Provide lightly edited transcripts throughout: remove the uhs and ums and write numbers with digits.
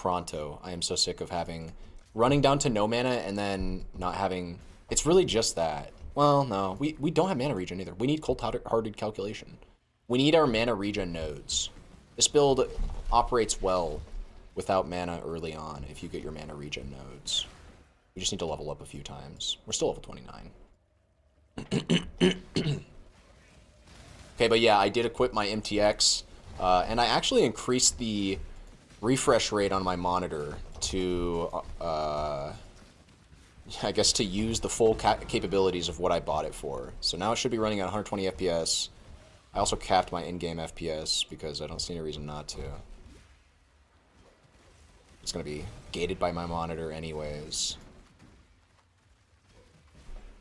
pronto. I am so sick of running down to no mana and then not having. It's really just that. Well, no, we don't have mana regen either. We need cold-hearted calculation. We need our mana regen nodes. This build operates well without mana early on if you get your mana regen nodes. We just need to level up a few times. We're still level 29. Okay, but yeah, I did equip my MTX, and I actually increased the refresh rate on my monitor to, I guess, to use the full capabilities of what I bought it for. So now it should be running at 120 FPS. I also capped my in-game FPS because I don't see any reason not to. It's going to be gated by my monitor anyways.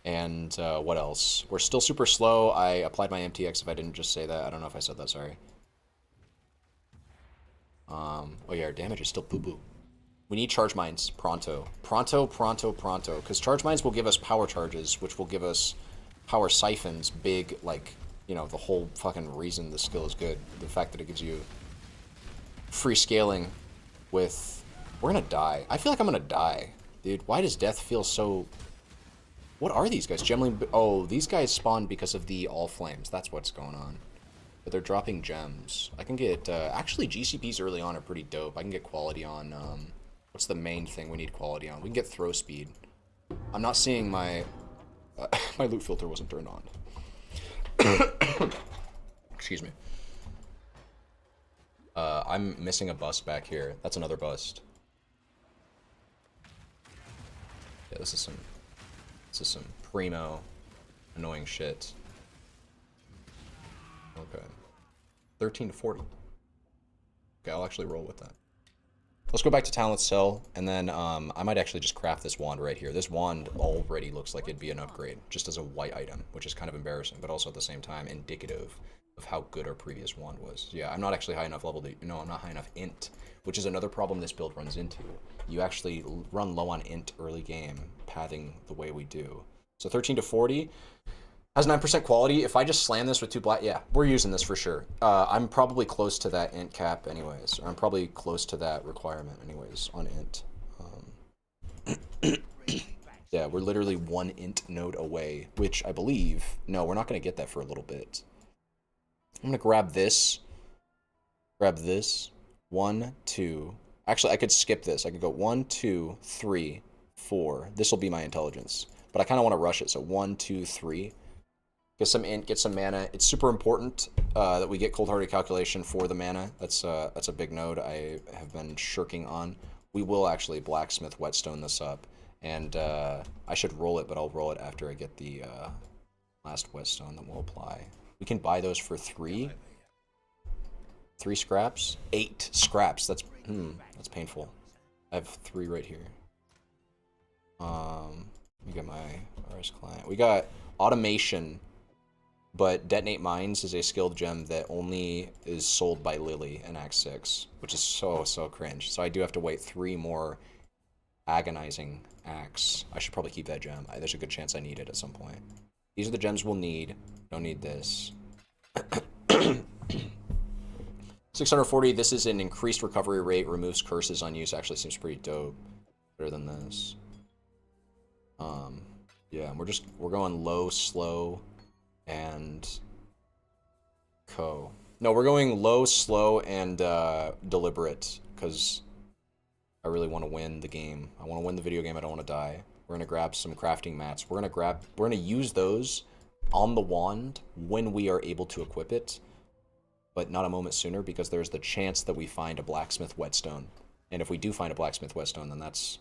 And what else? We're still super slow. I applied my MTX if I didn't just say that. I don't know if I said that, sorry. Oh yeah, our damage is still boo-boo. We need charge mines pronto. Pronto, pronto, pronto. Because charge mines will give us power charges, which will give us power siphons, big, like, you know, the whole fucking reason the skill is good. The fact that it gives you free scaling with... We're gonna die. I feel like I'm gonna die. Dude, why does death feel so... What are these guys? Gemling... Oh, these guys spawned because of the all flames. That's what's going on. But they're dropping gems. I can get... actually, GCPs early on are pretty dope. I can get quality on... what's the main thing we need quality on? We can get throw speed. I'm not seeing my... my loot filter wasn't turned on. Excuse me. I'm missing a bust back here. That's another bust. Yeah, this is some primo annoying shit. Okay. 13 to 40. Okay, I'll actually roll with that. Let's go back to Talent Cell, and then I might actually just craft this wand right here. This wand already looks like it'd be an upgrade, just as a white item, which is kind of embarrassing, but also at the same time indicative of how good our previous wand was. Yeah, I'm not actually high enough level to... No, I'm not high enough int, which is another problem this build runs into. You actually run low on int early game, pathing the way we do. So 13 to 40 has 9% quality. If I just slam this with 2 black... Yeah, we're using this for sure. I'm probably close to that int cap anyways. Or I'm probably close to that requirement anyways on int. Yeah, we're literally 1 int node away, which I believe... No, we're not going to get that for a little bit. I'm going to grab this. Grab this. 1, 2... Actually, I could skip this. I could go 1, 2, 3, 4. This will be my intelligence. But I kind of want to rush it, so 1, 2, 3. Get some int, get some mana. It's super important that we get cold-hearted calculation for the mana. That's a big node I have been shirking on. We will actually blacksmith whetstone this up, and I should roll it, but I'll roll it after I get the last whetstone that we'll apply. We can buy those for 3. 3 scraps? 8 scraps. That's painful. I have 3 right here. Let me get my RS client. We got automation. But Detonate Mines is a skilled gem that only is sold by Lily in Act 6, which is so cringe. So I do have to wait 3 more agonizing acts. I should probably keep that gem. There's a good chance I need it at some point. These are the gems we'll need. Don't need this. 640, this is an increased recovery rate, removes curses on use. Actually seems pretty dope. Better than this. Yeah, we're going low, slow, and no, we're going low, slow, and deliberate, because I really want to win the game. I want to win the video game. I don't want to die. We're gonna grab some crafting mats. We're gonna use those on the wand when we are able to equip it, but not a moment sooner, because there's the chance that we find a blacksmith whetstone. And if we do find a blacksmith whetstone, then that's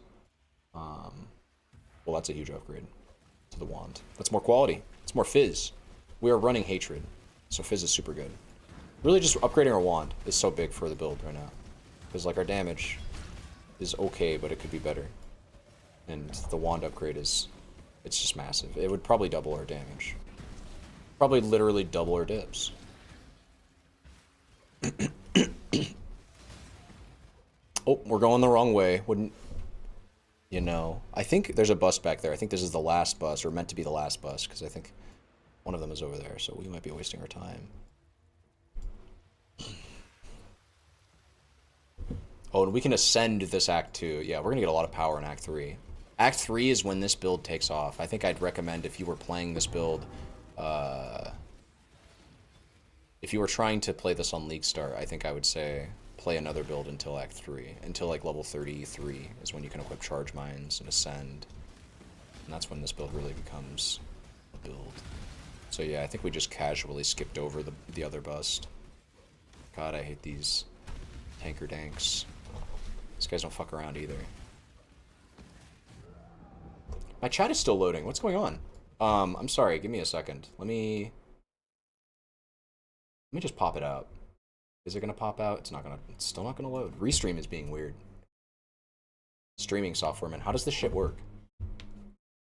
well, that's a huge upgrade to the wand. That's more quality. It's more fizz. We are running hatred, so fizz is super good. Really just upgrading our wand is so big for the build right now. Because like our damage is okay, but it could be better. And the wand upgrade it's just massive. It would probably double our damage. Probably literally double our dips. Oh, we're going the wrong way. Wouldn't... You know, I think there's a bus back there. I think this is the last bus, or meant to be the last bus, because I think one of them is over there, so we might be wasting our time. Oh, and we can ascend this Act 2. Yeah, we're going to get a lot of power in Act 3. Act 3 is when this build takes off. I think I'd recommend if you were playing this build, if you were trying to play this on League Start, I think I would say play another build until Act 3. Until like level 33 is when you can equip Charge Mines and Ascend. And that's when this build really becomes a build. So yeah, I think we just casually skipped over the other bust. God, I hate these tanker danks. These guys don't fuck around either. My chat is still loading. What's going on? I'm sorry. Give me a second. Let me just pop it out. Is it gonna pop out? It's not gonna. It's still not gonna load. Restream is being weird. Streaming software, man. How does this shit work?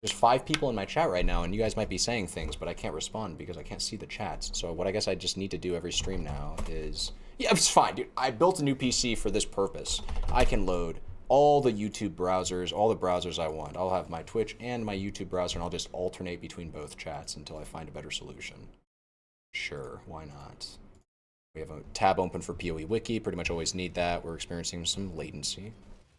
There's 5 people in my chat right now, and you guys might be saying things, but I can't respond because I can't see the chats. So what I guess I just need to do every stream now is... Yeah, it's fine, dude. I built a new PC for this purpose. I can load all the YouTube browsers, all the browsers I want. I'll have my Twitch and my YouTube browser, and I'll just alternate between both chats until I find a better solution. Sure, why not? We have a tab open for PoE Wiki. Pretty much always need that. We're experiencing some latency,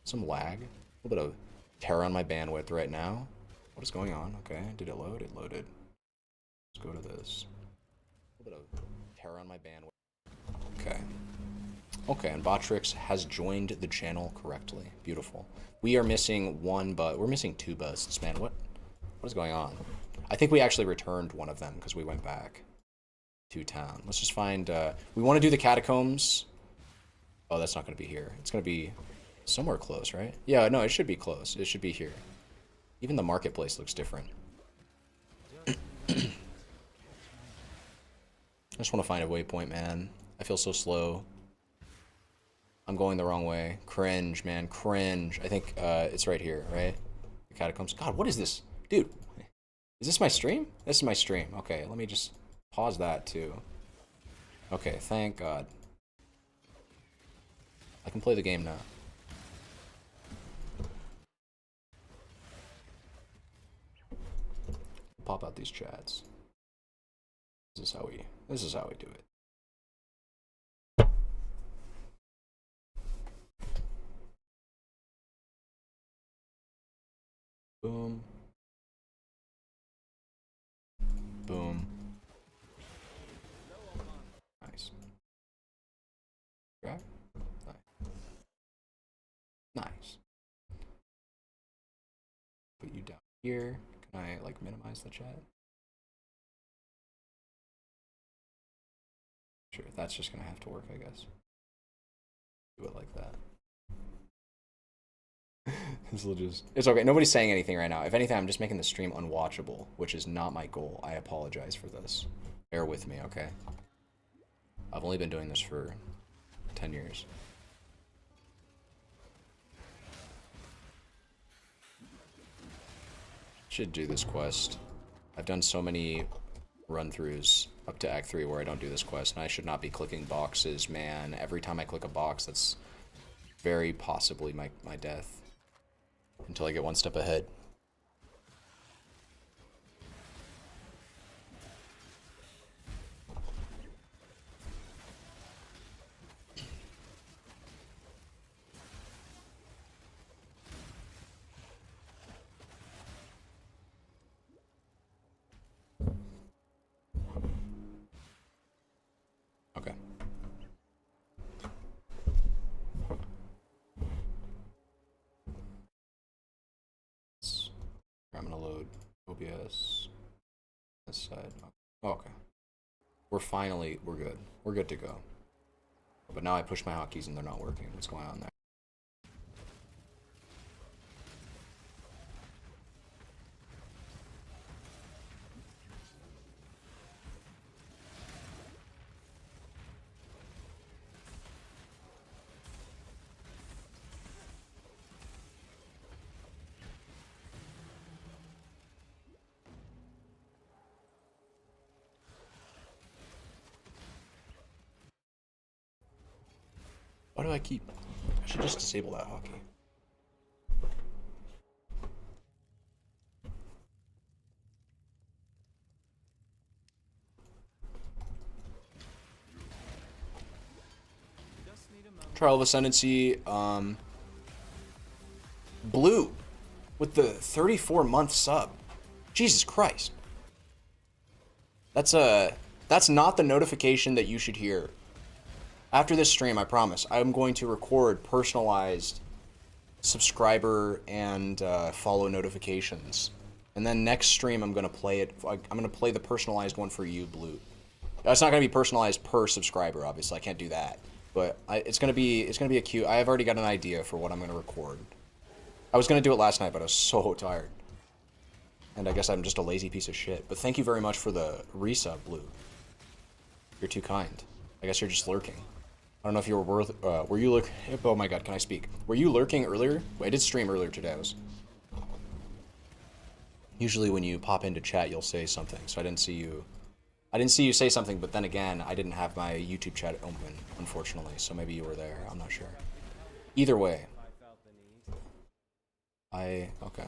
some lag, a little bit of terror on my bandwidth right now. What is going on? Okay, did it load? It loaded. Let's go to this. A little bit of terror on my bandwidth. Okay. Okay, and Botrix has joined the channel correctly. Beautiful. We are missing one, but we're missing 2 busts, man. What is going on? I think we actually returned one of them because we went back to town. Let's just find... we want to do the catacombs. Oh, that's not going to be here. It's going to be somewhere close, right? Yeah, no, it should be close. It should be here. Even the marketplace looks different. I just want to find a waypoint, man. I feel so slow. I'm going the wrong way. Cringe, man. Cringe. I think it's right here, right? The catacombs. God, what is this? Dude, is this my stream? This is my stream. Okay, let me just pause that, too. Okay, thank God. I can play the game now. Pop out these chats. This is how we do it. Boom. Boom. Nice. Okay. Nice. Put you down here. Can I, like, minimize the chat? Sure, that's just gonna have to work, I guess. Do it like that. This will just... It's okay. Nobody's saying anything right now. If anything, I'm just making the stream unwatchable, which is not my goal. I apologize for this. Bear with me, okay? I've only been doing this for 10 years. Should do this quest. I've done so many run-throughs up to Act 3 where I don't do this quest, and I should not be clicking boxes, man. Every time I click a box, that's very possibly my death. Until I get one step ahead. Okay. I'm gonna load OBS this side. Oh, okay. We're good. We're good to go. But now I push my hotkeys and they're not working. What's going on there? Why do I keep... I should just disable that hotkey. Trial of Ascendancy, Blue with the 34-month sub. Jesus Christ. That's not the notification that you should hear. After this stream, I promise, I'm going to record personalized subscriber and follow notifications. And then next stream, I'm gonna play it. I'm gonna play the personalized one for you, Blue. It's not gonna be personalized per subscriber, obviously. I can't do that. But it's gonna be a cute. I have already got an idea for what I'm gonna record. I was gonna do it last night, but I was so tired. And I guess I'm just a lazy piece of shit. But thank you very much for the resub, Blue. You're too kind. I guess you're just lurking. I don't know if you were you lurking? Oh my god, can I speak? Were you lurking earlier? I did stream earlier today. Usually when you pop into chat, you'll say something. So I didn't see you say something, but then again, I didn't have my YouTube chat open, unfortunately. So maybe you were there. I'm not sure. Either way. Okay.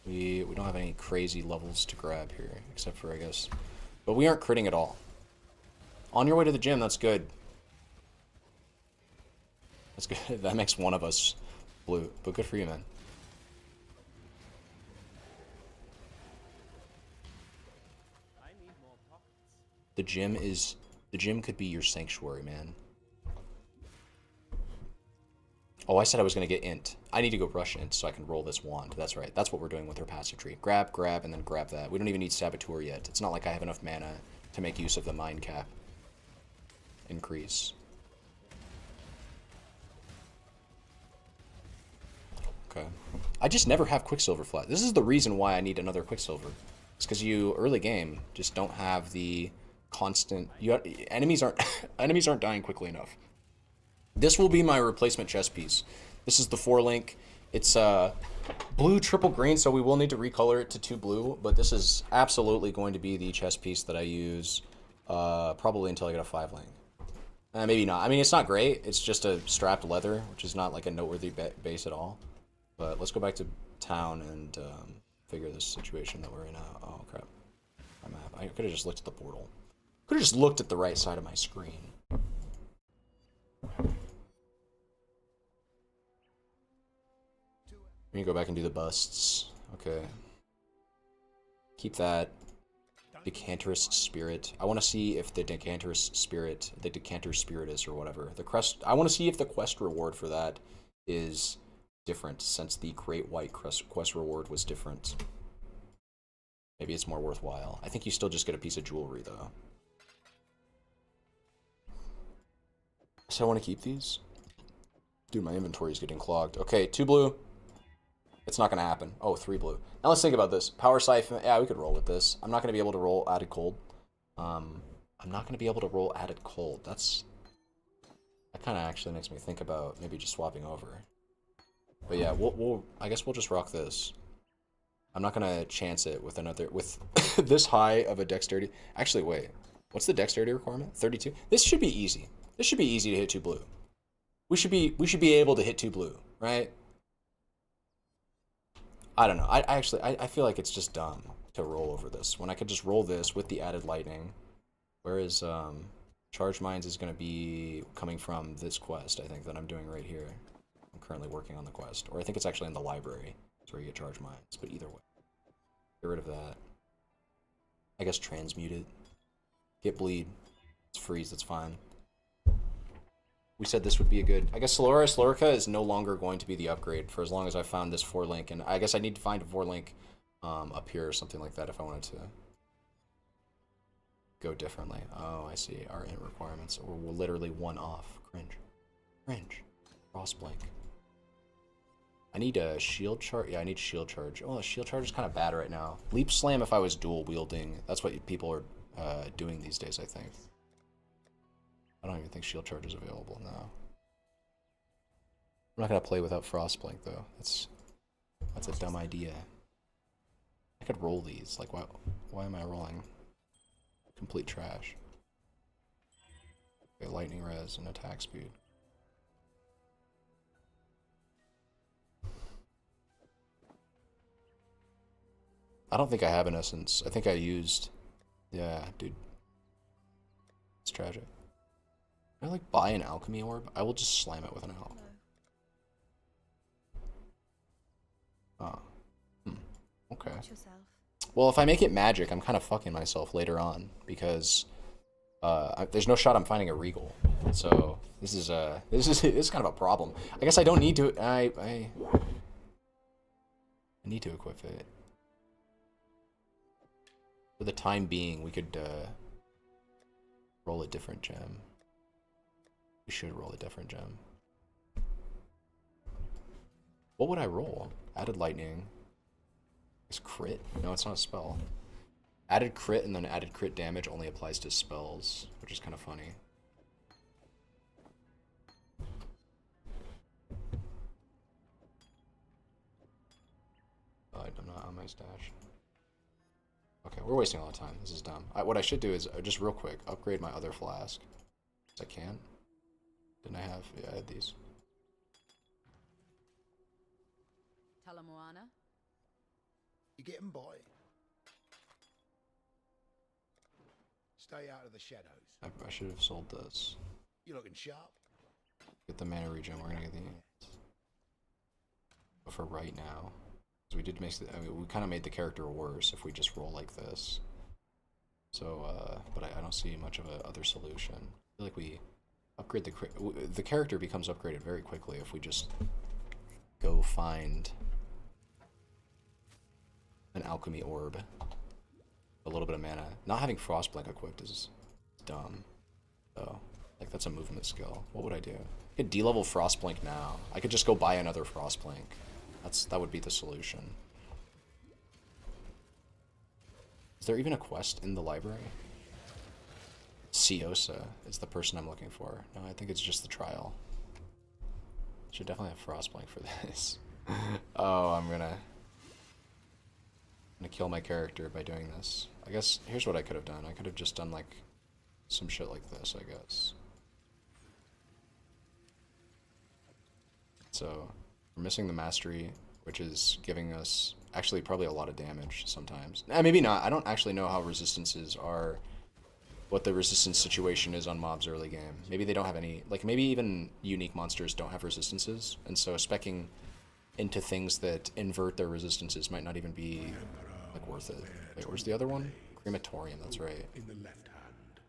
We don't have any crazy levels to grab here, except for, I guess. But we aren't critting at all. On your way to the gym, that's good. That's good. That makes one of us Blue, but good for you, man. The gym could be your sanctuary, man. Oh, I said I was going to get int. I need to go rush int so I can roll this wand. That's right. That's what we're doing with her passive tree. Grab, and then grab that. We don't even need Saboteur yet. It's not like I have enough mana to make use of the mind cap increase. Okay. I just never have Quicksilver flat. This is the reason why I need another Quicksilver. It's because you, early game, just don't have the constant... enemies aren't dying quickly enough. This will be my replacement chess piece. This is the 4-link. It's blue, triple green, so we will need to recolor it to 2 blue, but this is absolutely going to be the chess piece that I use probably until I get a 5-link. Maybe not. I mean, it's not great. It's just a strapped leather, which is not like a noteworthy base at all. But let's go back to town and figure this situation that we're in out. Oh, crap. My map. I could have just looked at the portal. Could have just looked at the right side of my screen. We can go back and do the busts. Okay. Keep that. Decanterous Spirit. I want to see if the Decanterous Spirit, the Decanter Spiritus or whatever. The quest. I want to see if the quest reward for that is different, since the Great White quest reward was different. Maybe it's more worthwhile. I think you still just get a piece of jewelry, though. So I want to keep these. Dude, my inventory is getting clogged. Okay, 2 blue. It's not going to happen. Oh, 3 blue. Now let's think about this. Power Siphon. Yeah, we could roll with this. I'm not going to be able to roll added cold. I'm not going to be able to roll added cold. That kind of actually makes me think about maybe just swapping over. But yeah, I guess we'll just rock this. I'm not going to chance it with this high of a dexterity. Actually, wait. What's the dexterity requirement? 32? This should be easy. This should be easy to hit 2 blue. We should be able to hit 2 blue, right? I don't know. I feel like it's just dumb to roll over this when I could just roll this with the added lightning. Whereas Charge Minds is going to be coming from this quest, I think, that I'm doing right here. I'm currently working on the quest. Or I think it's actually in the library. That's where you get Charge Minds. But either way. Get rid of that. I guess transmute it. Get bleed. It's freeze, that's fine. We said this would be a good... I guess Solaris Lorica is no longer going to be the upgrade for as long as I found this 4-link. And I guess I need to find a 4-link up here or something like that if I wanted to go differently. Oh, I see. Our int requirements. We're literally 1 off. Cringe. Cringe. Frostblink. I need a shield charge. Yeah, I need shield charge. Oh, shield charge is kind of bad right now. Leap Slam if I was dual wielding. That's what people are doing these days, I think. I don't even think shield charge is available now. I'm not gonna play without Frostblink though. That's a dumb idea. I could roll these. Like, why am I rolling complete trash? Okay, lightning res and attack speed. I don't think I have an essence. I think I used... Yeah, dude. It's tragic. Can I like buy an alchemy orb? I will just slam it with an alchemy. Oh. Okay. Well, if I make it magic, I'm kind of fucking myself later on because there's no shot I'm finding a regal. So this is kind of a problem. I guess I don't need to. I need to equip it. For the time being, we could roll a different gem. We should roll a different gem. What would I roll? Added lightning. Is crit? No, it's not a spell. Added crit and then added crit damage only applies to spells, which is kind of funny. I'm not on my stash. Okay, we're wasting all the time. This is dumb. What I should do is just real quick upgrade my other flask. Because I can. Didn't I have? Yeah, I had these. Talamoana? You getting by? Stay out of the shadows. I should have sold this. You're looking sharp. Get the mana regen. We're gonna get the. But for right now, because we did make the. I mean, we kind of made the character worse if we just roll like this. So, but I don't see much of a other solution. I feel like we upgrade the character becomes upgraded very quickly if we just go find an alchemy orb. A little bit of mana. Not having Frostblink equipped is dumb. So, like, that's a movement skill. What would I do? I could D-level Frostblink now. I could just go buy another Frostblink. That would be the solution. Is there even a quest in the library? Siosa is the person I'm looking for. No, I think it's just the trial. Should definitely have Frostblink for this. Oh, I'm gonna kill my character by doing this. I guess here's what I could have done. I could have just done like some shit like this, I guess. So we're missing the mastery, which is giving us actually probably a lot of damage sometimes. Maybe not. I don't actually know how resistances are, what the resistance situation is on mobs early game. Maybe they don't have any, like maybe even unique monsters don't have resistances, and so speccing into things that invert their resistances might not even be like worth it. Wait, where's the other one? Crematorium, that's right. In the left hand,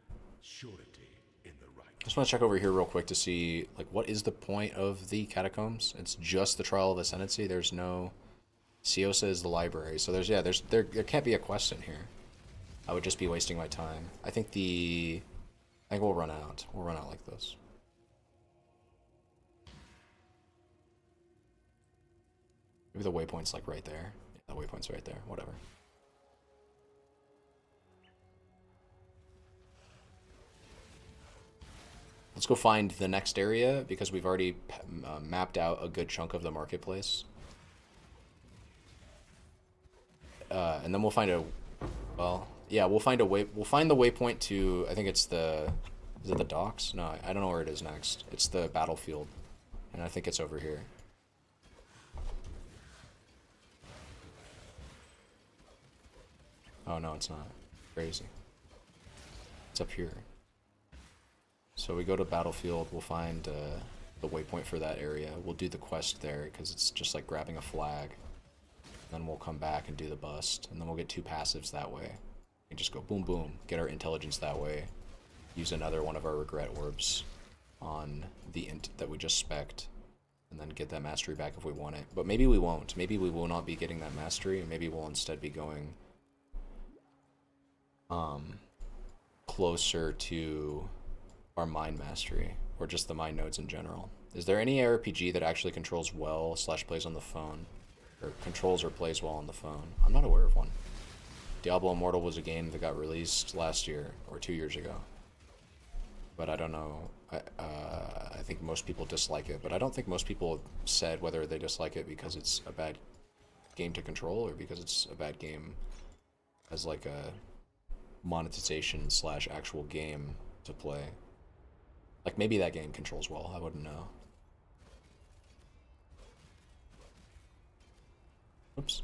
surety in the right. I just want to check over here real quick to see like what is the point of the catacombs. It's just the trial of ascendancy. There's no Siosa is the library. So there can't be a quest in here. I would just be wasting my time. I think we'll run out. We'll run out like this. Maybe the waypoint's like right there. Yeah, the waypoint's right there. Whatever. Let's go find the next area because we've already mapped out a good chunk of the marketplace. And then we'll find we'll find the waypoint to, I think it's is it the docks? No, I don't know where it is next. It's the battlefield. And I think it's over here. Oh no, it's not. Crazy. It's up here. So we go to battlefield, we'll find the waypoint for that area. We'll do the quest there because it's just like grabbing a flag. Then we'll come back and do the bust, and then we'll get 2 passives that way. And just go boom boom, get our intelligence that way. Use another one of our regret orbs on the int that we just spec'd, and then get that mastery back if we want it. But maybe we won't. Maybe we will not be getting that mastery, and maybe we'll instead be going closer to our mind mastery, or just the mind nodes in general. Is there any RPG that actually controls well / plays on the phone? Or controls or plays well on the phone? I'm not aware of one. Diablo Immortal was a game that got released last year, or 2 years ago. But I don't know. I think most people dislike it, but I don't think most people said whether they dislike it because it's a bad game to control, or because it's a bad game as like a monetization / actual game to play. Like, maybe that game controls well, I wouldn't know. Oops.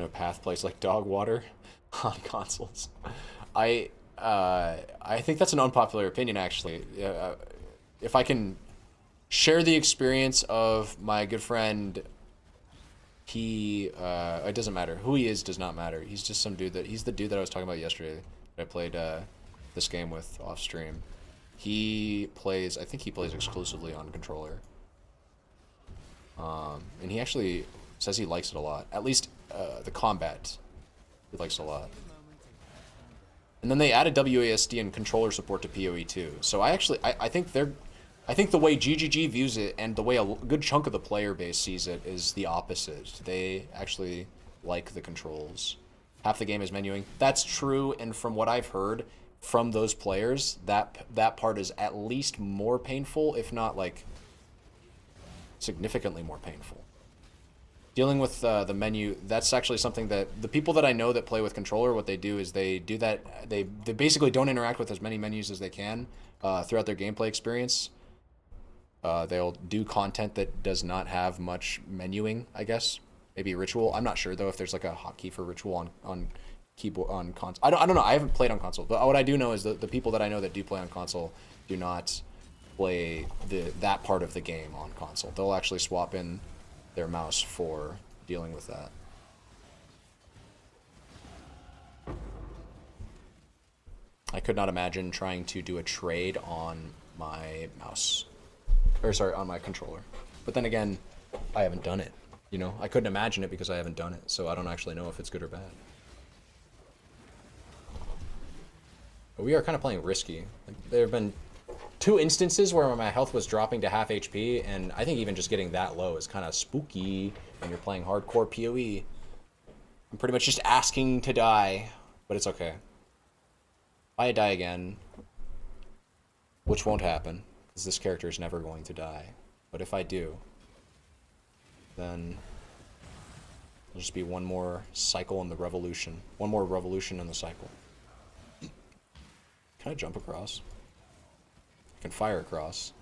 You know, path plays like dog water on consoles. I think that's an unpopular opinion, actually. If I can share the experience of my good friend, it doesn't matter who he is, does not matter. He's just some dude he's the dude that I was talking about yesterday that I played this game with off stream. I think he plays exclusively on controller. And he actually says he likes it a lot. At least the combat, he likes it a lot. And then they added WASD and controller support to PoE too. So I think the way GGG views it and the way a good chunk of the player base sees it is the opposite. They actually like the controls. Half the game is menuing. That's true, and from what I've heard from those players, that part is at least more painful, if not like significantly more painful. Dealing with the menu, that's actually something that the people that I know that play with controller, what they do is they do that. They basically don't interact with as many menus as they can throughout their gameplay experience. They'll do content that does not have much menuing, I guess. Maybe ritual. I'm not sure though if there's like a hotkey for ritual on keyboard on console. I don't know. I haven't played on console, but what I do know is the people that I know that do play on console do not play that part of the game on console. They'll actually swap in their mouse for dealing with that. I could not imagine trying to do a trade on my mouse. Or sorry, on my controller. But then again, I haven't done it. You know, I couldn't imagine it because I haven't done it, so I don't actually know if it's good or bad. But we are kind of playing risky. Like, there have been 2 instances where my health was dropping to half HP, and I think even just getting that low is kind of spooky when you're playing hardcore PoE. I'm pretty much just asking to die, but it's okay. If I die again, which won't happen, because this character is never going to die. But if I do, then it'll just be one more cycle in the revolution. One more revolution in the cycle. Can I jump across? I can fire across.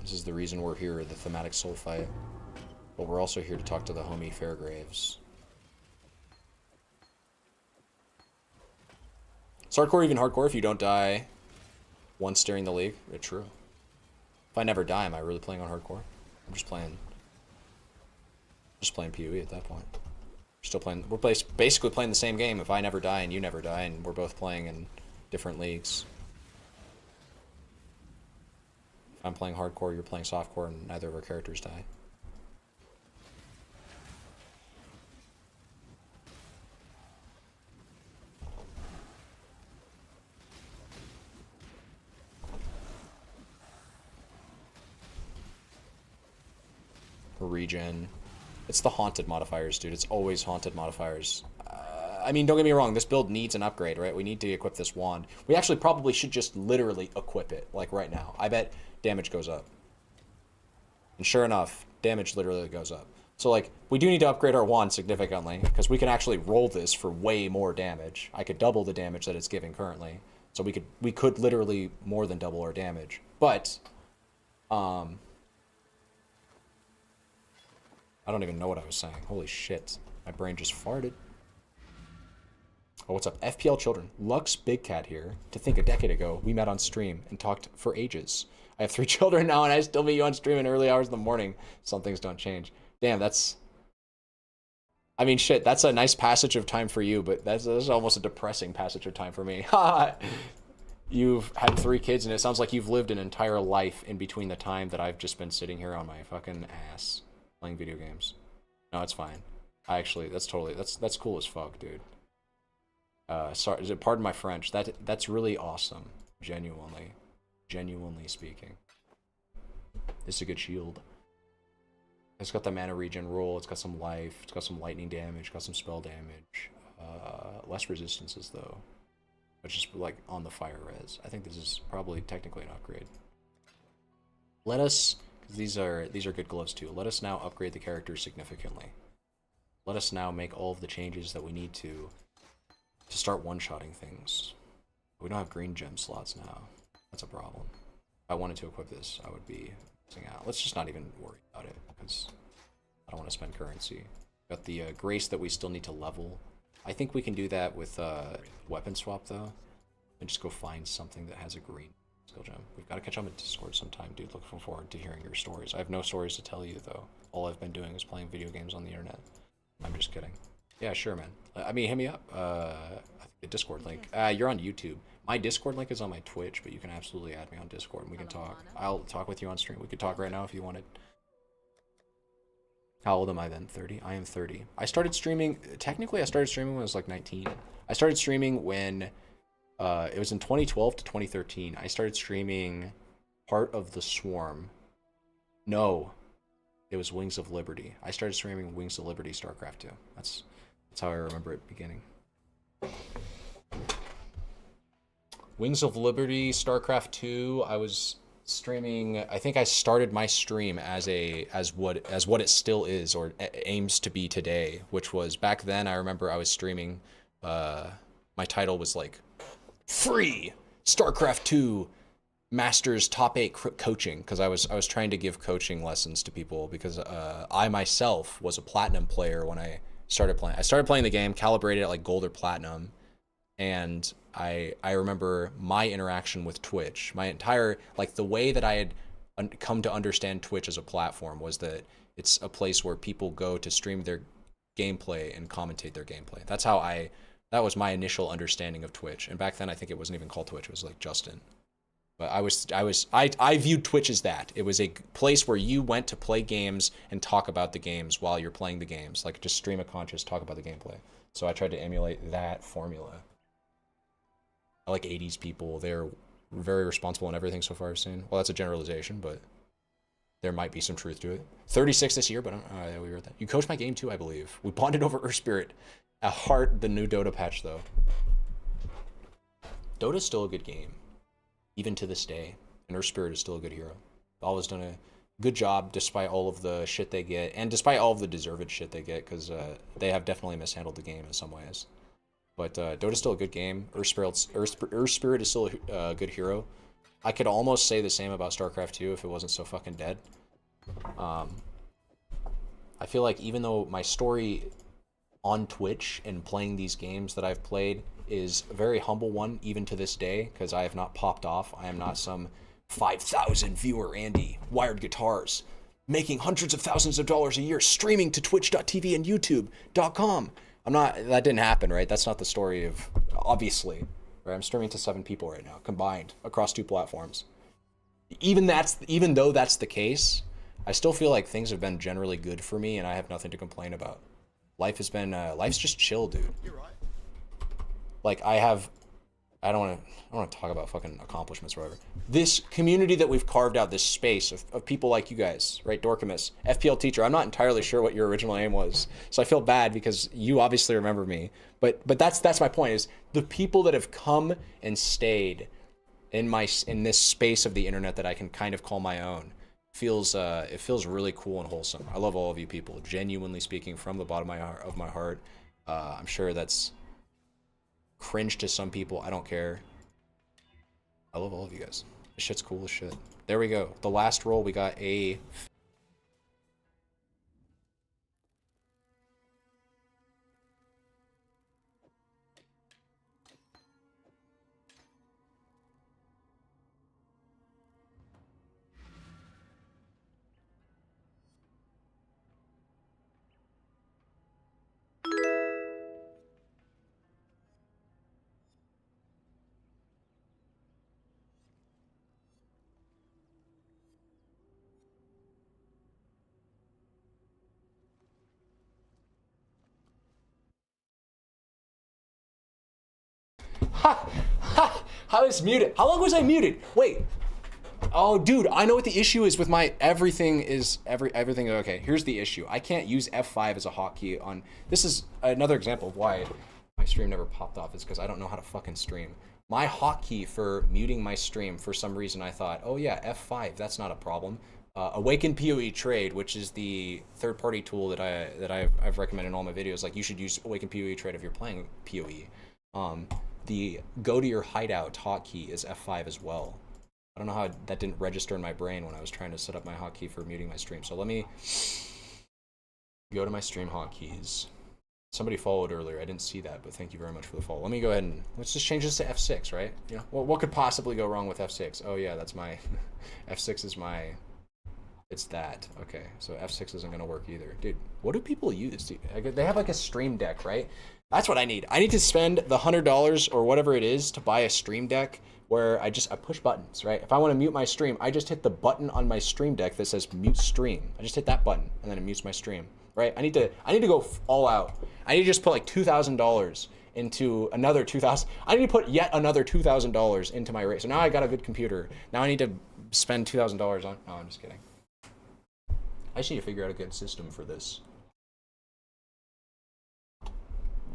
This is the reason we're here, the thematic soul fight. But we're also here to talk to the homie Fairgraves. Is hardcore even hardcore if you don't die once during the league? Yeah, true. If I never die, am I really playing on hardcore? I'm just playing PoE at that point. Still playing. We're basically playing the same game. If I never die and you never die, and we're both playing in different leagues. If I'm playing hardcore, you're playing softcore, and neither of our characters die. Regen. It's the haunted modifiers, dude. It's always haunted modifiers. I mean, don't get me wrong. This build needs an upgrade, right? We need to equip this wand. We actually probably should just literally equip it, like right now. I bet damage goes up. And sure enough, damage literally goes up. So, like, we do need to upgrade our wand significantly, because we can actually roll this for way more damage. I could double the damage that it's giving currently. So we could literally more than double our damage. But, I don't even know what I was saying. Holy shit. My brain just farted. Oh, what's up? FPL children. Lux Big Cat here. To think a decade ago, we met on stream and talked for ages. I have 3 children now, and I still meet you on stream in early hours of the morning. Some things don't change. Damn, that's... I mean, shit, that's a nice passage of time for you, but that's almost a depressing passage of time for me. You've had 3 kids, and it sounds like you've lived an entire life in between the time that I've just been sitting here on my fucking ass. Playing video games. No, it's fine. I actually, that's cool as fuck, dude. Sorry, pardon my French. That's really awesome. Genuinely speaking. This is a good shield. It's got the mana regen roll. It's got some life. It's got some lightning damage. It's got some spell damage. Less resistances though, but just like on the fire res. I think this is probably technically an upgrade. Let us. These are good gloves too. Let us now upgrade the character significantly. Let us now make all of the changes that we need to start one-shotting things. We don't have green gem slots now. That's a problem. If I wanted to equip this, I would be Let's just not even worry about it, because I don't want to spend currency. Got the grace that we still need to level. I think we can do that with weapon swap, though. And just go find something that has a green skill gem. We've got to catch up in Discord sometime, dude. Looking forward to hearing your stories. I have no stories to tell you, though. All I've been doing is playing video games on the internet. I'm just kidding. Yeah, sure, man. I mean, hit me up. I think the Discord link. You're on YouTube. My Discord link is on my Twitch, but you can absolutely add me on Discord and we can talk. I'll talk with you on stream. We could talk right now if you wanted. How old am I then? 30? I am 30. I started streaming, technically I started streaming when I was like 19. I started streaming when, it was in 2012 to 2013. I started streaming Heart of the Swarm. No, it was Wings of Liberty. I started streaming Wings of Liberty StarCraft 2. That's how I remember it beginning. Wings of Liberty StarCraft 2, I was streaming, I think I started my stream as what it still is, or aims to be today, which was back then. I remember I was streaming, my title was like free StarCraft 2 Masters Top 8 coaching, because I was trying to give coaching lessons to people, because I myself was a platinum player when I started playing. I started playing the game, calibrated at like gold or platinum, and I remember my interaction with Twitch, my entire, like the way that I had come to understand Twitch as a platform was that it's a place where people go to stream their gameplay and commentate their gameplay. That was my initial understanding of Twitch. And back then I think it wasn't even called Twitch, it was like Justin. But I viewed Twitch as that. It was a place where you went to play games and talk about the games while you're playing the games, like just stream of conscious, talk about the gameplay. So I tried to emulate that formula. I like 80s people. They're very responsible in everything so far I've seen. Well, that's a generalization, but there might be some truth to it. 36 this year, but we heard that. You coached my game too, I believe. We bonded over Earth Spirit. At heart, the new Dota patch, though. Dota's still a good game, even to this day. And Earth Spirit is still a good hero. Always done a good job despite all of the shit they get, and despite all of the deserved shit they get, because they have definitely mishandled the game in some ways. But Dota's still a good game. Earth Spirit is still a good hero. I could almost say the same about StarCraft 2 if it wasn't so fucking dead. I feel like even though my story on Twitch and playing these games that I've played is a very humble one, even to this day, because I have not popped off. I am not some 5,000 viewer Andy, Wired Guitars, making hundreds of thousands of dollars a year, streaming to twitch.tv and youtube.com. That didn't happen, right? That's not the story of, obviously, right? I'm streaming to 7 people right now, combined, across 2 platforms. Even though that's the case, I still feel like things have been generally good for me, and I have nothing to complain about. Life's just chill, dude. You're right. Like, I don't want to talk about fucking accomplishments or whatever. This community that we've carved out, this space of people like you guys, right? Dorkamus, FPL teacher. I'm not entirely sure what your original aim was, so I feel bad because you obviously remember me. But that's my point, is the people that have come and stayed in this space of the internet that I can kind of call my own. It feels really cool and wholesome. I love all of you people, genuinely speaking, from the bottom of my heart. I'm sure that's cringe to some people. I don't care. I love all of you guys. This shit's cool as shit. There we go. The last roll, we got a... Ha! Ha! I was muted. How long was I muted? Wait. Oh, dude, I know what the issue is with my everything. Okay, here's the issue. I can't use F5 as a hotkey on... This is another example of why my stream never popped off, is because I don't know how to fucking stream. My hotkey for muting my stream, for some reason I thought, oh yeah, F5, that's not a problem. Awaken PoE Trade, which is the third-party tool that I've recommended in all my videos. Like, you should use Awaken PoE Trade if you're playing PoE. The go to your hideout hotkey is F5 as well. I don't know how that didn't register in my brain when I was trying to set up my hotkey for muting my stream. So let me go to my stream hotkeys. Somebody followed earlier. I didn't see that, but thank you very much for the follow. Let me go ahead and let's just change this to F6, right? You know, what could possibly go wrong with F6? Oh yeah, that's my F6 is my. It's that. Okay, so F6 isn't gonna work either, dude. What do people use? They have like a stream deck, right? That's what I need. I need to spend the $100 or whatever it is to buy a stream deck where I push buttons, right? If I want to mute my stream, I just hit the button on my stream deck that says mute stream. I just hit that button and then it mutes my stream, right? I need to go all out. I need to just put like $2,000 into another 2,000. I need to put yet another $2,000 into my rate. So now I got a good computer. Now I need to spend $2,000 on. No, I'm just kidding. I just need to figure out a good system for this.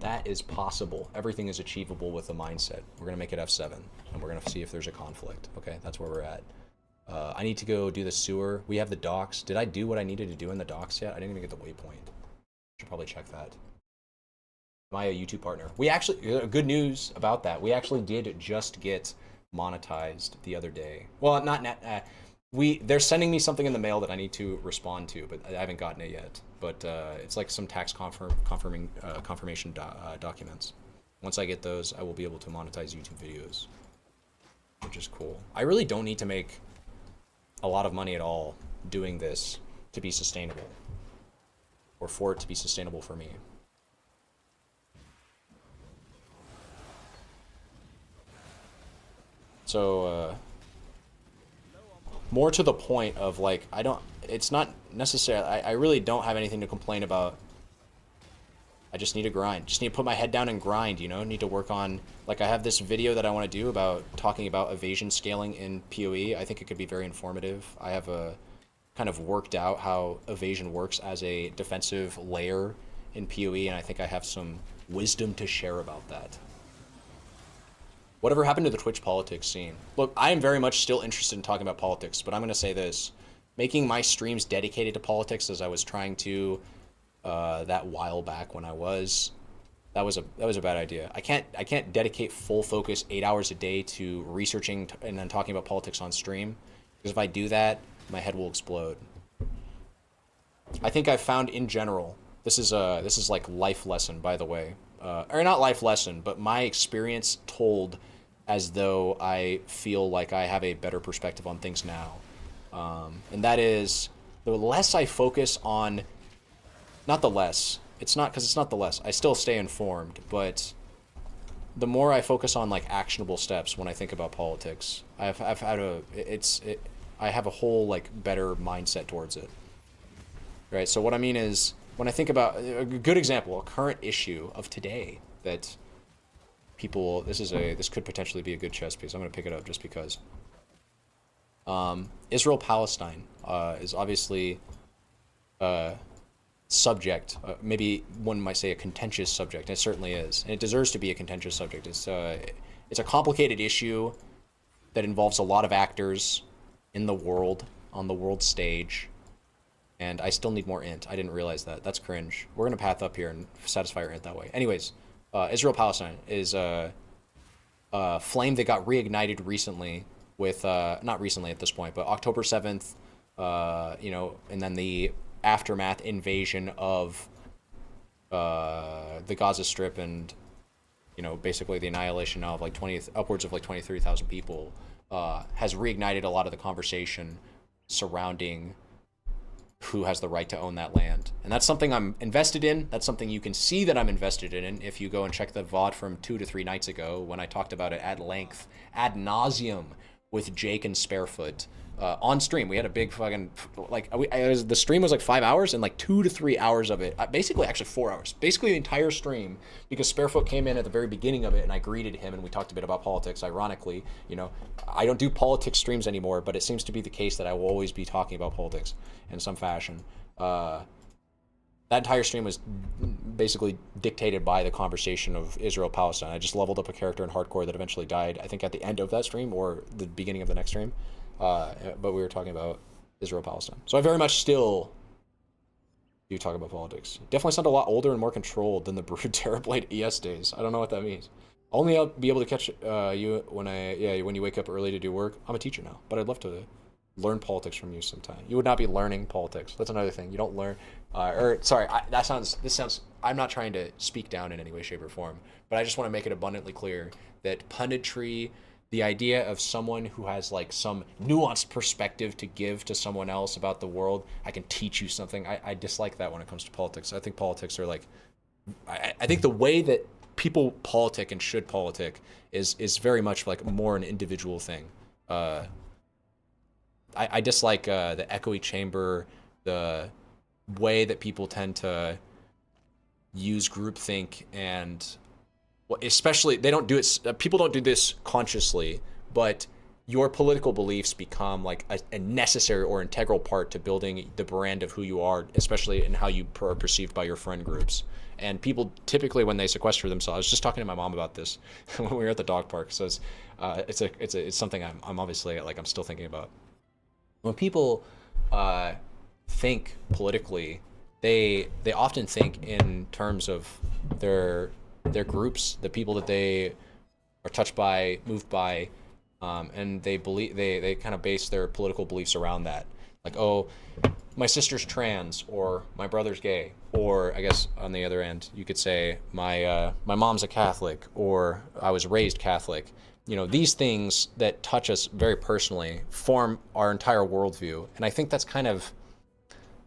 That is possible. Everything is achievable with the mindset. We're gonna make it F7, and we're gonna see if there's a conflict. Okay, that's where we're at. I need to go do the sewer. We have the docks. Did I do what I needed to do in the docks yet? I didn't even get the waypoint. Should probably check that. Am I a YouTube partner? We actually, good news about that. We actually did just get monetized the other day. Well, they're sending me something in the mail that I need to respond to, but I haven't gotten it yet. But it's like some tax confirmation documents. Once I get those, I will be able to monetize YouTube videos, which is cool. I really don't need to make a lot of money at all doing this to be sustainable, or for it to be sustainable for me. So, more to the point of like, it's not necessarily, I really don't have anything to complain about. I just need to grind. Just need to put my head down and grind, you know? Need to work on, like I have this video that I want to do about talking about evasion scaling in PoE. I think it could be very informative. I have kind of worked out how evasion works as a defensive layer in PoE, and I think I have some wisdom to share about that. Whatever happened to the Twitch politics scene? Look, I am very much still interested in talking about politics, but I'm going to say this. Making my streams dedicated to politics, as I was trying to that while back when I was, that was a bad idea. I can't dedicate full focus 8 hours a day to researching and then talking about politics on stream, because if I do that, my head will explode. I think I've found in general, this is like life lesson, by the way, or not life lesson, but my experience told as though I feel like I have a better perspective on things now. And that is, the less I focus on, not the less, it's not, because it's not the less, I still stay informed, but the more I focus on like actionable steps when I think about politics, I have a whole like better mindset towards it. Right, so what I mean is, when I think about a good example, a current issue of today that people, this could potentially be a good chess piece. I'm going to pick it up just because. Israel-Palestine is obviously subject, maybe one might say a contentious subject. It certainly is, and it deserves to be a contentious subject. It's a complicated issue that involves a lot of actors in the world, on the world stage. And I still need more int. I didn't realize that. That's cringe. We're going to path up here and satisfy our int that way. Anyways, Israel-Palestine is a flame that got reignited recently with, not recently at this point, but October 7th, you know, and then the aftermath invasion of the Gaza Strip and, you know, basically the annihilation of like upwards of like 23,000 people has reignited a lot of the conversation surrounding who has the right to own that land. And that's something I'm invested in. That's something you can see that I'm invested in if you go and check the VOD from 2 to 3 nights ago when I talked about it at length, ad nauseum, with Jake and Sparefoot on stream. We had a big fucking, like, the stream was like 5 hours, and like 2 to 3 hours of it, basically actually 4 hours, basically the entire stream, because Sparefoot came in at the very beginning of it and I greeted him and we talked a bit about politics. Ironically, you know, I don't do politics streams anymore, but it seems to be the case that I will always be talking about politics in some fashion. That entire stream was basically dictated by the conversation of Israel-Palestine. I just leveled up a character in hardcore that eventually died, I think at the end of that stream or the beginning of the next stream. But we were talking about Israel-Palestine. So I very much still do talk about politics. Definitely sound a lot older and more controlled than the Brood Terrorblade ES days. I don't know what that means. Only I'll be able to catch you when you wake up early to do work. I'm a teacher now, but I'd love to learn politics from you sometime. You would not be learning politics. That's another thing. You don't learn. This sounds. I'm not trying to speak down in any way, shape, or form, but I just want to make it abundantly clear that punditry, the idea of someone who has like some nuanced perspective to give to someone else about the world, I can teach you something. I dislike that when it comes to politics. I think politics are like, I think the way that people politic and should politic is very much like more an individual thing. I dislike the echoey chamber, the way that people tend to use groupthink, and especially they don't do it. People don't do this consciously, but your political beliefs become like a necessary or integral part to building the brand of who you are, especially in how you are perceived by your friend groups. And people typically, when they sequester themselves, I was just talking to my mom about this when we were at the dog park. So it's something I'm obviously like I'm still thinking about. When people think politically, they often think in terms of their groups, the people that they are touched by, moved by, and they believe they kind of base their political beliefs around that. Like, oh, my sister's trans, or my brother's gay, or I guess on the other end you could say my mom's a Catholic, or I was raised Catholic. You know, these things that touch us very personally form our entire worldview, and I think that's kind of,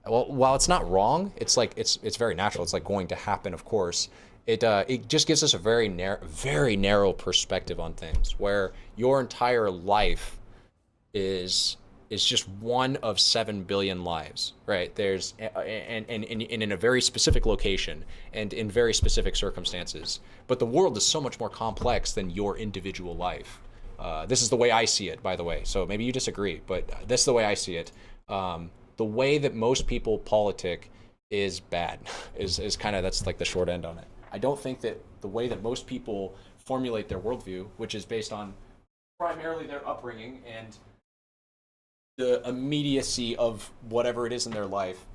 well, while it's not wrong, it's like it's very natural. It's like going to happen, of course. It just gives us a very narrow perspective on things, where your entire life is just one of 7 billion lives, right? There's and in a very specific location and in very specific circumstances. But the world is so much more complex than your individual life. This is the way I see it, by the way. So maybe you disagree, but this is the way I see it. The way that most people politic is bad. Is kind of, that's like the short end on it. I don't think that the way that most people formulate their worldview, which is based on primarily their upbringing and the immediacy of whatever it is in their life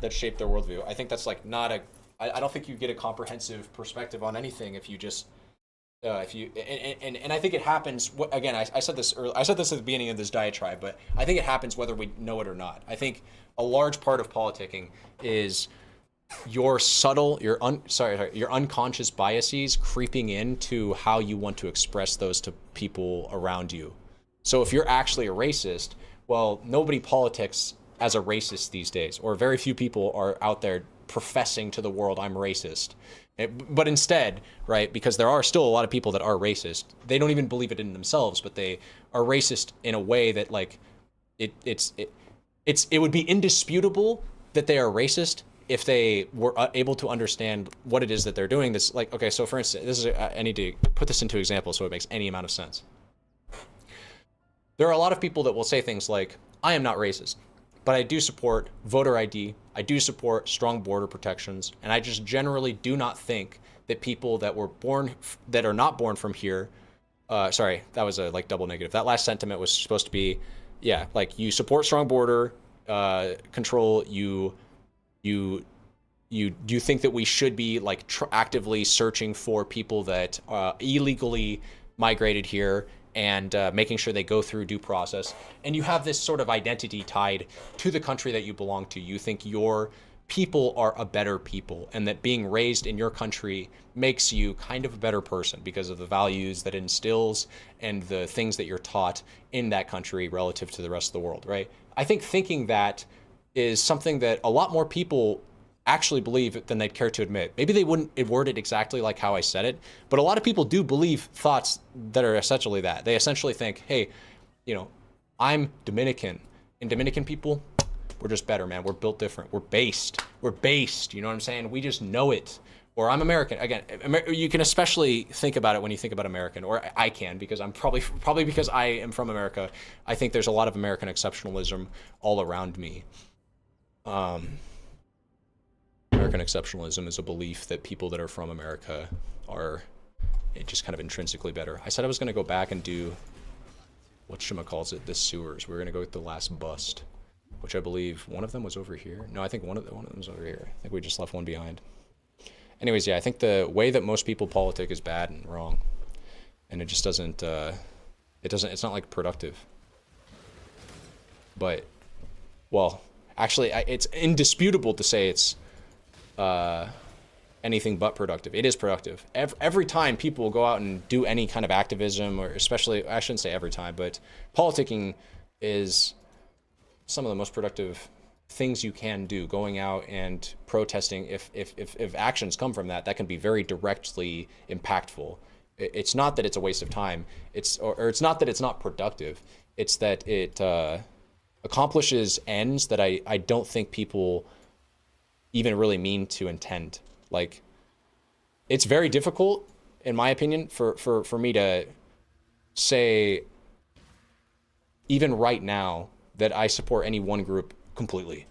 that shaped their worldview. I think that's like not a. I don't think you get a comprehensive perspective on anything if you just if you and I think it happens. Again, I said this earlier. I said this at the beginning of this diatribe, but I think it happens whether we know it or not. I think a large part of politicking is your unconscious biases creeping into how you want to express those to people around you. So if you're actually a racist, well, nobody politics as a racist these days, or very few people are out there professing to the world, I'm racist. But instead, right, because there are still a lot of people that are racist, they don't even believe it in themselves, but they are racist in a way that like it would be indisputable that they are racist if they were able to understand what it is that they're doing. This, like, okay, so for instance, I need to put this into example so it makes any amount of sense. There are a lot of people that will say things like, I am not racist, but I do support voter ID, I do support strong border protections, and I just generally do not think that people that are not born from here, sorry, that was a like double negative. That last sentiment was supposed to be, yeah, like you support strong border control, you think that we should be like actively searching for people that illegally migrated here and making sure they go through due process. And you have this sort of identity tied to the country that you belong to. You think your people are a better people, and that being raised in your country makes you kind of a better person because of the values that it instills and the things that you're taught in that country relative to the rest of the world, right? I think thinking that is something that a lot more people actually believe than they'd care to admit. Maybe they wouldn't word it exactly like how I said it, but a lot of people do believe thoughts that are essentially that. They essentially think, hey, you know, I'm Dominican, and Dominican people, we're just better, man. We're built different. We're based, you know what I'm saying? We just know it. Or I'm American. Again, you can especially think about it when you think about American, or I can, because I'm probably because I am from America. I think there's a lot of American exceptionalism all around me. American exceptionalism is a belief that people that are from America are just kind of intrinsically better. I said I was going to go back and do, whatchamacallit, the sewers. We were going to go with the last bust, which I believe one of them was over here. No, I think one of them was over here. I think we just left one behind. Anyways, yeah, I think the way that most people politic is bad and wrong, and it just doesn't. It's not like productive. But, well, actually, it's indisputable to say it's anything but productive. It is productive. Every time people go out and do any kind of activism, or especially, I shouldn't say every time, but politicking is some of the most productive things you can do. Going out and protesting, if actions come from that, that can be very directly impactful. It's not that it's a waste of time. Or it's not that it's not productive. It's that it accomplishes ends that I don't think people even really mean to intend. Like, it's very difficult, in my opinion, for me to say, even right now, that I support any one group completely,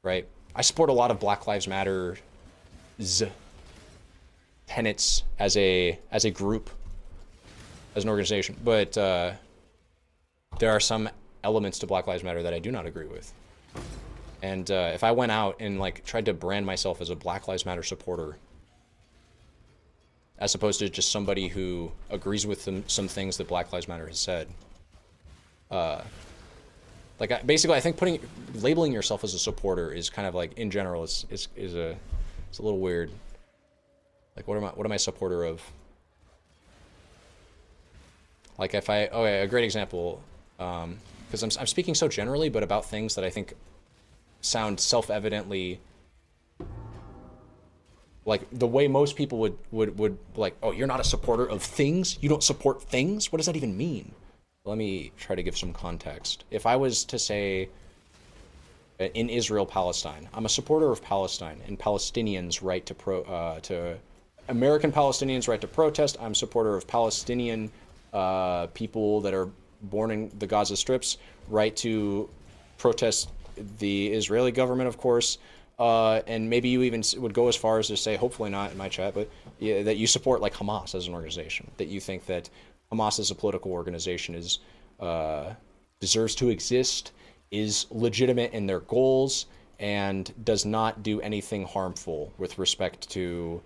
right? I support a lot of Black Lives Matter tenets as a group, as an organization, but there are some elements to Black Lives Matter that I do not agree with. And if I went out and like tried to brand myself as a Black Lives Matter supporter, as opposed to just somebody who agrees with some things that Black Lives Matter has said, basically, I think labeling yourself as a supporter is kind of like, in general, it's a little weird. Like, what am I a supporter of? Like, a great example, because I'm speaking so generally, but about things that I think sound self-evidently, like the way most people would like, oh, you're not a supporter of things? You don't support things? What does that even mean? Let me try to give some context. If I was to say, in Israel, Palestine, I'm a supporter of Palestine and Palestinians' right to American Palestinians' right to protest. I'm a supporter of Palestinian people that are born in the Gaza Strips' right to protest the Israeli government, of course. And maybe you even would go as far as to say, hopefully not in my chat, but yeah, that you support like Hamas as an organization, that you think that Hamas as a political organization is deserves to exist, is legitimate in their goals, and does not do anything harmful with respect to,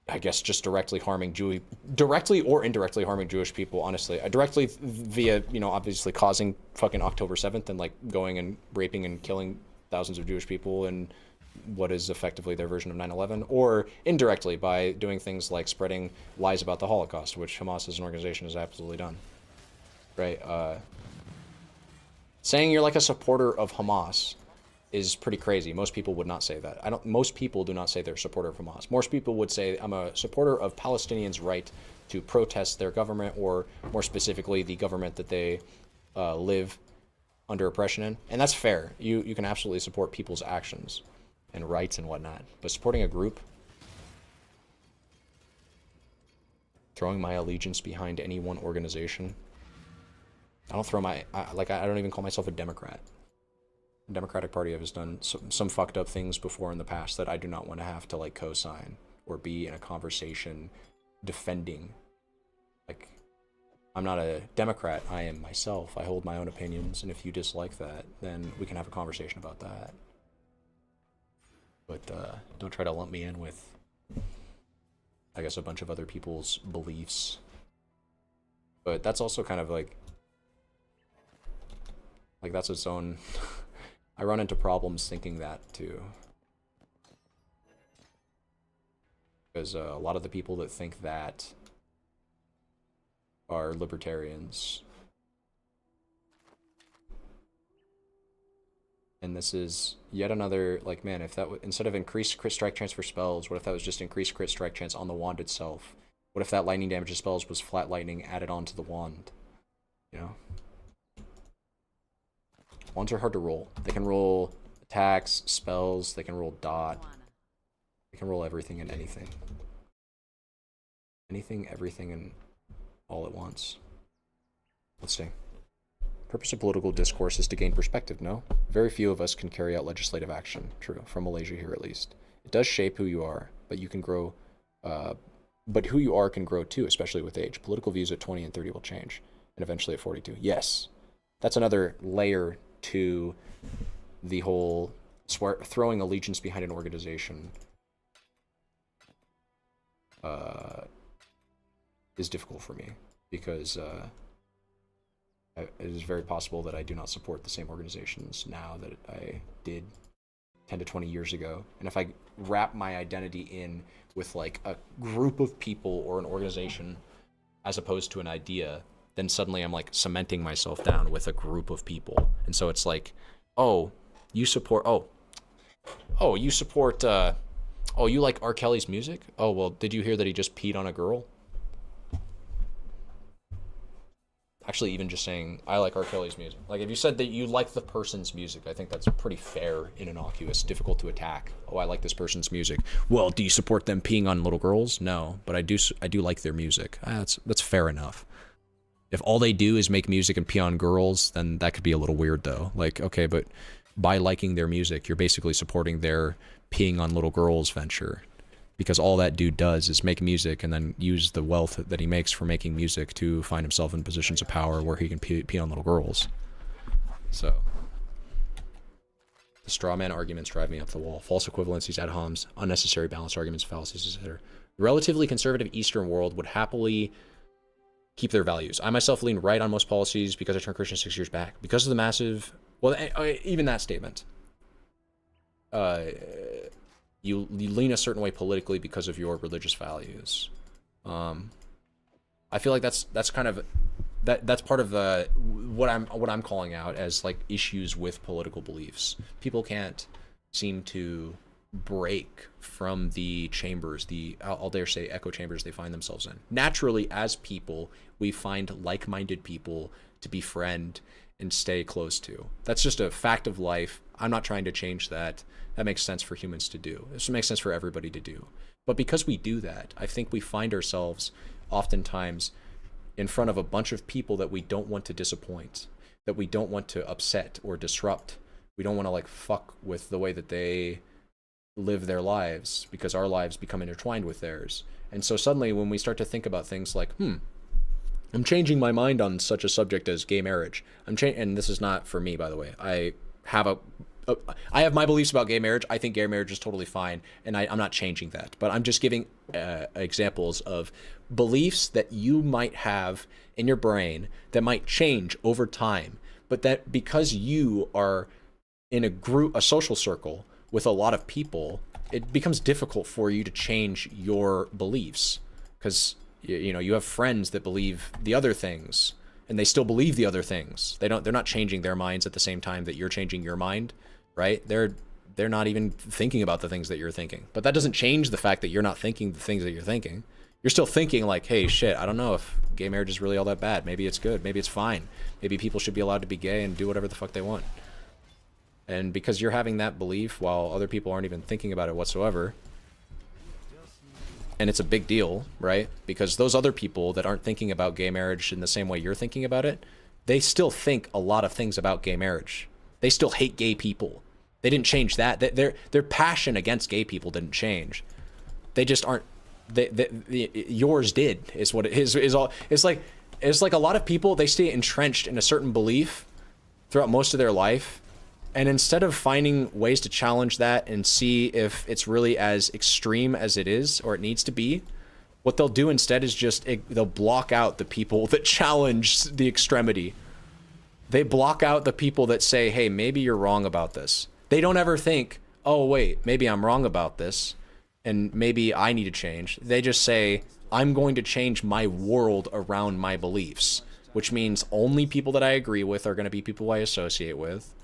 I guess, just directly or indirectly harming Jewish people, honestly. Directly via, obviously causing fucking October 7th and like going and raping and killing thousands of Jewish people in what is effectively their version of 9/11, or indirectly by doing things like spreading lies about the Holocaust, which Hamas as an organization has absolutely done. Right? Saying you're like a supporter of Hamas is pretty crazy. Most people would not say that. Most people do not say they're a supporter of Hamas. Most people would say, I'm a supporter of Palestinians' right to protest their government, or more specifically, the government that they live under oppression in. And that's fair. You can absolutely support people's actions and rights and whatnot. But supporting a group, throwing my allegiance behind any one organization, I don't even call myself a Democrat. The Democratic Party has done some fucked up things before in the past that I do not want to have to like co-sign or be in a conversation defending. Like, I'm not a Democrat, I am myself. I hold my own opinions, and if you dislike that, then we can have a conversation about that. But don't try to lump me in with, I guess, a bunch of other people's beliefs. But that's also kind of like that's its own... I run into problems thinking that, too. Because a lot of the people that think that are libertarians. And this is yet another, like, man, if that instead of increased crit strike chance for spells, what if that was just increased crit strike chance on the wand itself? What if that lightning damage of spells was flat lightning added onto the wand? You know? Wands are hard to roll. They can roll attacks, spells, they can roll dot. They can roll everything and anything. Anything, everything, and all at once. Let's see. Purpose of political discourse is to gain perspective, no? Very few of us can carry out legislative action. True, from Malaysia here at least. It does shape who you are, but you can grow, but who you are can grow too, especially with age. Political views at 20 and 30 will change, and eventually at 42. Yes, that's another layer to the whole throwing allegiance behind an organization. is difficult for me because it is very possible that I do not support the same organizations now that I did 10 to 20 years ago. And if I wrap my identity in with like a group of people or an organization as opposed to an idea, then suddenly I'm like cementing myself down with a group of people. And so it's like, oh, you support, you support, you like R. Kelly's music? Oh, well, did you hear that he just peed on a girl? Actually, even just saying, I like R. Kelly's music. Like, if you said that you like the person's music, I think that's pretty fair and innocuous, difficult to attack. Oh, I like this person's music. Well, do you support them peeing on little girls? No, but I do like their music. That's fair enough. If all they do is make music and pee on girls, then that could be a little weird, though. Like, okay, but by liking their music, you're basically supporting their peeing on little girls venture. Because all that dude does is make music and then use the wealth that he makes for making music to find himself in positions of power where he can pee on little girls. So, the straw man arguments drive me up the wall. False equivalencies, ad homs, unnecessary balance arguments, fallacies, etc. The relatively conservative Eastern world would happily keep their values. I myself lean right on most policies because I turned Christian 6 years back. Because of the massive... Well, even that statement. You lean a certain way politically because of your religious values. I feel like that's kind of that's part of what I'm calling out as like issues with political beliefs. People can't seem to break from the chambers, I'll dare say echo chambers they find themselves in. Naturally, as people, we find like-minded people to befriend and stay close to. That's just a fact of life. I'm not trying to change that. That makes sense for humans to do. This makes sense for everybody to do. But because we do that, I think we find ourselves oftentimes in front of a bunch of people that we don't want to disappoint, that we don't want to upset or disrupt. We don't want to like fuck with the way that they live their lives because our lives become intertwined with theirs. And so suddenly when we start to think about things like, I'm changing my mind on such a subject as gay marriage. And this is not for me, by the way. I have my beliefs about gay marriage. I think gay marriage is totally fine, and I'm not changing that. But I'm just giving examples of beliefs that you might have in your brain that might change over time, but that because you are in a social circle with a lot of people, it becomes difficult for you to change your beliefs because you have friends that believe the other things, and they still believe the other things. They're not changing their minds at the same time that you're changing your mind. Right? They're not even thinking about the things that you're thinking. But that doesn't change the fact that you're not thinking the things that you're thinking. You're still thinking like, hey, shit, I don't know if gay marriage is really all that bad. Maybe it's good. Maybe it's fine. Maybe people should be allowed to be gay and do whatever the fuck they want. And because you're having that belief while other people aren't even thinking about it whatsoever, and it's a big deal, right? Because those other people that aren't thinking about gay marriage in the same way you're thinking about it, they still think a lot of things about gay marriage. They still hate gay people. They didn't change that. Their passion against gay people didn't change. They just aren't. Yours did. Is what it is. All. It's like a lot of people. They stay entrenched in a certain belief throughout most of their life, and instead of finding ways to challenge that and see if it's really as extreme as it is or it needs to be, what they'll do instead is they'll block out the people that challenge the extremity. They block out the people that say, hey, maybe you're wrong about this. They don't ever think, oh, wait, maybe I'm wrong about this, and maybe I need to change. They just say, I'm going to change my world around my beliefs, which means only people that I agree with are going to be people I associate with,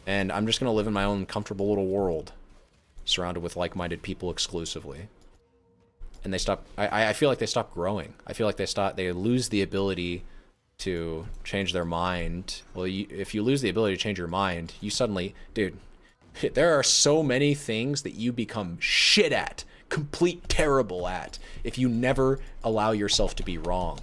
and I'm just going to live in my own comfortable little world, surrounded with like-minded people exclusively. And they stop, I feel like they stop growing. I feel like they lose the ability to change their mind. Well, if you lose the ability to change your mind, you suddenly, dude, there are so many things that you become shit at, complete terrible at, if you never allow yourself to be wrong.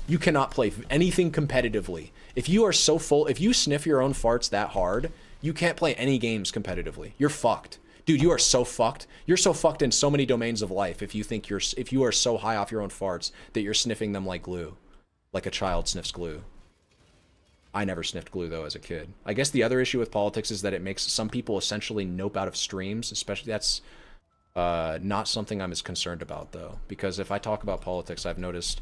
You cannot play anything competitively. If you are so full, if you sniff your own farts that hard, you can't play any games competitively. You're fucked. Dude, you are so fucked. You're so fucked in so many domains of life if you are so high off your own farts that you're sniffing them like glue. Like a child sniffs glue. I never sniffed glue, though, as a kid. I guess the other issue with politics is that it makes some people essentially nope out of streams, especially Not something I'm as concerned about, though, because if I talk about politics, I've noticed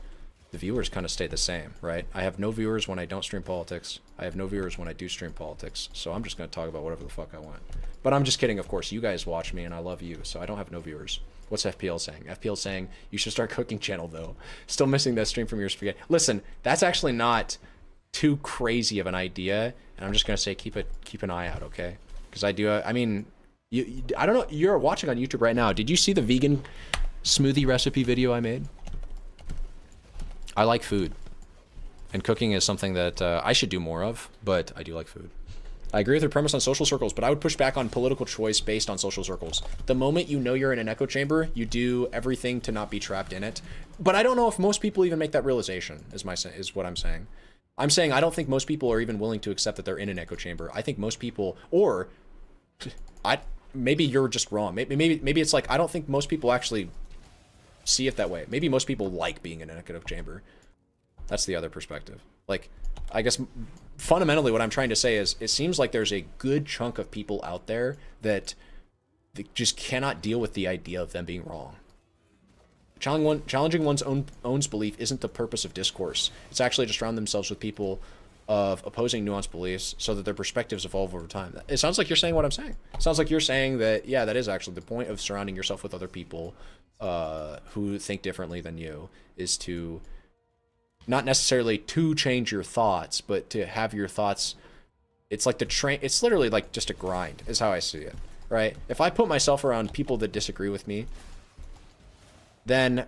the viewers kind of stay the same, right? I have no viewers when I don't stream politics. I have no viewers when I do stream politics. So I'm just going to talk about whatever the fuck I want. But I'm just kidding, of course. You guys watch me, and I love you, so I don't have no viewers. What's FPL saying? FPL saying, you should start cooking channel, though. Still missing that stream from your spaghetti. Listen, that's actually not too crazy of an idea, and I'm just going to say keep an eye out, okay? Because I do, I mean... I don't know, you're watching on YouTube right now. Did you see the vegan smoothie recipe video I made? I like food. And cooking is something that I should do more of, but I do like food. I agree with your premise on social circles, but I would push back on political choice based on social circles. The moment you know you're in an echo chamber, you do everything to not be trapped in it. But I don't know if most people even make that realization, is what I'm saying. I'm saying I don't think most people are even willing to accept that they're in an echo chamber. I think most people, or... maybe you're just wrong. Maybe it's like, I don't think most people actually see it that way. Maybe most people like being in an echo chamber. That's the other perspective. Like, I guess fundamentally what I'm trying to say is it seems like there's a good chunk of people out there that just cannot deal with the idea of them being wrong. Challenging one's own belief isn't the purpose of discourse. It's actually to surround themselves with people of opposing nuanced beliefs so that their perspectives evolve over time. It sounds like you're saying what I'm saying. It sounds like you're saying that, yeah, that is actually the point of surrounding yourself with other people who think differently than you, is to not necessarily to change your thoughts, but to have your thoughts. It's like it's literally like just a grind is how I see it, right? If I put myself around people that disagree with me, then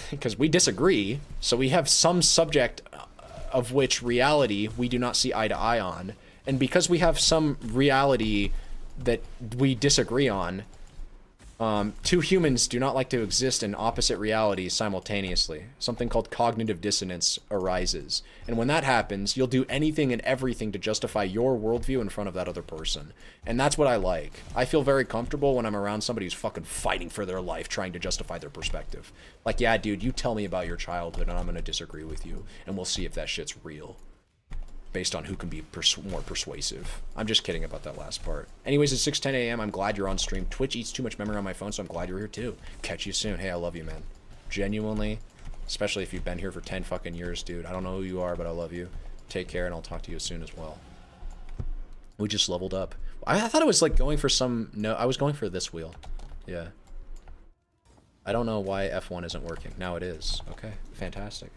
because we disagree, so we have some subject of which reality we do not see eye to eye on. And because we have some reality that we disagree on, two humans do not like to exist in opposite realities simultaneously. Something called cognitive dissonance arises. And when that happens, you'll do anything and everything to justify your worldview in front of that other person. And that's what I like. I feel very comfortable when I'm around somebody who's fucking fighting for their life, trying to justify their perspective. Like, yeah, dude, you tell me about your childhood and I'm gonna disagree with you, and we'll see if that shit's real, based on who can be more persuasive. I'm just kidding about that last part. Anyways, it's 6:10 a.m. I'm glad you're on stream. Twitch eats too much memory on my phone, so I'm glad you're here too. Catch you soon. Hey, I love you, man. Genuinely, especially if you've been here for 10 fucking years, dude. I don't know who you are, but I love you. Take care, and I'll talk to you soon as well. We just leveled up. I thought it was like going for some... No, I was going for this wheel. Yeah. I don't know why F1 isn't working. Now it is. Okay, fantastic.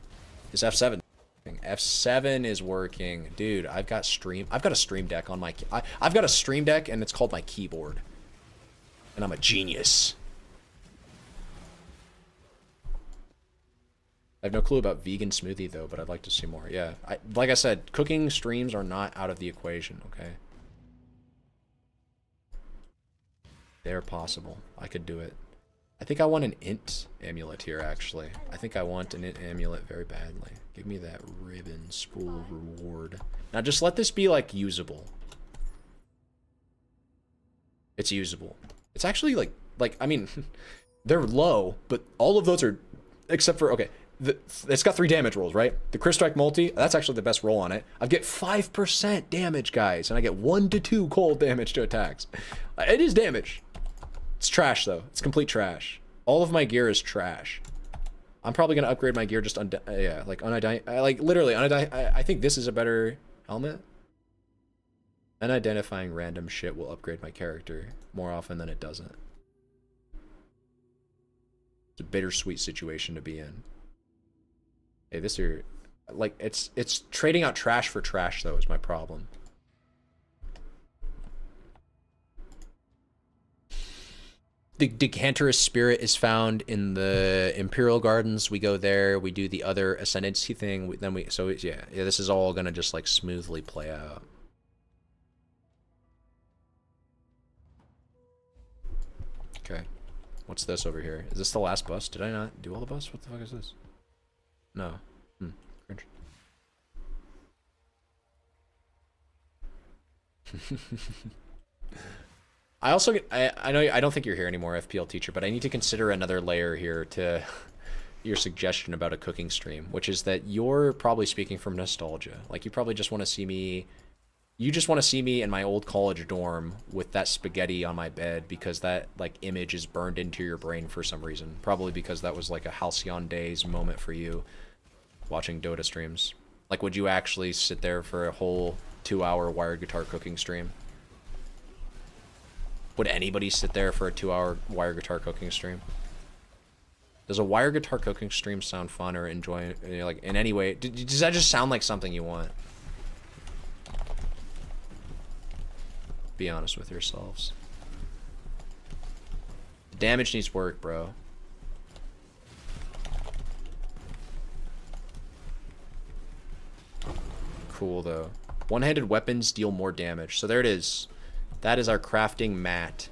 Is F7... F7 is working, dude. I've got a stream deck on my I've got a stream deck, and it's called my keyboard, and I'm a genius. I have no clue about vegan smoothie though, but I'd like to see more. Yeah, like I said, cooking streams are not out of the equation. Okay, they're possible. I could do it. I think I want an int amulet here, actually. I think I want an int amulet very badly. Give me that ribbon spool reward. Now just let this be, like, usable. It's usable. It's actually, like I mean, they're low, but all of those are, except for, okay, it's got 3 damage rolls, right? The Crit Strike multi, that's actually the best roll on it. I get 5% damage, guys, and I get 1 to 2 cold damage to attacks. It is damage. It's trash, though. It's complete trash. All of my gear is trash. I'm probably going to upgrade my gear just literally, I think this is a better helmet. Unidentifying random shit will upgrade my character more often than it doesn't. It's a bittersweet situation to be in. Hey, this here, like, it's trading out trash for trash, though, is my problem. The Decanterous Spirit is found in the Imperial Gardens. We go there. We do the other Ascendancy thing. Yeah, this is all gonna just like smoothly play out. Okay, what's this over here? Is this the last bus? Did I not do all the bus? What the fuck is this? No. Cringe. I also get, I know I don't think you're here anymore, FPL teacher, but I need to consider another layer here to your suggestion about a cooking stream, which is that you're probably speaking from nostalgia. Like, you probably just want to see me You just want to see me in my old college dorm with that spaghetti on my bed because that like image is burned into your brain for some reason. Probably because that was like a halcyon days moment for you watching Dota streams. Like, would you actually sit there for a whole 2-hour wired guitar cooking stream? Would anybody sit there for a 2-hour wire guitar cooking stream? Does a wire guitar cooking stream sound fun or enjoy, like, in any way? Does that just sound like something you want? Be honest with yourselves. The damage needs work, bro. Cool, though. One-handed weapons deal more damage. So there it is. That is our crafting mat.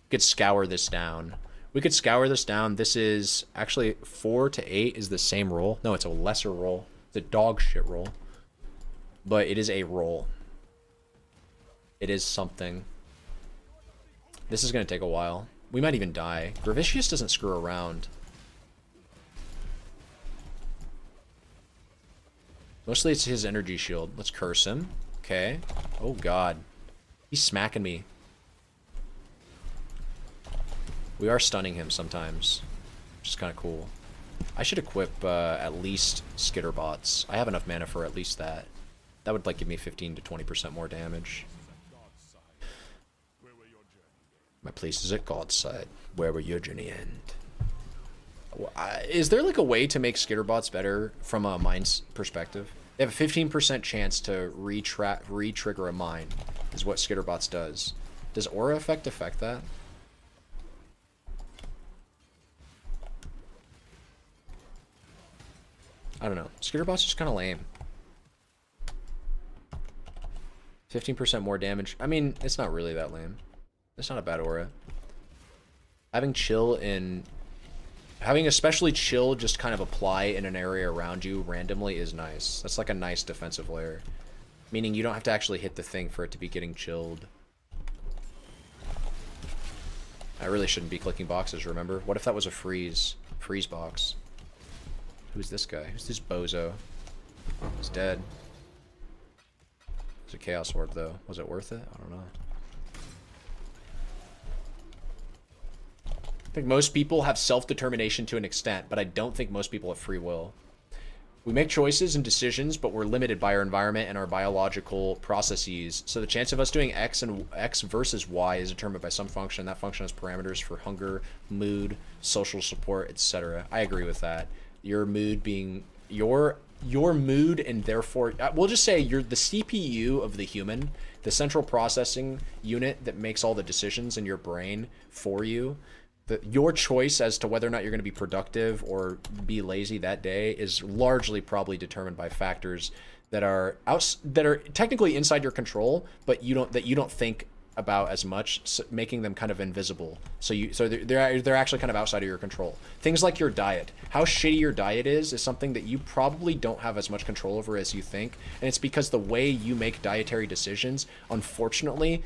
We could scour this down. We could scour this down. This is actually 4 to 8 is the same roll. No, it's a lesser roll. It's a dog shit roll. But it is a roll. It is something. This is going to take a while. We might even die. Gravicius doesn't screw around. Mostly it's his energy shield. Let's curse him. Okay. Oh, God. He's smacking me. We are stunning him sometimes, which is kind of cool. I should equip at least skitter bots. I have enough mana for at least that. That would like give me 15 to 20% more damage. My place is at God's side. Where will your journey end? Is there like a way to make skitter bots better from a mine's perspective? They have a 15% chance to re-trigger a mine, is what skitter bots does. Does aura effect affect that? I don't know. Skitter bot's just kind of lame. 15% more damage. I mean, it's not really that lame. It's not a bad aura. Having chill in... Having especially chill just kind of apply in an area around you randomly is nice. That's like a nice defensive layer. Meaning you don't have to actually hit the thing for it to be getting chilled. I really shouldn't be clicking boxes, remember? What if that was a freeze box? Who's this guy? Who's this bozo? He's dead. It's a chaos orb though. Was it worth it? I don't know. I think most people have self-determination to an extent, but I don't think most people have free will. We make choices and decisions, but we're limited by our environment and our biological processes. So the chance of us doing X and X versus Y is determined by some function. That function has parameters for hunger, mood, social support, etc. I agree with that. Your mood being your mood, and therefore we'll just say you're the CPU of the human, the central processing unit that makes all the decisions in your brain for you. Your choice as to whether or not you're going to be productive or be lazy that day is largely probably determined by factors that are technically inside your control, but you don't think about as much, so making them kind of invisible. So they're actually kind of outside of your control. Things like your diet. How shitty your diet is something that you probably don't have as much control over as you think, and it's because the way you make dietary decisions, unfortunately,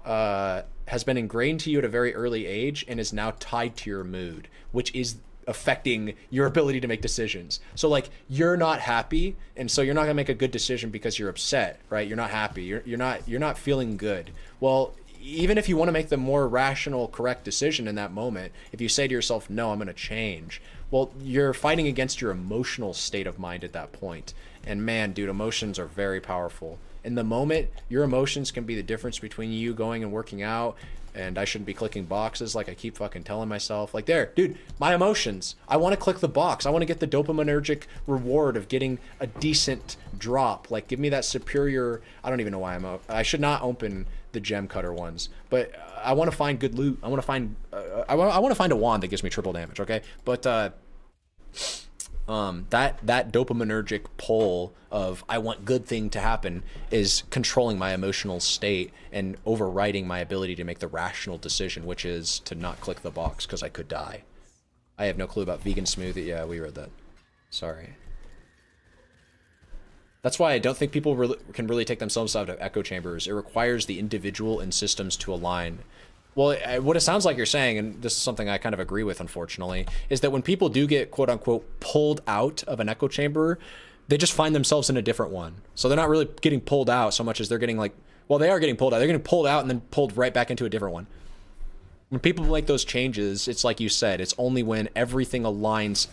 has been ingrained to you at a very early age and is now tied to your mood, which is affecting your ability to make decisions. So like you're not happy, and so you're not gonna make a good decision because you're upset, right? You're not happy. You're not feeling good. Well, even if you want to make the more rational, correct decision in that moment, if you say to yourself, "No, I'm gonna change," well, you're fighting against your emotional state of mind at that point. And man, dude, emotions are very powerful. In the moment, your emotions can be the difference between you going and working out, and I shouldn't be clicking boxes like I keep fucking telling myself. Like, there, dude, my emotions. I want to click the box. I want to get the dopaminergic reward of getting a decent drop. Like, give me that superior... I don't even know why I should not open the gem cutter ones, but I want to find good loot. I want to find... I want to find a wand that gives me triple damage, okay? But, that dopaminergic pull of I want good thing to happen is controlling my emotional state and overriding my ability to make the rational decision, which is to not click the box because I could die. I have no clue about vegan smoothie. Yeah, we read that. Sorry. That's why I don't think people can really take themselves out of echo chambers. It requires the individual and systems to align. Well, what it sounds like you're saying, and this is something I kind of agree with, unfortunately, is that when people do get, quote unquote, pulled out of an echo chamber, they just find themselves in a different one. So they're not really getting pulled out so much as they're getting, like, Well, they are getting pulled out. They're getting pulled out and then pulled right back into a different one. When people make those changes, it's like you said, it's only when everything aligns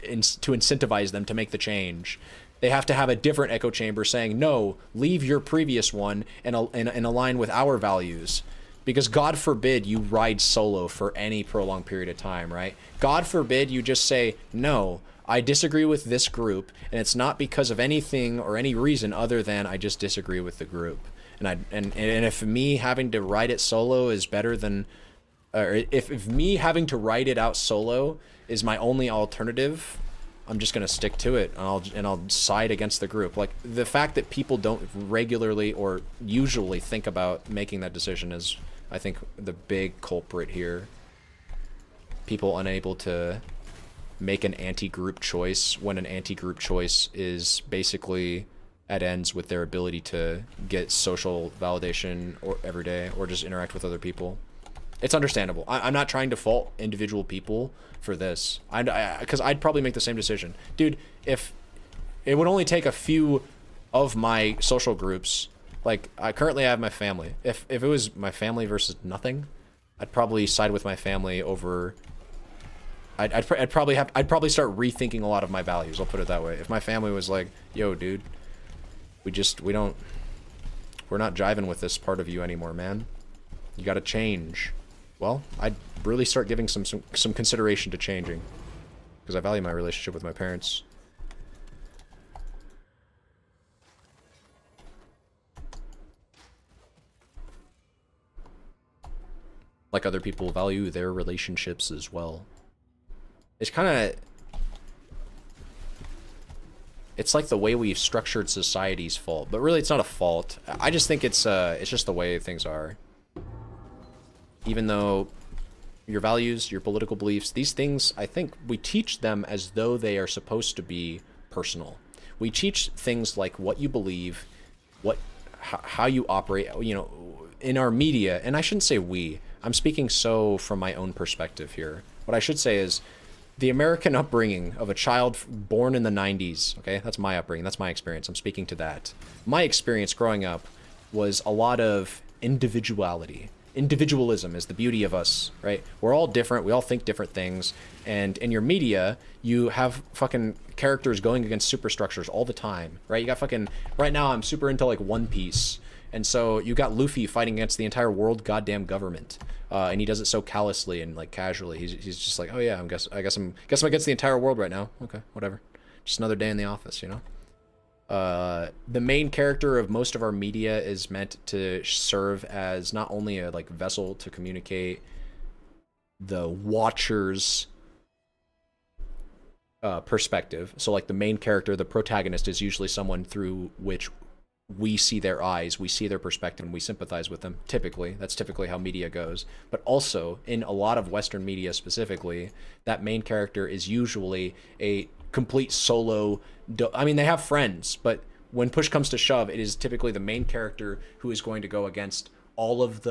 to incentivize them to make the change. They have to have a different echo chamber saying, no, leave your previous one and align with our values. Because God forbid you ride solo for any prolonged period of time, right? God forbid you just say, no, I disagree with this group, and it's not because of anything or any reason other than I just disagree with the group. And if me having to ride it solo is better than... Or if me having to write it out solo is my only alternative, I'm just gonna stick to it, and I'll side against the group. Like, the fact that people don't regularly or usually think about making that decision is, I think, the big culprit here. People unable to make an anti-group choice when an anti-group choice is basically at ends with their ability to get social validation or every day or just interact with other people. It's understandable. I'm not trying to fault individual people for this. Because I'd probably make the same decision. Dude, if it would only take a few of my social groups, like I currently have my family. If it was my family versus nothing, I'd probably side with my family over... I'd probably start rethinking a lot of my values, I'll put it that way. If my family was like, yo, dude, we're not jiving with this part of you anymore, man. You gotta change. Well, I'd really start giving some consideration to changing, because I value my relationship with my parents. Like other people value their relationships as well. It's kind of... It's like the way we've structured society's fault, but really it's not a fault. I just think it's just the way things are. Even though your values, your political beliefs, these things, I think we teach them as though they are supposed to be personal. We teach things like what you believe, how you operate, you know, in our media. And I shouldn't say we. I'm speaking so from my own perspective here. What I should say is the American upbringing of a child born in the 90s, okay? That's my upbringing. That's my experience. I'm speaking to that. My experience growing up was a lot of individuality. Individualism is the beauty of us, right? We're all different. We all think different things. And in your media, you have fucking characters going against superstructures all the time, right? You got fucking... Right now, I'm super into, like, One Piece. And so you got Luffy fighting against the entire world goddamn government. And he does it so callously and, like, casually. He's just like, oh, yeah, I guess I'm against the entire world right now. Okay, whatever. Just another day in the office, you know? The main character of most of our media is meant to serve as not only a like vessel to communicate the watcher's perspective. So like the main character, the protagonist, is usually someone through which we see their eyes, we see their perspective, and we sympathize with them. Typically, that's typically how media goes. But also in a lot of Western media specifically, that main character is usually a complete solo. I mean, they have friends, but when push comes to shove, it is typically the main character who is going to go against all of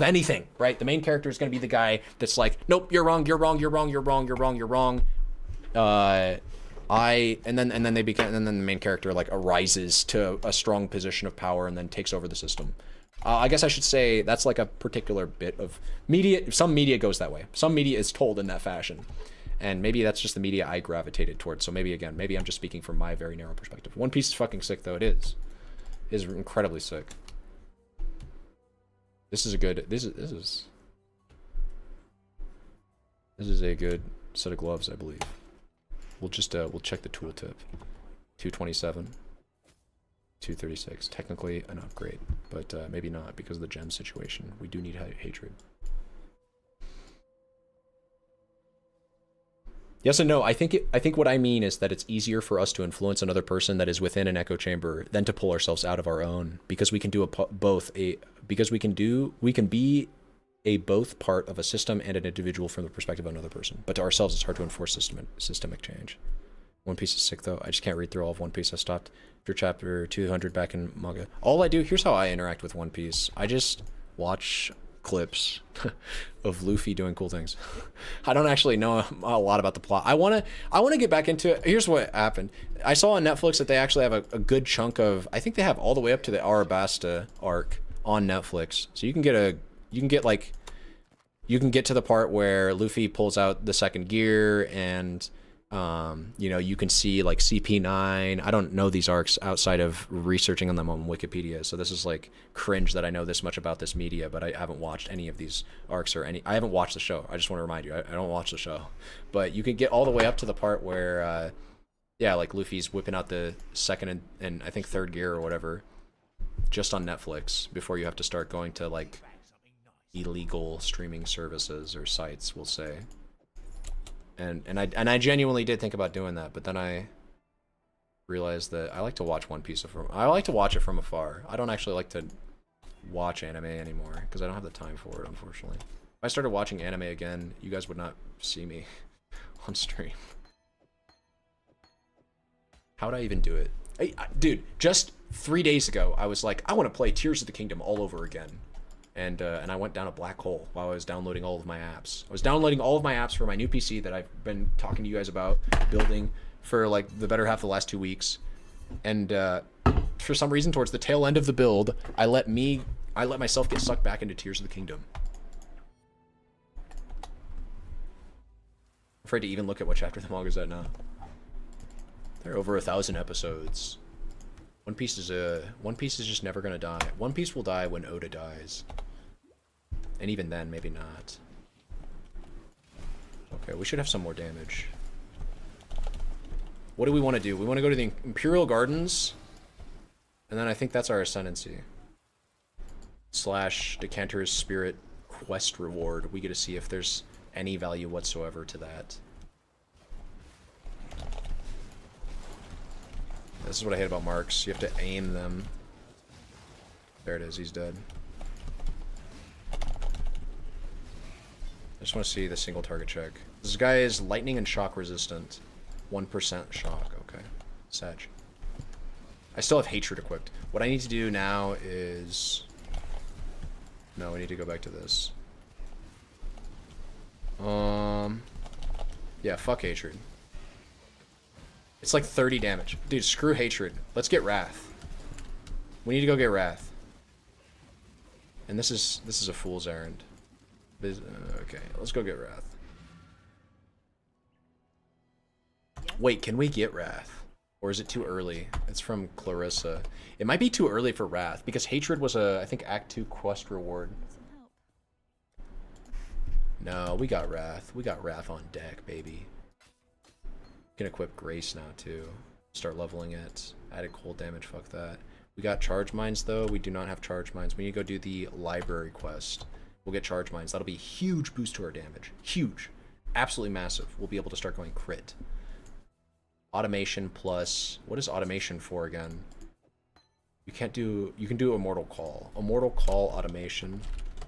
anything, right? The main character is going to be the guy that's like, nope, you're wrong, you're wrong, you're wrong, you're wrong, you're wrong, you're wrong. And then the main character like arises to a strong position of power and then takes over the system. I guess I should say that's like a particular bit of media. Some media goes that way. Some media is told in that fashion. And maybe that's just the media I gravitated towards. So maybe I'm just speaking from my very narrow perspective. One Piece is fucking sick, though. It is. It is incredibly sick. This is a good... This is a good set of gloves, I believe. We'll just, we'll check the tooltip. 227. 236. Technically an upgrade, but maybe not because of the gem situation. We do need hatred. Yes and no. I think what I mean is that it's easier for us to influence another person that is within an echo chamber than to pull ourselves out of our own, because we can do we can be a both part of a system and an individual from the perspective of another person. But to ourselves, it's hard to enforce systemic change. One Piece is sick though. I just can't read through all of One Piece. I stopped after chapter 200 back in manga. All I do, here's how I interact with One Piece. I just watch clips. of Luffy doing cool things. I don't actually know a lot about the plot. I wanna get back into it. Here's what happened. I saw on Netflix that they actually have a good chunk of. I think they have all the way up to the Arabasta arc on Netflix. So you can get to the part where Luffy pulls out the second gear and. You know, you can see like CP9. I don't know these arcs outside of researching on them on Wikipedia, so this is like cringe that I know this much about this media, but I haven't watched any of these arcs or any. I haven't watched the show. I just want to remind you, I don't watch the show, but you can get all the way up to the part where, yeah, like Luffy's whipping out the second and I think third gear or whatever, just on Netflix before you have to start going to like illegal streaming services or sites, we'll say. And I genuinely did think about doing that, but then I realized that I like to watch One Piece I like to watch it from afar. I don't actually like to watch anime anymore because I don't have the time for it, unfortunately. If I started watching anime again, you guys would not see me on stream. How'd I even do it? Dude, just 3 days ago, I was like, I want to play Tears of the Kingdom all over again. And I went down a black hole while I was downloading all of my apps. I was downloading all of my apps for my new PC that I've been talking to you guys about building for like the better half of the last 2 weeks. And for some reason, towards the tail end of the build, I let myself get sucked back into Tears of the Kingdom. I'm afraid to even look at what chapter the manga's at now. There are over 1,000 episodes. One Piece is just never gonna die. One Piece will die when Oda dies. And even then, maybe not. Okay, we should have some more damage. What do we want to do? We want to go to the Imperial Gardens. And then I think that's our Ascendancy. / Decanter's Spirit quest reward. We get to see if there's any value whatsoever to that. This is what I hate about marks. You have to aim them. There it is. He's dead. I just want to see the single target check. This guy is lightning and shock resistant. 1% shock. Okay. Sag. I still have hatred equipped. What I need to do now is... No, we need to go back to this. Yeah, fuck hatred. It's like 30 damage. Dude, screw hatred. Let's get Wrath. We need to go get Wrath. And this is a fool's errand. Okay, let's go get Wrath. Wait, can we get Wrath? Or is it too early? It's from Clarissa. It might be too early for Wrath, because Hatred was I think, Act 2 quest reward. No, we got Wrath. We got Wrath on deck, baby. Can equip Grace now, too. Start leveling it. Added cold damage, fuck that. We got Charge Mines, though. We do not have Charge Mines. We need to go do the Library quest. We'll get Charge Mines. That'll be a huge boost to our damage. Huge. Absolutely massive. We'll be able to start going crit. Automation plus... What is automation for again? You can't do... You can do Immortal Call. Immortal Call automation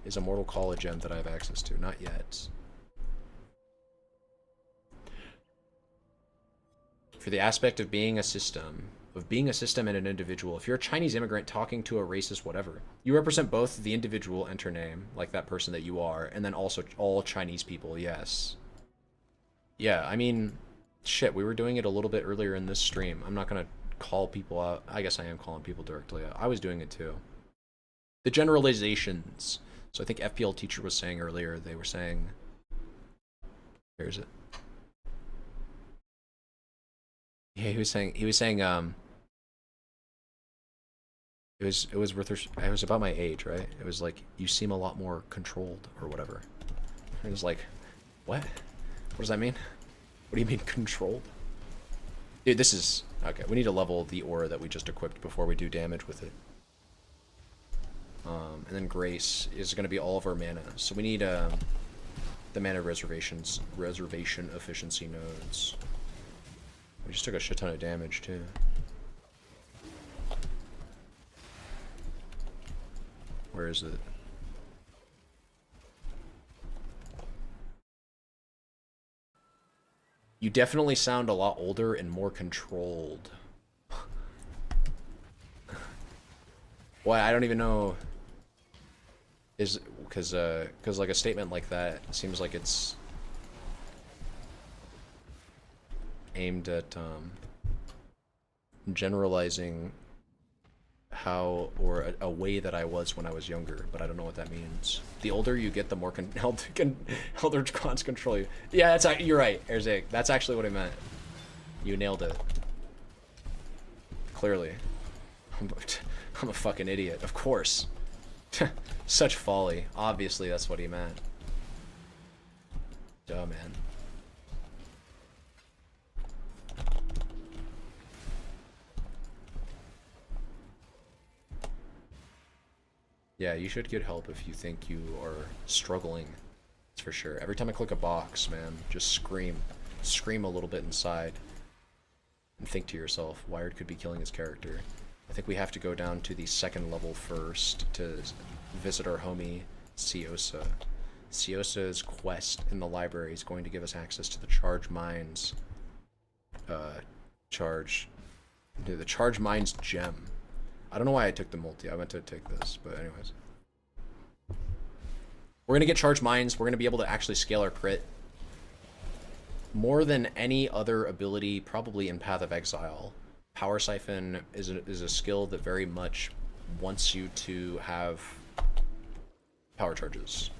is Immortal Call a gem that I have access to. Not yet. For the aspect of being a system... and an individual. If you're a Chinese immigrant talking to a racist whatever, you represent both the individual, enter name, like that person that you are, and then also all Chinese people, yes. Yeah, I mean, shit, we were doing it a little bit earlier in this stream. I'm not gonna call people out. I guess I am calling people directly out. I was doing it too. The generalizations. So I think FPL teacher was saying earlier, they were saying... Where is it? Yeah, he was saying it was about my age, right? It was like, you seem a lot more controlled or whatever. It was like, what? What does that mean? What do you mean controlled? Dude, this is okay. We need to level the aura that we just equipped before we do damage with it. And then Grace is going to be all of our mana. So we need the mana reservation efficiency nodes. We just took a shit ton of damage, too. Where is it? You definitely sound a lot older and more controlled. Well, I don't even know... because like a statement like that seems like it's aimed at generalizing how, or a way that I was when I was younger, but I don't know what that means. The older you get, the more elder gods control you. Yeah, you're right, Erzik. That's actually what I meant. You nailed it. Clearly. I'm a fucking idiot, of course. Such folly. Obviously, that's what he meant. Duh, man. Yeah, you should get help if you think you are struggling. That's for sure. Every time I click a box, man, just scream. Scream a little bit inside. And think to yourself, Wired could be killing his character. I think we have to go down to the second level first to visit our homie, Siosa. Siosa's quest in the library is going to give us access to the Charge Mines. The Charge Mines gem. I don't know why I took the multi. I meant to take this, but anyways. We're going to get Charge Mines. We're going to be able to actually scale our crit. More than any other ability, probably in Path of Exile, Power Siphon is a skill that very much wants you to have power charges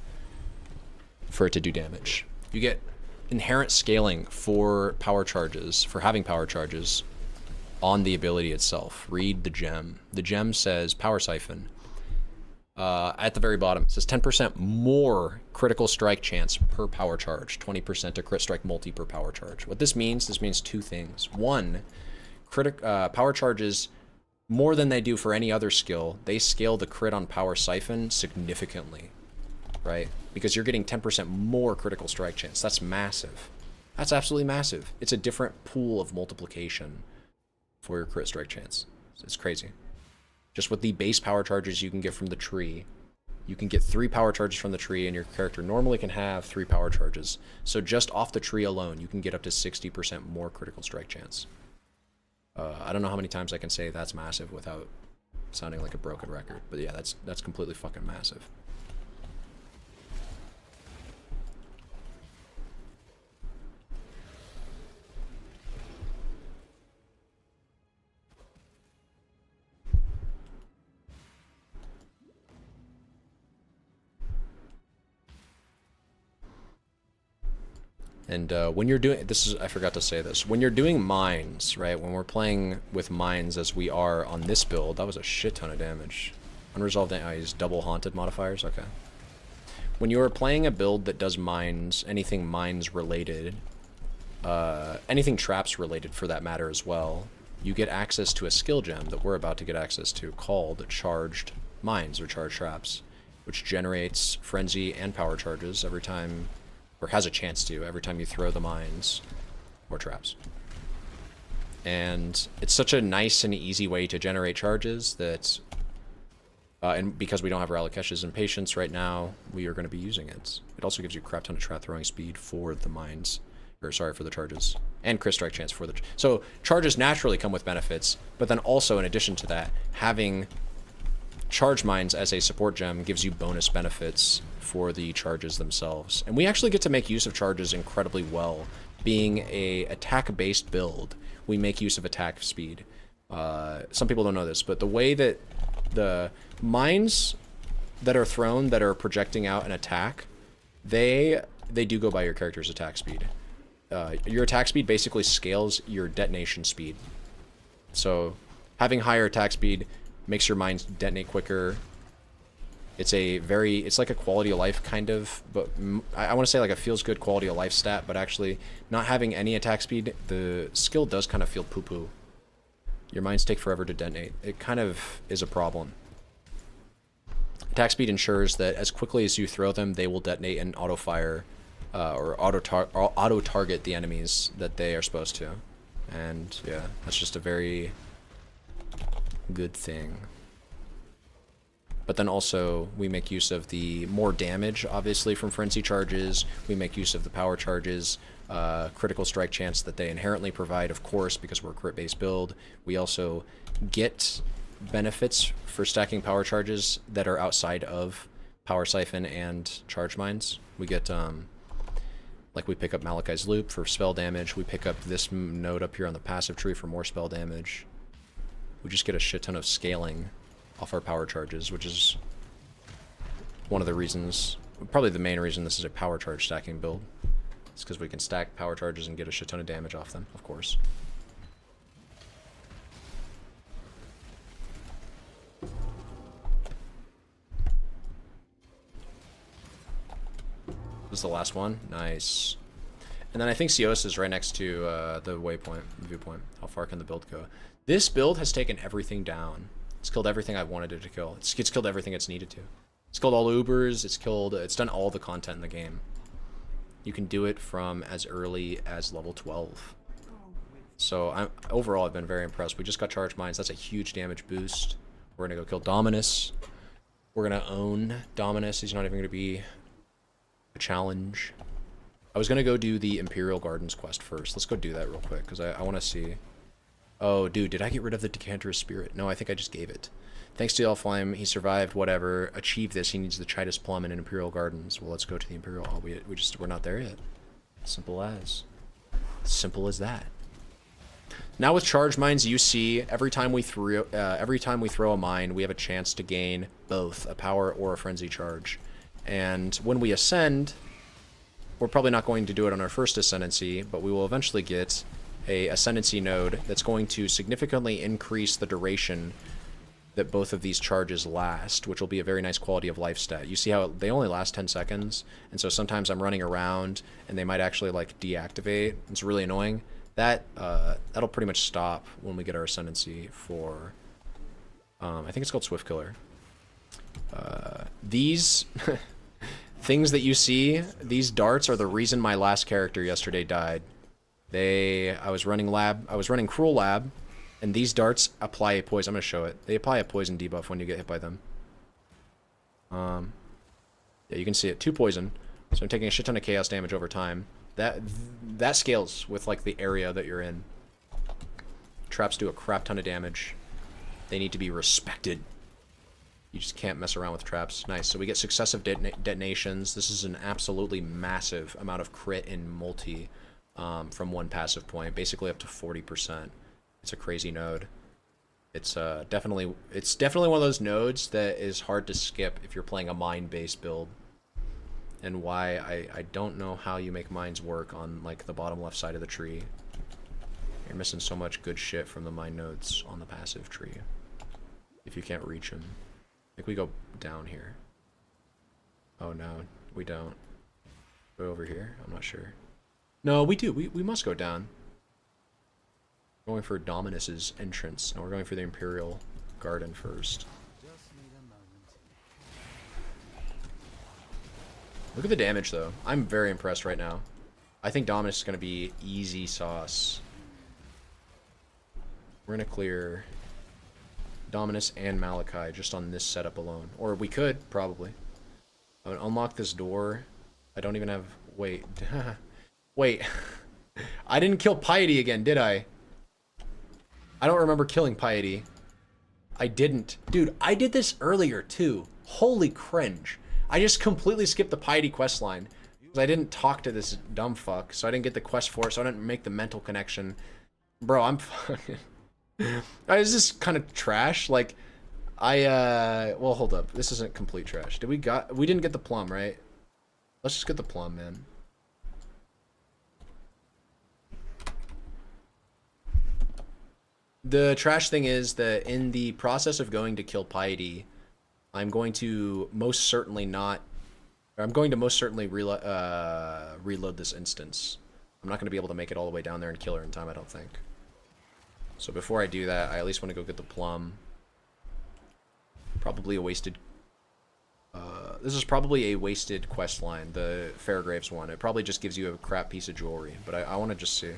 for it to do damage. You get inherent scaling for power charges, for having power charges on the ability itself. Read the gem. The gem says Power Siphon. At the very bottom, it says 10% more critical strike chance per power charge, 20% to crit strike multi per power charge. What this means two things. One, power charges, more than they do for any other skill, they scale the crit on Power Siphon significantly, right? Because you're getting 10% more critical strike chance. That's massive. That's absolutely massive. It's a different pool of multiplication for your crit strike chance. It's crazy. Just with the base power charges you can get from the tree, you can get 3 power charges from the tree, and your character normally can have 3 power charges. So just off the tree alone, you can get up to 60% more critical strike chance. I don't know how many times I can say that's massive without sounding like a broken record, but yeah, that's completely fucking massive. And when you're doing, I forgot to say this, when you're doing mines, right, when we're playing with mines as we are on this build, that was a shit ton of damage. Unresolved, I use double haunted modifiers, okay. When you are playing a build that does mines, anything mines related, anything traps related for that matter as well, you get access to a skill gem that we're about to get access to called Charged Mines or Charged Traps, which generates frenzy and power charges every time, or has a chance to, every time you throw the mines or traps. And it's such a nice and easy way to generate charges that, and because we don't have Ralakesh's Impatience right now, we are going to be using it. It also gives you a crap ton of trap throwing speed for the mines, or sorry, for the charges, and crit strike chance for the, so charges naturally come with benefits, but then also in addition to that, having Charge Mines as a support gem gives you bonus benefits for the charges themselves. And we actually get to make use of charges incredibly well. Being a attack-based build, we make use of attack speed. Some people don't know this, but the way that the mines that are thrown that are projecting out an attack, they do go by your character's attack speed. Your attack speed basically scales your detonation speed. So having higher attack speed makes your mines detonate quicker. It's like a quality of life kind of, but I want to say like a feels good quality of life stat, but actually not having any attack speed, the skill does kind of feel poo-poo. Your mines take forever to detonate. It kind of is a problem. Attack speed ensures that as quickly as you throw them, they will detonate and auto-fire, or auto-target the enemies that they are supposed to. And yeah, that's just a very good thing. But then also we make use of the more damage obviously from frenzy charges. We make use of the power charges, critical strike chance that they inherently provide, of course, because we're a crit based build. We also get benefits for stacking power charges that are outside of Power Siphon and Charge Mines. We get, like we pick up Malachai's Loop for spell damage. We pick up this node up here on the passive tree for more spell damage. We just get a shit ton of scaling off our power charges, which is one of the reasons, probably the main reason this is a power charge stacking build. It's because we can stack power charges and get a shit ton of damage off them, of course. This is the last one. Nice. And then I think Cios is right next to the waypoint, viewpoint. How far can the build go? This build has taken everything down. It's killed everything I've wanted it to kill. It's killed everything it's needed to. It's killed all the Ubers. It's done all the content in the game. You can do it from as early as level 12. So overall, I've been very impressed. We just got Charge Mines. That's a huge damage boost. We're going to go kill Dominus. We're going to own Dominus. He's not even going to be a challenge. I was going to go do the Imperial Gardens quest first. Let's go do that real quick, because I want to see... Oh, dude, did I get rid of the Decanterous Spirit? No, I think I just gave it. Thanks to Elfheim, he survived, whatever. Achieve this, he needs the Chitus Plum and an Imperial Gardens. Well, let's go to the Imperial... Oh, we're not there yet. Simple as. Simple as that. Now with Charge Mines, you see, every time we throw a mine, we have a chance to gain both a power or a frenzy charge. And when we ascend, we're probably not going to do it on our first ascendancy, but we will eventually get a ascendancy node that's going to significantly increase the duration that both of these charges last, which will be a very nice quality of life stat. You see how they only last 10 seconds, and so sometimes I'm running around and they might actually like deactivate. It's really annoying. That'll pretty much stop when we get our ascendancy for I think it's called Swift Killer. These things that you see, these darts are the reason my last character yesterday died. I was running Cruel Lab, and these darts apply a poison. I'm gonna show it. They apply a poison debuff when you get hit by them. Yeah, you can see it. 2 poison. So I'm taking a shit ton of chaos damage over time. That scales with like the area that you're in. Traps do a crap ton of damage. They need to be respected. You just can't mess around with traps. Nice. So we get successive detonations. This is an absolutely massive amount of crit and multi from one passive point, basically up to 40%. It's a crazy node. It's definitely one of those nodes that is hard to skip if you're playing a mine-based build. And why I don't know how you make mines work on like the bottom left side of the tree. You're missing so much good shit from the mine nodes on the passive tree if you can't reach them. I think we go down here. Oh no, we don't. Go over here? I'm not sure. No, we do. We must go down. We're going for Dominus's entrance, and we're going for the Imperial Garden first. Look at the damage, though. I'm very impressed right now. I think Dominus is going to be easy sauce. We're going to clear Dominus and Malachi just on this setup alone. Or we could, probably. I'm going to unlock this door. I don't even have... Wait. Wait. I didn't kill Piety again, did I? I don't remember killing Piety. I didn't. Dude, I did this earlier, too. Holy cringe. I just completely skipped the Piety quest line because I didn't talk to this dumb fuck, so I didn't get the quest for it, so I didn't make the mental connection. Bro, I'm fucking... I was just kind of trash. Like, well, hold up. This isn't complete trash. We didn't get the plum, right? Let's just get the plum, man. The trash thing is that in the process of going to kill Piety, I'm going to most certainly reload this instance. I'm not going to be able to make it all the way down there and kill her in time, I don't think. So before I do that, I at least want to go get the plum. Probably a wasted... this is probably a wasted quest line, the Fairgraves one. It probably just gives you a crap piece of jewelry, but I want to just see.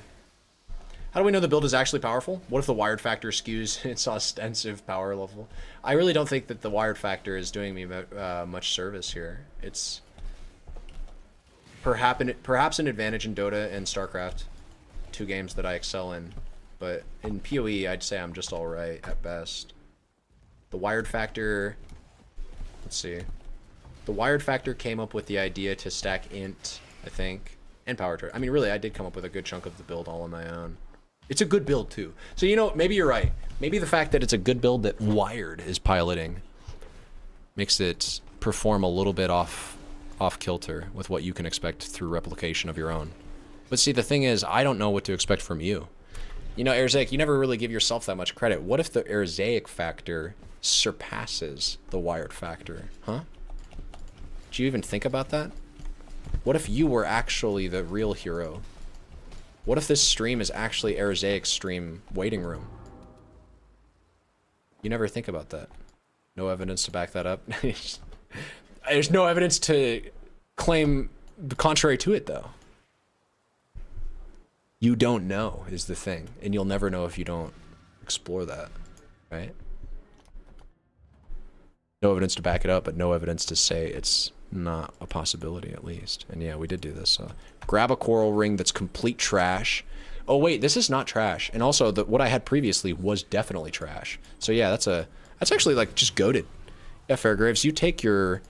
How do we know the build is actually powerful? What if the wired factor skews its ostensive power level? I really don't think that the wired factor is doing me much service here. It's perhaps an advantage in Dota and StarCraft, 2 games that I excel in. But in PoE, I'd say I'm just alright at best. The wired factor... Let's see. The Wired Factor came up with the idea to stack int, I think, and power turret. I mean, really, I did come up with a good chunk of the build all on my own. It's a good build, too. So, you know, maybe you're right. Maybe the fact that it's a good build that Wired is piloting makes it perform a little bit off kilter with what you can expect through replication of your own. But see, the thing is, I don't know what to expect from you. You know, Arzaic, you never really give yourself that much credit. What if the Arzaic factor surpasses the Wired factor? Huh? Did you even think about that? What if you were actually the real hero? What if this stream is actually Arzaic's stream waiting room? You never think about that. No evidence to back that up. There's no evidence to claim contrary to it, though. You don't know is the thing, and you'll never know if you don't explore that, right? No evidence to back it up, but no evidence to say it's not a possibility, at least. And yeah, we did do this. So grab a coral ring that's complete trash. Oh wait, this is not trash. And also, what I had previously was definitely trash. So yeah, that's actually like just goated. Yeah, Fairgraves, you take your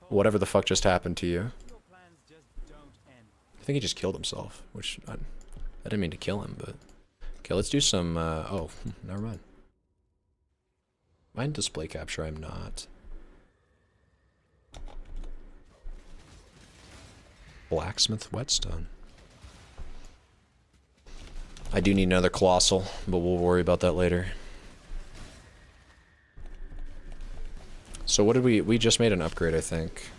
whatever the fuck just happened to you. I think he just killed himself, which I didn't mean to kill him, but okay, let's do some. Oh, never mind. Am I in display capture? I'm not. Blacksmith whetstone. I do need another colossal, but we'll worry about that later. So what did we just made an upgrade, I think.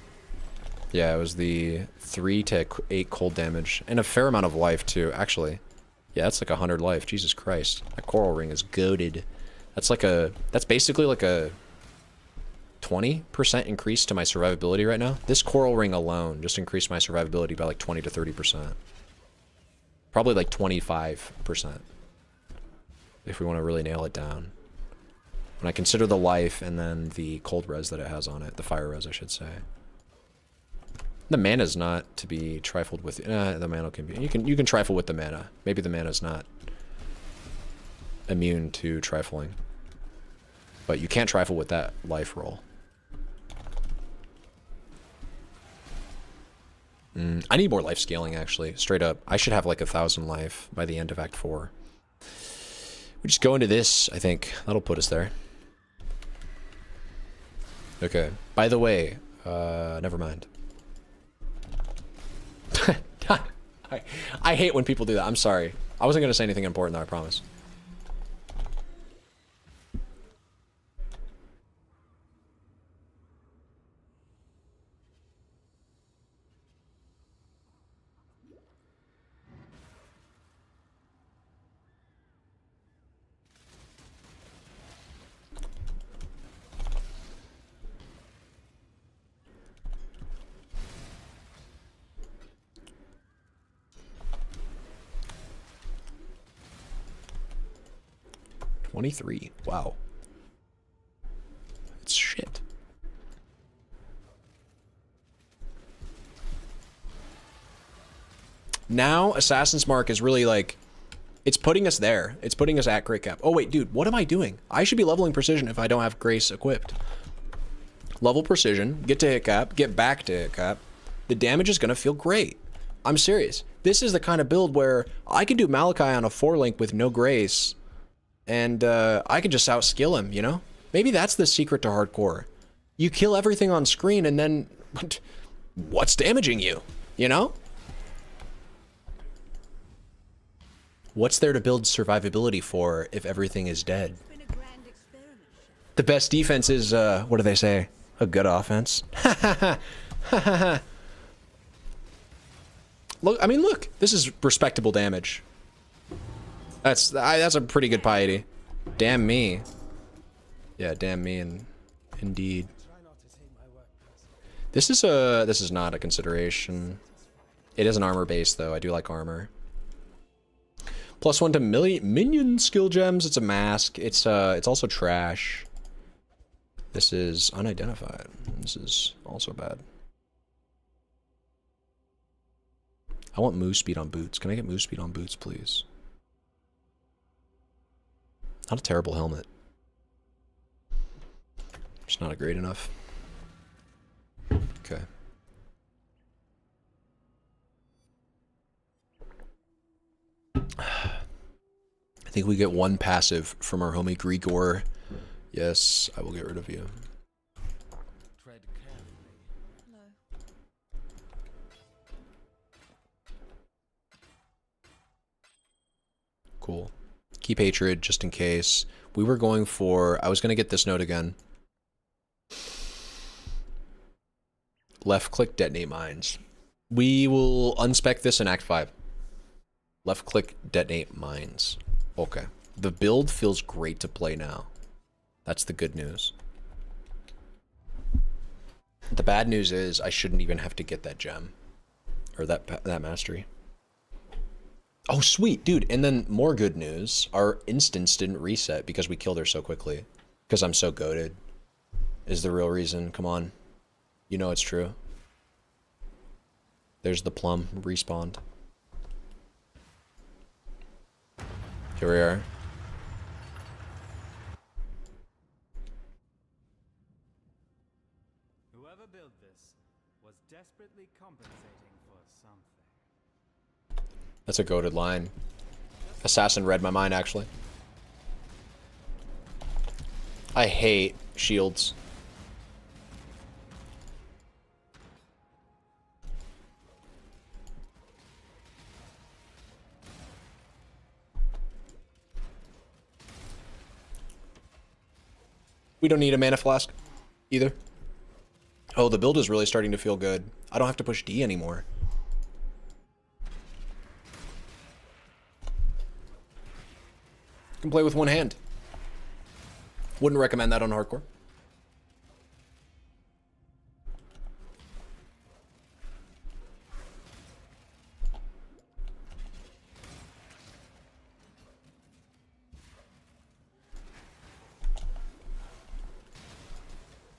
Yeah, it was the 3 to 8 cold damage and a fair amount of life too. Actually, yeah, that's like 100 life. Jesus Christ, that coral ring is goated. That's basically like a 20% increase to my survivability right now. This coral ring alone just increased my survivability by like 20 to 30%. Probably like 25% if we want to really nail it down. When I consider the life and then the cold res that it has on it, the fire res I should say. The mana's not to be trifled with. The mana can be. You can trifle with the mana. Maybe the mana's not immune to trifling, but you can't trifle with that life roll. I need more life scaling, actually. Straight up, I should have like 1,000 life by the end of Act 4. We just go into this. I think that'll put us there. Okay. By the way, never mind. I hate when people do that. I'm sorry. I wasn't going to say anything important though, I promise. $23. Wow. It's shit. Now, Assassin's Mark is really like, it's putting us there. It's putting us at Great Cap. Oh wait, dude, what am I doing? I should be leveling Precision if I don't have Grace equipped. Level Precision, get to hit cap, get back to hit cap. The damage is gonna feel great. I'm serious. This is the kind of build where I can do Malachi on a 4-link with no Grace, and I can just outskill him, you know? Maybe that's the secret to hardcore. You kill everything on screen, and then what's damaging you, you know? What's there to build survivability for if everything is dead? The best defense is, what do they say? A good offense. Look, I mean, look, this is respectable damage. That's a pretty good piety. Damn me. Yeah, damn me, and indeed. This is not a consideration. It is an armor base, though. I do like armor. +1 to minion skill gems. It's a mask. It's also trash. This is unidentified. This is also bad. I want move speed on boots. Can I get move speed on boots, please? Not a terrible helmet. Just not a great enough. Okay. I think we get one passive from our homie Grigor. Yes, I will get rid of you. Tread carefully. No. Cool. Keep hatred just in case. We were going for... I was going to get this note again. Left click detonate mines. We will unspec this in Act 5. Left click detonate mines. Okay. The build feels great to play now. That's the good news. The bad news is I shouldn't even have to get that gem. Or that mastery. Oh, sweet, dude. And then more good news. Our instance didn't reset because we killed her so quickly. Because I'm so goated. Is the real reason. Come on. You know it's true. There's the plum respawned. Here we are. Whoever built this was desperately compensating for something. That's a goated line. Assassin read my mind, actually. I hate shields. We don't need a mana flask either. Oh, the build is really starting to feel good. I don't have to push D anymore. Can play with one hand. Wouldn't recommend that on hardcore.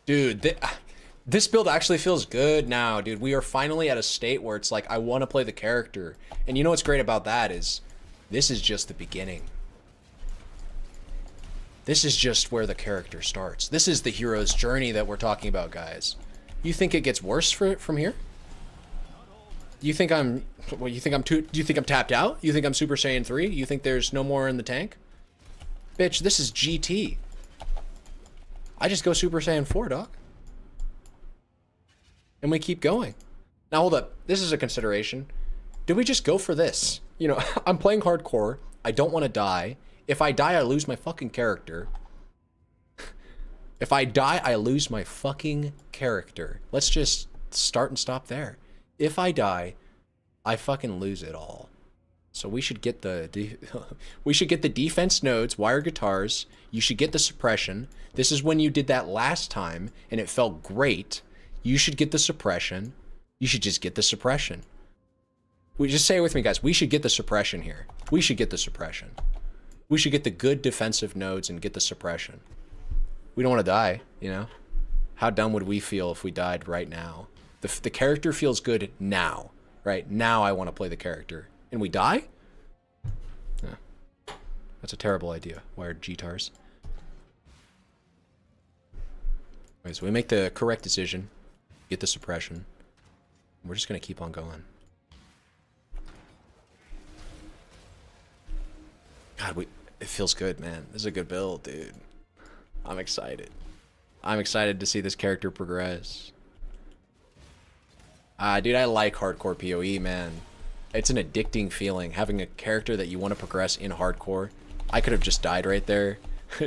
Dude, this build actually feels good now, dude. We are finally at a state where it's like, I want to play the character. And you know what's great about that is, this is just the beginning. This is just where the character starts. This is the hero's journey that we're talking about, guys. You think it gets worse from here? You think I'm, what, you think I'm do you think I'm tapped out? You think I'm Super Saiyan 3? You think there's no more in the tank? Bitch, this is GT. I just go Super Saiyan 4, dog. And we keep going. Now, hold up. This is a consideration. Do we just go for this? You know, I'm playing hardcore. I don't want to die. If I die, I lose my fucking character. If I die, I lose my fucking character. Let's just start and stop there. If I die, I fucking lose it all. So we should get the defense nodes, wire guitars. You should get the suppression. This is when you did that last time and it felt great. You should get the suppression. You should just get the suppression. We just say it with me, guys. We should get the suppression here. We should get the suppression. We should get the good defensive nodes and get the suppression. We don't want to die, you know? How dumb would we feel if we died right now? The character feels good now, right? Now I want to play the character. And we die? Yeah. That's a terrible idea, wired G-tars. Okay, so we make the correct decision, get the suppression. We're just going to keep on going. God, it feels good, man. This is a good build, dude. I'm excited. I'm excited to see this character progress. Dude, I like hardcore PoE, man. It's an addicting feeling, having a character that you want to progress in hardcore. I could have just died right there,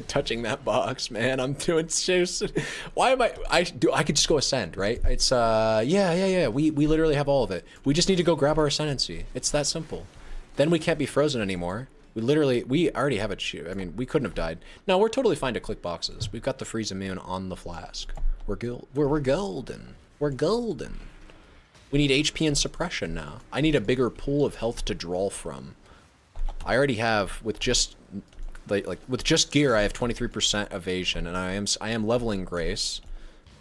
touching that box, man. I'm doing so... Why am I could just go ascend, right? It's, yeah. We literally have all of it. We just need to go grab our ascendancy. It's that simple. Then we can't be frozen anymore. We already have it. I mean, we couldn't have died. No, we're totally fine to click boxes. We've got the freeze immune on the flask. We're golden. We're golden. We need HP and suppression now. I need a bigger pool of health to draw from. I already have, with just with just gear, I have 23% evasion, and I am leveling Grace.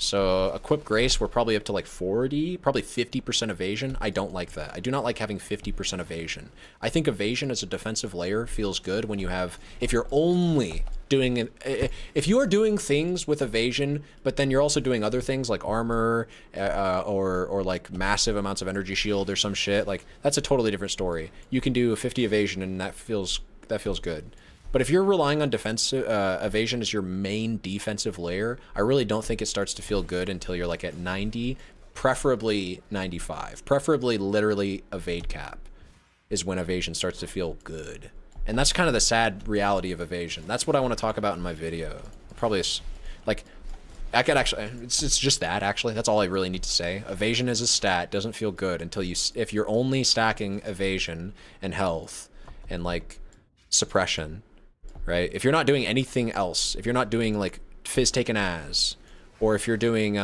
So equip grace, we're probably up to like 40, probably 50% evasion. I don't like that. I do not like having 50% evasion. I think evasion as a defensive layer feels good when you have, if you're only doing, if you are doing things with evasion, but then you're also doing other things like armor or like massive amounts of energy shield or some shit, like that's a totally different story. You can do a 50 evasion and that feels good. But if you're relying on defensive evasion as your main defensive layer, I really don't think it starts to feel good until you're like at 90, preferably 95. Preferably literally evade cap is when evasion starts to feel good. And that's kind of the sad reality of evasion. That's what I want to talk about in my video. Probably like I could actually, it's just that actually. That's all I really need to say. Evasion as a stat doesn't feel good until if you're only stacking evasion and health and like suppression. Right? If you're not doing anything else, if you're not doing like fizz taken as, or if you're doing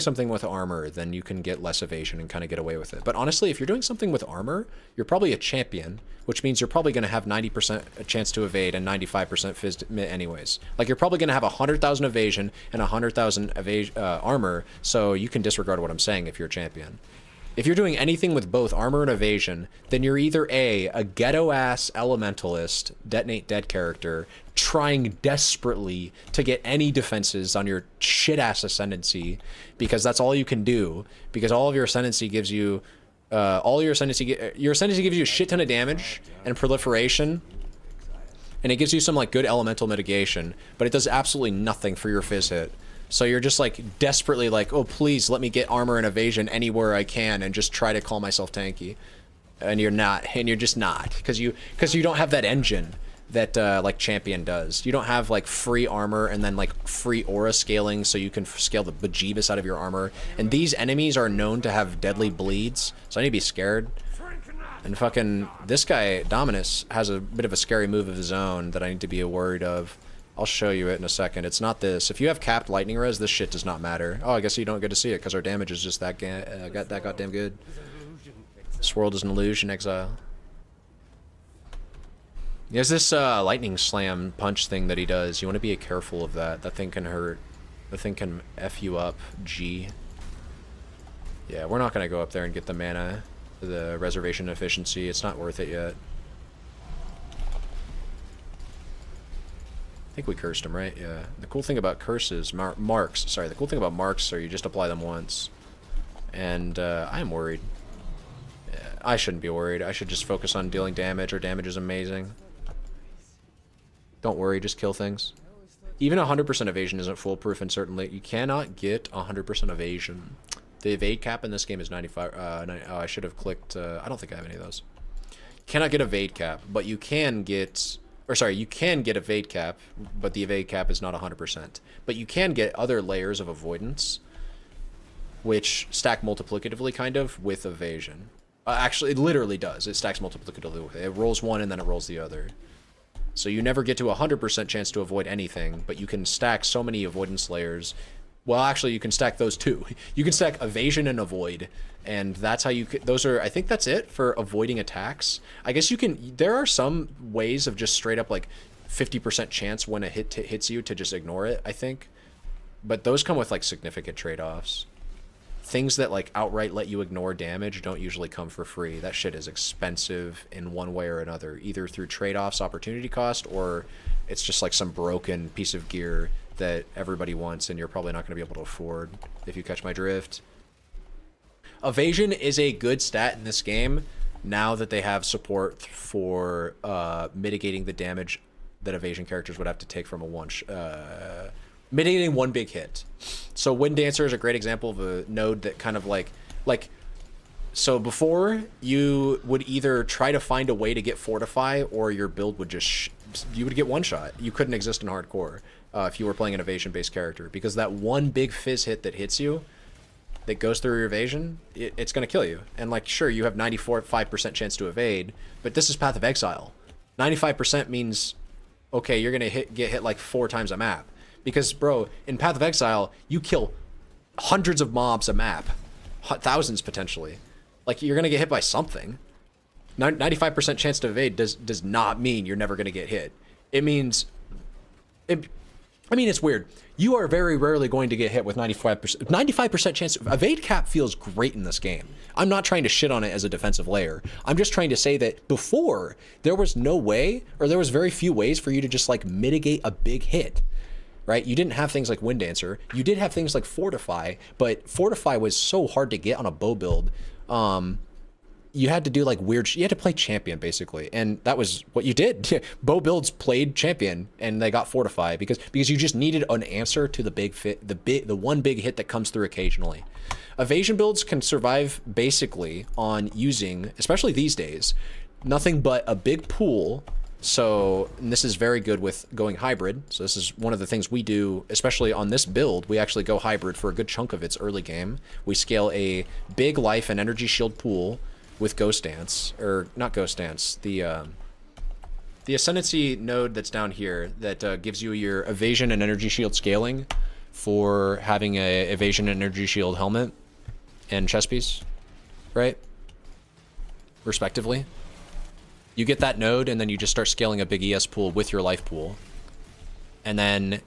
something with armor, then you can get less evasion and kind of get away with it. But honestly, if you're doing something with armor, you're probably a champion, which means you're probably going to have 90% a chance to evade and 95% fizz anyways. Like you're probably going to have 100,000 evasion and 100,000 armor, so you can disregard what I'm saying if you're a champion. If you're doing anything with both armor and evasion, then you're either a ghetto-ass elementalist, detonate dead character, trying desperately to get any defenses on your shit-ass ascendancy, because that's all you can do, because all of your ascendancy gives you, your ascendancy gives you a shit ton of damage and proliferation, and it gives you some like good elemental mitigation, but it does absolutely nothing for your fizz hit. So you're just like desperately like, oh, please let me get armor and evasion anywhere I can and just try to call myself tanky. And you're not, and you're just not, because you don't have that engine that like champion does. You don't have like free armor and then like free aura scaling so you can scale the bejeebus out of your armor. And these enemies are known to have deadly bleeds, so I need to be scared. And fucking this guy, Dominus, has a bit of a scary move of his own that I need to be worried of. I'll show you it in a second. It's not this. If you have capped lightning res, this shit does not matter. Oh, I guess you don't get to see it because our damage is just that goddamn good. This world is an illusion, exile. There's this lightning slam punch thing that he does. You want to be careful of that. That thing can hurt. The thing can F you up. G. Yeah, we're not going to go up there and get the mana, the reservation efficiency. It's not worth it yet. I think we cursed him, right? Yeah. The cool thing about curses, marks, sorry, the cool thing about marks are you just apply them once. And I am worried. Yeah, I shouldn't be worried. I should just focus on dealing damage. Our damage is amazing. Don't worry, just kill things. Even 100% evasion isn't foolproof, and certainly you cannot get 100% evasion. The evade cap in this game is 95. Oh, I should have clicked. I don't think I have any of those. Cannot get evade cap, but you can get... Or sorry, you can get evade cap, but the evade cap is not 100%. But you can get other layers of avoidance, which stack multiplicatively, kind of, with evasion. Actually, it literally does. It stacks multiplicatively. It rolls one and then it rolls the other. So you never get to 100% chance to avoid anything, but you can stack so many avoidance layers. Well, actually, you can stack those too. You can stack evasion and avoid, and that's how you... Those are... I think that's it for avoiding attacks. I guess you can... There are some ways of just straight up, like, 50% chance when a hit hits you to just ignore it, I think. But those come with, like, significant trade-offs. Things that, like, outright let you ignore damage don't usually come for free. That shit is expensive in one way or another, either through trade-offs, opportunity cost, or it's just, like, some broken piece of gear that everybody wants and you're probably not going to be able to afford, if you catch my drift. Evasion is a good stat in this game now that they have support for mitigating the damage that evasion characters would have to take from a mitigating one big hit. So Wind Dancer is a great example of a node that kind of like so before you would either try to find a way to get Fortify or your build would just you would get one shot. You couldn't exist in hardcore if you were playing an evasion based character, because that one big fizz hit that hits you that goes through your evasion, it's going to kill you. And like, sure, you have 95% chance to evade, but this is Path of Exile. 95% means, okay, you're going to get hit like 4 times a map. Because, bro, in Path of Exile, you kill hundreds of mobs a map. Thousands, potentially. Like, you're going to get hit by something. 95% chance to evade does not mean you're never going to get hit. It means... I mean, it's weird. you are very rarely going to get hit with 95% chance. Evade cap feels great in this game. I'm not trying to shit on it as a defensive layer. I'm just trying to say that before, there was no way, or there was very few ways for you to just like mitigate a big hit, right? You didn't have things like Wind Dancer. You did have things like Fortify, but Fortify was so hard to get on a bow build. You had to do like weird, you had to play champion basically. And that was what you did. Bow builds played champion and they got Fortify because you just needed an answer to the the one big hit that comes through occasionally. Evasion builds can survive basically on using, especially these days, nothing but a big pool. So, and this is very good with going hybrid. So this is one of the things we do, especially on this build. We actually go hybrid for a good chunk of its early game. We scale a big life and energy shield pool with Ghost Dance, or not Ghost Dance, the Ascendancy node that's down here that gives you your evasion and energy shield scaling for having a evasion and energy shield helmet and chest piece, right? Respectively. You get that node and then you just start scaling a big ES pool with your life pool. And then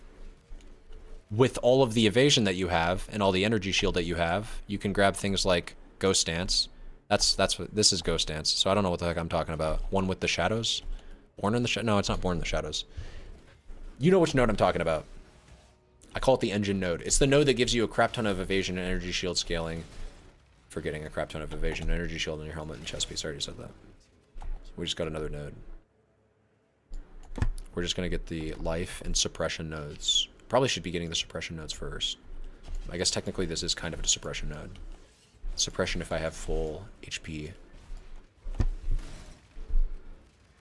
with all of the evasion that you have and all the energy shield that you have, you can grab things like Ghost Dance. That's what this is, Ghost Dance. So I don't know what the heck I'm talking about. One with the shadows? Born in the shadows? No, it's not Born in the Shadows. You know which node I'm talking about. I call it the engine node. It's the node that gives you a crap ton of evasion and energy shield scaling for getting a crap ton of evasion and energy shield on your helmet and chest piece. I already said that. We just got another node. We're just gonna get the life and suppression nodes. Probably should be getting the suppression nodes first. I guess technically this is kind of a suppression node. Suppression if I have full HP.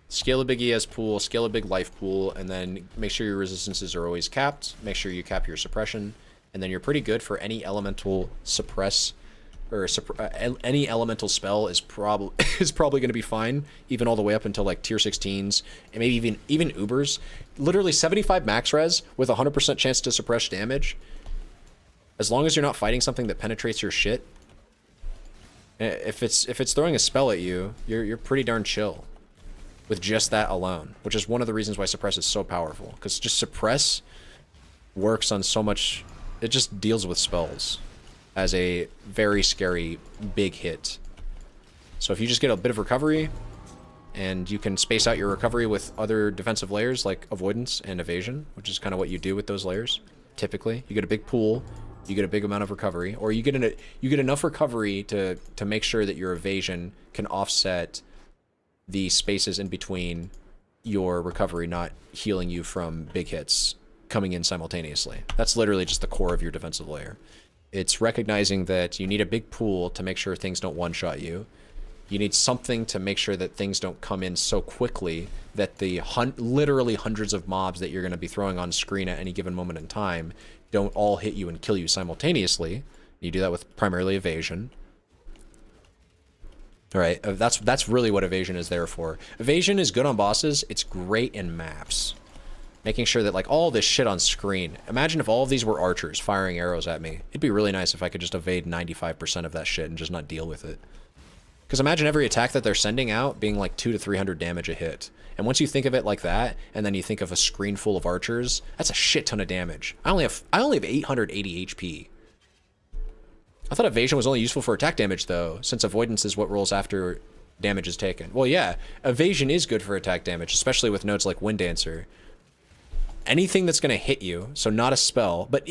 Scale a big ES pool, scale a big life pool, and then make sure your resistances are always capped. Make sure you cap your suppression, and then you're pretty good for any elemental suppress, or any elemental spell is probably going to be fine, even all the way up until like tier 16s, and maybe even Ubers. Literally 75 max res with 100% chance to suppress damage. As long as you're not fighting something that penetrates your shit. If it's throwing a spell at you, you're pretty darn chill with just that alone, which is one of the reasons why suppress is so powerful, because just suppress works on so much. It just deals with spells as a very scary big hit. So if you just get a bit of recovery and you can space out your recovery with other defensive layers like avoidance and evasion, which is kind of what you do with those layers typically, you get a big pool, you get a big amount of recovery, or you get enough recovery to make sure that your evasion can offset the spaces in between your recovery not healing you from big hits coming in simultaneously. That's literally just the core of your defensive layer. It's recognizing that you need a big pool to make sure things don't one-shot you. You need something to make sure that things don't come in so quickly that the literally hundreds of mobs that you're going to be throwing on screen at any given moment in time don't all hit you and kill you simultaneously. You do that with primarily evasion. All right, that's really what evasion is there for. Evasion is good on bosses. It's great in maps. Making sure that like all this shit on screen. Imagine if all of these were archers firing arrows at me. It'd be really nice if I could just evade 95% of that shit and just not deal with it. Because imagine every attack that they're sending out being like 200 to 300 damage a hit. And once you think of it like that, and then you think of a screen full of archers, that's a shit ton of damage. I only have 880 HP. I thought evasion was only useful for attack damage though, since avoidance is what rolls after damage is taken. Well, yeah, evasion is good for attack damage, especially with nodes like Wind Dancer. Anything that's going to hit you, so not a spell, but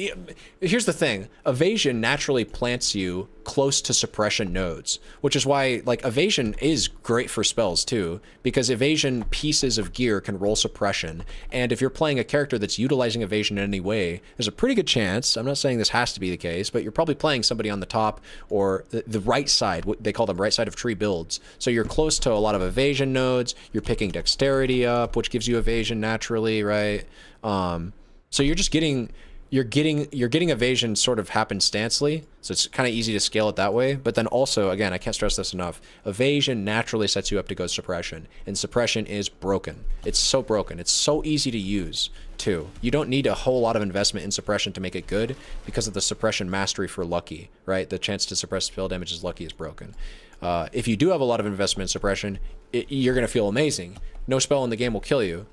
here's the thing, evasion naturally plants you close to suppression nodes, which is why like evasion is great for spells too, because evasion pieces of gear can roll suppression, and if you're playing a character that's utilizing evasion in any way, there's a pretty good chance, I'm not saying this has to be the case, but you're probably playing somebody on the top or the right side, what they call them right side of tree builds, so you're close to a lot of evasion nodes, you're picking dexterity up, which gives you evasion naturally, right? So you're just getting evasion sort of happenstancely, so it's kind of easy to scale it that way. But then also, again, I can't stress this enough, evasion naturally sets you up to go suppression, and suppression is broken. It's so broken. It's so easy to use too. You don't need a whole lot of investment in suppression to make it good because of the suppression mastery for lucky, right? The chance to suppress spell damage is lucky is broken. If you do have a lot of investment in suppression, you're gonna feel amazing. No spell in the game will kill you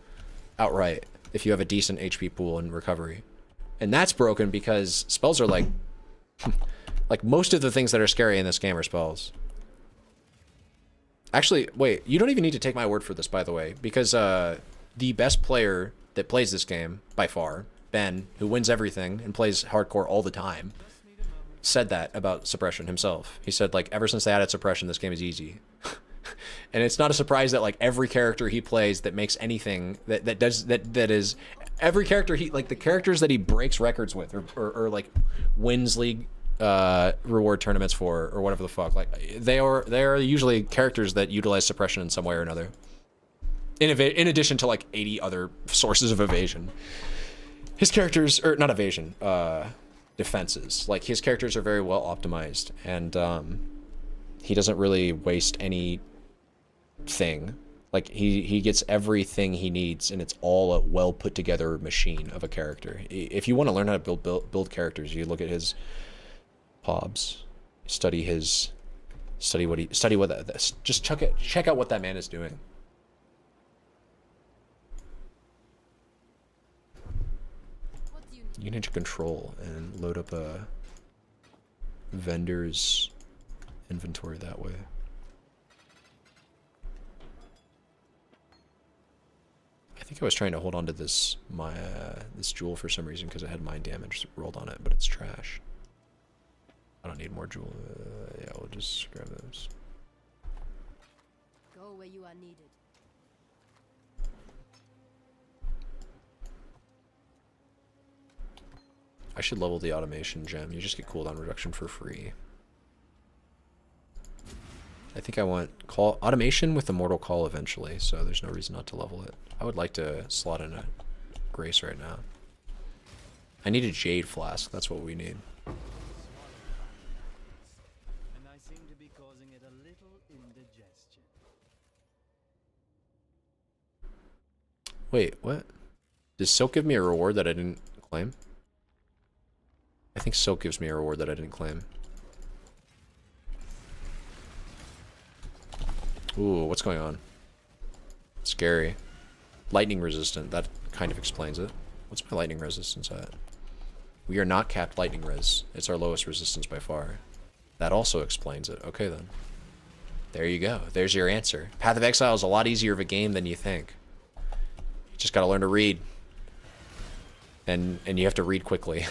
outright if you have a decent HP pool and recovery. And that's broken because spells are like... like, most of the things that are scary in this game are spells. Actually, wait, you don't even need to take my word for this, by the way, because the best player that plays this game, by far, Ben, who wins everything and plays hardcore all the time, said that about suppression himself. He said, like, ever since they added suppression, this game is easy. And it's not a surprise that, like, every character he plays that makes anything, that is, every character he, like, the characters that he breaks records with, or like, wins league reward tournaments for, or whatever the fuck, like, they are usually characters that utilize suppression in some way or another. In addition to, like, 80 other sources of evasion. His characters, or not evasion, defenses. Like, his characters are very well optimized, and he doesn't really waste any thing. Like, he gets everything he needs, and it's all a well put together machine of a character. If you want to learn how to build characters, you look at his Hobbs, study what just check out what that man is doing. You need to control and load up a vendor's inventory that way. I think I was trying to hold on to this this jewel for some reason because it had mind damage rolled on it, but it's trash. I don't need more jewel. Yeah, we'll just grab those. Go where you are needed. I should level the automation gem. You just get cooldown reduction for free. I think I want automation with Immortal Call eventually, so there's no reason not to level it. I would like to slot in a Grace right now. I need a Jade Flask. That's what we need. And I seem to be causing it a little indigestion. Wait, what? Does Silk give me a reward that I didn't claim? I think Silk gives me a reward that I didn't claim. Ooh, what's going on? Scary. Lightning resistant. That kind of explains it. What's my lightning resistance at? We are not capped lightning res. It's our lowest resistance by far. That also explains it. Okay, then. There you go. There's your answer. Path of Exile is a lot easier of a game than you think. You just gotta learn to read. And you have to read quickly.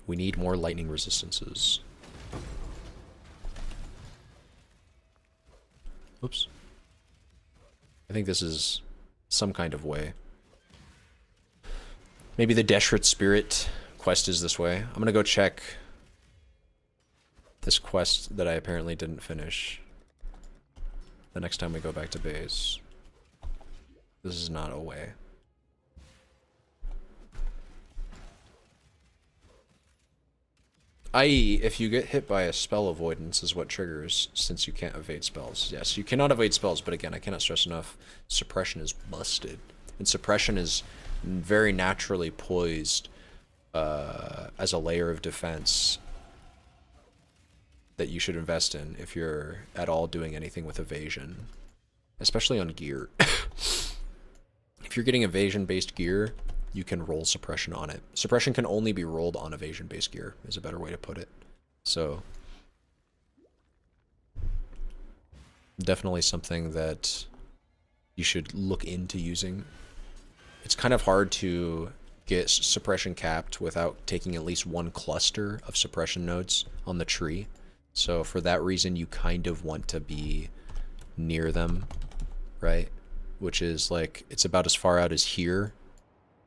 We need more lightning resistances. Oops. I think this is some kind of way. Maybe the Deshret Spirit quest is this way. I'm gonna go check this quest that I apparently didn't finish the next time we go back to base. This is not a way. I.e., if you get hit by a spell avoidance is what triggers, since you can't evade spells. Yes, you cannot evade spells, but again, I cannot stress enough, suppression is busted. And suppression is very naturally poised as a layer of defense that you should invest in if you're at all doing anything with evasion. Especially on gear. If you're getting evasion-based gear, you can roll suppression on it. Suppression can only be rolled on evasion-based gear, is a better way to put it. So, definitely something that you should look into using. It's kind of hard to get suppression capped without taking at least one cluster of suppression nodes on the tree. So for that reason, you kind of want to be near them, right? Which is like, it's about as far out as here.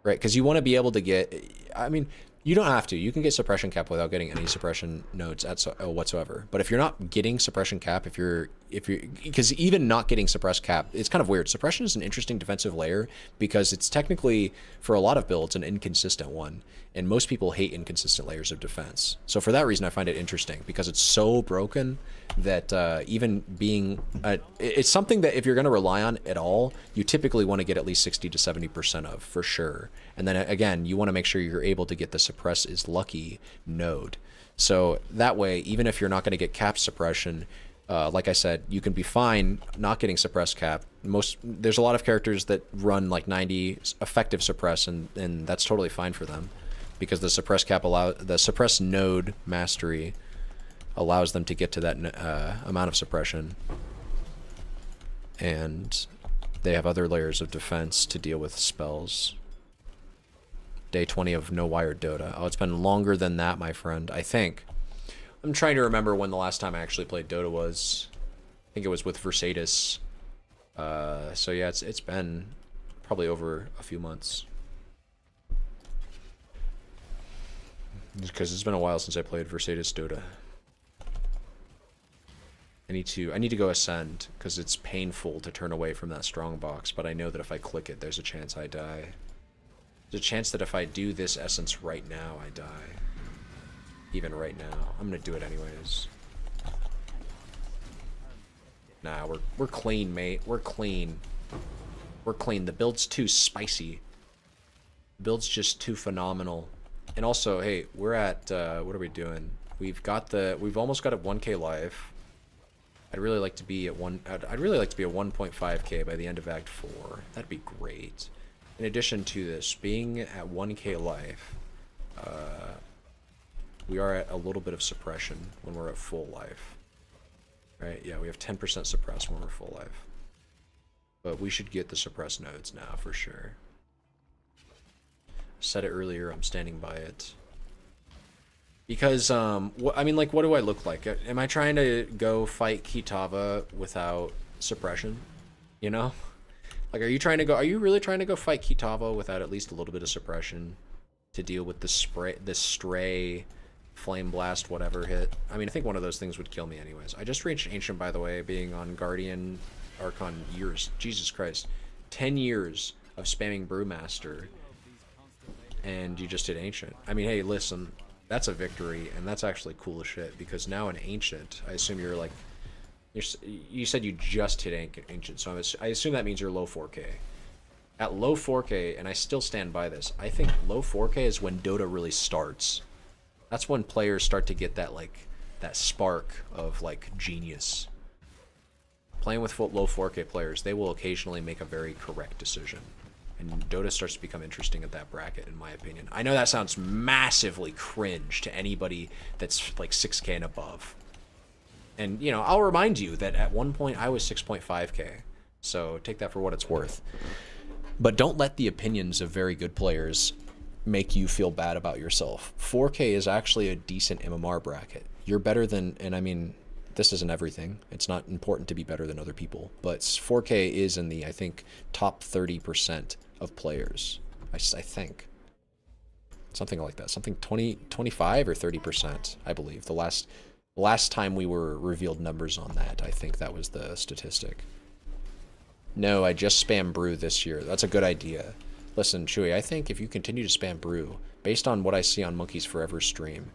Right, because you want to be able to get, I mean, you don't have to. You can get suppression cap without getting any suppression nodes whatsoever. But if you're not getting suppression cap, because even not getting suppressed cap, it's kind of weird. Suppression is an interesting defensive layer because it's technically, for a lot of builds, an inconsistent one. And most people hate inconsistent layers of defense. So for that reason, I find it interesting because it's so broken that even being, it's something that if you're going to rely on at all, you typically want to get at least 60 to 70% of, for sure. And then again, you want to make sure you're able to get the suppress is lucky node. So that way, even if you're not going to get cap suppression, Like I said, you can be fine not getting suppress cap. There's a lot of characters that run like 90 effective suppress, and that's totally fine for them, because the suppress node mastery allows them to get to that amount of suppression, and they have other layers of defense to deal with spells. Day 20 of no wired Dota. Oh, it's been longer than that, my friend. I think. I'm trying to remember when the last time I actually played Dota was. I think it was with Versatis. So yeah, it's been probably over a few months. Because it's been a while since I played Versatis Dota. I need to go Ascend, because it's painful to turn away from that strong box, but I know that if I click it, there's a chance I die. There's a chance that if I do this essence right now, I die. Even right now. I'm gonna do it anyways. Nah, we're clean, mate. We're clean. We're clean. The build's too spicy. The build's just too phenomenal. And also, hey, we're at what are we doing? We've almost got a 1K life. I'd really like to be at 1.5K by the end of Act 4. That'd be great. In addition to this, being at 1K life, we are at a little bit of suppression when we're at full life. Right? Yeah, we have 10% suppress when we're full life. But we should get the suppress nodes now for sure. Said it earlier, I'm standing by it. Because, I mean, like, what do I look like? Am I trying to go fight Kitava without suppression? You know? Like, are you really trying to go fight Kitava without at least a little bit of suppression to deal with this stray, flame blast, whatever hit? I mean, I think one of those things would kill me anyways. I just reached Ancient, by the way, being on Guardian Archon years. Jesus Christ. 10 years of spamming Brewmaster, and you just hit Ancient. I mean, hey, listen, that's a victory, and that's actually cool as shit, because now in Ancient, I assume you're like, you said you just hit Ancient, so I assume that means you're low 4K. At low 4K, and I still stand by this, I think low 4K is when Dota really starts. That's when players start to get that, like, that spark of, like, genius. Playing with low 4K players, they will occasionally make a very correct decision. And Dota starts to become interesting at that bracket, in my opinion. I know that sounds massively cringe to anybody that's like 6K and above. And, you know, I'll remind you that at one point I was 6.5K. So take that for what it's worth. But don't let the opinions of very good players make you feel bad about yourself. 4K is actually a decent MMR bracket. You're better than, and I mean, this isn't everything. It's not important to be better than other people. But 4K is in the, I think, top 30% of players. I think. Something like that. Something 25 or 30%, I believe. The last time we were revealed numbers on that, I think that was the statistic. No, I just spam Brew this year. That's a good idea. Listen, Chewy, I think if you continue to spam Brew, based on what I see on Monkeys Forever stream,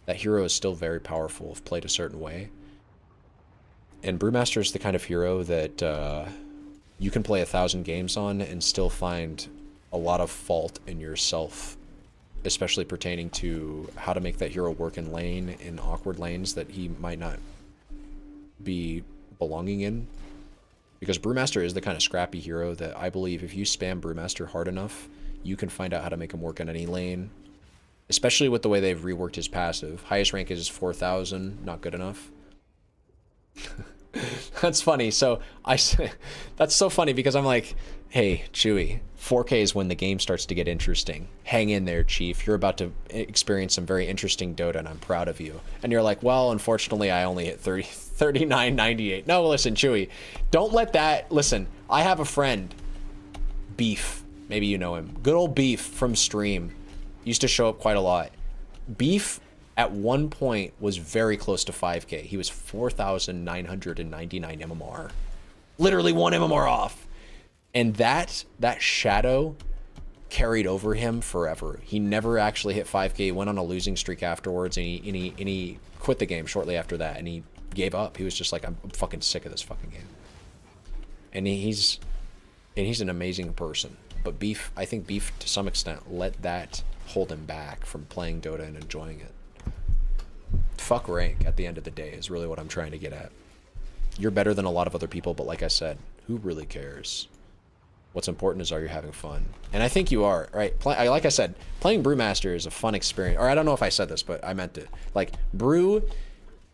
that hero is still very powerful if played a certain way. And Brewmaster is the kind of hero that you can play 1,000 games on and still find a lot of fault in yourself, especially pertaining to how to make that hero work in lane, in awkward lanes that he might not be belonging in. Because Brewmaster is the kind of scrappy hero that I believe if you spam Brewmaster hard enough, you can find out how to make him work in any lane. Especially with the way they've reworked his passive. Highest rank is 4,000, not good enough. That's funny. So that's so funny because I'm like, hey, Chewy, 4K is when the game starts to get interesting. Hang in there, Chief. You're about to experience some very interesting Dota, and I'm proud of you. And you're like, well, unfortunately, I only hit 39.98. No, listen, Chewy, don't let that. Listen, I have a friend, Beef. Maybe you know him. Good old Beef from stream. Used to show up quite a lot. Beef at one point was very close to 5K. He was 4,999 MMR. Literally 1 MMR off. And that shadow carried over him forever. He never actually hit 5K. He went on a losing streak afterwards, and he quit the game shortly after that, and he gave up. He was just like, I'm fucking sick of this fucking game. And he's an amazing person. But Beef, I think Beef, to some extent, let that hold him back from playing Dota and enjoying it. Fuck rank at the end of the day is really what I'm trying to get at. You're better than a lot of other people, but like I said, who really cares? What's important is, are you having fun? And I think you are, right? Like I said, playing Brewmaster is a fun experience. Or I don't know if I said this, but I meant it. Like, Brew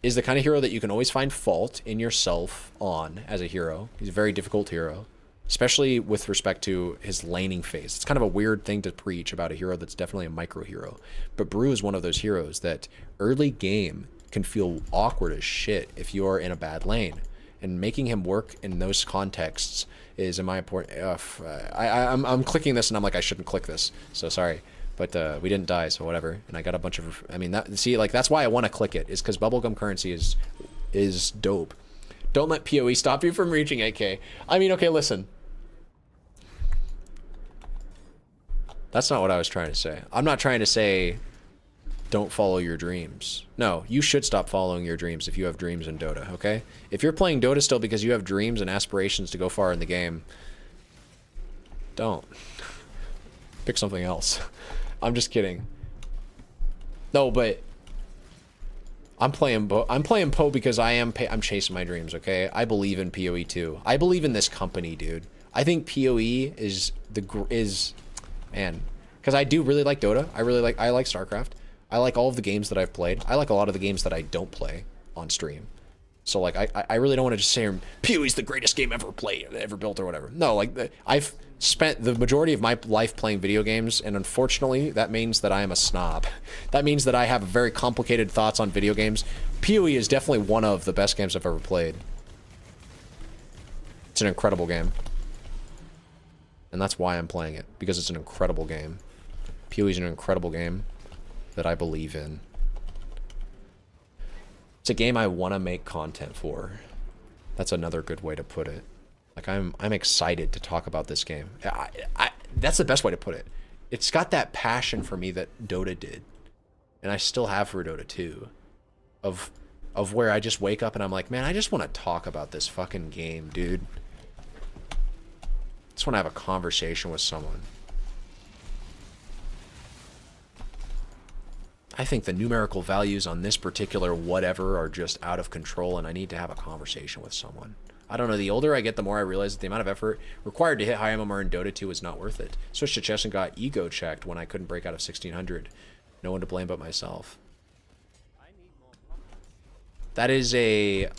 is the kind of hero that you can always find fault in yourself on as a hero. He's a very difficult hero, especially with respect to his laning phase. It's kind of a weird thing to preach about a hero that's definitely a micro hero. But Brew is one of those heroes that early game can feel awkward as shit if you're in a bad lane. And making him work in those contexts is, in my important. I'm clicking this and I'm like, I shouldn't click this. So sorry, but we didn't die, so whatever. And I got a bunch of. I mean, that's why I want to click it. Is because bubblegum currency is dope. Don't let PoE stop you from reaching 8K. I mean, okay, listen. That's not what I was trying to say. I'm not trying to say don't follow your dreams. No, you should stop following your dreams if you have dreams in Dota, okay? If you're playing Dota still because you have dreams and aspirations to go far in the game, don't. Pick something else. I'm just kidding. No, but I'm playing Poe because I'm chasing my dreams, okay? I believe in PoE too. I believe in this company, dude. I think PoE is man, because I do really like Dota. I like StarCraft. I like all of the games that I've played. I like a lot of the games that I don't play on stream. So like I really don't want to just say PoE's the greatest game ever played, ever built, or whatever. No, like I've spent the majority of my life playing video games, and unfortunately that means that I am a snob. That means that I have very complicated thoughts on video games. PoE is definitely one of the best games I've ever played. It's an incredible game. And that's why I'm playing it, because it's an incredible game. PoE is an incredible game that I believe in. It's a game I want to make content for. That's another good way to put it. Like I'm excited to talk about this game. That's the best way to put it. It's got that passion for me that Dota did, and I still have for Dota 2. Of where I just wake up and I'm like, man, I just want to talk about this fucking game, dude. I just want to have a conversation with someone. I think the numerical values on this particular whatever are just out of control, and I need to have a conversation with someone. I don't know, the older I get, the more I realize that the amount of effort required to hit high MMR in Dota 2 is not worth it. Switched to chess and got ego checked when I couldn't break out of 1600. No one to blame but myself. That is a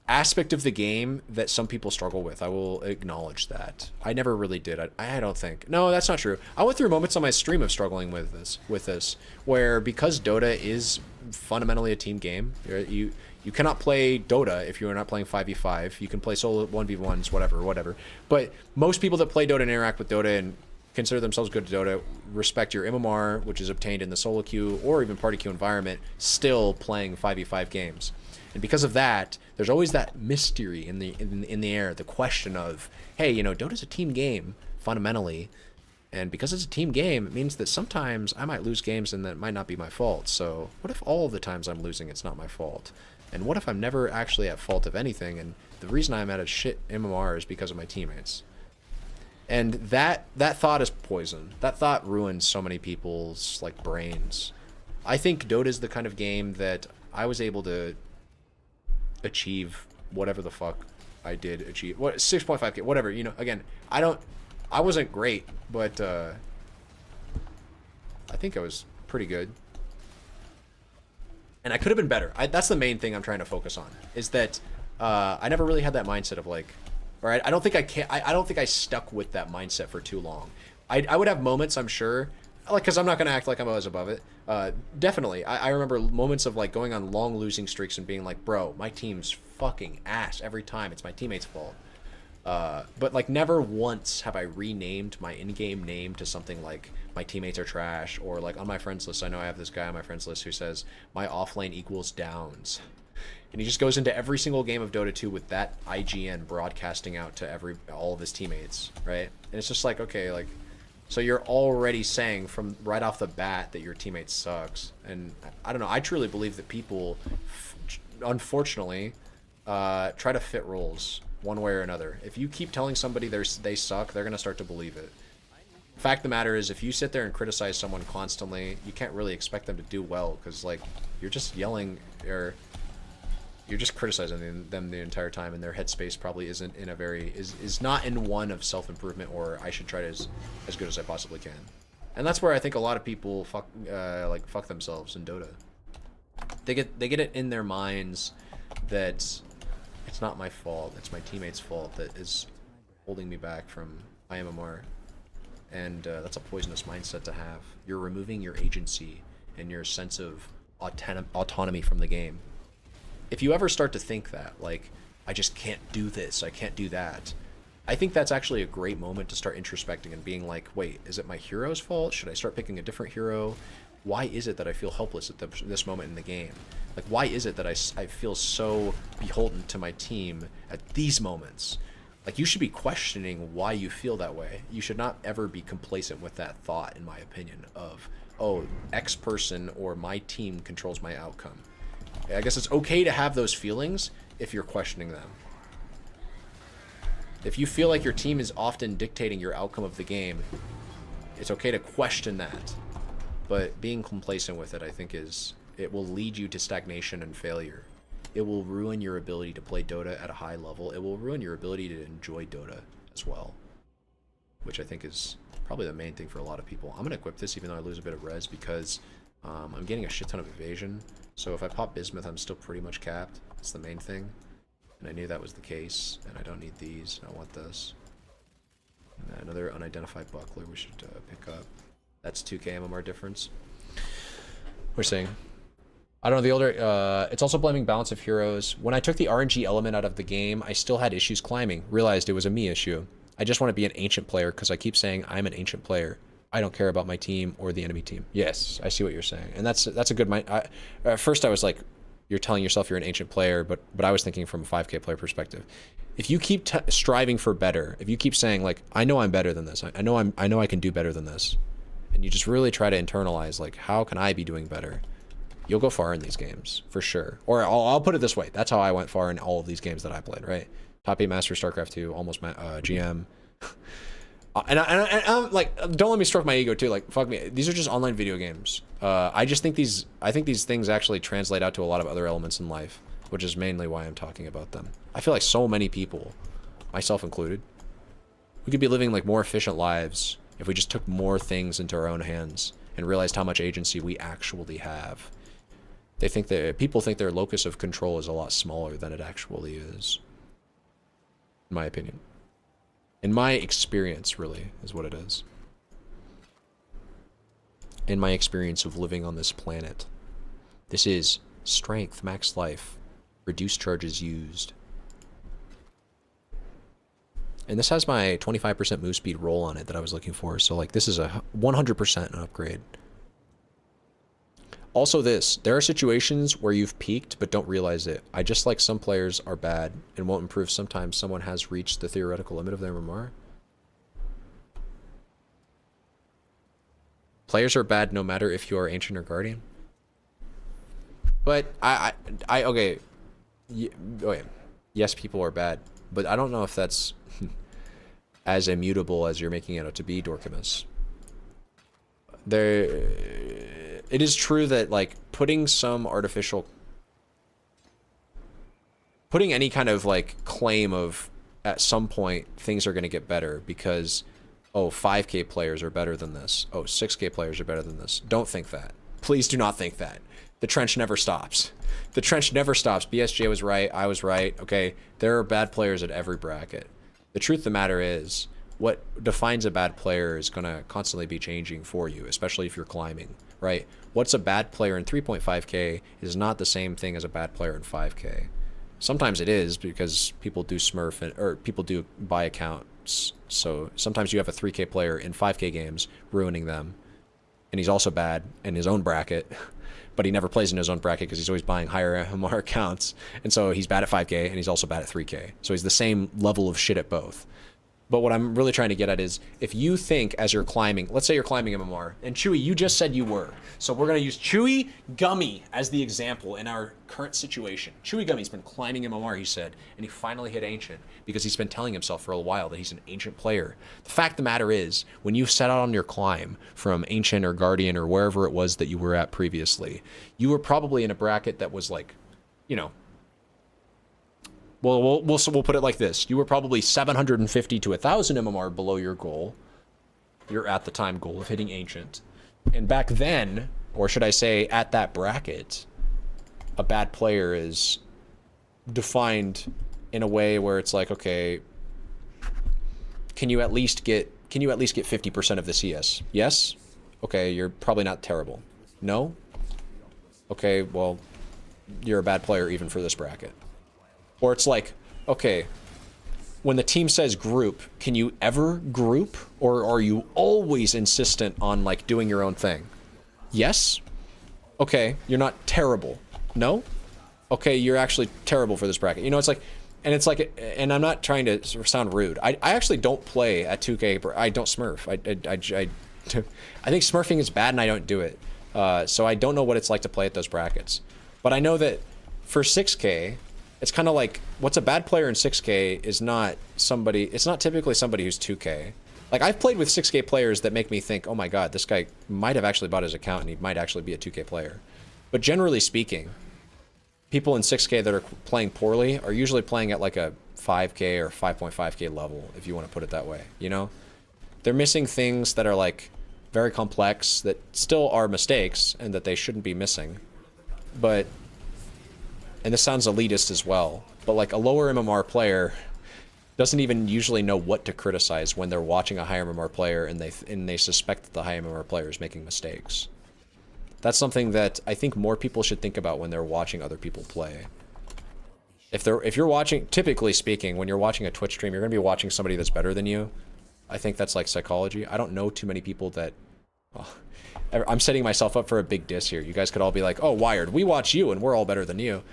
aspect of the game that some people struggle with. I will acknowledge that. I never really did. I don't think. No, that's not true. I went through moments on my stream of struggling with this, where because Dota is fundamentally a team game, you cannot play Dota if you are not playing 5v5. You can play solo 1v1s, whatever. But most people that play Dota and interact with Dota and consider themselves good at Dota respect your MMR, which is obtained in the solo queue or even party queue environment, still playing 5v5 games. And because of that, there's always that mystery in the air, the question of, hey, you know, Dota's a team game fundamentally, and because it's a team game, it means that sometimes I might lose games and that might not be my fault. So what if all of the times I'm losing it's not my fault? And what if I'm never actually at fault of anything, and the reason I'm at a shit MMR is because of my teammates? And that thought is poison. That thought ruins so many people's like brains. I think Dota is the kind of game that I was able to achieve whatever the fuck I did achieve. What 6.5K, whatever, you know, again, I wasn't great, but I think I was pretty good. And I could have been better. That's the main thing I'm trying to focus on, is that I never really had that mindset of like, all right, I don't think I stuck with that mindset for too long. I would have moments, I'm sure, like, because I'm not going to act like I'm always above it. Definitely. I remember moments of like going on long losing streaks and being like, bro, my team's fucking ass every time. It's my teammate's fault. But like never once have I renamed my in-game name to something like my teammates are trash, or like on my friends list, I know I have this guy on my friends list who says my offlane equals downs. And he just goes into every single game of Dota 2 with that IGN broadcasting out to all of his teammates, right? And it's just like, okay, like, so you're already saying from right off the bat that your teammate sucks. And I don't know, I truly believe that people, unfortunately, try to fit roles one way or another. If you keep telling somebody they suck, they're going to start to believe it. The fact of the matter is, if you sit there and criticize someone constantly, you can't really expect them to do well, because like you're just yelling, or you're just criticizing them the entire time, and their headspace probably isn't in a very is not in one of self-improvement or I should try to as good as I possibly can. And that's where I think a lot of people fuck themselves in Dota. They get it in their minds that it's not my fault, it's my teammates' fault that is holding me back from IMMR. And that's a poisonous mindset to have. You're removing your agency and your sense of autonomy from the game. If you ever start to think that, like, I just can't do this, I can't do that, I think that's actually a great moment to start introspecting and being like, wait, is it my hero's fault? Should I start picking a different hero? Why is it that I feel helpless at this moment in the game? Like, why is it that I feel so beholden to my team at these moments? Like, you should be questioning why you feel that way. You should not ever be complacent with that thought, in my opinion, of, oh, X person or my team controls my outcome. I guess it's okay to have those feelings if you're questioning them. If you feel like your team is often dictating your outcome of the game, it's okay to question that. But being complacent with it, I think, it will lead you to stagnation and failure. It will ruin your ability to play Dota at a high level. It will ruin your ability to enjoy Dota as well, which I think is probably the main thing for a lot of people. I'm going to equip this even though I lose a bit of res because I'm getting a shit ton of evasion. So if I pop Bismuth, I'm still pretty much capped. That's the main thing. And I knew that was the case. And I don't need these. I want this. And another unidentified buckler we should pick up. That's 2k MMR difference. We're saying, I don't know, the older, it's also blaming balance of heroes. When I took the RNG element out of the game, I still had issues climbing. Realized it was a me issue. I just want to be an ancient player because I keep saying I'm an ancient player. I don't care about my team or the enemy team. Yes, I see what you're saying. And that's a good mind. At first I was like, you're telling yourself you're an ancient player, but I was thinking from a 5k player perspective. If you keep striving for better, if you keep saying like, I know I'm better than this. I know I can do better than this. And you just really try to internalize like, how can I be doing better? You'll go far in these games for sure. Or I'll put it this way. That's how I went far in all of these games that I played, right? Top 8 Master, StarCraft 2, almost GM. And I'm like, don't let me stroke my ego too. Like, fuck me. These are just online video games. I think these things actually translate out to a lot of other elements in life, which is mainly why I'm talking about them. I feel like so many people, myself included, we could be living like more efficient lives if we just took more things into our own hands and realized how much agency we actually have. People think their locus of control is a lot smaller than it actually is, in my opinion. In my experience, really, is what it is. In my experience of living on this planet. This is strength, max life, reduced charges used. And this has my 25% move speed roll on it that I was looking for. So like this is a 100% an upgrade. Also there are situations where you've peaked but don't realize it. I just like some players are bad and won't improve sometimes someone has reached the theoretical limit of their MMR. Players are bad no matter if you are Ancient or Guardian. But okay. Okay. Yes, people are bad, but I don't know if that's as immutable as you're making it out to be, Dorkimus. It is true that like putting any kind of like claim of at some point things are going to get better because, oh, 5k players are better than this. Oh, 6k players are better than this. Don't think that. Please do not think that. The trench never stops. The trench never stops. BSJ was right. I was right. Okay, there are bad players at every bracket. The truth of the matter is, what defines a bad player is going to constantly be changing for you, especially if you're climbing, right? What's a bad player in 3.5k is not the same thing as a bad player in 5k. Sometimes it is because people do smurf or people do buy accounts. So sometimes you have a 3k player in 5k games ruining them, and he's also bad in his own bracket, but he never plays in his own bracket because he's always buying higher MMR accounts, and so he's bad at 5k and he's also bad at 3k. So he's the same level of shit at both. But what I'm really trying to get at is, if you think as you're climbing, let's say you're climbing MMR, and Chewy, you just said you were. So we're going to use Chewy Gummy as the example in our current situation. Chewy Gummy's been climbing MMR, he said, and he finally hit Ancient because he's been telling himself for a while that he's an Ancient player. The fact of the matter is, when you set out on your climb from Ancient or Guardian or wherever it was that you were at previously, you were probably in a bracket that was like, you know, Well, we'll put it like this. You were probably 750 to 1,000 MMR below your goal. Your at the time goal of hitting Ancient. And back then, or should I say at that bracket, a bad player is defined in a way where it's like, okay, can you at least get 50% of the CS? Yes? Okay, you're probably not terrible. No? Okay, well, you're a bad player even for this bracket. Or it's like, okay, when the team says group, can you ever group? Or are you always insistent on, like, doing your own thing? Yes? Okay, you're not terrible. No? Okay, you're actually terrible for this bracket. You know, it's like, and it's like, and I'm not trying to sound rude. I actually don't play at 2K. I don't smurf. I think smurfing is bad and I don't do it. So I don't know what it's like to play at those brackets. But I know that for 6K, it's kind of like, what's a bad player in 6K is not somebody, it's not typically somebody who's 2K. Like, I've played with 6K players that make me think, oh my god, this guy might have actually bought his account and he might actually be a 2K player. But generally speaking, people in 6K that are playing poorly are usually playing at like a 5K or 5.5K level, if you want to put it that way, you know? They're missing things that are like very complex that still are mistakes and that they shouldn't be missing. But, and this sounds elitist as well, but like a lower MMR player doesn't even usually know what to criticize when they're watching a higher MMR player and they suspect that the high MMR player is making mistakes. That's something that I think more people should think about when they're watching other people play. If you're watching, typically speaking, when you're watching a Twitch stream, you're going to be watching somebody that's better than you. I think that's like psychology. I don't know too many people that... Oh, I'm setting myself up for a big diss here. You guys could all be like, oh, Wired, we watch you and we're all better than you.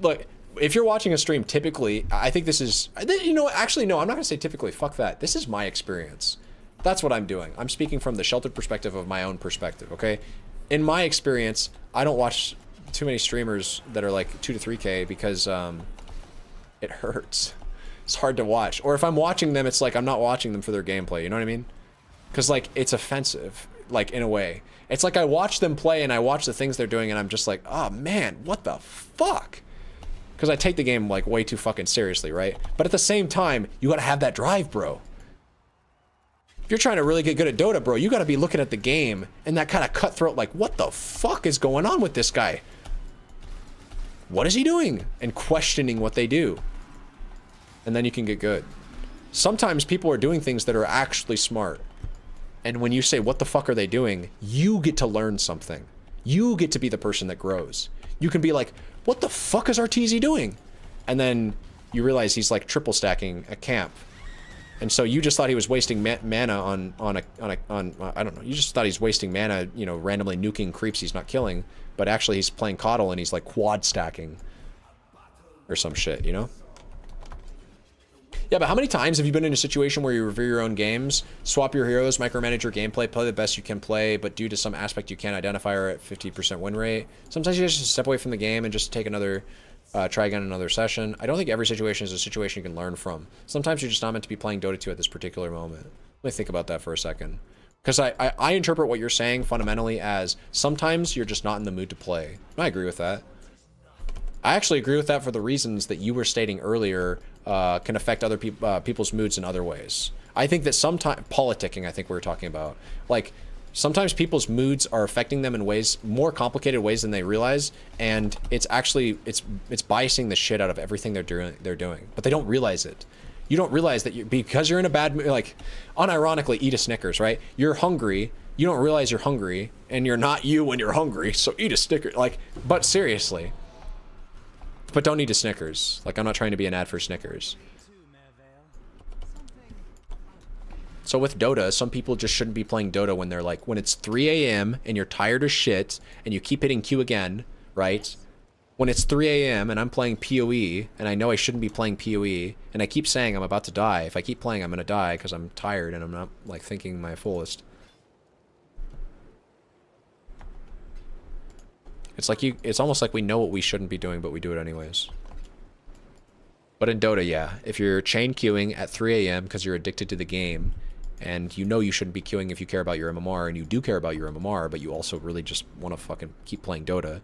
Look, if you're watching a stream, typically, I think this is... You know, actually, no, I'm not going to say typically. Fuck that. This is my experience. That's what I'm doing. I'm speaking from the sheltered perspective of my own perspective, okay? In my experience, I don't watch too many streamers that are like 2 to 3K because it hurts. It's hard to watch. Or if I'm watching them, it's like I'm not watching them for their gameplay, you know what I mean? Because like it's offensive, like in a way. It's like I watch them play and I watch the things they're doing and I'm just like, oh man, what the fuck? Because I take the game like way too fucking seriously, right? But at the same time, you gotta have that drive, bro. If you're trying to really get good at Dota, bro, you gotta be looking at the game and that kind of cutthroat, like, what the fuck is going on with this guy? What is he doing? And questioning what they do. And then you can get good. Sometimes people are doing things that are actually smart. And when you say, what the fuck are they doing? You get to learn something. You get to be the person that grows. You can be like, what the fuck is RTZ doing? And then you realize he's like triple stacking a camp. And so you just thought he was wasting mana on I don't know, you just thought he's wasting mana, you know, randomly nuking creeps he's not killing, but actually he's playing Coddle and he's like quad stacking or some shit, you know? Yeah, but how many times have you been in a situation where you review your own games, swap your heroes, micromanage your gameplay, play the best you can play, but due to some aspect you can't identify are at 50% win rate? Sometimes you just step away from the game and just take another, try again another session. I don't think every situation is a situation you can learn from. Sometimes you're just not meant to be playing Dota 2 at this particular moment. Let me think about that for a second. Because I interpret what you're saying fundamentally as sometimes you're just not in the mood to play. I agree with that. I actually agree with that for the reasons that you were stating earlier can affect other people's moods in other ways. I think that sometimes, politicking I think we were talking about, like sometimes people's moods are affecting them in ways, more complicated ways than they realize, and it's actually, it's biasing the shit out of everything they're doing, but they don't realize it. You don't realize that because you're in a bad mood, like unironically eat a Snickers, right? You're hungry, you don't realize you're hungry, and you're not you when you're hungry, so eat a Snickers, like, but seriously. But don't eat a Snickers. Like, I'm not trying to be an ad for Snickers. So with Dota, some people just shouldn't be playing Dota when they're like, when it's 3 a.m. and you're tired as shit and you keep hitting Q again, right? When it's 3 a.m. and I'm playing PoE and I know I shouldn't be playing PoE and I keep saying I'm about to die. If I keep playing, I'm going to die because I'm tired and I'm not like thinking my fullest. It's like it's almost like we know what we shouldn't be doing, but we do it anyways. But in Dota, yeah, if you're chain queuing at 3 a.m. because you're addicted to the game, and you know you shouldn't be queuing if you care about your MMR, and you do care about your MMR, but you also really just want to fucking keep playing Dota,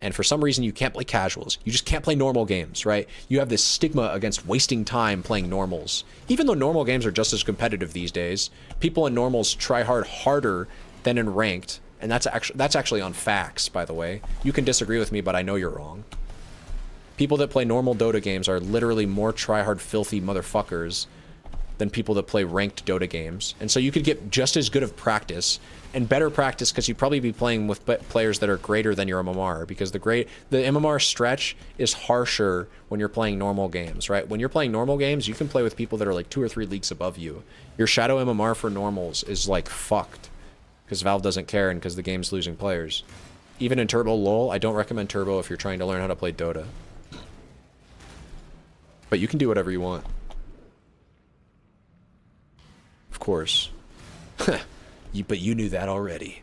and for some reason you can't play casuals. You just can't play normal games, right? You have this stigma against wasting time playing normals. Even though normal games are just as competitive these days, people in normals try harder than in ranked, and that's actually on facts, by the way. You can disagree with me, but I know you're wrong. People that play normal Dota games are literally more try-hard, filthy motherfuckers than people that play ranked Dota games. And so you could get just as good of practice and better practice because you'd probably be playing with players that are greater than your MMR, because the MMR stretch is harsher when you're playing normal games, right? When you're playing normal games, you can play with people that are like 2 or 3 leagues above you. Your shadow MMR for normals is like fucked because Valve doesn't care and because the game's losing players. Even in Turbo LoL, I don't recommend Turbo if you're trying to learn how to play Dota. But you can do whatever you want. Of course. But you knew that already.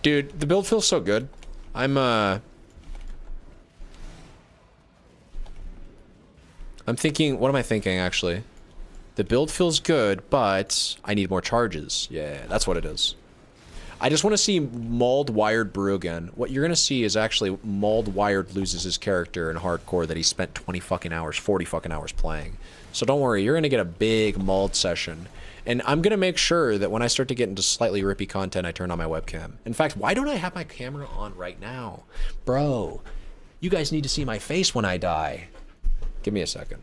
Dude, the build feels so good. I'm thinking, what am I thinking, actually? The build feels good, but I need more charges. Yeah, that's what it is. I just want to see Mauled Wired brew again. What you're going to see is actually Mauled Wired loses his character in hardcore that he spent 20 fucking hours, 40 fucking hours playing. So don't worry, you're going to get a big Mauled session. And I'm going to make sure that when I start to get into slightly rippy content, I turn on my webcam. In fact, why don't I have my camera on right now? Bro, you guys need to see my face when I die. Give me a second.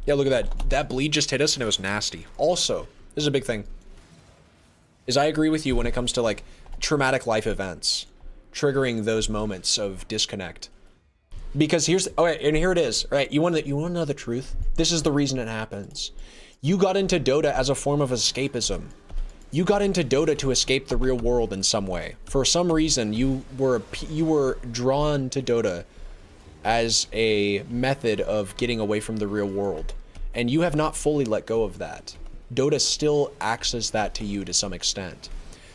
Yeah, look at that. That bleed just hit us and it was nasty. Also, this is a big thing, is I agree with you when it comes to like traumatic life events triggering those moments of disconnect. Because here's, and here it is, right? You want to know the truth? This is the reason it happens. You got into Dota as a form of escapism. You got into Dota to escape the real world in some way. For some reason, you were drawn to Dota as a method of getting away from the real world. And you have not fully let go of that. Dota still acts as that to you to some extent.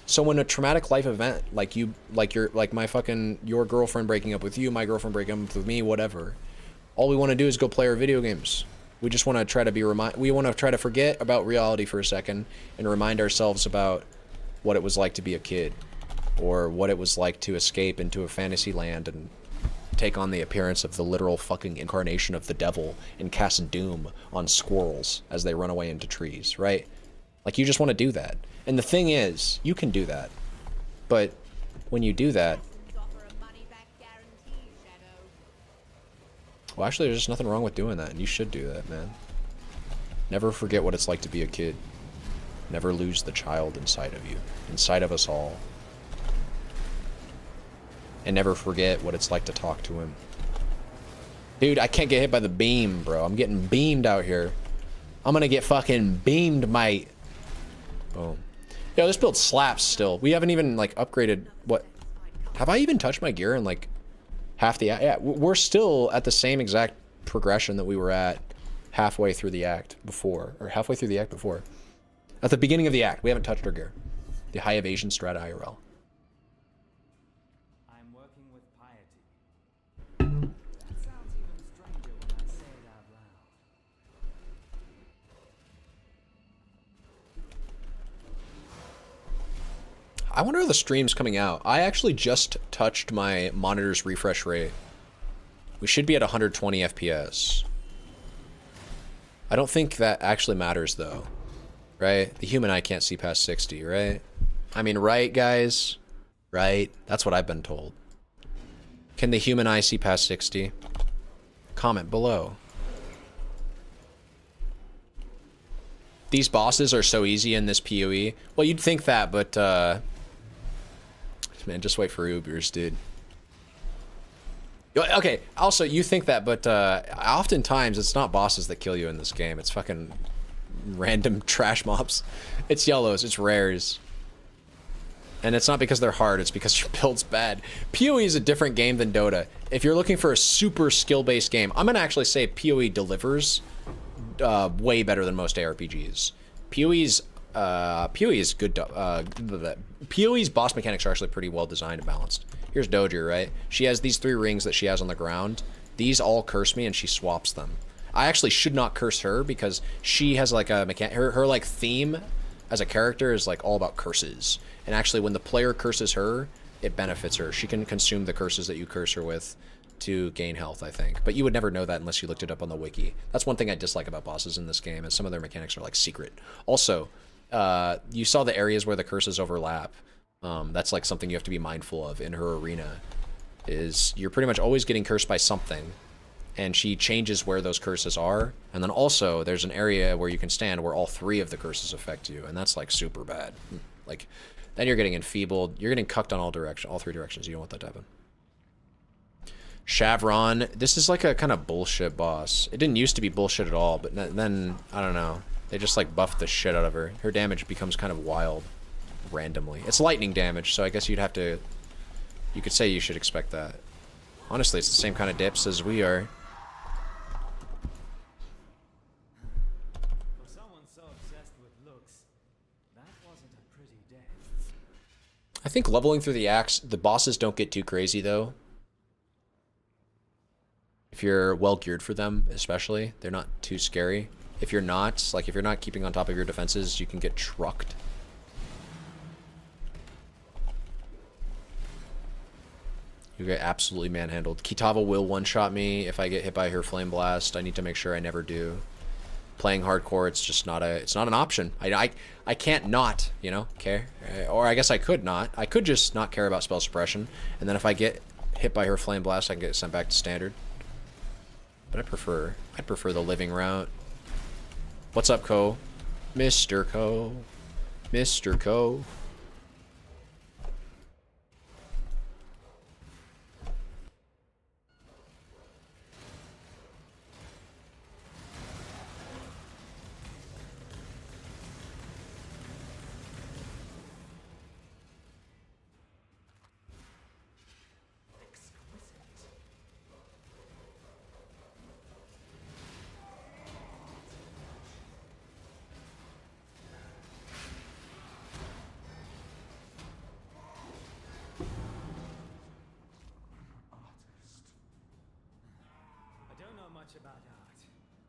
So when a traumatic life event, like your girlfriend breaking up with you, my girlfriend breaking up with me, whatever, all we want to do is go play our video games. We just want to try to we want to try to forget about reality for a second and remind ourselves about what it was like to be a kid, or what it was like to escape into a fantasy land and take on the appearance of the literal fucking incarnation of the devil and cast doom on squirrels as they run away into trees, right? Like, you just want to do that. And the thing is, you can do that. But when you do that... Well, actually, there's just nothing wrong with doing that, and you should do that, man. Never forget what it's like to be a kid. Never lose the child inside of you, inside of us all. And never forget what it's like to talk to him. Dude, I can't get hit by the beam, bro. I'm getting beamed out here. I'm gonna get fucking beamed, mate. Boom. Yo, this build slaps still. We haven't even, like, upgraded... What? Have I even touched my gear in, like, half the... Yeah, we're still at the same exact progression that we were at halfway through the act before. Or halfway through the act before. At the beginning of the act, we haven't touched our gear. The High Evasion Strat IRL. I'm working with piety. That sounds even stranger when I say it out loud. I wonder how the stream's coming out. I actually just touched my monitor's refresh rate. We should be at 120 FPS. I don't think that actually matters, though. Right? The human eye can't see past 60, right? I mean, right, guys? right? That's what I've been told. Can the human eye see past 60? Comment below. These bosses are so easy in this PoE. Well, you'd think that, but, man, just wait for Ubers, dude. Okay, also, you think that, but, oftentimes it's not bosses that kill you in this game. It's fucking random trash mobs. It's yellows, it's rares. And it's not because they're hard, it's because your build's bad. PoE is a different game than Dota. If you're looking for a super skill-based game, I'm gonna actually say PoE delivers way better than most ARPGs. PoE's good. PoE's boss mechanics are actually pretty well designed and balanced. Here's Dojier, right? She has these 3 rings that she has on the ground. These all curse me, and she swaps them. I actually should not curse her because she has like a mechanic. Her like theme as a character is like all about curses. And actually, when the player curses her, it benefits her. She can consume the curses that you curse her with to gain health, I think. But you would never know that unless you looked it up on the wiki. That's one thing I dislike about bosses in this game, is some of their mechanics are like secret. Also, you saw the areas where the curses overlap. That's like something you have to be mindful of in her arena, is you're pretty much always getting cursed by something, and she changes where those curses are. And then also, there's an area where you can stand where all 3 of the curses affect you, and that's like super bad. Like, then you're getting enfeebled. You're getting cucked on all 3 directions. You don't want that to happen. Shavron, this is like a kind of bullshit boss. It didn't used to be bullshit at all, but then, I don't know. They just like buffed the shit out of her. Her damage becomes kind of wild randomly. It's lightning damage, so I guess you'd have to... You could say you should expect that. Honestly, it's the same kind of dips as we are. For someone so obsessed with looks, that wasn't a pretty day. I think leveling through the axe, the bosses don't get too crazy, though. If you're well geared for them, especially, they're not too scary. If you're not, like if you're not keeping on top of your defenses, you can get trucked. You get absolutely manhandled. Kitava will one-shot me if I get hit by her flame blast. I need to make sure I never do. Playing hardcore, it's just not an option. I can't not, you know, care. Or I guess I could not. I could just not care about spell suppression, and then if I get hit by her flame blast, I can get sent back to standard. But I'd prefer the living route. What's up, Co? Mr. Co. Mr. Co. I don't know much about art,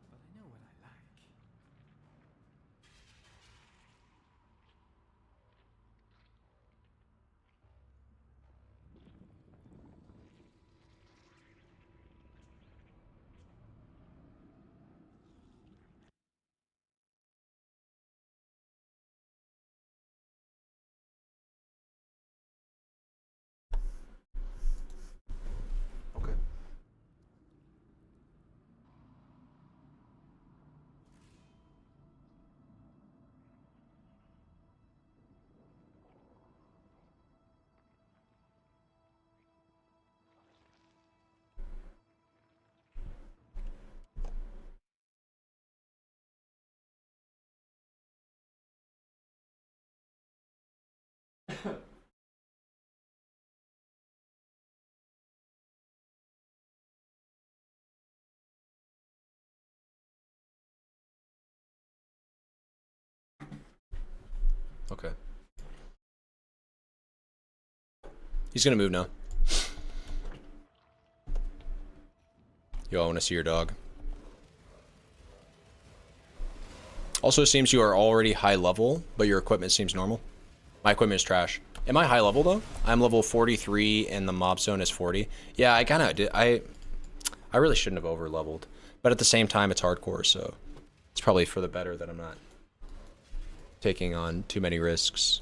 but I know what I like. Okay. Okay. He's gonna move now. Yo, I want to see your dog. Also, it seems you are already high level, but your equipment seems normal. My equipment is trash. Am I high level though? I'm level 43 and the mob zone is 40. Yeah, I kind of did. I really shouldn't have over leveled, but at the same time, it's hardcore, so it's probably for the better that I'm not taking on too many risks.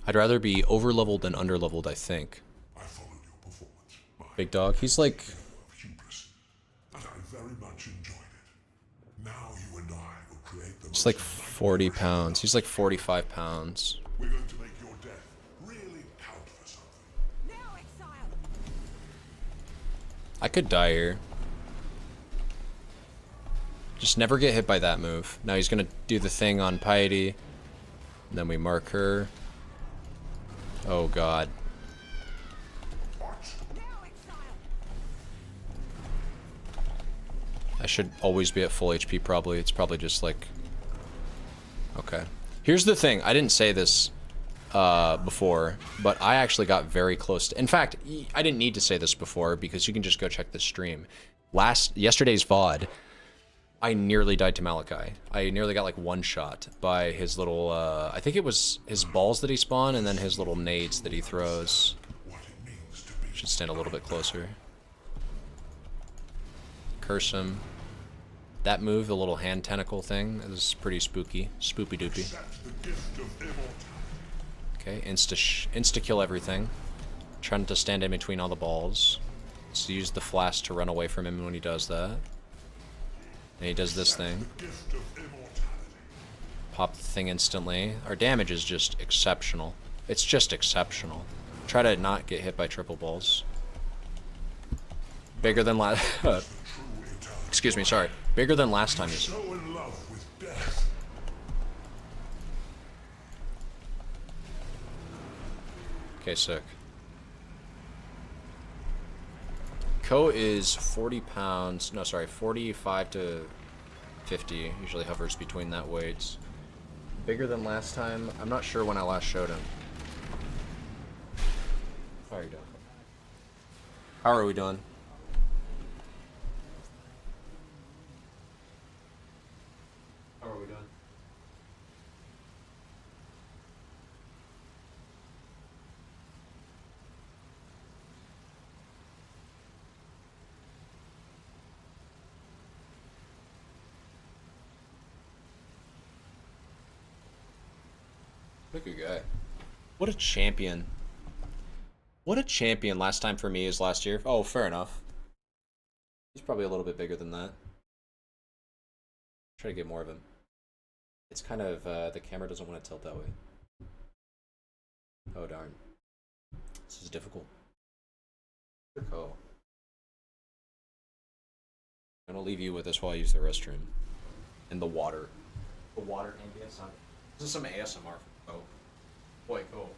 I'd rather be over-leveled than under-leveled, I think. I followed your performance. My Big dog, he's like... of hubris, and I very much enjoyed it. Now you and I will create the He's most like 40 pounds. He's like 45 pounds. We're going to make your death really count for something. Now, exile! I could die here. Just never get hit by that move. Now he's gonna do the thing on Piety. And then we mark her. Oh god. Now, exile! I should always be at full HP probably. It's probably just like... Okay. Here's the thing. I didn't say this before, but I actually got very close to... In fact, I didn't need to say this before because you can just go check the stream. Yesterday's VOD, I nearly died to Malachi. I nearly got like one shot by his little, I think it was his balls that he spawned and then his little nades that he throws. What it means to be Should stand a little bit closer. Curse him. That move, the little hand tentacle thing, is pretty spooky. Spoopy doopy. accept the gift of immortality. Okay, insta kill everything. Trying to stand in between all the balls. So use the flash to run away from him when he does that. And he does this thing. The gift of immortality. Pop the thing instantly. Our damage is just exceptional. It's just exceptional. Try to not get hit by triple balls. Bigger than last... True eternity. Excuse me, sorry. Bigger than last time. So in love with death. Okay, sick. Ko is 40 pounds, no sorry, 45 to 50, usually hovers between that weights. Bigger than last time, I'm not sure when I last showed him. How are you doing? How are we doing? How are we doing? What a good guy. What a champion. What a champion last time for me is last year. Oh, fair enough. He's probably a little bit bigger than that. Try to get more of him. It's kind of, the camera doesn't want to tilt that way. Oh, darn. This is difficult. Oh. I'm gonna leave you with this while I use the restroom. And the water. The water ambient sound. This is some ASMR. Oh. Boy, cool.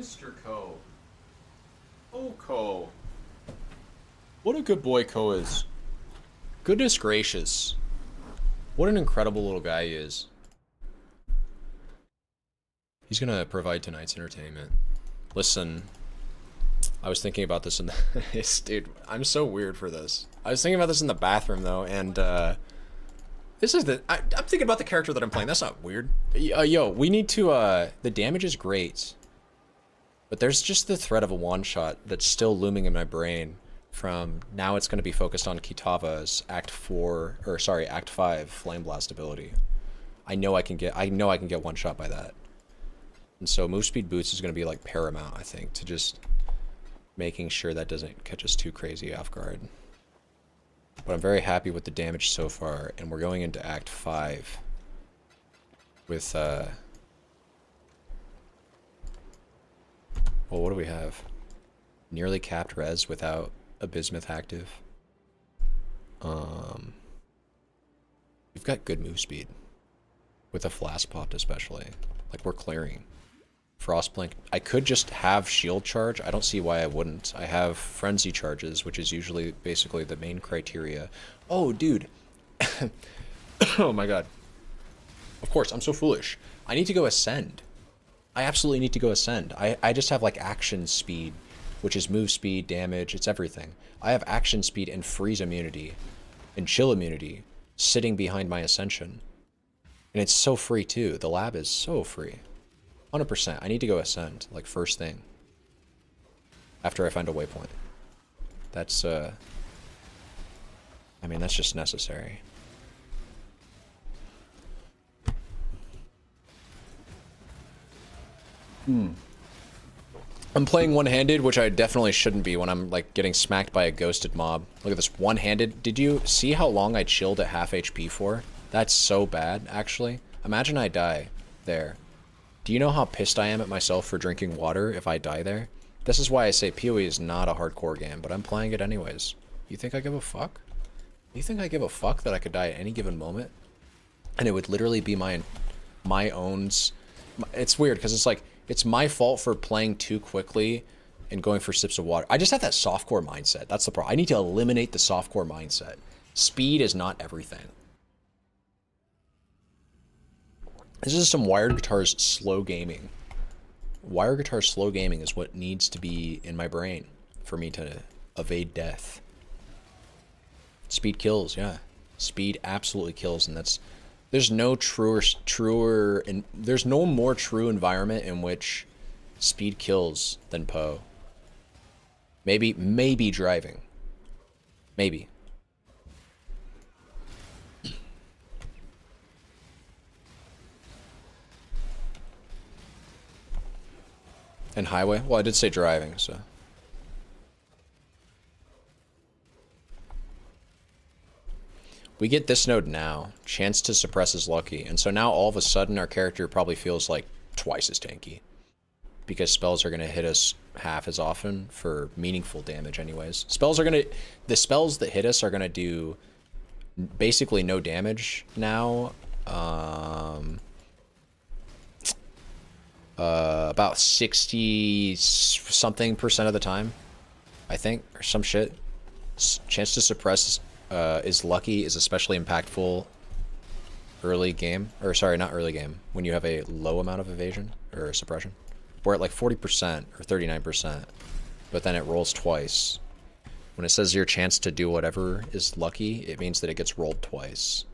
Mr. Ko. Oh, Ko. What a good boy Ko is. Goodness gracious. What an incredible little guy he is. He's gonna provide tonight's entertainment. Listen, I was thinking about this in the... Dude, I'm so weird for this. I was thinking about this in the bathroom, though, and, this is the... I'm thinking about the character that I'm playing. That's not weird. Yo, we need to, the damage is great. But there's just the threat of a one-shot that's still looming in my brain from now it's going to be focused on Kitava's Act 5 Flame Blast ability. I know I can get one shot by that. And so move speed boots is going to be like paramount, I think, to just making sure that doesn't catch us too crazy off guard. But I'm very happy with the damage so far, and we're going into Act 5 with well, what do we have? Nearly capped res without a bismuth active. We've got good move speed. With a flask popped especially. Like, we're clearing. Frostblink. I could just have shield charge. I don't see why I wouldn't. I have frenzy charges, which is usually basically the main criteria. Oh, dude. Oh my god. Of course, I'm so foolish. I need to go ascend. I absolutely need to go ascend. I just have like action speed, which is move speed, damage, it's everything. I have action speed and freeze immunity and chill immunity sitting behind my ascension. And it's so free too. The lab is so free. 100%. I need to go ascend, like first thing. After I find a waypoint. That's, I mean, that's just necessary. I'm playing one-handed, which I definitely shouldn't be when I'm, like, getting smacked by a ghosted mob. Look at this, one-handed. Did you see how long I chilled at half HP for? That's so bad, actually. Imagine I die there. Do you know how pissed I am at myself for drinking water if I die there? This is why I say PoE is not a hardcore game, but I'm playing it anyways. You think I give a fuck? You think I give a fuck that I could die at any given moment? And it would literally be my own... It's weird, because it's like, it's my fault for playing too quickly and going for sips of water. I just have that softcore mindset. That's the problem. I need to eliminate the softcore mindset. Speed is not everything. This is some Wired Guitar's slow gaming. Wired Guitar slow gaming is what needs to be in my brain for me to evade death. Speed kills, yeah. Speed absolutely kills, and that's... There's no there's no more true environment in which speed kills than Poe. Maybe driving. Maybe. And highway? Well, I did say driving, so... We get this node now. Chance to suppress is lucky. And so now all of a sudden our character probably feels like twice as tanky. Because spells are going to hit us half as often for meaningful damage anyways. The spells that hit us are going to do basically no damage now. About 60-something% of the time, I think, or some shit. Chance to suppress is lucky, is especially impactful early game, or sorry, not early game, when you have a low amount of evasion or suppression. We're at like 40% or 39%, but then it rolls twice. When it says your chance to do whatever is lucky, it means that it gets rolled twice.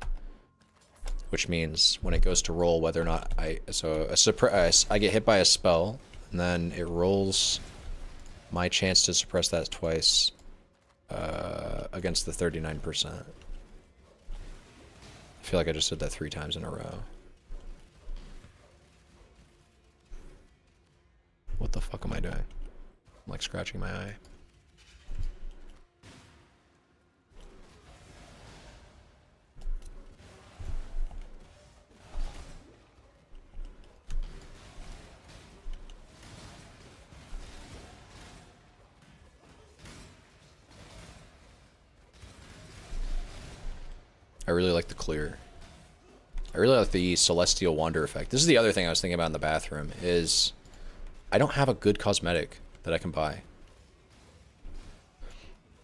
Which means when it goes to roll, whether or not I get hit by a spell, and then it rolls my chance to suppress that twice against the 39%. I feel like I just did that 3 times in a row. What the fuck am I doing? I'm like scratching my eye. I really like the clear. I really like the Celestial Wander effect. This is the other thing I was thinking about in the bathroom, is I don't have a good cosmetic that I can buy.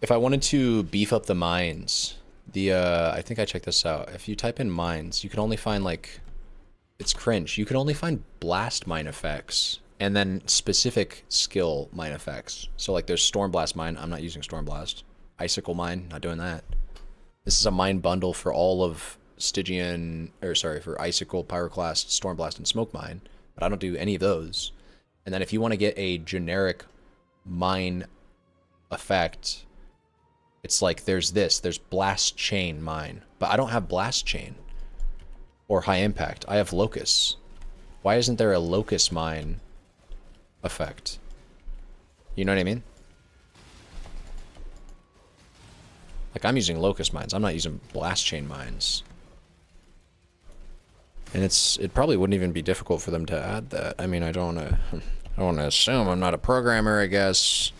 If I wanted to beef up the mines, I think I checked this out. If you type in mines, you can only find like, it's cringe. You can only find blast mine effects and then specific skill mine effects. So like there's storm blast mine. I'm not using storm blast. Icicle mine, not doing that. This is a mine bundle for all of Stygian, or sorry, for Icicle, Pyroclast, Storm Blast, and Smoke Mine, but I don't do any of those. And then if you want to get a generic mine effect, it's like there's Blast Chain Mine, but I don't have Blast Chain or High Impact. I have Locus. Why isn't there a Locus Mine effect? You know what I mean? Like, I'm using Locust Mines. I'm not using Blast Chain Mines. And it probably wouldn't even be difficult for them to add that. I mean, I don't want to assume. I'm not a programmer, I guess.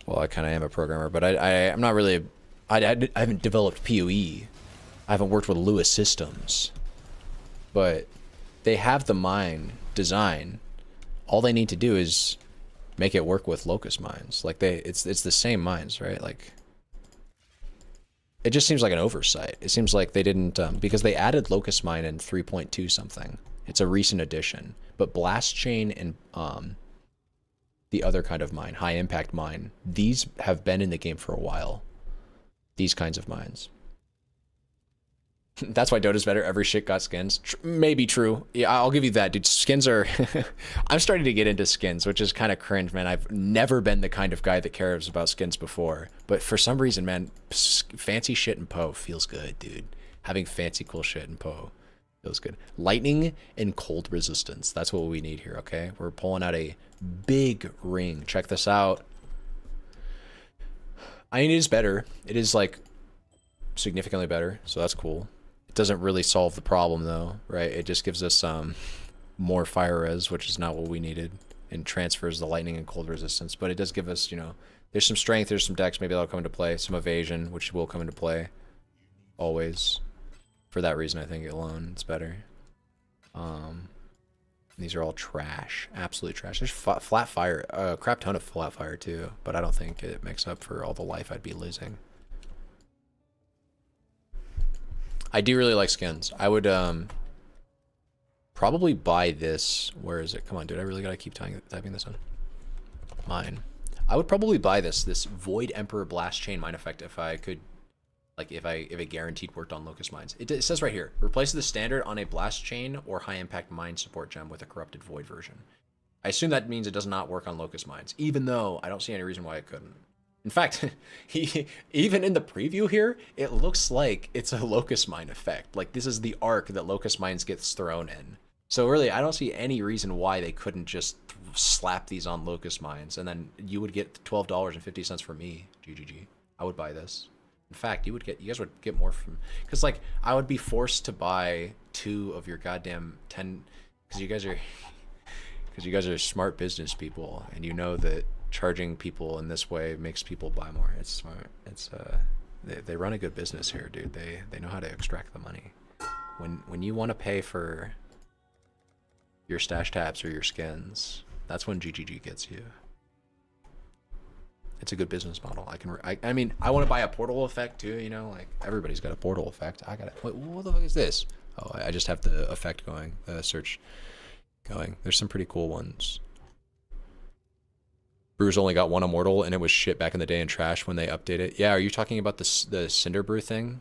Well, I kind of am a programmer, but I'm not really... I haven't developed PoE. I haven't worked with Lewis Systems. But they have the mine design. All they need to do is make it work with Locust Mines. Like, it's the same mines, right? Like... It just seems like an oversight. It seems like they didn't, because they added Locust Mine in 3.2 something. It's a recent addition. But Blast Chain and the other kind of mine, High Impact Mine, these have been in the game for a while. These kinds of mines. That's why Dota's better. Every shit got skins. Maybe true. Yeah, I'll give you that, dude. Skins are... I'm starting to get into skins, which is kind of cringe, man. I've never been the kind of guy that cares about skins before. But for some reason, man, fancy shit in Poe feels good, dude. Having fancy cool shit in Poe feels good. Lightning and cold resistance. That's what we need here, okay? We're pulling out a big ring. Check this out. I mean, it is better. It is, like, significantly better, so that's cool. Doesn't really solve the problem though, right? It just gives us more fire res, which is not what we needed, and transfers the lightning and cold resistance. But it does give us, you know, there's some strength, there's some dex, maybe that'll come into play, some evasion, which will come into play always. For that reason, I think alone it's better. These are all trash, absolute trash. There's flat fire, a crap ton of flat fire too, but I don't think it makes up for all the life I'd be losing. I do really like skins. I would probably buy this. Where is it? Come on, dude. I really gotta keep typing this in. Mine. I would probably buy this Void Emperor Blast Chain Mine effect if I could, like, if it guaranteed worked on Locust Mines. It says right here, replace the standard on a Blast Chain or High Impact Mine support gem with a Corrupted Void version. I assume that means it does not work on Locust Mines, even though I don't see any reason why it couldn't. In fact, even in the preview here, it looks like it's a Locust Mine effect. Like, this is the arc that Locust Mines gets thrown in. So really, I don't see any reason why they couldn't just slap these on Locust Mines, and then you would get $12.50 for me, GGG. I would buy this. In fact, you guys would get more from, because like I would be forced to buy 2 of your goddamn 10, because you guys are smart business people, and you know that charging people in this way makes people buy more. It's smart. It's they run a good business here, dude. They know how to extract the money. When you want to pay for your stash tabs or your skins, that's when GGG gets you. It's a good business model. I mean, I want to buy a portal effect too, you know, like everybody's got a portal effect. I got it. Wait, what the fuck is this? Oh, I just have the effect going, the search going. There's some pretty cool ones. Brew's only got 1 immortal, and it was shit back in the day and trash when they update it. Yeah, are you talking about the Cinder Brew thing?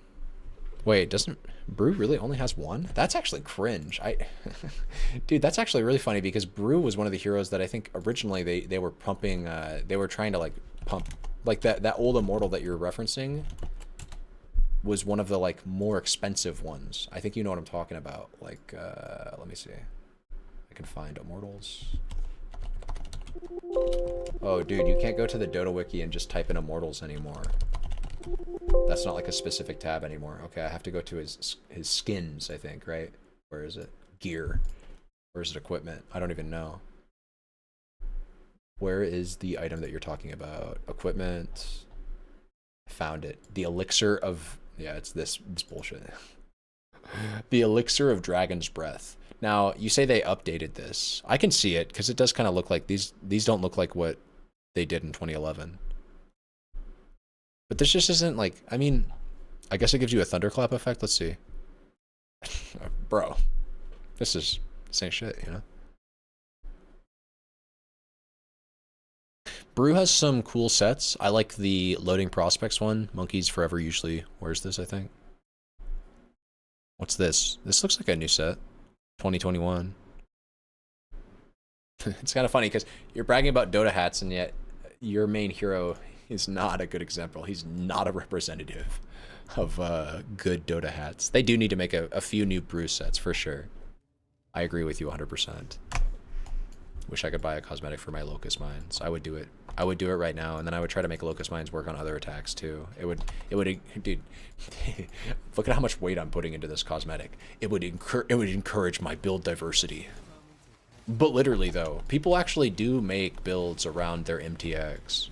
Wait, doesn't Brew really only has 1? That's actually cringe. Dude, that's actually really funny because Brew was one of the heroes that I think originally they were pumping. They were trying to like pump, like that old immortal that you're referencing was one of the like more expensive ones. I think you know what I'm talking about. Like, let me see. I can find immortals. Oh, dude, you can't go to the Dota wiki and just type in immortals anymore. That's not like a specific tab anymore. Okay, I have to go to his skins, I think, right? Where is it? Gear. Where is it? Equipment? I don't even know. Where is the item that you're talking about? Equipment. Found it. The elixir of... Yeah, it's this bullshit. The elixir of Dragon's Breath. Now, you say they updated this. I can see it, because it does kind of look like these don't look like what they did in 2011. But this just isn't like, I mean, I guess it gives you a thunderclap effect. Let's see. Bro, this ain't shit, you know? Brew has some cool sets. I like the Loading Prospects one. Monkeys Forever usually wears this, I think. What's this? This looks like a new set. 2021. It's kind of funny because you're bragging about Dota hats and yet your main hero is not a good example. He's not a representative of good Dota hats. They do need to make a few new brew sets for sure. I agree with you 100%. Wish I could buy a cosmetic for my Locust Mines. I would do it. I would do it right now, and then I would try to make Locust Mines work on other attacks too. It would, dude. Look at how much weight I'm putting into this cosmetic. It would encourage my build diversity. But literally though, people actually do make builds around their MTX.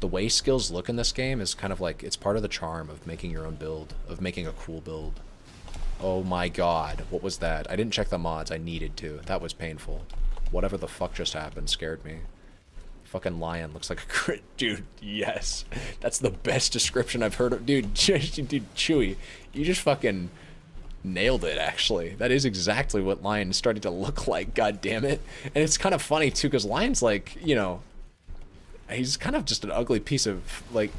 The way skills look in this game is kind of like, it's part of the charm of making your own build, of making a cool build. Oh my god, what was that? I didn't check the mods, I needed to. That was painful. Whatever the fuck just happened scared me. Fucking lion looks like a crit. Dude, yes. That's the best description I've heard of. Dude, dude, Chewy, you just fucking nailed it, actually. That is exactly what lion is starting to look like, god damn it. And it's kind of funny, too, because lion's like, you know, he's kind of just an ugly piece of, like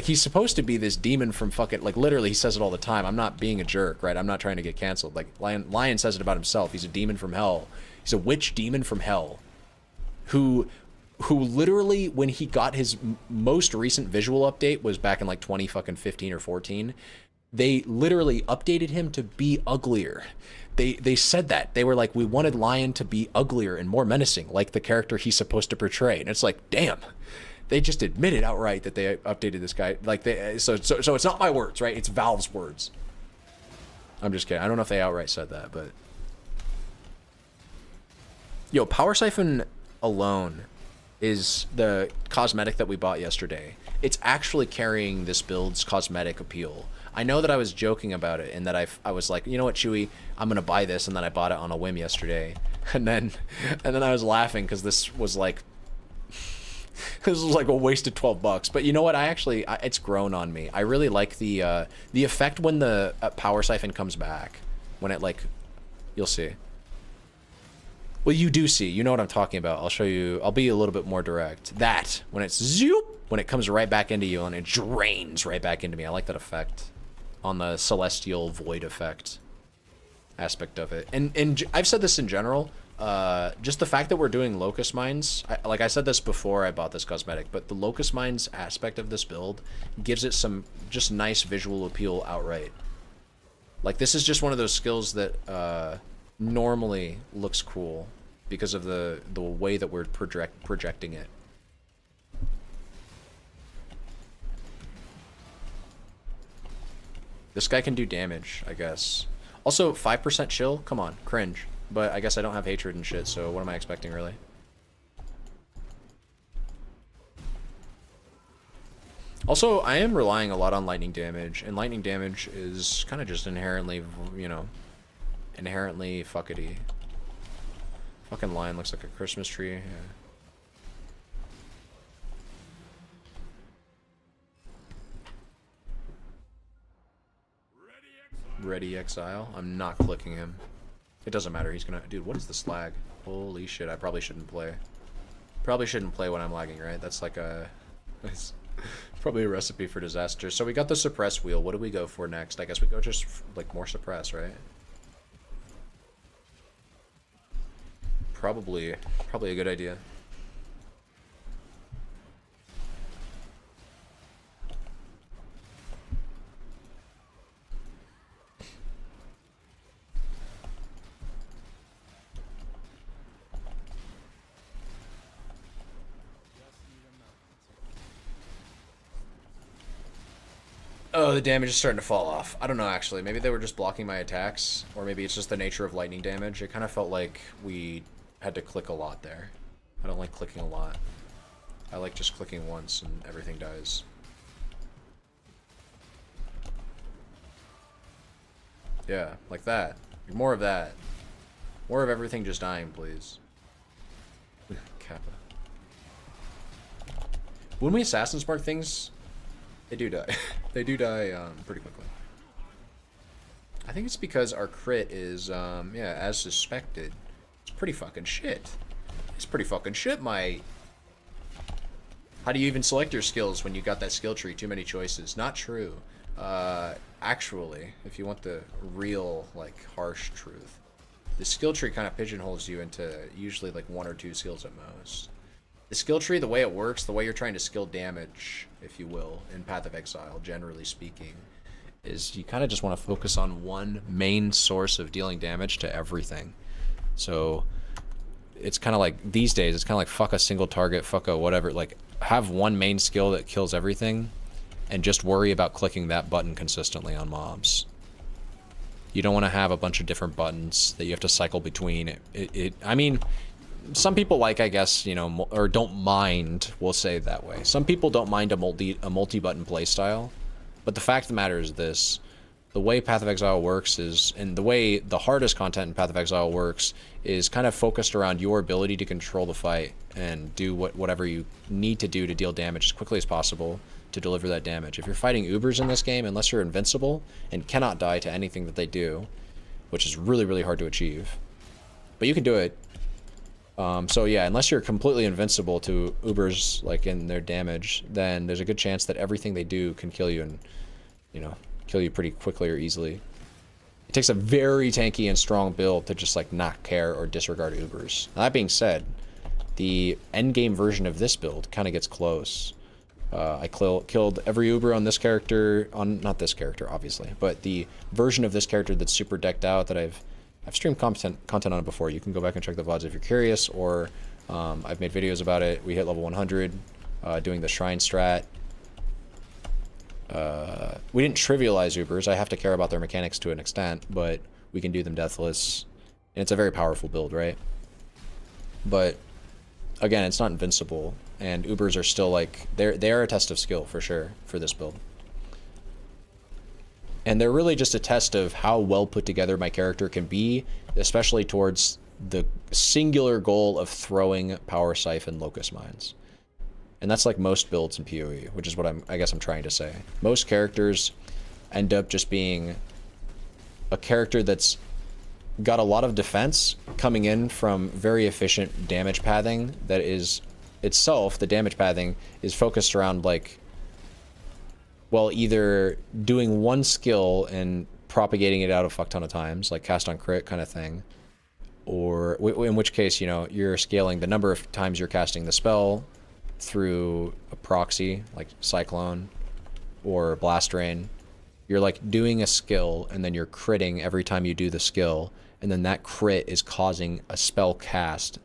he's supposed to be this demon from fucking, like, literally, he says it all the time. I'm not being a jerk, right? I'm not trying to get canceled. Like, lion says it about himself. He's a demon from hell. He's a witch demon from hell who literally, when he got his most recent visual update, was back in like 2015 or 14, they literally updated him to be uglier. They said that. They were like, we wanted Lion to be uglier and more menacing, like the character he's supposed to portray. And it's like, damn. They just admitted outright that they updated this guy. Like so it's not my words, right? It's Valve's words. I'm just kidding. I don't know if they outright said that, but yo, Power Siphon alone is the cosmetic that we bought yesterday. It's actually carrying this build's cosmetic appeal. I know that I was joking about it and that I was like, you know what, Chewy, I'm gonna buy this, and then I bought it on a whim yesterday. And then I was laughing because this was like a wasted $12. But you know what? It's grown on me. I really like the effect when the Power Siphon comes back. When it, like, you'll see. Well, you do see. You know what I'm talking about. I'll show you. I'll be a little bit more direct. That, when it's zoop, when it comes right back into you and it drains right back into me. I like that effect on the celestial void effect aspect of it. And I've said this in general. Just the fact that we're doing Locust Mines, like I said this before I bought this cosmetic, but the Locust Mines aspect of this build gives it some just nice visual appeal outright. Like, this is just one of those skills that normally looks cool because of the way that we're projecting it. This guy can do damage, I guess. Also, 5% chill? Come on, cringe. But I guess I don't have hatred and shit, so what am I expecting, really? Also, I am relying a lot on lightning damage, and lightning damage is kind of just inherently, you know, inherently fuckety. Fucking lion looks like a Christmas tree. Yeah. Ready exile? I'm not clicking him. It doesn't matter, he's gonna... Dude, what is this lag? Holy shit, I probably shouldn't play. Probably shouldn't play when I'm lagging, right? That's like a... It's probably a recipe for disaster. So we got the suppress wheel. What do we go for next? I guess we go just, like, more suppress, right? Probably a good idea. Oh, the damage is starting to fall off. I don't know, actually. Maybe they were just blocking my attacks, or maybe it's just the nature of lightning damage. It kind of felt like we had to click a lot there. I don't like clicking a lot. I like just clicking once and everything dies. Yeah, like that. More of that. More of everything just dying, please. Kappa. When we assassin spark things, they do die. They do die pretty quickly. I think it's because our crit is, yeah, as suspected. It's pretty fucking shit. It's pretty fucking shit, mate. How do you even select your skills when you got that skill tree? Too many choices. Not true. Actually, if you want the real, like, harsh truth, the skill tree kind of pigeonholes you into usually, like, 1 or 2 skills at most. The skill tree, the way it works, the way you're trying to skill damage, if you will, in Path of Exile, generally speaking, is you kind of just want to focus on one main source of dealing damage to everything. So it's kind of like, these days, it's kind of like fuck a single target, fuck a whatever, like, have one main skill that kills everything, and just worry about clicking that button consistently on mobs. You don't want to have a bunch of different buttons that you have to cycle between. I mean, some people like, I guess, you know, or don't mind, we'll say it that way. Some people don't mind a multi-button playstyle, but the fact of the matter is this. The way Path of Exile works is, and the way the hardest content in Path of Exile works, is kind of focused around your ability to control the fight and do whatever you need to do to deal damage as quickly as possible to deliver that damage. If you're fighting Ubers in this game, unless you're invincible and cannot die to anything that they do, which is really, really hard to achieve, but you can do it. So yeah, unless you're completely invincible to Ubers, like in their damage, then there's a good chance that everything they do can kill you and, you know, kill you pretty quickly or easily. It takes a very tanky and strong build to just like not care or disregard Ubers. Now, that being said, the endgame version of this build kind of gets close. I killed every Uber on this character, not this character obviously, but the version of this character that's super decked out that I've streamed content on it before. You can go back and check the VODs if you're curious, or I've made videos about it. We hit level 100 doing the shrine strat. We didn't trivialize Ubers. I have to care about their mechanics to an extent, but we can do them deathless. And it's a very powerful build, right? But again, it's not invincible, and Ubers are still like, they are a test of skill for sure for this build. And they're really just a test of how well put together my character can be, especially towards the singular goal of throwing power siphon locust mines. And that's like most builds in PoE, which is what I guess I'm trying to say. Most characters end up just being a character that's got a lot of defense coming in from very efficient damage pathing that is itself, the damage pathing is focused around like, well, either doing one skill and propagating it out a fuck ton of times, like cast on crit kind of thing, or in which case, you know, you're scaling the number of times you're casting the spell through a proxy, like Cyclone or Blast Rain. You're like doing a skill and then you're critting every time you do the skill, and then that crit is causing a spell cast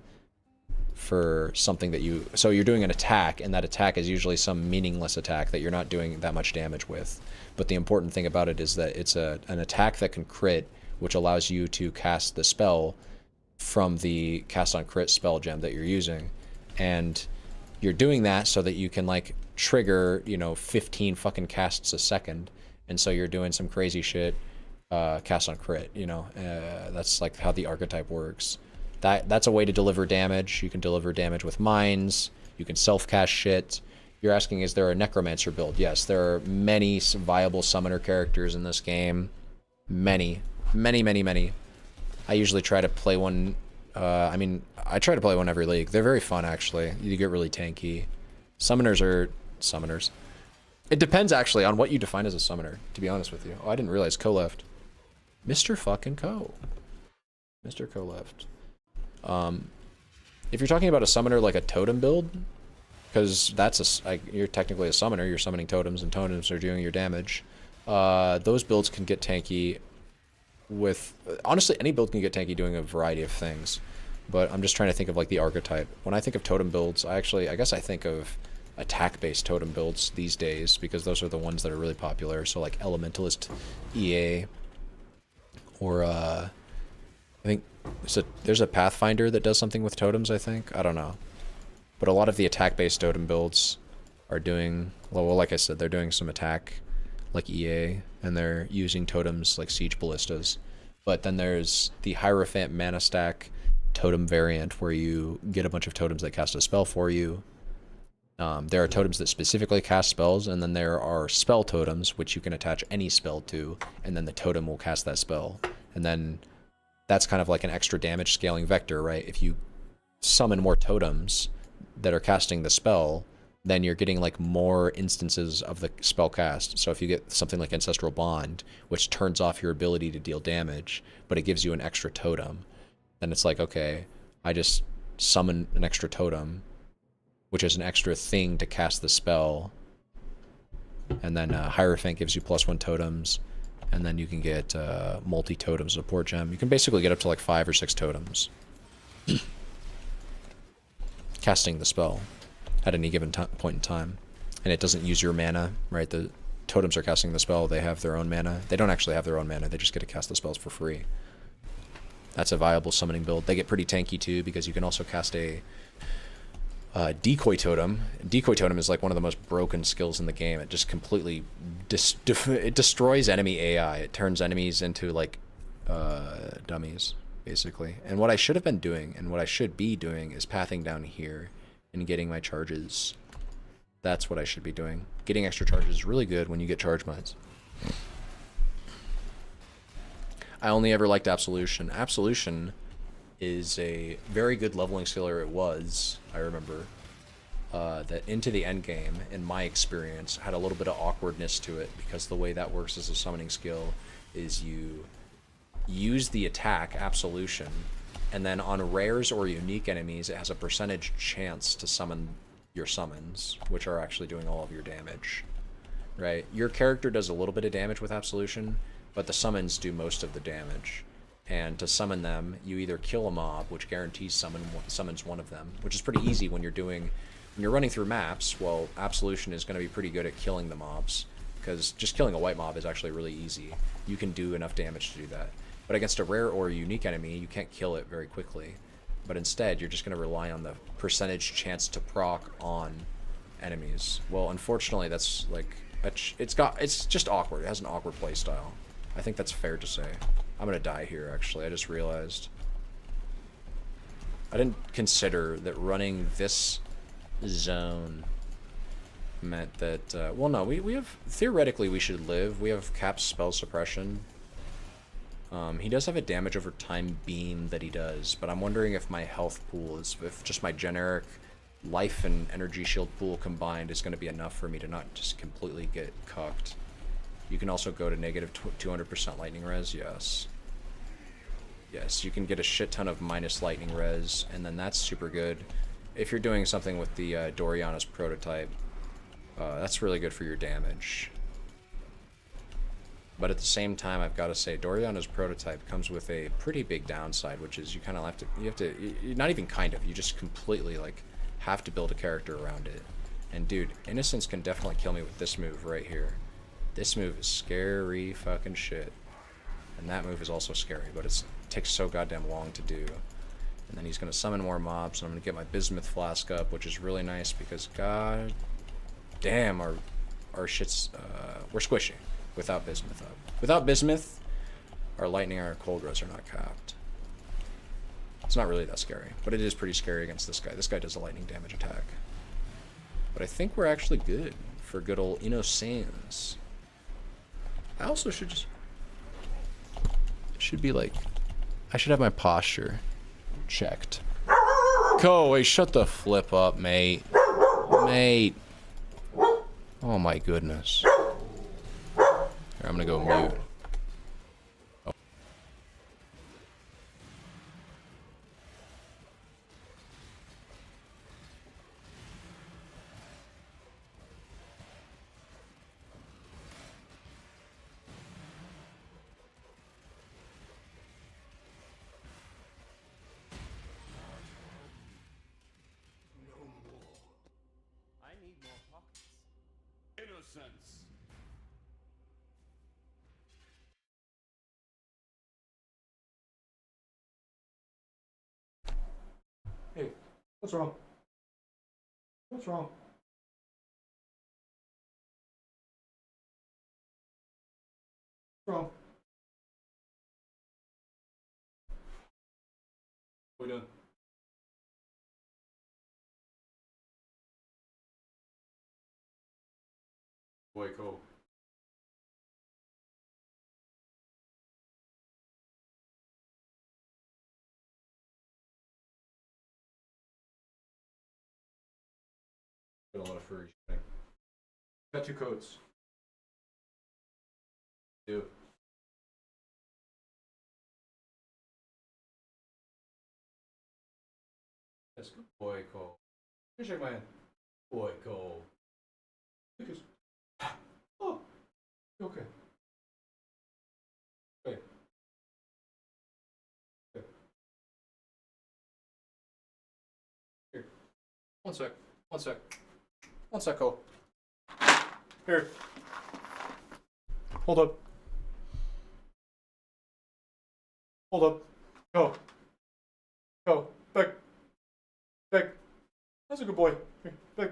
for something that you, so you're doing an attack, and that attack is usually some meaningless attack that you're not doing that much damage with. But the important thing about it is that it's an attack that can crit, which allows you to cast the spell from the cast on crit spell gem that you're using. And you're doing that so that you can like trigger, you know, 15 fucking casts a second. And so you're doing some crazy shit, cast on crit, you know, that's like how the archetype works. That's a way to deliver damage. You can deliver damage with mines. You can self-cast shit. You're asking, is there a necromancer build? Yes, there are many viable summoner characters in this game. Many. I usually try to play one. I mean, I try to play one every league. They're very fun, actually. You get really tanky. Summoners are summoners. It depends, actually, on what you define as a summoner, to be honest with you. Oh, I didn't realize Co left. Mr. fucking Co. Mr. Co left. If you're talking about a summoner like a totem build, because that's you're technically a summoner, you're summoning totems, and totems are doing your damage. Those builds can get tanky with, honestly, any build can get tanky doing a variety of things. But I'm just trying to think of like the archetype. When I think of totem builds, I guess I think of attack-based totem builds these days, because those are the ones that are really popular. So like Elementalist EA, or I think there's a Pathfinder that does something with totems, I think. I don't know. But a lot of the attack-based totem builds are doing, well, like I said, they're doing some attack like EA, and they're using totems like Siege Ballistas. But then there's the Hierophant mana stack totem variant where you get a bunch of totems that cast a spell for you. There are totems that specifically cast spells, and then there are spell totems, which you can attach any spell to, and then the totem will cast that spell. And then that's kind of like an extra damage scaling vector, right? If you summon more totems that are casting the spell, then you're getting like more instances of the spell cast. So if you get something like Ancestral Bond, which turns off your ability to deal damage, but it gives you an extra totem, then it's like, okay, I just summon an extra totem, which is an extra thing to cast the spell. And then Hierophant gives you +1 totems, and then you can get multi-totems support gem. You can basically get up to like 5 or 6 totems casting the spell at any given point in time. And it doesn't use your mana, right? The totems are casting the spell, they have their own mana. They don't actually have their own mana, they just get to cast the spells for free. That's a viable summoning build. They get pretty tanky too, because you can also cast a decoy totem. Decoy totem is like one of the most broken skills in the game. It just completely it destroys enemy AI. It turns enemies into like dummies, basically. And what I should have been doing, and what I should be doing, is pathing down here and getting my charges. That's what I should be doing. Getting extra charges is really good when you get charge mines. I only ever liked Absolution. Absolution is a very good leveling skill, or it was, I remember, that into the end game, in my experience, had a little bit of awkwardness to it, because the way that works as a summoning skill is you use the attack, Absolution, and then on rares or unique enemies, it has a percentage chance to summon your summons, which are actually doing all of your damage, right? Your character does a little bit of damage with Absolution, but the summons do most of the damage. And to summon them, you either kill a mob, which guarantees summons one of them, which is pretty easy when you're running through maps. Well, Absolution is going to be pretty good at killing the mobs, because just killing a white mob is actually really easy. You can do enough damage to do that. But against a rare or unique enemy, you can't kill it very quickly. But instead, you're just going to rely on the percentage chance to proc on enemies. Well, unfortunately, that's like it's just awkward. It has an awkward play style. I think that's fair to say. I'm gonna die here, actually. I just realized. I didn't consider that running this zone meant that, well, no, we have, theoretically we should live. We have capped spell suppression. He does have a damage over time beam that he does, but I'm wondering if my health pool is, if just my generic life and energy shield pool combined is gonna be enough for me to not just completely get cucked. You can also go to negative 200% lightning res, yes. Yes, you can get a shit ton of minus lightning res, and then that's super good. If you're doing something with the Doriana's prototype, that's really good for your damage. But at the same time, I've got to say, Doriana's prototype comes with a pretty big downside, which is you kind of not even kind of, you just completely, like, have to build a character around it. And dude, Innocence can definitely kill me with this move right here. This move is scary fucking shit. And that move is also scary, but it takes so goddamn long to do. And then he's going to summon more mobs, and I'm going to get my Bismuth Flask up, which is really nice because god damn, our shit's, we're squishy without Bismuth up. Without Bismuth, our Lightning and our Cold Res are not capped. It's not really that scary, but it is pretty scary against this guy. This guy does a lightning damage attack. But I think we're actually good for good old Innocence. I also should be like, I should have my posture checked. Go away, shut the flip up, mate. Mate. Oh my goodness. Here, I'm gonna go mute. Oh. I need more pockets. Innocence. Hey, what's wrong? What's wrong? What's wrong? What are we doing? Boy, cool. Got a lot of furry shit. Got 2 coats. Do. That's good boy, Cole. Here's your man. Boy, Cole. Because. Oh, okay. Okay. Okay. Here. One sec. One sec. One sec, Cole. Here. Hold up. Hold up. Go. Go. Back. Back. That's a good boy. Here. Back.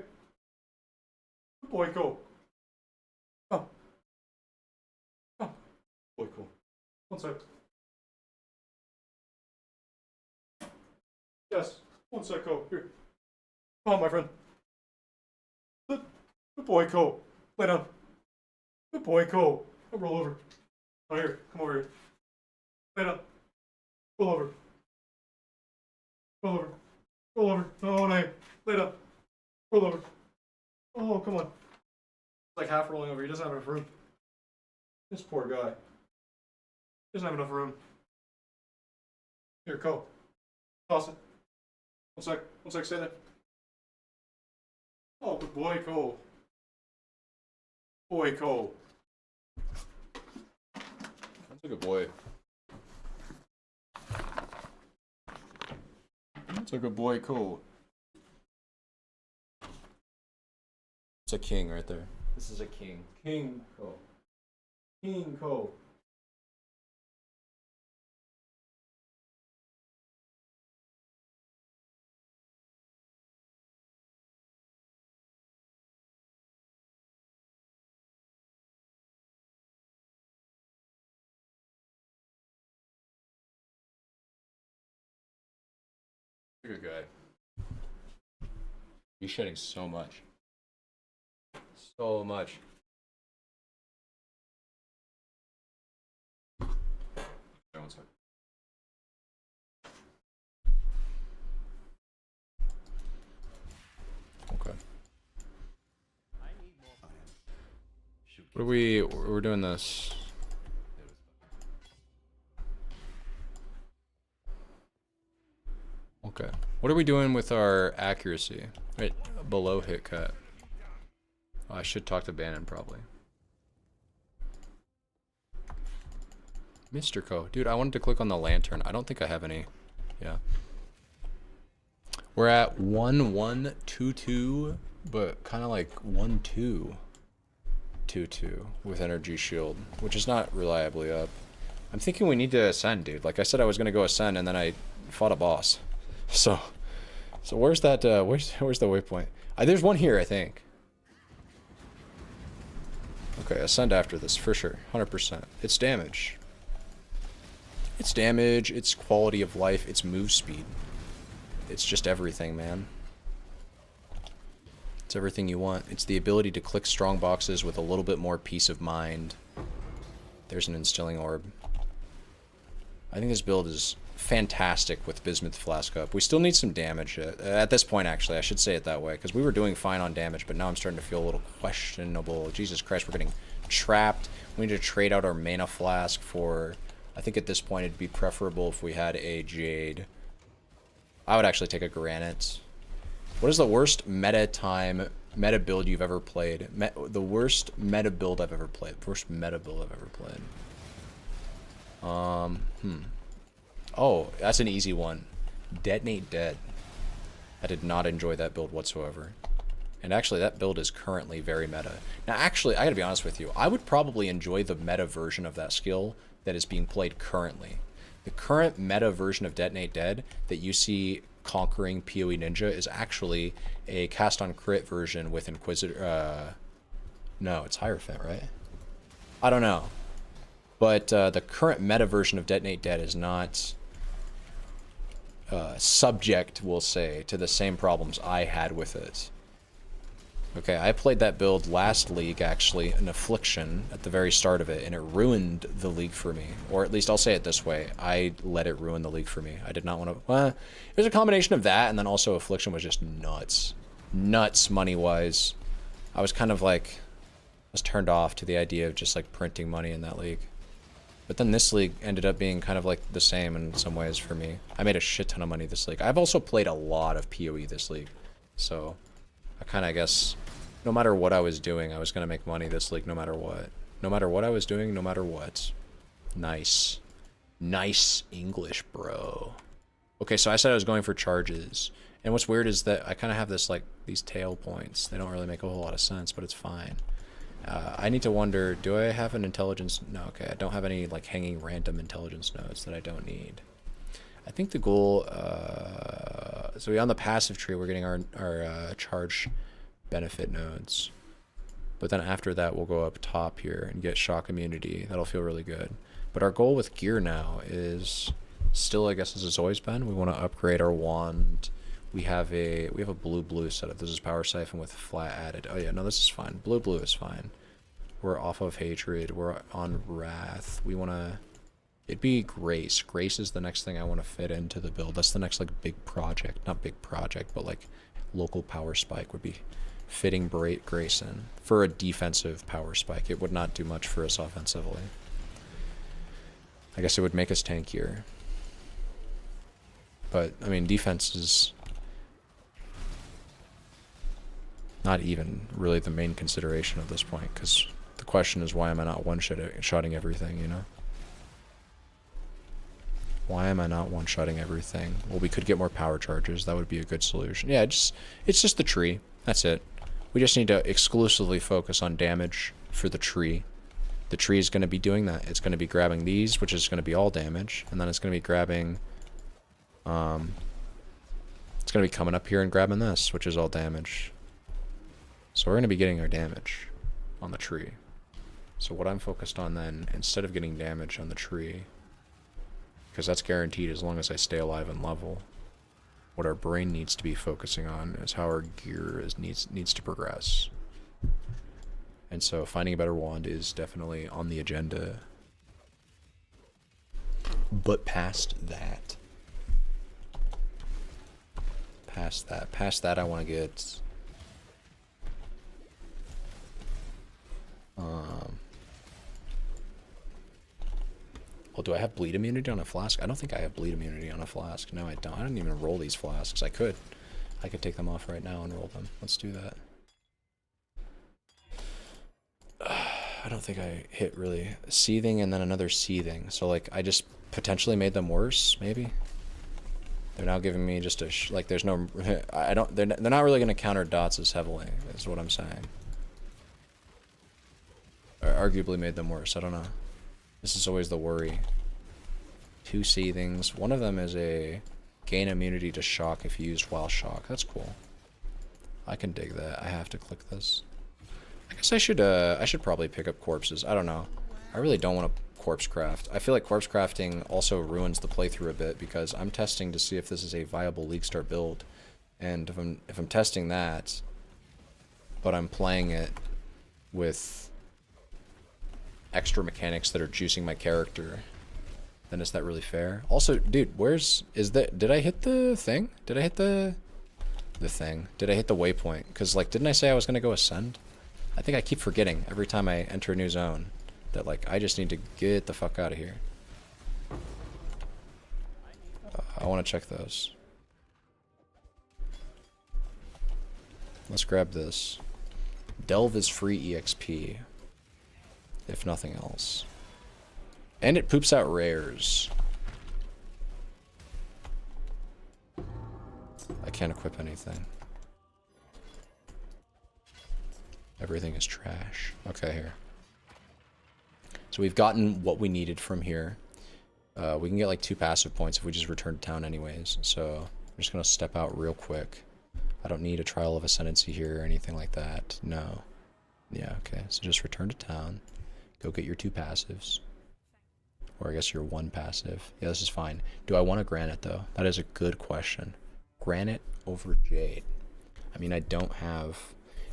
Good boy, go. Oh. Oh. Boy, cool. One sec. Yes. One sec, go. Here. Come on, my friend. Good boy, go. Lay down. Good boy, go. Roll over. Oh, here. Come over here. Lay down. Roll over. Roll over. Roll over. Oh, no. Lay down. Roll over. Oh, come on. It's like half rolling over. He doesn't have enough room. This poor guy. He doesn't have enough room. Here, go. Toss it. One sec. One sec. Stay there. Oh, good boy, Cole. Boy, Cole. That's a good boy. That's a good boy, Cole. It's a king right there. This is a king. King Cole. King Cole. Good guy. He's shedding so much. So much. One second. Okay. What are we're doing this. Okay. What are we doing with our accuracy? Right below hit cut. Oh, I should talk to Bannon probably. Mr. Co. Dude, I wanted to click on the lantern. I don't think I have any. Yeah. We're at 1122, but kind of like 1222 with energy shield, which is not reliably up. I'm thinking we need to ascend, dude. Like I said, I was gonna go ascend, and then I fought a boss. So where's that? Where's the waypoint? There's one here, I think. Okay, ascend after this for sure, 100%. It's damage. It's damage. It's quality of life. It's move speed. It's just everything, man. It's everything you want. It's the ability to click strong boxes with a little bit more peace of mind. There's an instilling orb. I think this build is fantastic with Bismuth Flask up. We still need some damage at this point, actually. I should say it that way, because we were doing fine on damage, but now I'm starting to feel a little questionable. Jesus Christ, we're getting trapped. We need to trade out our Mana Flask for... I think at this point it'd be preferable if we had a Jade. I would actually take a Granite. What is the worst meta build you've ever played? The worst meta build I've ever played. Worst meta build I've ever played. Oh, that's an easy one. Detonate Dead. I did not enjoy that build whatsoever. And actually, that build is currently very meta. Now, actually, I gotta be honest with you. I would probably enjoy the meta version of that skill that is being played currently. The current meta version of Detonate Dead that you see conquering PoE Ninja is actually a cast on crit version with Inquisitor. No, it's Hierophant, right? I don't know. But the current meta version of Detonate Dead is not subject, we'll say, to the same problems I had with it. Okay, I played that build last league, actually, an Affliction at the very start of it, and it ruined the league for me. Or at least I'll say it this way, I let it ruin the league for me. I did not want to... Well, it was a combination of that, and then also Affliction was just nuts. Nuts, money-wise. I was kind of like... I was turned off to the idea of just, like, printing money in that league. But then this league ended up being kind of, like, the same in some ways for me. I made a shit ton of money this league. I've also played a lot of PoE this league, so... I kind of, I guess, no matter what I was doing, I was going to make money this league no matter what. No matter what I was doing, no matter what. Nice. Nice English, bro. Okay, so I said I was going for charges. And what's weird is that I kind of have this, like, these tail points. They don't really make a whole lot of sense, but it's fine. I need to wonder, do I have an intelligence? No, okay, I don't have any, like, hanging random intelligence nodes that I don't need. I think the goal, so on the passive tree, we're getting our charge benefit nodes. But then after that, we'll go up top here and get shock immunity. That'll feel really good. But our goal with gear now is still, I guess, as it's always been, we want to upgrade our wand. We have a blue setup. This is power siphon with flat added. Oh yeah, no, this is fine. Blue is fine. We're off of hatred. We're on wrath. We want to... It'd be Grace. Grace is the next thing I want to fit into the build. That's the next, like, big project. Not big project, but, like, local power spike would be fitting Grace in. For a defensive power spike, it would not do much for us offensively. I guess it would make us tankier. But, I mean, defense is not even really the main consideration at this point, because the question is, why am I not one-shotting everything, you know? Why am I not one-shotting everything? Well, we could get more power charges. That would be a good solution. Yeah, it's just the tree. That's it. We just need to exclusively focus on damage for the tree. The tree is going to be doing that. It's going to be grabbing these, which is going to be all damage. And then it's going to be grabbing... it's going to be coming up here and grabbing this, which is all damage. So we're going to be getting our damage on the tree. So what I'm focused on then, instead of getting damage on the tree... because that's guaranteed as long as I stay alive and level. What our brain needs to be focusing on is how our gear needs to progress. And so finding a better wand is definitely on the agenda. But past that, I want to get... Well, do I have bleed immunity on a flask? I don't think I have bleed immunity on a flask. No, I don't. I didn't even roll these flasks. I could take them off right now and roll them. Let's do that. I don't think I hit really seething and then another seething. So like I just potentially made them worse, maybe. They're now giving me just a like there's no I don't they're not really going to counter dots as heavily is what I'm saying. Or arguably made them worse. I don't know. This is always the worry. 2 seethings. One of them is a gain immunity to shock if used while shock. That's cool. I can dig that. I have to click this. I guess I should probably pick up corpses. I don't know. I really don't want to corpse craft. I feel like corpse crafting also ruins the playthrough a bit because I'm testing to see if this is a viable League Star build. And if I'm testing that, but I'm playing it with extra mechanics that are juicing my character, then is that really fair? Also, dude, did I hit the thing? Did I hit the thing? Did I hit the waypoint? Because, like, didn't I say I was going to go ascend? I think I keep forgetting every time I enter a new zone that, like, I just need to get the fuck out of here. I want to check those. Let's grab this. Delve is free EXP. If nothing else. And it poops out rares. I can't equip anything. Everything is trash. Okay, here. So we've gotten what we needed from here. We can get like 2 passive points if we just return to town anyways. So I'm just going to step out real quick. I don't need a trial of ascendancy here or anything like that. No. Yeah, okay. So just return to town. Go get your 2 passives. Or I guess you're 1 passive. Yeah, this is fine. Do I want a granite though? That is a good question. Granite over jade. I mean, I don't have.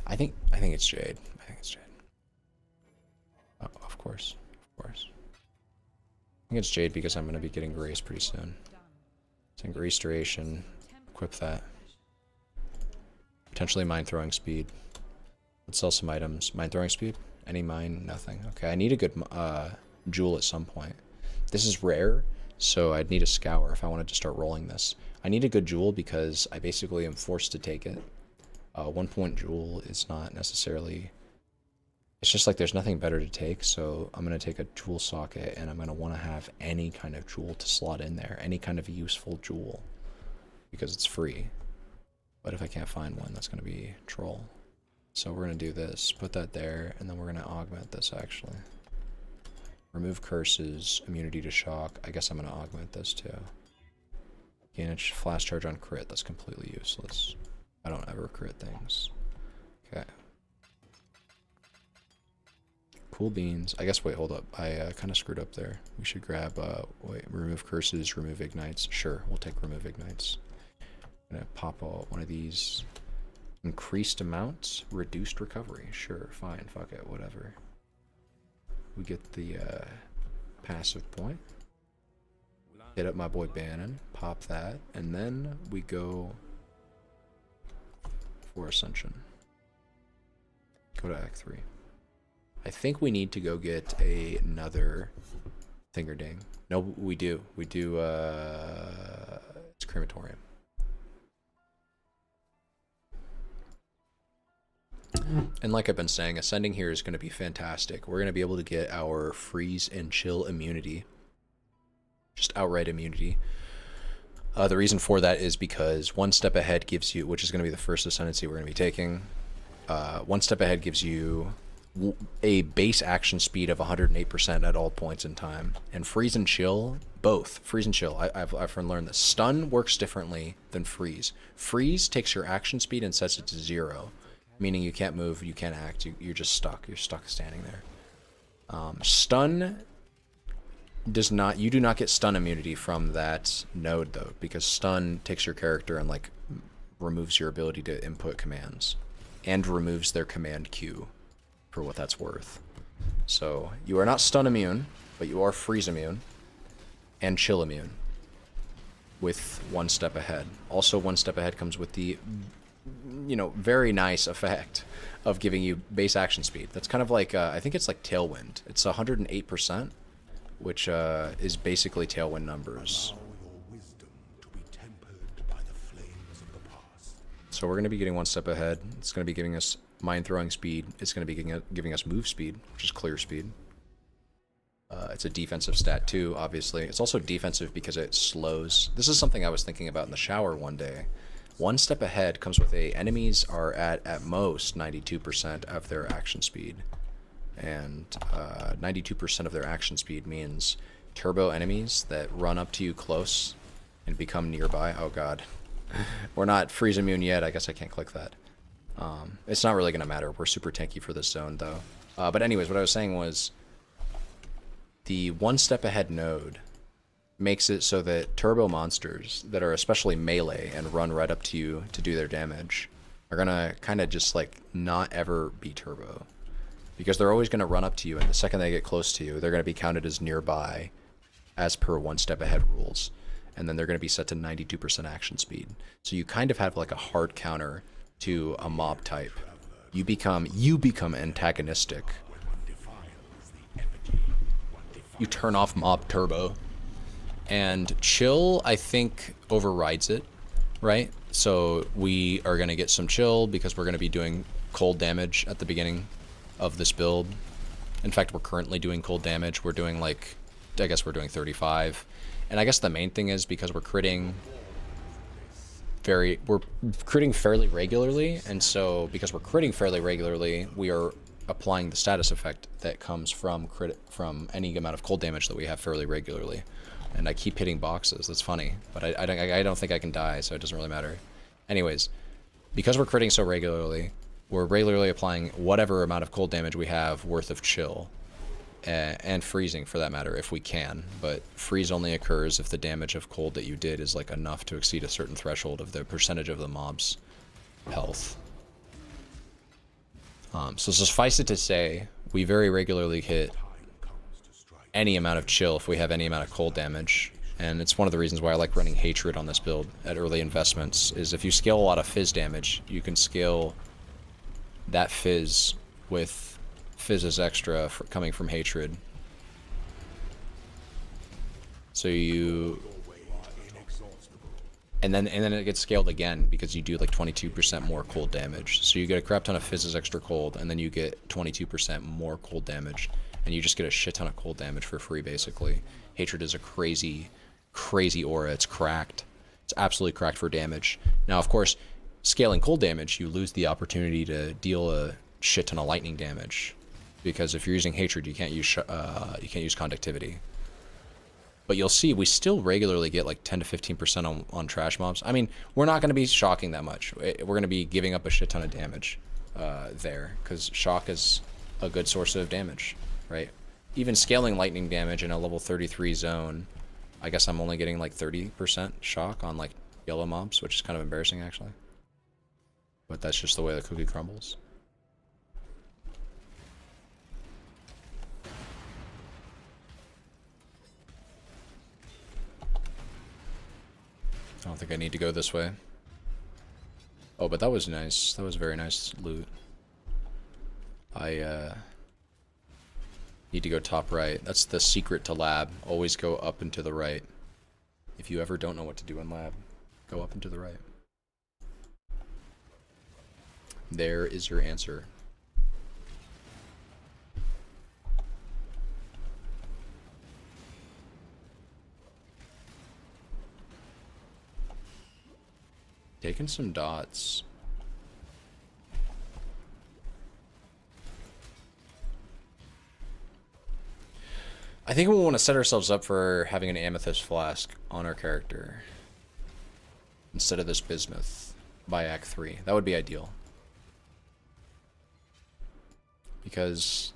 I think it's jade. I think it's jade. Oh, of course, of course. I think it's jade because I'm gonna be getting grace pretty soon. Send grace duration. Equip that. Potentially mine throwing speed. Let's sell some items. Mine throwing speed? Any mine? Nothing. Okay, I need a good jewel at some point. This is rare, so I'd need a scour if I wanted to start rolling this. I need a good jewel because I basically am forced to take it. 1 point jewel is not necessarily... It's just like there's nothing better to take, so I'm going to take a jewel socket, and I'm going to want to have any kind of jewel to slot in there. Any kind of useful jewel. Because it's free. But if I can't find one, that's going to be troll. So we're going to do this. Put that there, and then we're going to augment this, actually. Remove curses, immunity to shock. I guess I'm going to augment this, too. Gain a flash charge on crit. That's completely useless. I don't ever crit things. Okay. Cool beans. I guess, wait, hold up. I kind of screwed up there. We should grab, wait, remove curses, remove ignites. Sure, we'll take remove ignites. I'm gonna pop one of these. Increased amounts, reduced recovery. Sure, fine, fuck it, whatever. We get the passive point. Hit up my boy Bannon, pop that, and then we go for Ascension. Go to Act 3. I think we need to go get another Thingerding. No, we do. We do, it's Crematorium. And like I've been saying, Ascending here is going to be fantastic. We're going to be able to get our freeze and chill immunity. Just outright immunity. The reason for that is because 1 step ahead gives you, which is going to be the first ascendancy we're going to be taking, 1 step ahead gives you a base action speed of 108% at all points in time. And freeze and chill, both. Freeze and chill, I've learned this. Stun works differently than freeze. Freeze takes your action speed and sets it to 0. Meaning you can't move, you can't act, you're just stuck. You're stuck standing there. Stun does not, you do not get stun immunity from that node though, because stun takes your character and like removes your ability to input commands and removes their command queue for what that's worth. So you are not stun immune, but you are freeze immune and chill immune with 1 step ahead. Also 1 step ahead comes with the, you know, very nice effect of giving you base action speed. That's kind of like, I think it's like Tailwind. It's 108%, which is basically Tailwind numbers. So we're going to be getting 1 step ahead. It's going to be giving us mind throwing speed. It's going to be giving us move speed, which is clear speed. It's a defensive stat too, obviously. It's also defensive because it slows. This is something I was thinking about in the shower one day. 1 step ahead comes with enemies are at most 92% of their action speed. And 92% of their action speed means turbo enemies that run up to you close and become nearby. Oh god. We're not freeze immune yet. I guess I can't click that. It's not really going to matter. We're super tanky for this zone though. But anyways, what I was saying was the 1 step ahead node makes it so that turbo monsters that are especially melee and run right up to you to do their damage are gonna kind of just like not ever be turbo, because they're always gonna run up to you, and the second they get close to you, they're gonna be counted as nearby as per 1 step ahead rules, and then they're gonna be set to 92% action speed. So you kind of have like a hard counter to a mob type. You become antagonistic. You turn off mob turbo. And chill, I think, overrides it, right? So we are going to get some chill because we're going to be doing cold damage at the beginning of this build. In fact, we're currently doing cold damage. We're doing like, I guess we're doing 35. And I guess the main thing is because we're critting fairly regularly. And so because we're critting fairly regularly, we are applying the status effect that comes from any amount of cold damage that we have fairly regularly. And I keep hitting boxes. That's funny, but I don't think I can die, so it doesn't really matter. Anyways, because we're critting so regularly, we're regularly applying whatever amount of cold damage we have worth of chill. and freezing for that matter, if we can. But freeze only occurs if the damage of cold that you did is like enough to exceed a certain threshold of the percentage of the mob's health. So suffice it to say, we very regularly hit any amount of chill if we have any amount of cold damage. And it's one of the reasons why I like running Hatred on this build at early investments, is if you scale a lot of fizz damage, you can scale that fizz with fizz's extra coming from Hatred. So you... And then it gets scaled again because you do like 22% more cold damage. So you get a crap ton of fizz's extra cold, and then you get 22% more cold damage. And you just get a shit ton of cold damage for free, basically. Hatred is a crazy aura. It's cracked. It's absolutely cracked for damage. Now, of course, scaling cold damage, you lose the opportunity to deal a shit ton of lightning damage, because if you're using Hatred, you can't use conductivity. But you'll see we still regularly get like 10 to 15% on trash mobs. I mean, we're not going to be shocking that much. We're going to be giving up a shit ton of damage there, because shock is a good source of damage, right? Even scaling lightning damage in a level 33 zone, I guess I'm only getting like 30% shock on like yellow mobs, which is kind of embarrassing actually. But that's just the way the cookie crumbles. I don't think I need to go this way. Oh, but that was nice. That was very nice loot. I need to go top right. That's the secret to lab. Always go up and to the right. If you ever don't know what to do in lab, go up and to the right. There is your answer. Taking some dots. I think we want to set ourselves up for having an amethyst flask on our character instead of this bismuth by Act 3. That would be ideal. Because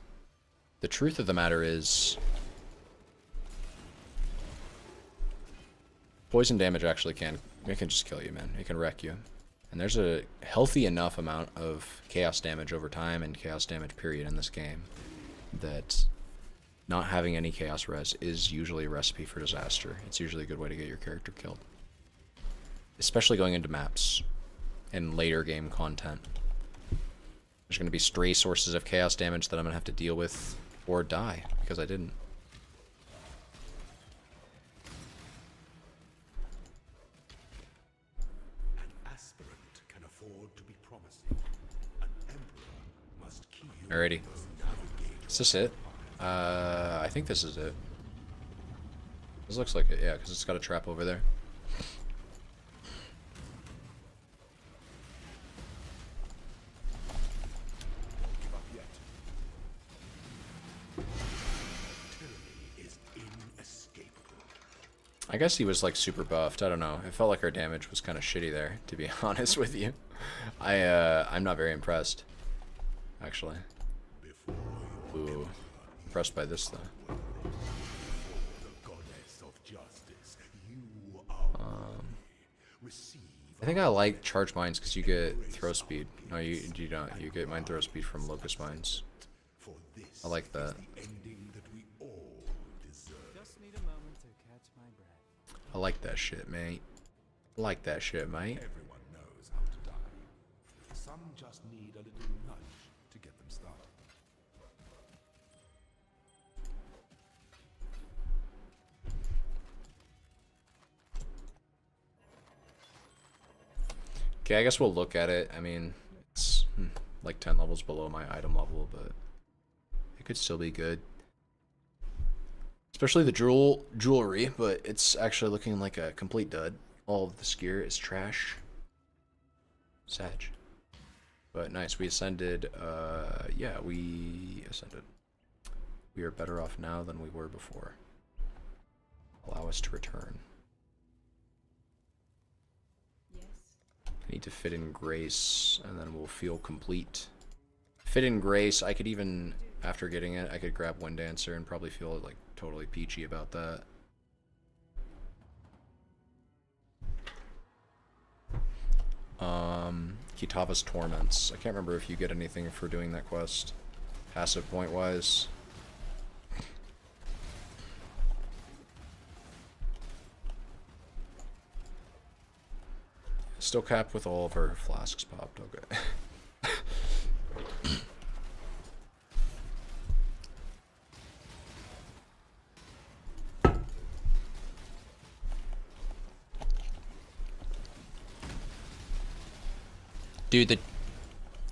the truth of the matter is, poison damage actually can just kill you, man. It can wreck you. And there's a healthy enough amount of chaos damage over time and chaos damage period in this game that not having any chaos res is usually a recipe for disaster. It's usually a good way to get your character killed. Especially going into maps and later game content. There's going to be stray sources of chaos damage that I'm going to have to deal with or die because I didn't. Alrighty. Is this it? I think this is it. This looks like it, yeah, because it's got a trap over there. I guess he was like super buffed. I don't know. It felt like our damage was kind of shitty there, to be honest with you. I'm not very impressed, actually. Ooh, impressed by this though. I think I like charge mines because you get throw speed. No, you don't. You get mine throw speed from locust mines. I like that. I like that shit, mate. I like that shit, mate. Everyone knows how to die. Some just need a little nudge to get them started. Okay, I guess we'll look at it. I mean, it's like 10 levels below my item level, but it could still be good. Especially the jewelry, but it's actually looking like a complete dud. All of this gear is trash. Sag. But nice, we ascended. Yeah, we ascended. We are better off now than we were before. Allow us to return. I need to fit in grace, and then we'll feel complete. Fit in grace, I could even After getting it, I could grab Wind Dancer and probably feel like totally peachy about that. Kitava's Torments. I can't remember if you get anything for doing that quest. Passive point wise. Still capped with all of her flasks popped, okay. Dude,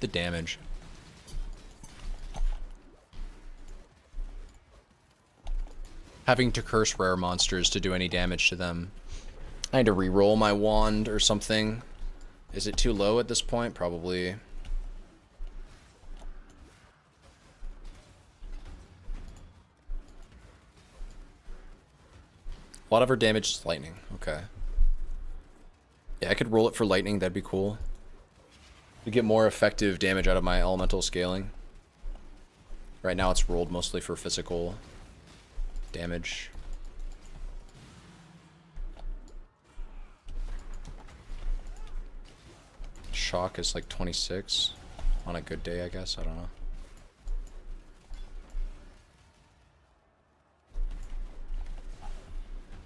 the damage. Having to curse rare monsters to do any damage to them. I need to re-roll my wand or something. Is it too low at this point? Probably. A lot of her damage is lightning. Okay. Yeah, I could roll it for lightning. That'd be cool. To get more effective damage out of my elemental scaling. Right now it's rolled mostly for physical damage. Shock is like 26 on a good day, I guess. I don't know.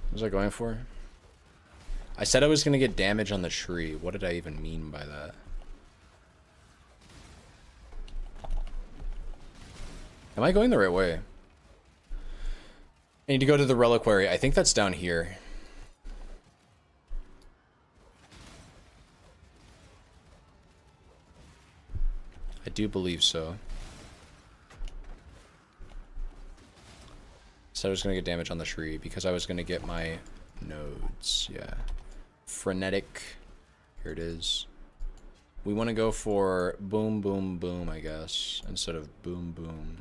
What was I going for? I said I was going to get damage on the tree. What did I even mean by that? Am I going the right way? I need to go to the reliquary. I think that's down here. I do believe so. So I was going to get damage on the tree because I was going to get my nodes. Yeah. Frenetic. Here it is. We want to go for boom, boom, boom, I guess, instead of boom, boom.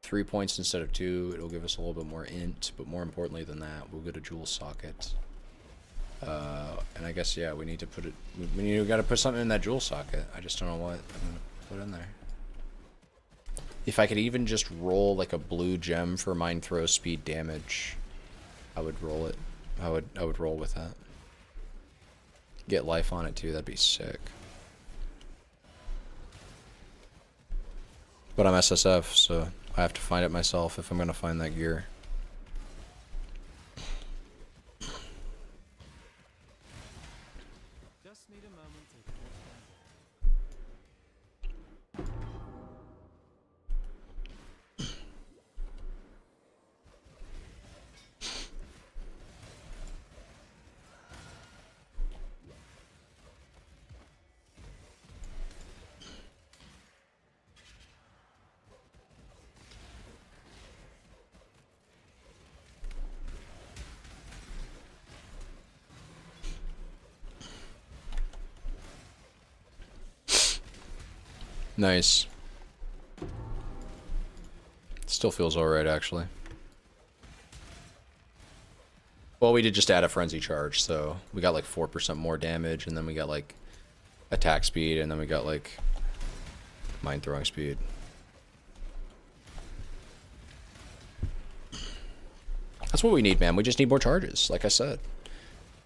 3 points instead of 2. It'll give us a little bit more int, but more importantly than that, we'll get a jewel socket. And I guess, yeah, we need to put it... We got to put something in that jewel socket. I just don't know what I'm going to put in there. If I could even just roll like a blue gem for mind throw speed damage, I would roll it. I would roll with that. Get life on it too, that'd be sick. But I'm SSF, so I have to find it myself if I'm gonna find that gear. Just need a moment to pause. Nice. Still feels alright, actually. Well, we did just add a frenzy charge, so we got like 4% more damage, and then we got like attack speed, and then we got like mind throwing speed. That's what we need, man. We just need more charges, like I said.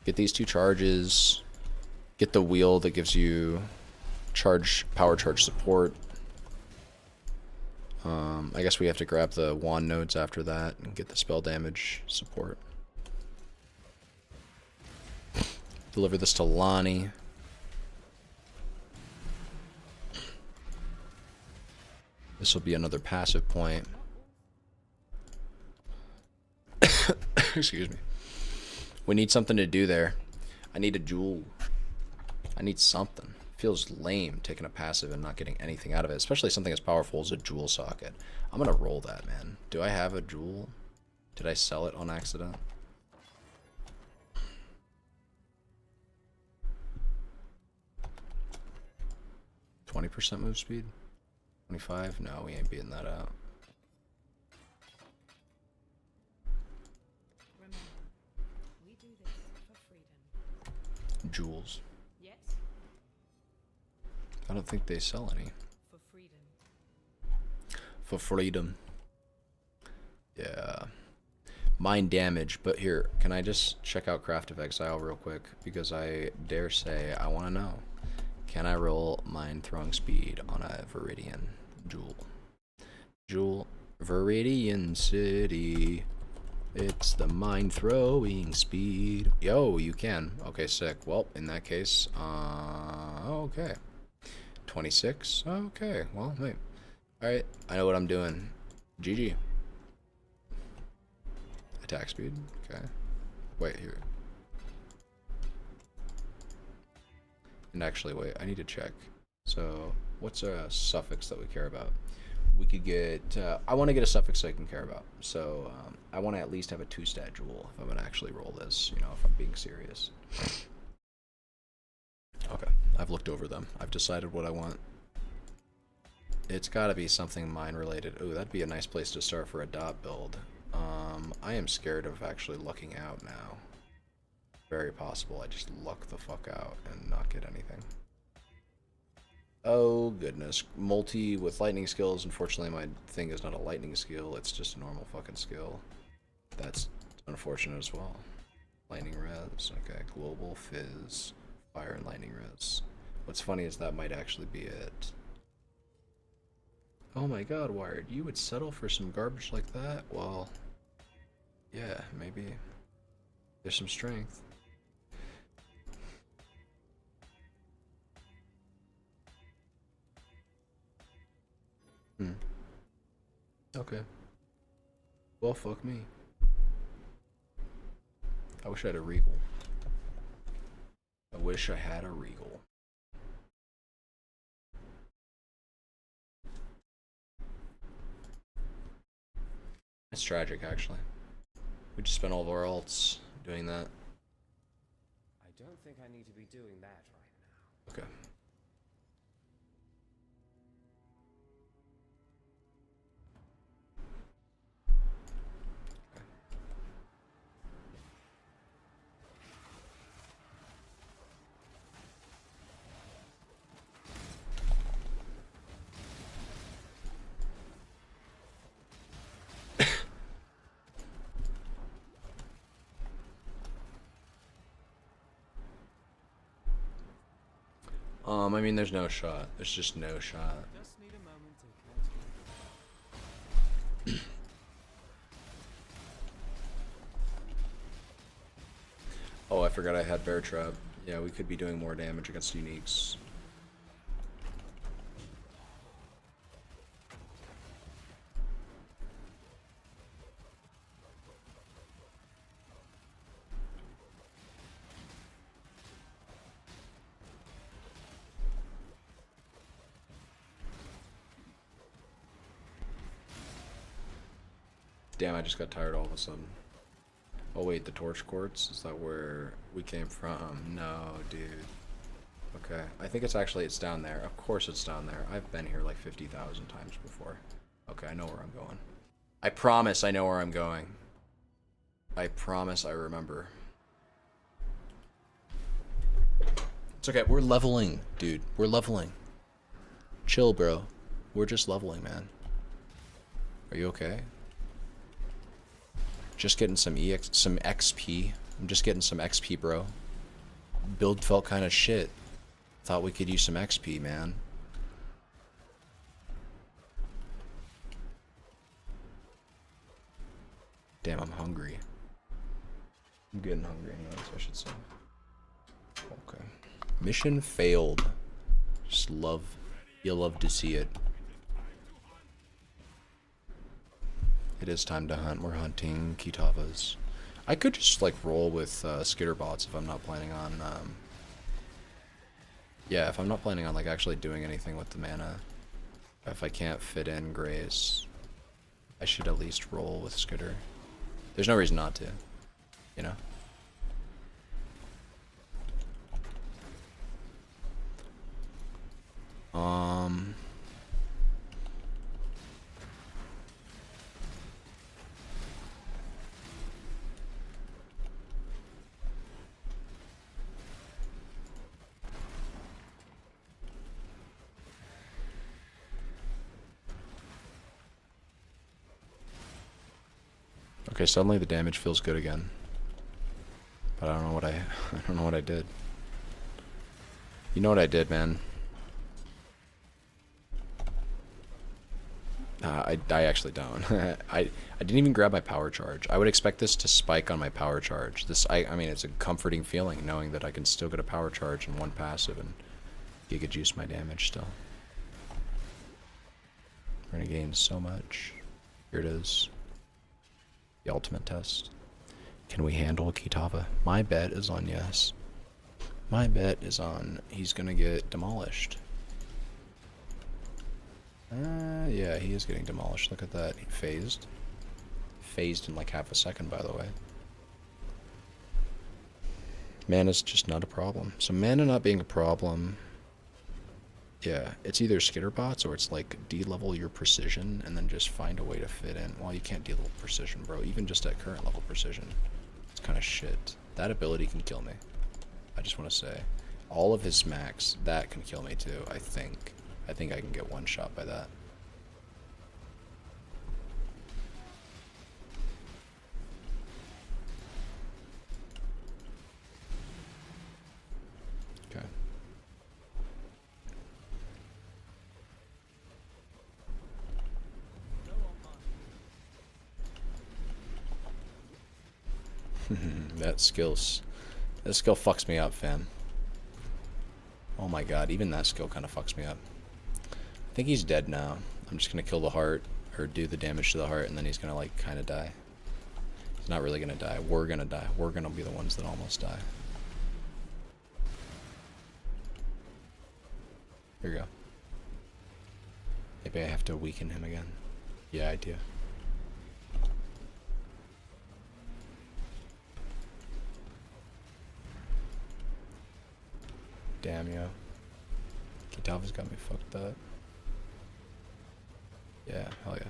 Get these 2 charges. Get the wheel that gives you power charge support. I guess we have to grab the wand nodes after that and get the spell damage support. Deliver this to Lonnie. This will be another passive point. Excuse me. We need something to do there. I need a jewel. I need something. Feels lame taking a passive and not getting anything out of it, especially something as powerful as a jewel socket. I'm gonna roll that, man. Do I have a jewel? Did I sell it on accident? %20 move speed? 25? No, we ain't beating that out. Remember, we do this for freedom. Jewels. Yes? I don't think they sell any. For freedom. For freedom. Yeah. Mind damage, but here, can I just check out Craft of Exile real quick? Because I dare say I want to know. Can I roll mind throwing speed on a Viridian Jewel? Jewel, Viridian City. It's the mind throwing speed. Yo, you can. Okay, sick. Well, in that case, okay. 26. Okay, well, wait. Alright, I know what I'm doing. GG. Attack speed. Okay. Wait, here. And actually, wait, I need to check. So, what's a suffix that we care about? We could get, I want to get a suffix I can care about. So, I want to at least have a 2-stat jewel if I'm going to actually roll this, you know, if I'm being serious. Okay, I've looked over them. I've decided what I want. It's got to be something mine related. Ooh, that'd be a nice place to start for a dot build. I am scared of actually lucking out now. Very possible I just luck the fuck out and not get anything. Oh goodness. Multi with lightning skills. Unfortunately, my thing is not a lightning skill. It's just a normal fucking skill. That's unfortunate as well. Lightning res. Okay. Global fizz. Fire and lightning res. What's funny is that might actually be it. Oh my god, Wired. You would settle for some garbage like that? Well, yeah, maybe. There's some strength. Okay. Well, fuck me. I wish I had a Regal. I wish I had a Regal. It's tragic, actually. We just spent all of our alts doing that. I don't think I need to be doing that right now. Okay. I mean, there's no shot. There's just no shot. Just need a moment to catch Oh, I forgot I had Bear Trap. Yeah, we could be doing more damage against uniques. Damn, I just got tired all of a sudden. Oh wait, the torch quartz? Is that where we came from? No, dude. Okay, I think it's down there. Of course it's down there. I've been here like 50,000 times before. Okay, I know where I'm going. I promise I know where I'm going. I promise I remember. It's okay, we're leveling, dude. We're leveling. Chill, bro. We're just leveling, man. Are you okay? Just getting some XP. I'm just getting some XP, bro. Build felt kind of shit. Thought we could use some XP, man. Damn, I'm hungry. I'm getting hungry anyways, I should say. Okay. Mission failed. Just love. You'll love to see it. It is time to hunt. We're hunting Kitavas. I could just like roll with skitter bots if I'm not planning on yeah, if I'm not planning on like actually doing anything with the mana. If I can't fit in Grace, I should at least roll with skitter. There's no reason not to, you know? Okay, suddenly the damage feels good again. But I don't know what I don't know what I did. You know what I did, man? I actually don't. I didn't even grab my power charge. I would expect this to spike on my power charge. I mean, it's a comforting feeling knowing that I can still get a power charge in one passive and giga juice my damage still. We're gonna gain so much. Here it is. The ultimate test. Can we handle Kitava? My bet is on yes. My bet is on he's gonna get demolished. Yeah, he is getting demolished. Look at that. He phased. Phased in like half a second, by the way. Mana's just not a problem. So mana not being a problem... Yeah, it's either skitterbots or it's like de-level your precision and then just find a way to fit in. Well, you can't de-level precision, bro. Even just at current level precision. It's kind of shit. That ability can kill me. I just want to say. All of his smacks, that can kill me too, I think. I think I can get one shot by that. Okay. That skill fucks me up, fam. Oh my god, even that skill kind of fucks me up. I think he's dead now. I'm just gonna kill the heart, or do the damage to the heart, and then he's gonna like kind of die. He's not really gonna die. We're gonna die. We're gonna be the ones that almost die. Here we go. Maybe I have to weaken him again. Yeah, I do. Damn, yo. Kitava's got me fucked up. Yeah, hell yeah.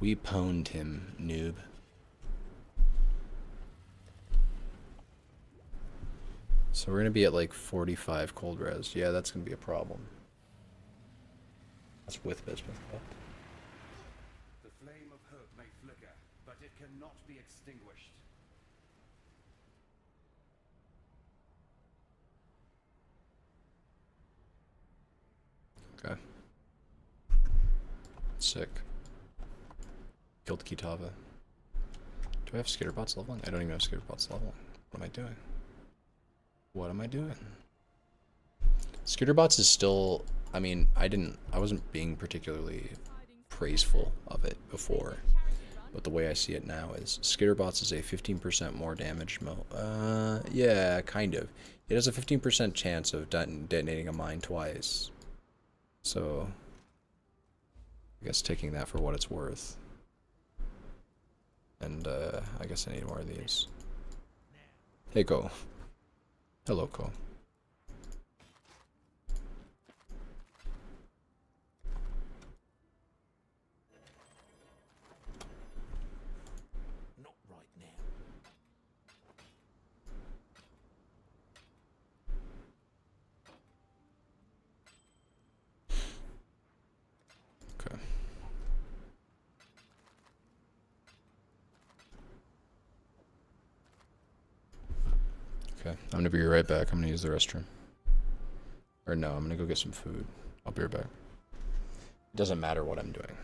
We pwned him, noob. So we're gonna be at like 45 cold res. Yeah, that's gonna be a problem. That's with bismuth. The flame of hope may flicker, but it cannot be extinguished. Okay. Sick. Killed Kitava. Do I have skitterbots leveling? I don't even have skitterbots leveling. What am I doing? What am I doing? Skitterbots is still... I mean, I wasn't being particularly praiseful of it before. But the way I see it now is skitterbots is a 15% more damage yeah, kind of. It has a 15% chance of detonating a mine twice. So, I guess taking that for what it's worth. And, I guess I need more of these. Hey, Ko. Hello, Ko. Not right now. Okay. Okay, I'm gonna be right back. I'm gonna use the restroom. Or no, I'm gonna go get some food. I'll be right back. It doesn't matter what I'm doing.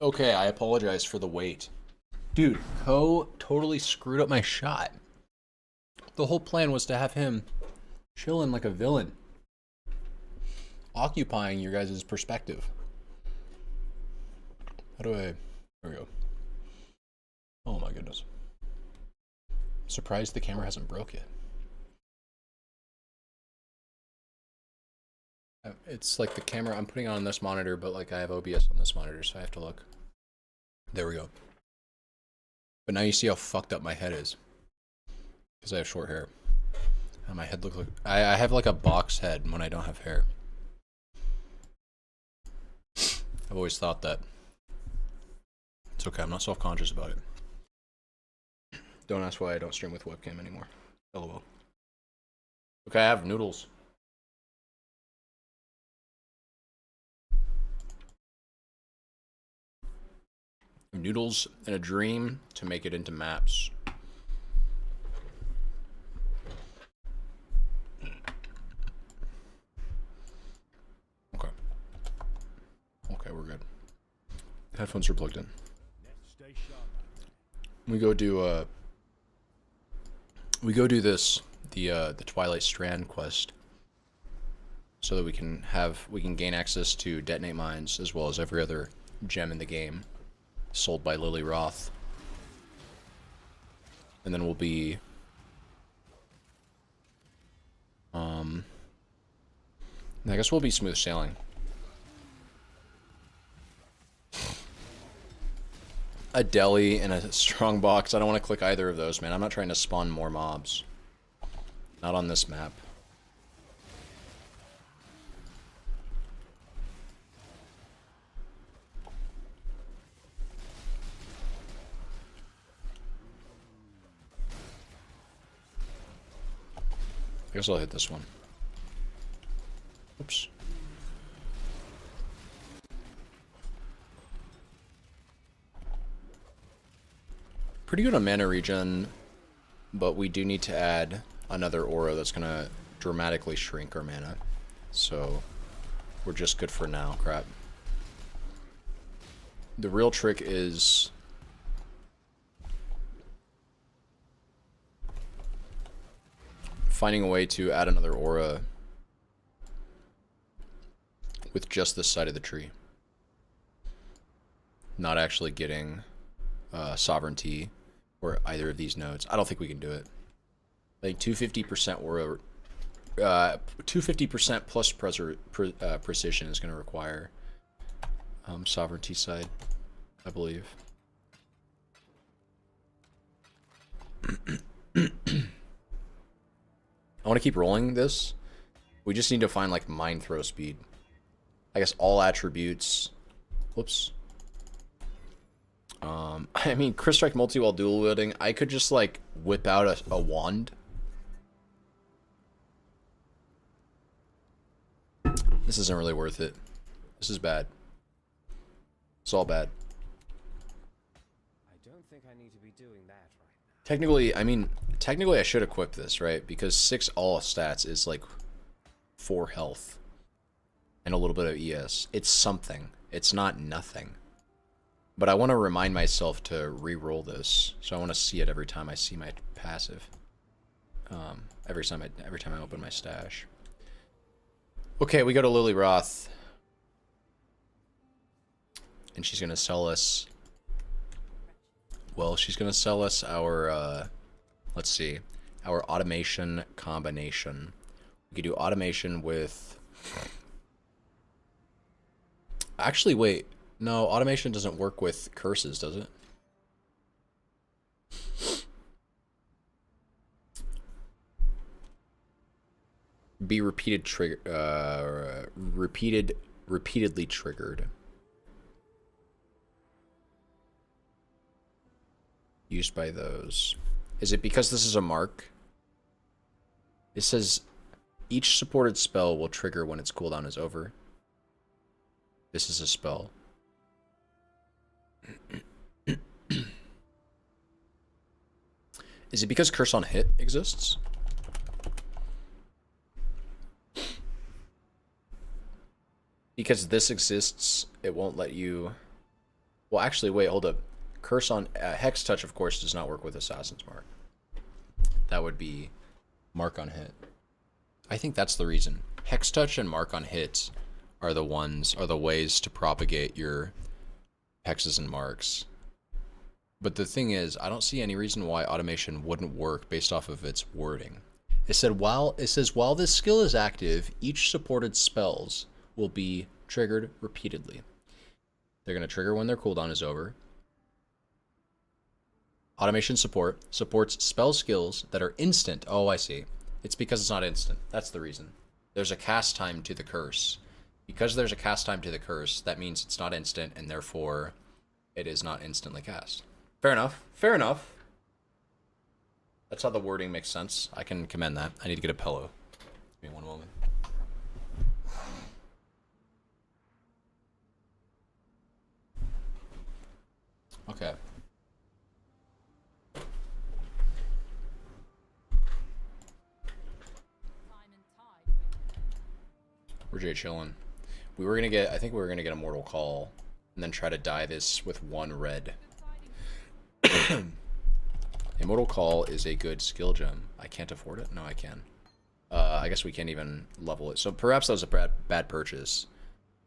Okay, I apologize for the wait. Dude, Ko totally screwed up my shot. The whole plan was to have him chilling like a villain, occupying your guys' perspective. How do I... There we go. Oh my goodness. Surprised the camera hasn't broke yet. It's like the camera I'm putting on this monitor, but like I have OBS on this monitor, so I have to look. There we go. But now you see how fucked up my head is. Because I have short hair. And my head looks like... I have like a box head when I don't have hair. I've always thought that. It's okay, I'm not self-conscious about it. Don't ask why I don't stream with webcam anymore. LOL. Okay, I have noodles. Noodles and a dream to make it into maps. Okay. Okay, we're good. Headphones are plugged in. We go do this, the Twilight Strand quest, so that we can gain access to detonate mines as well as every other gem in the game sold by Lily Roth. And then we'll be I guess we'll be smooth sailing. A deli and a strong box. I don't want to click either of those, man. I'm not trying to spawn more mobs. Not on this map. I guess I'll hit this one. Oops. Pretty good on mana regen, but we do need to add another aura that's gonna dramatically shrink our mana. So we're just good for now. Crap. The real trick is finding a way to add another aura with just this side of the tree. Not actually getting sovereignty or either of these nodes. I don't think we can do it. I think 250% aura, 250% plus precision is going to require sovereignty side, I believe. I want to keep rolling this. We just need to find like mine throw speed. I guess all attributes. Whoops. I mean, Chris Strike multi while dual wielding. I could just like whip out a wand. This isn't really worth it. This is bad. It's all bad. I don't think I need to be doing that right now. Technically, I mean, technically I should equip this, right? Because 6 all stats is like 4 health. And a little bit of ES. It's something. It's not nothing. But I want to remind myself to re-roll this. So I want to see it every time I see my passive. Every time I open my stash. Okay, we go to Lily Roth. And she's going to sell us... Well, she's going to sell us our... let's see. Our automation combination. We could do automation with... Actually, wait. No, automation doesn't work with curses, does it? Be repeatedly triggered. Used by those. Is it because this is a mark? It says each supported spell will trigger when its cooldown is over. This is a spell. Is it because Curse on Hit exists? Because this exists, it won't let you... Well, actually, wait, hold up. Curse on Hex Touch, of course, does not work with Assassin's Mark. That would be Mark on Hit. I think that's the reason. Hex Touch and Mark on Hit are the ways to propagate your hexes and marks. But the thing is, I don't see any reason why automation wouldn't work based off of its wording. It says while this skill is active, each supported spells will be triggered repeatedly. They're going to trigger when their cooldown is over. Automation support supports spell skills that are instant. Oh, I see. It's because it's not instant. That's the reason. There's a cast time to the curse. Because there's a cast time to the curse, that means it's not instant, and therefore it is not instantly cast. Fair enough. Fair enough. That's how the wording makes sense. I can commend that. I need to get a pillow. Give me one moment. Okay. We're Jay chilling. I think we were gonna get a Mortal Call, and then try to die this with one red. Immortal Call is a good skill gem. I can't afford it? No, I can. I guess we can't even level it. So perhaps that was a bad purchase.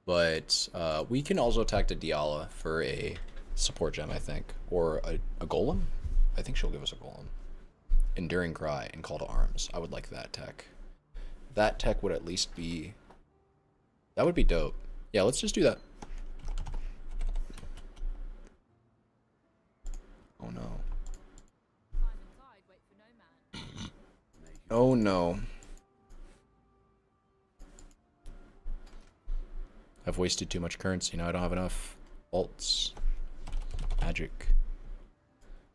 But we can also attack to Diala for a support gem, I think. Or a golem? I think she'll give us a golem. Enduring Cry and Call to Arms. I would like that tech. That tech would at least be... That would be dope. Yeah, let's just do that. Oh no. Oh no. I've wasted too much currency. Now I don't have enough alts.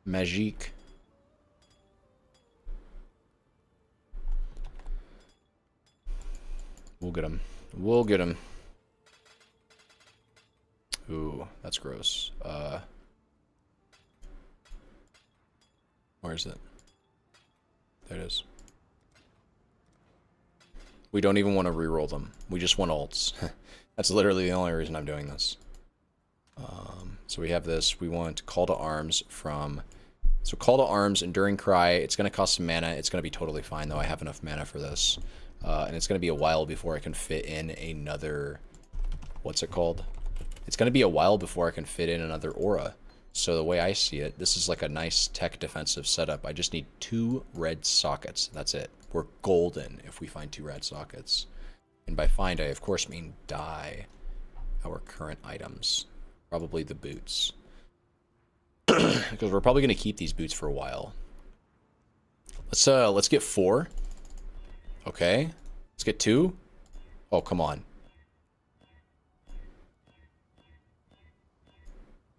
Magique. We'll get him. We'll get him. Ooh, that's gross. Where is it? There it is. We don't even want to reroll them. We just want alts. That's literally the only reason I'm doing this. So we have this. We want Call to Arms from... So Call to Arms, Enduring Cry. It's going to cost some mana. It's going to be totally fine, though. I have enough mana for this. And it's going to be a while before I can fit in another... What's it called? It's going to be a while before I can fit in another aura. So the way I see it, this is like a nice tech defensive setup. I just need 2 red sockets. That's it. We're golden if we find 2 red sockets. And by find, I of course mean die our current items. Probably the boots. Because we're probably going to keep these boots for a while. Let's get 4. Okay. Let's get 2. Oh, come on.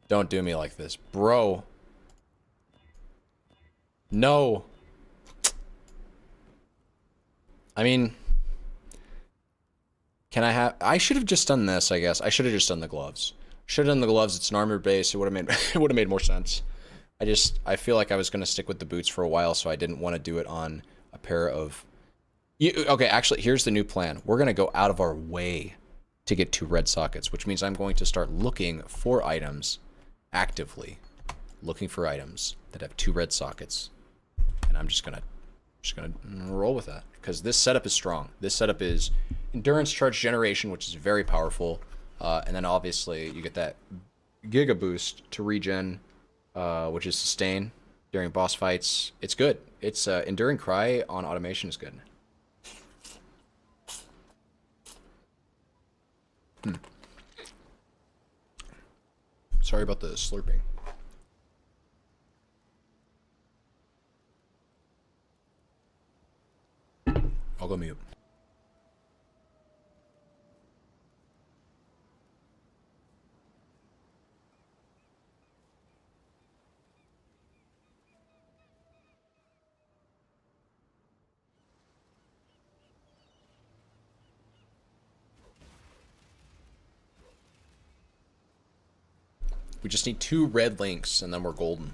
Don't do me like this. Bro. No. I mean... Can I have... I should have just done this, I guess. I should have just done the gloves. Should have done the gloves. It's an armored base. It would have made it would have made more sense. I feel like I was going to stick with the boots for a while, so I didn't want to do it on a pair of... Okay, actually, here's the new plan. We're going to go out of our way to get 2 red sockets, which means I'm going to start looking for items actively. Looking for items that have 2 red sockets. And I'm just gonna roll with that. Because this setup is strong. This setup is Endurance Charge Generation, which is very powerful. And then obviously you get that Giga Boost to regen, which is Sustain during boss fights. It's good. It's Enduring Cry on automation is good. Sorry about the slurping. I'll go mute. We just need 2 red links and then we're golden.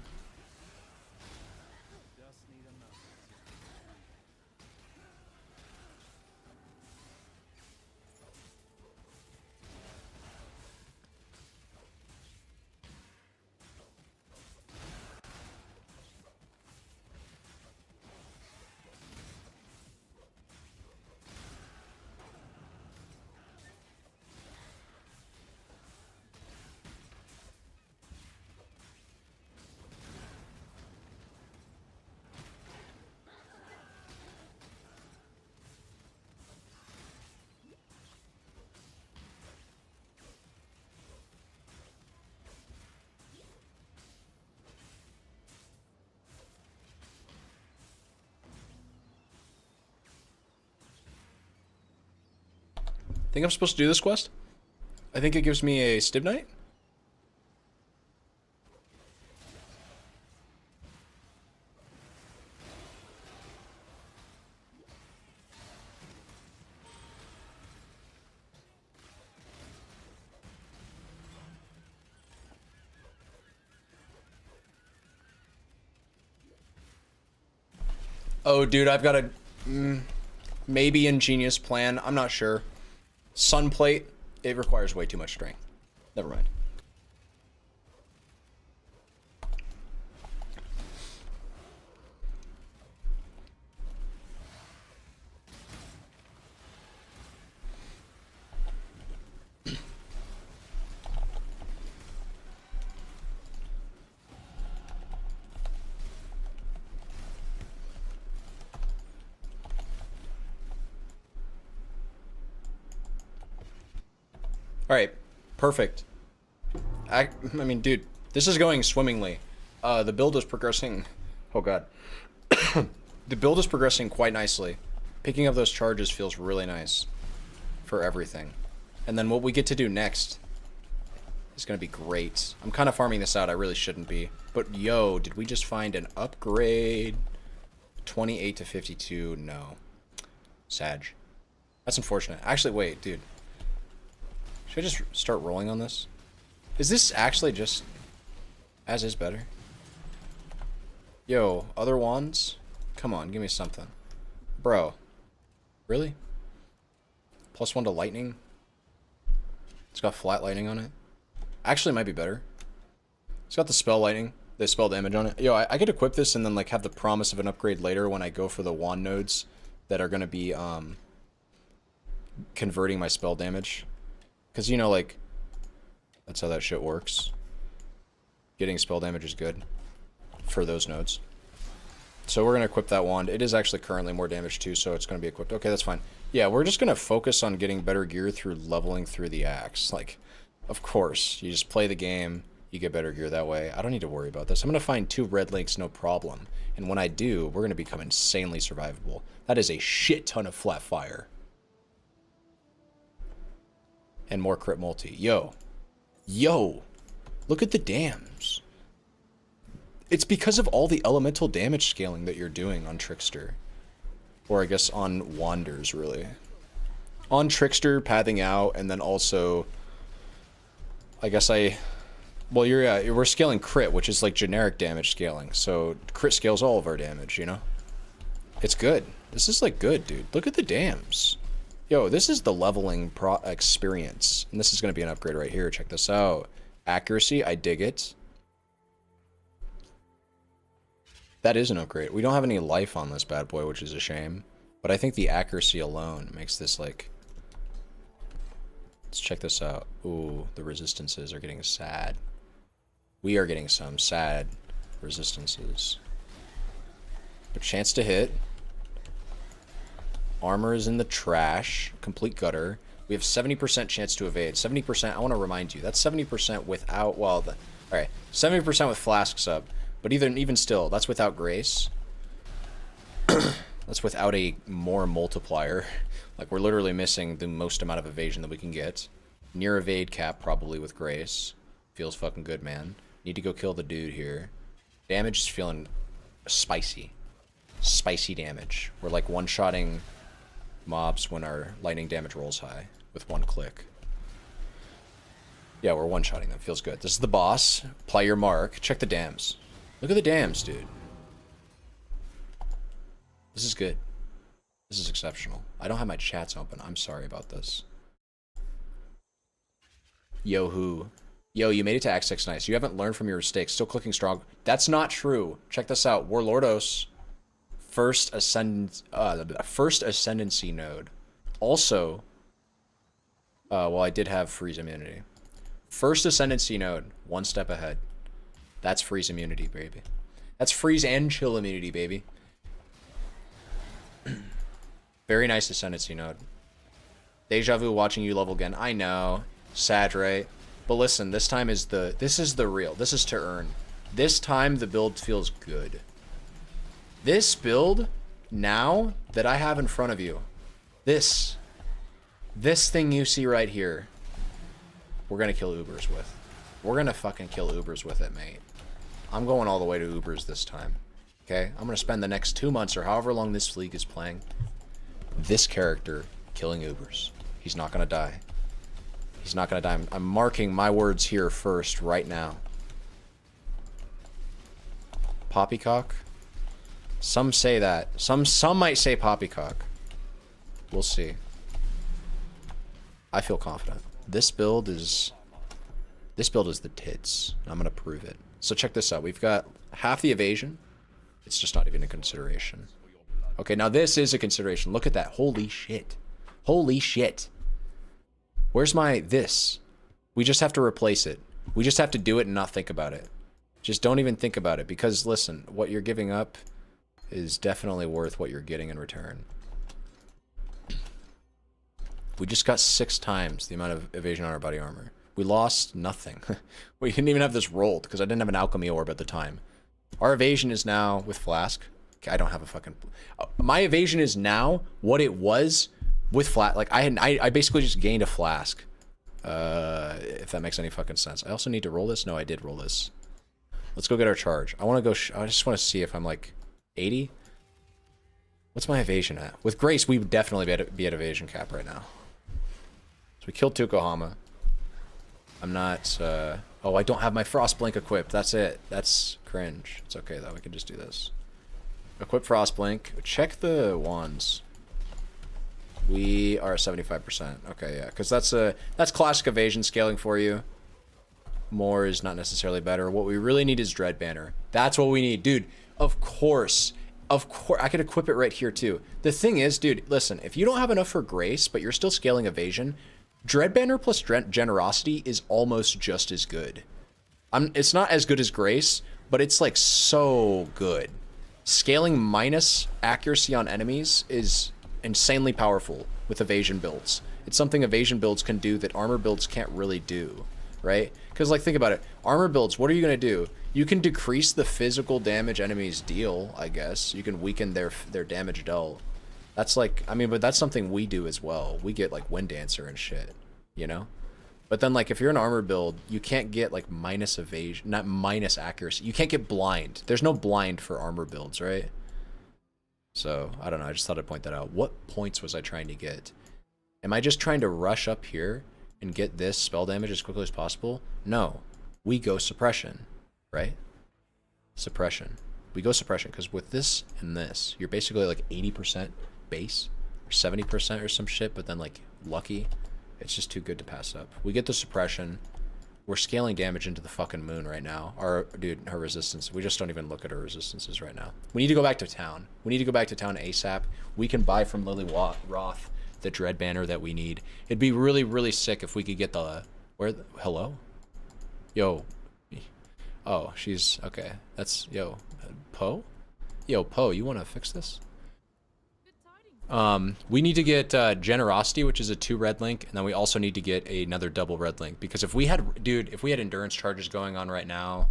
Think I'm supposed to do this quest? I think it gives me a Stib Knight. Oh, dude, I've got a maybe ingenious plan. I'm not sure. Sun plate, it requires way too much strength. Never mind. All right, perfect. I mean, dude, this is going swimmingly. The build is progressing. Oh god, the build is progressing quite nicely. Picking up those charges feels really nice for everything. And then what we get to do next is gonna be great. I'm kind of farming this out. I really shouldn't be. But yo, did we just find an upgrade? 28 to 52. No, Sag. That's unfortunate. Actually, wait, dude. Should I just start rolling on this? Is this actually just as is better? Yo, other wands? Come on, give me something. Bro. Really? +1 to lightning? It's got flat lightning on it. Actually, it might be better. It's got the spell lightning, the spell damage on it. Yo, I could equip this and then like have the promise of an upgrade later when I go for the wand nodes that are gonna be converting my spell damage. Because, you know, like, that's how that shit works. Getting spell damage is good for those nodes. So we're going to equip that wand. It is actually currently more damage too, so it's going to be equipped. Okay, that's fine. Yeah, we're just going to focus on getting better gear through leveling through the axe. Like, of course, you just play the game, you get better gear that way. I don't need to worry about this. I'm going to find 2 red links, no problem. And when I do, we're going to become insanely survivable. That is a shit ton of flat fire. And more crit multi. Yo. Yo. Look at the dams. It's because of all the elemental damage scaling that you're doing on Trickster. Or I guess on Wanders, really. On Trickster, pathing out, and then also... I guess well, we're scaling crit, which is like generic damage scaling. So crit scales all of our damage, you know? It's good. This is like good, dude. Look at the dams. Yo, this is the leveling experience. And this is going to be an upgrade right here. Check this out. Accuracy, I dig it. That is an upgrade. We don't have any life on this bad boy, which is a shame. But I think the accuracy alone makes this like... Let's check this out. Ooh, the resistances are getting sad. We are getting some sad resistances. A chance to hit. Armor is in the trash. Complete gutter. We have 70% chance to evade. 70%, I want to remind you, that's 70% without, well, alright, 70% with flasks up. But even still, that's without grace. That's without a more multiplier. Like, we're literally missing the most amount of evasion that we can get. Near evade cap, probably, with grace. Feels fucking good, man. Need to go kill the dude here. Damage is feeling spicy. Spicy damage. We're, like, one-shotting mobs when our lightning damage rolls high with 1 click. Yeah, we're one-shotting them. Feels good. This is the boss. Apply your mark. Check the dams. Look at the dams, dude. This is good. This is exceptional. I don't have my chats open. I'm sorry about this. Yo, who? Yo, you made it to Act 6 nice. You haven't learned from your mistakes. Still clicking strong. That's not true. Check this out. Warlordos. First ascendancy node. Also, well, I did have freeze immunity. First ascendancy node, 1 step ahead. That's freeze immunity, baby. That's freeze and chill immunity, baby. Very nice ascendancy node. Deja vu watching you level again. I know. Sad, right? But listen, this time is this is the real. This is to earn. This time the build feels good. This build, now that I have in front of you, this This thing you see right here, we're gonna kill Ubers with. We're gonna fucking kill Ubers with it, mate. I'm going all the way to Ubers this time. Okay? I'm gonna spend the next 2 months or however long this league is playing, this character killing Ubers. He's not gonna die. He's not gonna die. I'm marking my words here first, right now. Poppycock? Some say that. Some might say poppycock. We'll see. I feel confident. This build is the tits. I'm gonna prove it. So check this out. We've got half the evasion. It's just not even a consideration. Okay, now this is a consideration. Look at that. Holy shit. Holy shit. Where's my this? We just have to replace it. We just have to do it and not think about it. Just don't even think about it, because listen, what you're giving up is definitely worth what you're getting in return. We just got 6 times the amount of evasion on our body armor. We lost nothing. We didn't even have this rolled because I didn't have an alchemy orb at the time. Our evasion is now with flask. Okay, I don't have a fucking... my evasion is now what it was with flat. Like I basically just gained a flask. If that makes any fucking sense. I also need to roll this. No, I did roll this. Let's go get our charge. I want to go... I just want to see if I'm like 80. What's my evasion at? With Grace, we would definitely be at evasion cap right now. So we killed Tukohama. I'm not... oh, I don't have my Frostblink equipped. That's it. That's cringe. It's okay, though. We can just do this. Equip Frostblink. Check the wands. We are at 75%. Okay, yeah. Because that's classic evasion scaling for you. More is not necessarily better. What we really need is Dread Banner. That's what we need. Dude, of course. Of course. I could equip it right here, too. The thing is, dude, listen. If you don't have enough for Grace, but you're still scaling evasion... Dread Banner plus Generosity is almost just as good. It's not as good as Grace, but it's like so good. Scaling minus accuracy on enemies is insanely powerful with evasion builds. It's something evasion builds can do that armor builds can't really do, right? Because like think about it, armor builds, what are you gonna do? You can decrease the physical damage enemies deal, I guess. You can weaken their damage dealt. That's like, I mean, but that's something we do as well. We get like Wind Dancer and shit, you know? But then like if you're an armor build, you can't get like minus evasion, not minus accuracy. You can't get blind. There's no blind for armor builds, right? So, I don't know. I just thought I'd point that out. What points was I trying to get? Am I just trying to rush up here and get this spell damage as quickly as possible? No. We go suppression, right? Suppression. We go suppression because with this and this, you're basically like 80% base or 70% or some shit, but then like lucky. It's just too good to pass up. We get the suppression. We're scaling damage into the fucking moon right now. Our resistance. We just don't even look at our resistances right now. We need to go back to town. We need to go back to town ASAP. We can buy from Lily Roth the Dread Banner that we need. It'd be really, really sick if we could get the... hello? Yo. Oh, she's... Okay. That's... Yo. Poe? Yo, Poe, you want to fix this? We need to get Generosity, which is a 2 red link, and then we also need to get another double red link, because if we had, dude, if we had endurance charges going on right now,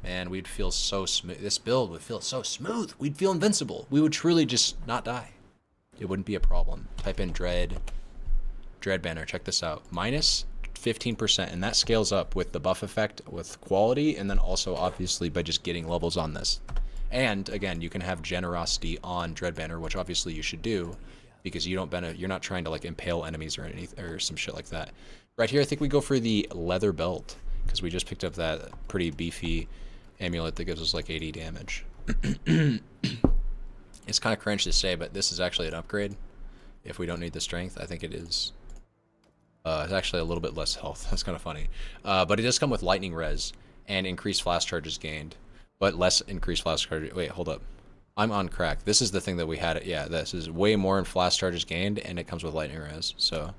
man, we'd feel so smooth. This build would feel so smooth. We'd feel invincible. We would truly just not die. It wouldn't be a problem. Type in Dread Banner. Check this out. Minus 15%, and that scales up with the buff effect, with quality, and then also obviously by just getting levels on this. And again, you can have Generosity on Dread Banner, which obviously you should do, because you don't you're not trying to like impale enemies or anything or some shit like that. Right here, I think we go for the leather belt, because we just picked up that pretty beefy amulet that gives us like 80 damage. It's kind of cringe to say, but this is actually an upgrade. If we don't need the strength, I think it is. It's actually a little bit less health. That's kind of funny. But it does come with lightning res and increased flash charges gained. But less increased flash charges. Wait, hold up. I'm on crack. This is the thing that we had. Yeah, this is way more in flash charges gained, and it comes with lightning res. So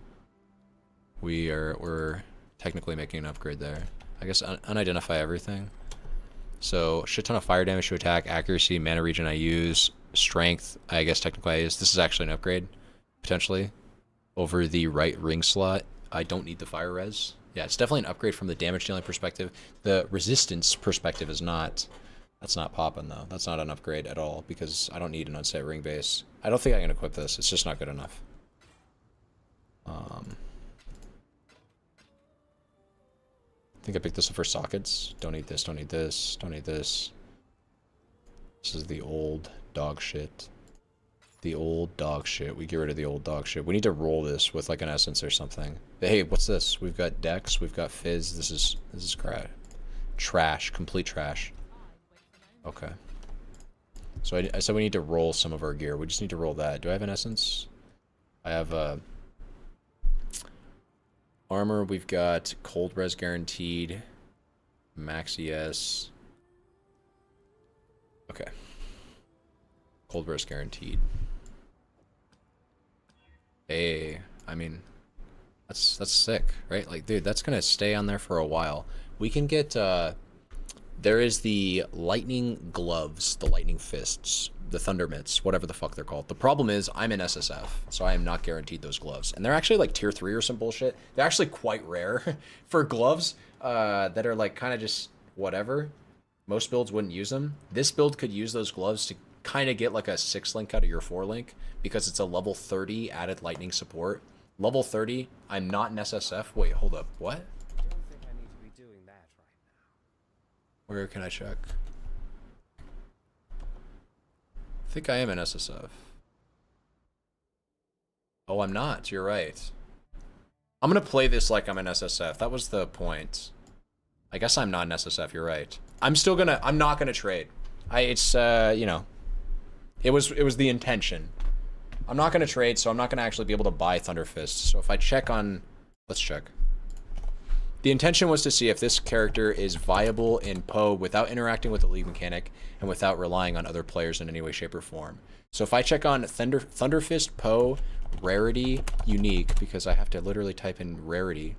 we're technically making an upgrade there. I guess unidentify everything. So shit ton of fire damage to attack, accuracy, mana regen I use, strength. I guess technically I use. This is actually an upgrade potentially over the right ring slot. I don't need the fire res. Yeah, it's definitely an upgrade from the damage dealing perspective. The resistance perspective is not. That's not popping though. That's not an upgrade at all, because I don't need an unset ring base. I don't think I can equip this. It's just not good enough. I think I picked this up for sockets. Don't need this, don't need this, don't need this. This is the old dog shit. The old dog shit. We get rid of the old dog shit. We need to roll this with like an essence or something. Hey, what's this? We've got Dex, we've got Fizz. This is crap. Trash, complete trash. Okay. So I said we need to roll some of our gear. We just need to roll that. Do I have an essence? I have armor. We've got cold res guaranteed. Max ES. Okay. Cold res guaranteed. Hey, I mean, that's sick, right? Like, dude, that's gonna stay on there for a while. We can get, there is the lightning gloves, the lightning fists, the thunder mitts, whatever the fuck they're called. The problem is I'm in SSF, so I am not guaranteed those gloves. And they're actually like tier 3 or some bullshit. They're actually quite rare for gloves that are like kind of just whatever. Most builds wouldn't use them. This build could use those gloves to kind of get like a 6 link out of your 4 link because it's a level 30 added lightning support. Level 30, I'm not in SSF. Wait, hold up. What? I don't think I need to be doing that right now. Where can I check? I think I am in SSF. Oh, I'm not. You're right. I'm going to play this like I'm in SSF. That was the point. I guess I'm not in SSF. You're right. I'm not going to trade. It's, you know, it was the intention. I'm not going to trade, so I'm not going to actually be able to buy Thunder Fist. So if I check on, let's check. The intention was to see if this character is viable in Poe without interacting with the league mechanic and without relying on other players in any way, shape, or form. So if I check on Thunder Fist, Poe, rarity, unique, because I have to literally type in rarity.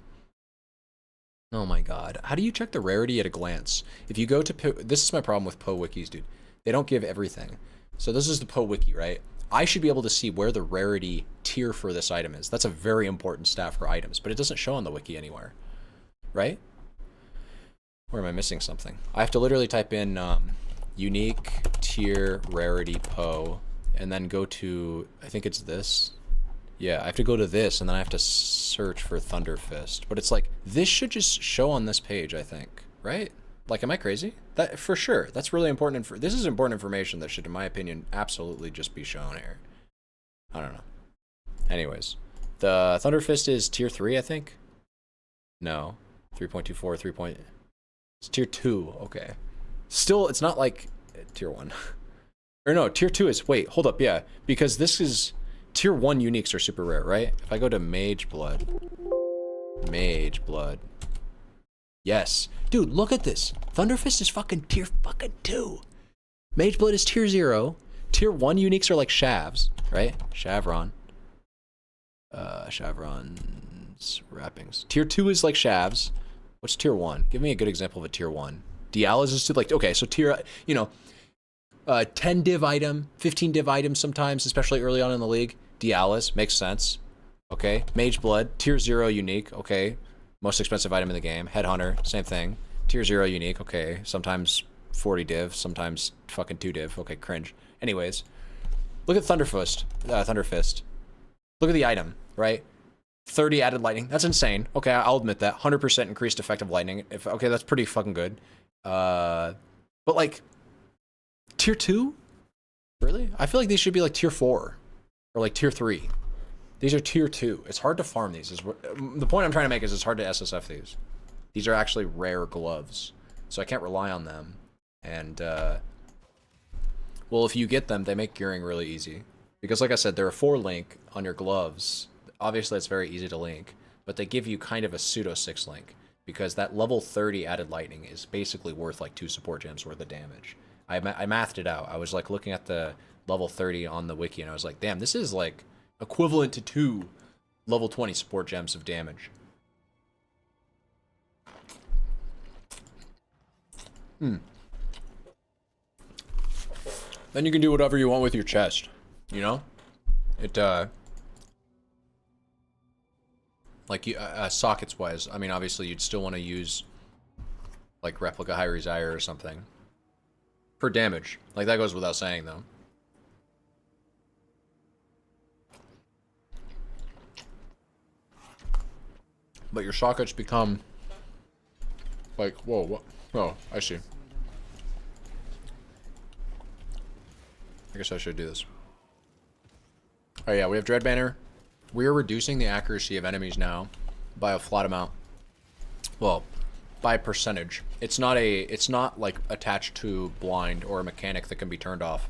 Oh my god. How do you check the rarity at a glance? If you go to Poe, this is my problem with Poe wikis, dude. They don't give everything. So this is the Poe wiki, right? I should be able to see where the rarity tier for this item is. That's a very important stat for items, but it doesn't show on the wiki anywhere. Right? Or am I missing something? I have to literally type in unique tier rarity Poe and then go to, I think it's this. Yeah, I have to go to this and then I have to search for Thunder Fist. But it's like, this should just show on this page, I think. Right? Like, am I crazy? That for sure. That's really important. This is important information that should, in my opinion, absolutely just be shown here. I don't know. Anyways, the Thunder Fist is tier 3, I think. No, 3.24, 3. It's tier 2. Okay. Still, it's not like tier 1. Or no, tier 2 is. Wait, hold up. Yeah, because this is tier 1 uniques are super rare, right? If I go to Mage Blood. Yes. Dude, look at this. Thunderfist is fucking tier fucking 2. Mage Blood is tier 0. Tier 1 uniques are like Shavs, right? Shavron. Shavron's wrappings. Tier 2 is like Shavs. What's tier 1? Give me a good example of a tier 1. Dialis is to like, okay, so tier, you know, 10 div item, 15 div item sometimes, especially early on in the league. Dialis, makes sense. Okay. Mage Blood, tier 0 unique, okay. Most expensive item in the game. Headhunter, same thing. Tier 0 unique, okay. Sometimes 40 div, sometimes fucking 2 div. Okay, cringe. Anyways, look at Thunderfist. Look at the item, right? 30 added lightning. That's insane. Okay, I'll admit that. 100% increased effective lightning. Okay, that's pretty fucking good. But like, tier 2? Really? I feel like these should be like tier 4 or like tier 3. These are tier 2. It's hard to farm these. The point I'm trying to make is it's hard to SSF these. These are actually rare gloves, so I can't rely on them. And, well, if you get them, they make gearing really easy. Because like I said, they're a 4 link on your gloves. Obviously, it's very easy to link, but they give you kind of a pseudo 6 link. Because that level 30 added lightning is basically worth like 2 support gems worth of damage. I mathed it out. I was like looking at the level 30 on the wiki, and I was like, damn, this is like equivalent to 2 level 20 support gems of damage. Then you can do whatever you want with your chest, you know? It, like, sockets wise, I mean, obviously you'd still want to use like replica High Resire or something for damage. Like, that goes without saying, though. But your sockets become like, whoa, what? Oh, I see. I guess I should do this. Oh yeah, we have Dread Banner. We are reducing the accuracy of enemies now by a flat amount. Well, by a percentage. It's not like attached to blind or a mechanic that can be turned off.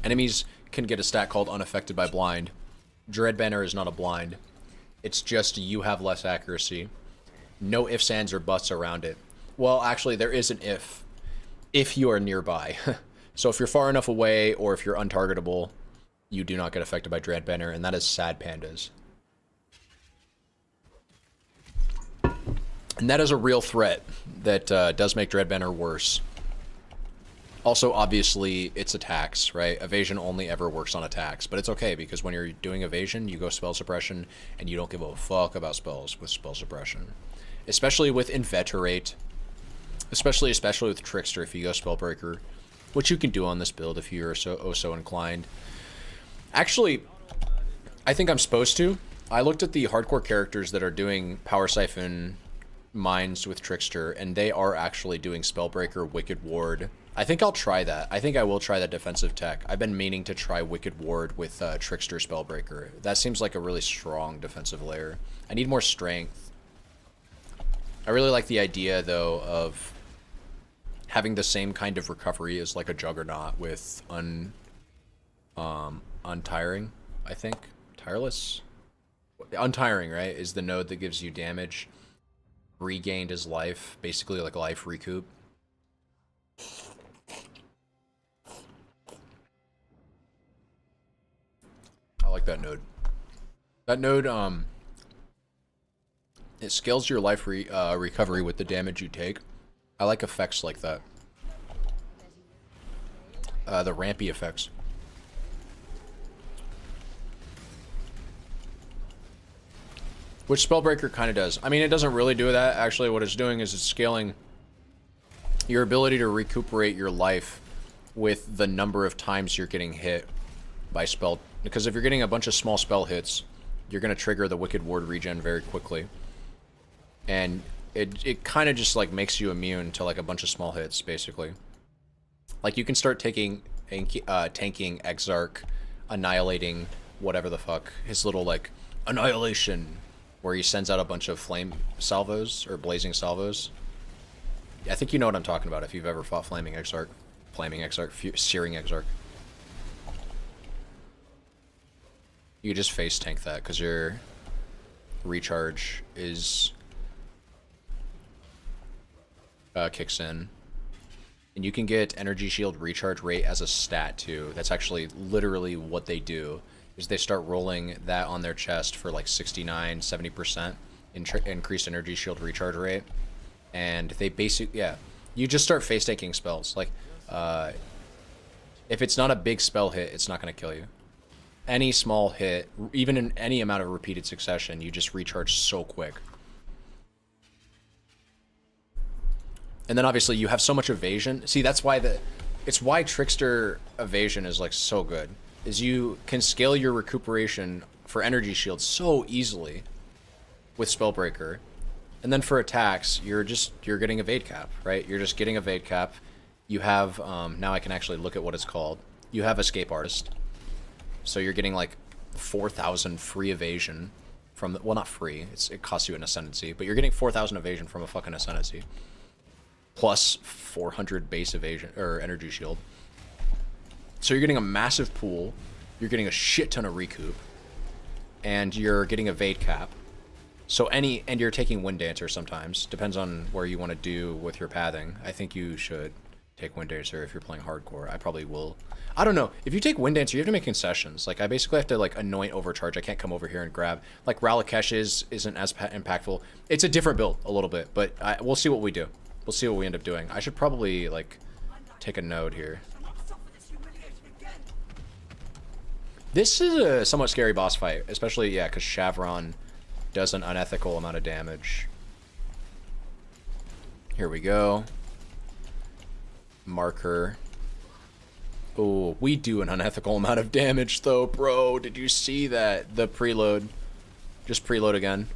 Enemies can get a stat called unaffected by blind. Dread Banner is not a blind. It's just you have less accuracy. No ifs, ands, or buts around it. Well, actually, there is an if you are nearby. So if you're far enough away or if you're untargetable, you do not get affected by Dread Banner, and that is sad pandas. And that is a real threat that does make Dread Banner worse. Also, obviously, it's attacks, right? Evasion only ever works on attacks, but it's okay because when you're doing evasion, you go spell suppression, and you don't give a fuck about spells with spell suppression. Especially with Inveterate. Especially with Trickster if you go Spellbreaker, which you can do on this build if you're so inclined. Actually, I think I'm supposed to. I looked at the hardcore characters that are doing Power Siphon Mines with Trickster, and they are actually doing Spellbreaker, Wicked Ward. I think I'll try that. I think I will try that defensive tech. I've been meaning to try Wicked Ward with Trickster Spellbreaker. That seems like a really strong defensive layer. I need more strength. I really like the idea, though, of having the same kind of recovery as like a Juggernaut with Untiring, I think. Tireless? Untiring, right, is the node that gives you damage. Regained is life, basically like life recoup. I like that node. That node, it scales your life recovery with the damage you take. I like effects like that. The rampy effects. Which Spellbreaker kind of does. I mean, it doesn't really do that. Actually, what it's doing is it's scaling your ability to recuperate your life with the number of times you're getting hit by spell. Because if you're getting a bunch of small spell hits, you're going to trigger the Wicked Ward regen very quickly. And it kind of just like makes you immune to like a bunch of small hits, basically. Like you can start tanking Exarch, annihilating whatever the fuck. His little like annihilation, where he sends out a bunch of flame salvos or blazing salvos. I think you know what I'm talking about if you've ever fought Flaming Exarch, Searing Exarch. You just face tank that because your recharge is kicks in. And you can get energy shield recharge rate as a stat too. That's actually literally what they do, is they start rolling that on their chest for like 69, 70% increased energy shield recharge rate. And they basically, yeah, you just start face tanking spells. Like, if it's not a big spell hit, it's not going to kill you. Any small hit, even in any amount of repeated succession, you just recharge so quick. And then obviously you have so much evasion. See, that's why it's why Trickster evasion is like so good. Is you can scale your recuperation for energy shields so easily with Spellbreaker. And then for attacks, you're getting evade cap, right? You're just getting evade cap. You have now I can actually look at what it's called. You have Escape Artist. So you're getting like 4,000 free evasion from well, not free. It costs you an ascendancy, but you're getting 4,000 evasion from a fucking ascendancy. Plus 400 base evasion or energy shield. So you're getting a massive pool, you're getting a shit ton of recoup, and you're getting evade cap. So and you're taking Wind Dancer sometimes. Depends on where you want to do with your pathing. I think you should take Wind Dancer if you're playing hardcore. I probably will. I don't know. If you take Wind Dancer, you have to make concessions. Like I basically have to like anoint overcharge. I can't come over here and grab. Like Ralakesh isn't as impactful. It's a different build a little bit, but we'll see what we do. We'll see what we end up doing. I should probably like take a node here. This is a somewhat scary boss fight, especially, yeah, because Shavron does an unethical amount of damage. Here we go. Marker. Oh, we do an unethical amount of damage, though, bro. Did you see that? The preload. Just preload again.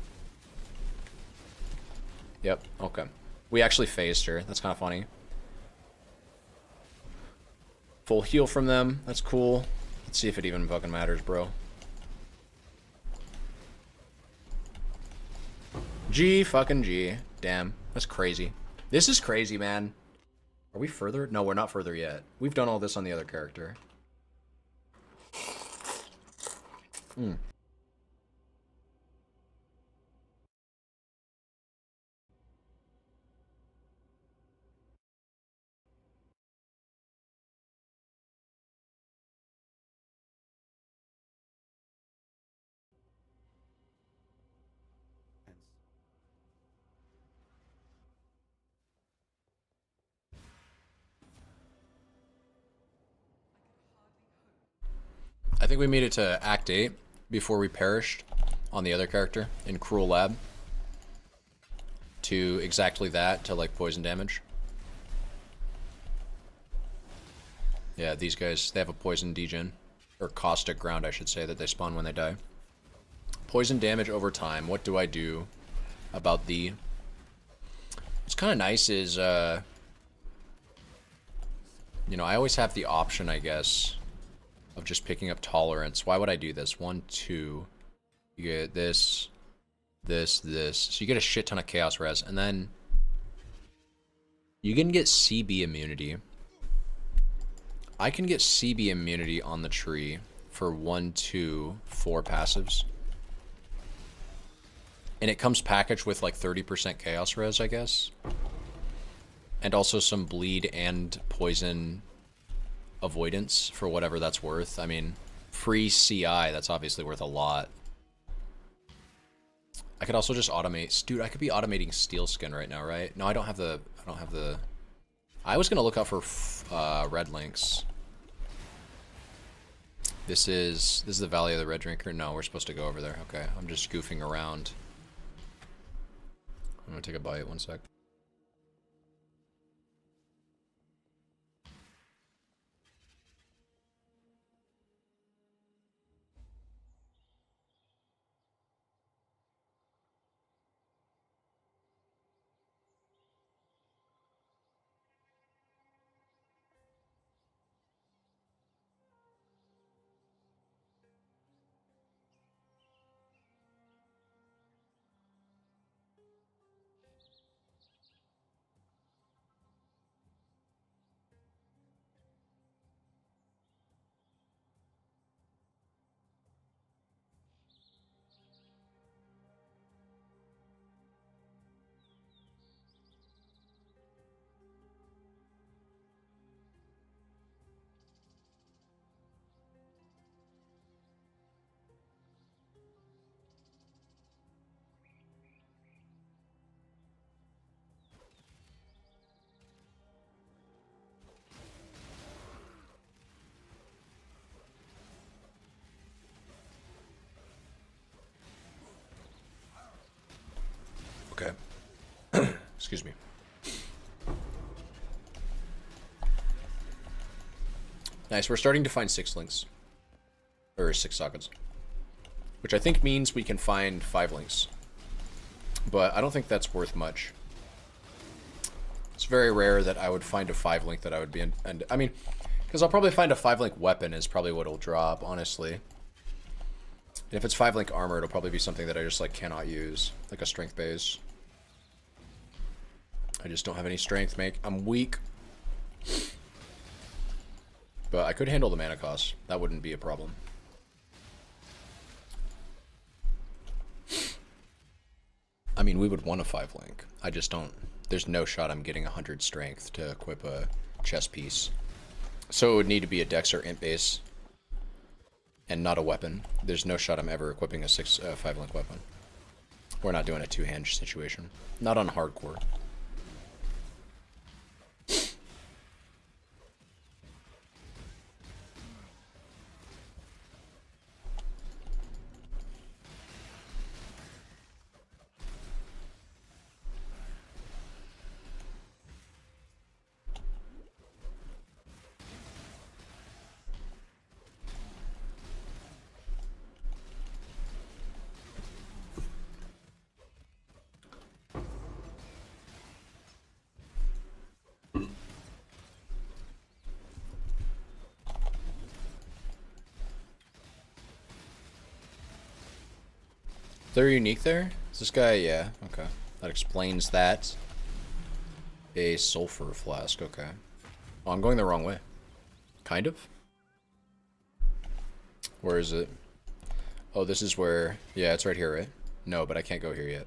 Yep, okay. We actually phased her. That's kind of funny. Full heal from them. That's cool. Let's see if it even fucking matters, bro. G fucking G. Damn. That's crazy. This is crazy, man. Are we further? No, we're not further yet. We've done all this on the other character. Hmm. I think we made it to Act 8 before we perished on the other character in Cruel Lab. To exactly that, to like poison damage. Yeah, these guys, they have a poison degen. Or caustic ground, I should say, that they spawn when they die. Poison damage over time. What do I do about the... What's kind of nice is, you know, I always have the option, I guess, of just picking up tolerance. Why would I do this? 1, 2. You get this, this. So you get a shit ton of chaos res, and then you can get CB immunity. I can get CB immunity on the tree for 1, 2, 4 passives. And it comes packaged with like 30% chaos res, I guess. And also some bleed and poison avoidance for whatever that's worth. I mean, free CI, that's obviously worth a lot. I could also just automate. Dude, I could be automating Steel Skin right now, right? No, I don't have the... I was going to look out for red links. This is the Valley of the Red Drinker. No, we're supposed to go over there. Okay, I'm just goofing around. I'm going to take a bite. 1 sec. Okay. Excuse me. Nice, we're starting to find 6 links. Or 6 sockets. Which I think means we can find 5 links. But I don't think that's worth much. It's very rare that I would find a 5 link that I would be in. And I mean, because I'll probably find a 5 link weapon is probably what it'll drop, honestly. And if it's 5 link armor, it'll probably be something that I just like cannot use. Like a strength base. I just don't have any strength, mate. I'm weak. But I could handle the mana cost. That wouldn't be a problem. I mean, we would want a 5 link. I just don't... There's no shot I'm getting 100 strength to equip a chest piece. So it would need to be a dex or int base. And not a weapon. There's no shot I'm ever equipping a 5 link weapon. We're not doing a 2-hand situation. Not on hardcore. They're unique there? Is this guy? Yeah, okay. That explains that. A sulfur flask, okay. Oh, I'm going the wrong way. Kind of? Where is it? Oh, this is where... Yeah, it's right here, right? No, but I can't go here yet.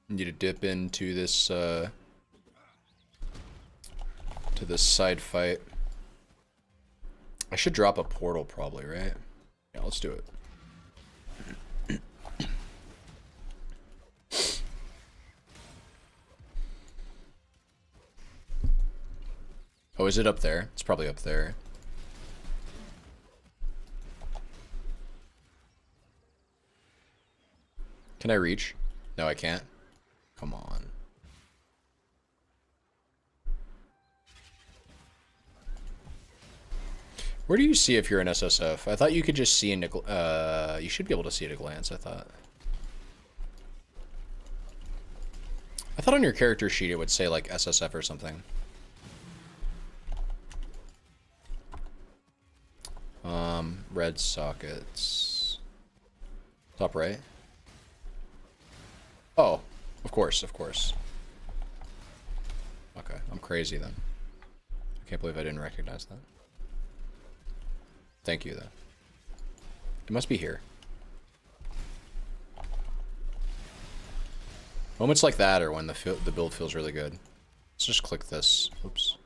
Need to dip into this, to this side fight. I should drop a portal probably, right? Yeah, let's do it. Oh, is it up there? It's probably up there. Can I reach? No, I can't. Come on. Where do you see if you're an SSF? I thought you could just see in a you should be able to see at a glance, I thought. I thought on your character sheet it would say like SSF or something. Red sockets. Top right. Oh, of course, of course. Okay, I'm crazy then. I can't believe I didn't recognize that. Thank you, though. It must be here. Moments like that are when the build feels really good. Let's just click this. Oops.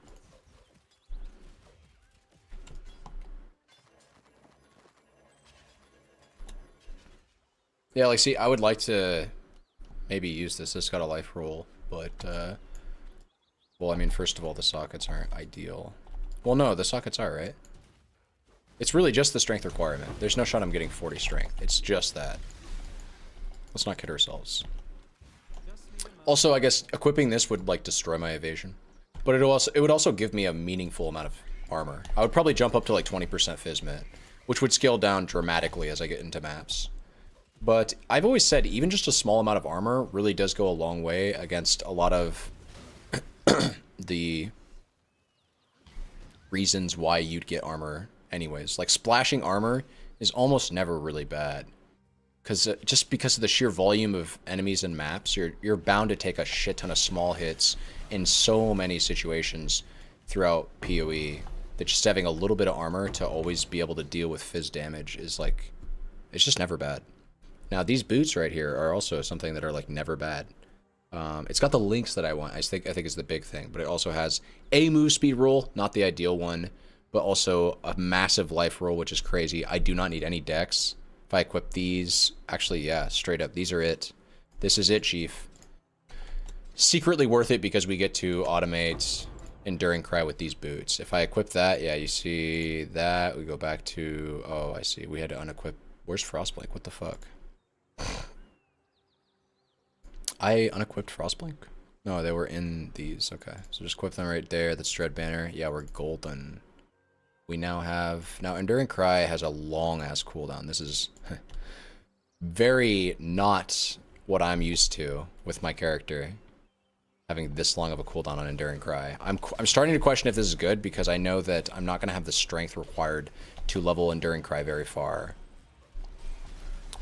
Yeah, like, see, I would like to maybe use this. It's got a life roll, but, well, I mean, first of all, the sockets aren't ideal. Well, no, the sockets are, right? It's really just the strength requirement. There's no shot I'm getting 40 strength. It's just that. Let's not kid ourselves. Also, I guess equipping this would, like, destroy my evasion. But it would also give me a meaningful amount of armor. I would probably jump up to, like, 20% Physmit, which would scale down dramatically as I get into maps. But I've always said even just a small amount of armor really does go a long way against a lot of the reasons why you'd get armor anyways. Like, splashing armor is almost never really bad. Just because of the sheer volume of enemies and maps, you're bound to take a shit ton of small hits in so many situations throughout PoE that just having a little bit of armor to always be able to deal with fizz damage is like, it's just never bad. Now, these boots right here are also something that are, like, never bad. It's got the links that I want. I think is the big thing. But it also has a move speed roll, not the ideal one, but also a massive life roll, which is crazy. I do not need any dex. If I equip these... Actually, yeah, straight up. These are it. This is it, Chief. Secretly worth it because we get to automate Enduring Cry with these boots. If I equip that, yeah, you see that. We go back to... Oh, I see. We had to unequip... Where's Frostblink? What the fuck? I unequipped Frostblink? No, they were in these. Okay, so just equip them right there. That's Dread Banner. Yeah, we're golden. We now have... Now, Enduring Cry has a long-ass cooldown. This is very not what I'm used to with my character, having this long of a cooldown on Enduring Cry. I'm starting to question if this is good, because I know that I'm not going to have the strength required to level Enduring Cry very far.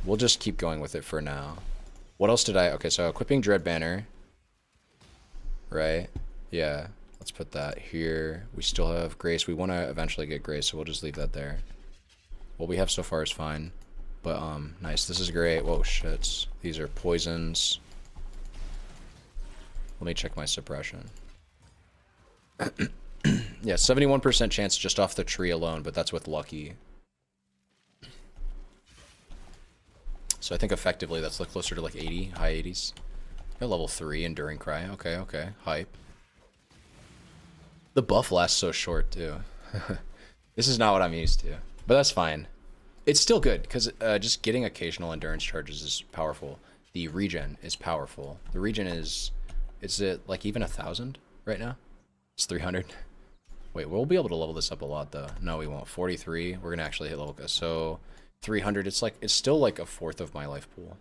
We'll just keep going with it for now. What else did I... Okay, so equipping Dread Banner. Right? Yeah. Let's put that here. We still have Grace. We want to eventually get Grace, so we'll just leave that there. What we have so far is fine. But, nice. This is great. Whoa, shits. These are poisons. Let me check my suppression. Yeah, 71% chance just off the tree alone, but that's with lucky. So I think effectively that's like closer to like 80, high 80s. Got level 3 Enduring Cry. Okay, okay. Hype. The buff lasts so short, too. This is not what I'm used to. But that's fine. It's still good, because just getting occasional endurance charges is powerful. The regen is powerful. The regen is it like even 1,000 right now? It's 300. Wait, we'll be able to level this up a lot, though. No, we won't. 43. We're going to actually hit level. So 300, it's still like a fourth of my life pool.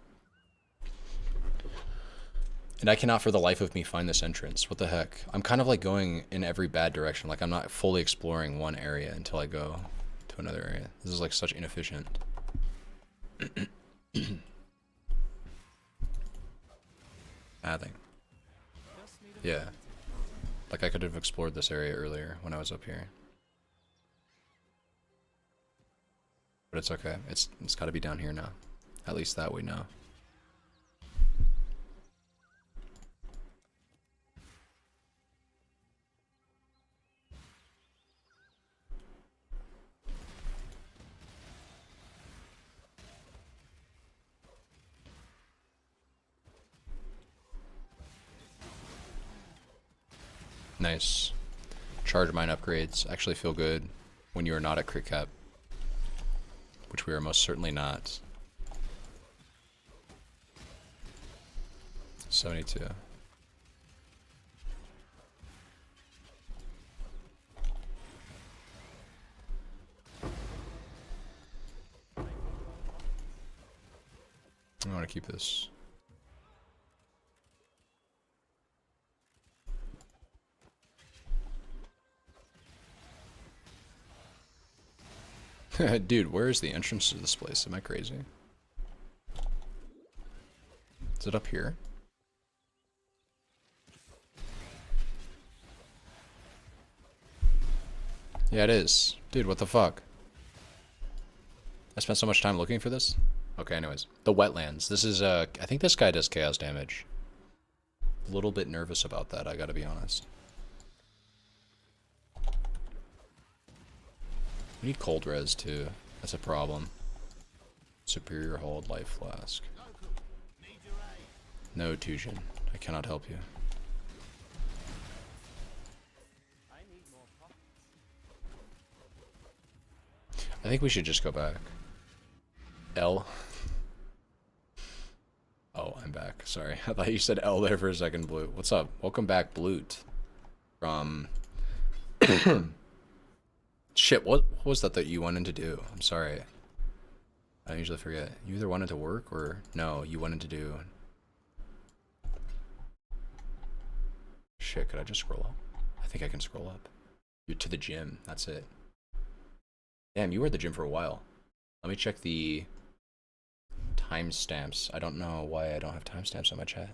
And I cannot for the life of me find this entrance. What the heck? I'm kind of like going in every bad direction. Like I'm not fully exploring one area until I go to another area. This is like such inefficient. Nothing. Yeah. Like I could have explored this area earlier when I was up here. But it's okay. It's got to be down here now. At least that we know. Nice. Charge mine upgrades actually feel good when you are not at crit cap, which we are most certainly not. 72. I want to keep this. Dude, where is the entrance to this place? Am I crazy? Is it up here? Yeah, it is. Dude, what the fuck? I spent so much time looking for this? Okay, anyways. The wetlands. This is, I think this guy does chaos damage. A little bit nervous about that, I gotta be honest. We need cold res too. That's a problem. Superior hold life flask. No, Tujin. I cannot help you. I think we should just go back. L. Oh, I'm back. Sorry. I thought you said L there for a second, Blue. What's up? Welcome back, Blute. From... Shit, what was that you wanted to do? I'm sorry. I usually forget. You either wanted to work or... No, you wanted to do... Shit, could I just scroll up? I think I can scroll up. You're to the gym. That's it. Damn, you were at the gym for a while. Let me check the timestamps. I don't know why I don't have timestamps on my chat.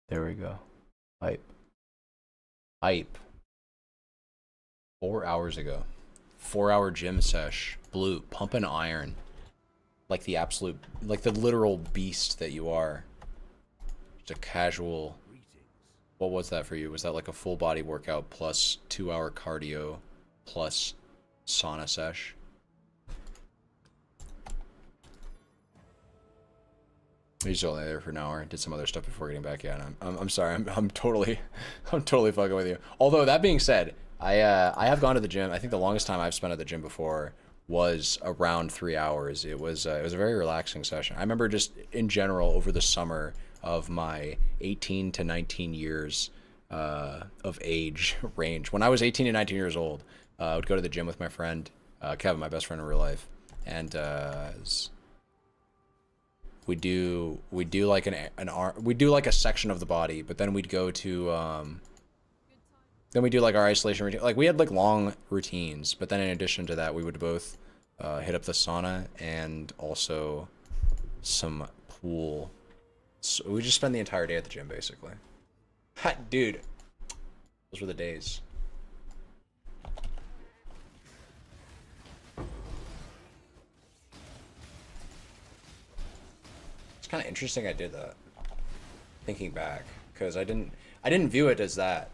There we go. Hype. Hype. 4 hours ago. 4-hour gym sesh. Blue. Pumping iron. Like the absolute, like the literal beast that you are. Just a casual. What was that for you? Was that like a full body workout plus 2-hour cardio plus sauna sesh? He's only there for an hour. Did some other stuff before getting back. Yeah, and I'm sorry. I'm totally fucking with you. Although that being said, I have gone to the gym. I think the longest time I've spent at the gym before was around 3 hours. It was a very relaxing session. I remember just in general over the summer of my 18 to 19 years of age range. When I was 18 and 19 years old, I would go to the gym with my friend Kevin, my best friend in real life, and we do like an arm, we do like a section of the body, but then we'd go to then we do like our isolation routine. Like we had like long routines, but then in addition to that, we would both hit up the sauna and also some pool. So we just spend the entire day at the gym basically. Ha, dude, those were the days. It's kind of interesting I did that, thinking back, because I didn't view it as that,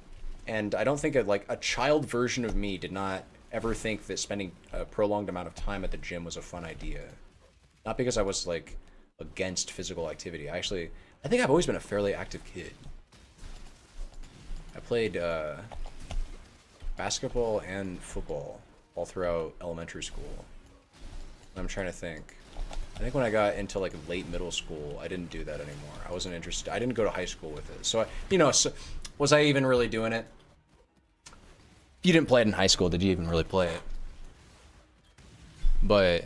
and I don't think like a child version of me did not ever think that spending a prolonged amount of time at the gym was a fun idea. Not because I was like against physical activity. I think I've always been a fairly active kid. I played basketball and football all throughout elementary school. I'm trying to think. I think when I got into like late middle school, I didn't do that anymore. I wasn't interested. I didn't go to high school with it. So, so was I even really doing it? If you didn't play it in high school, did you even really play it? But,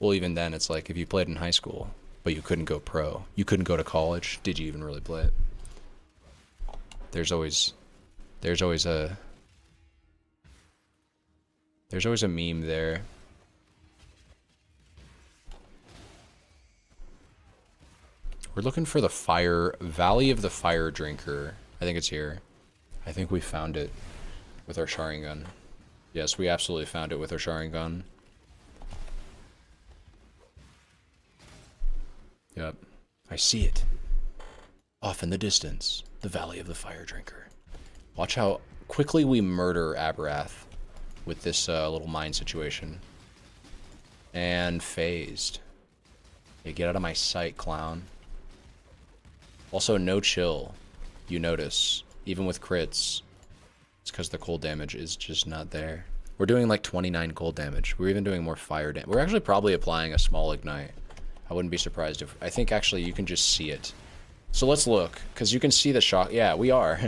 well, even then, it's like if you played in high school, but you couldn't go pro, you couldn't go to college, did you even really play it? There's always a meme there. We're looking for the Valley of the Fire Drinker. I think it's here. I think we found it with our Sharingan. Yes, we absolutely found it with our Sharingan. Yep. I see it. Off in the distance. The Valley of the Fire Drinker. Watch how quickly we murder Aberrath with this little mine situation. And phased. Hey, get out of my sight, clown. Also, no chill. You notice. Even with crits. It's because the cold damage is just not there. We're doing like 29 cold damage. We're even doing more fire damage. We're actually probably applying a small ignite. I wouldn't be surprised if... I think actually you can just see it. So let's look. Because you can see the shock. Yeah, we are.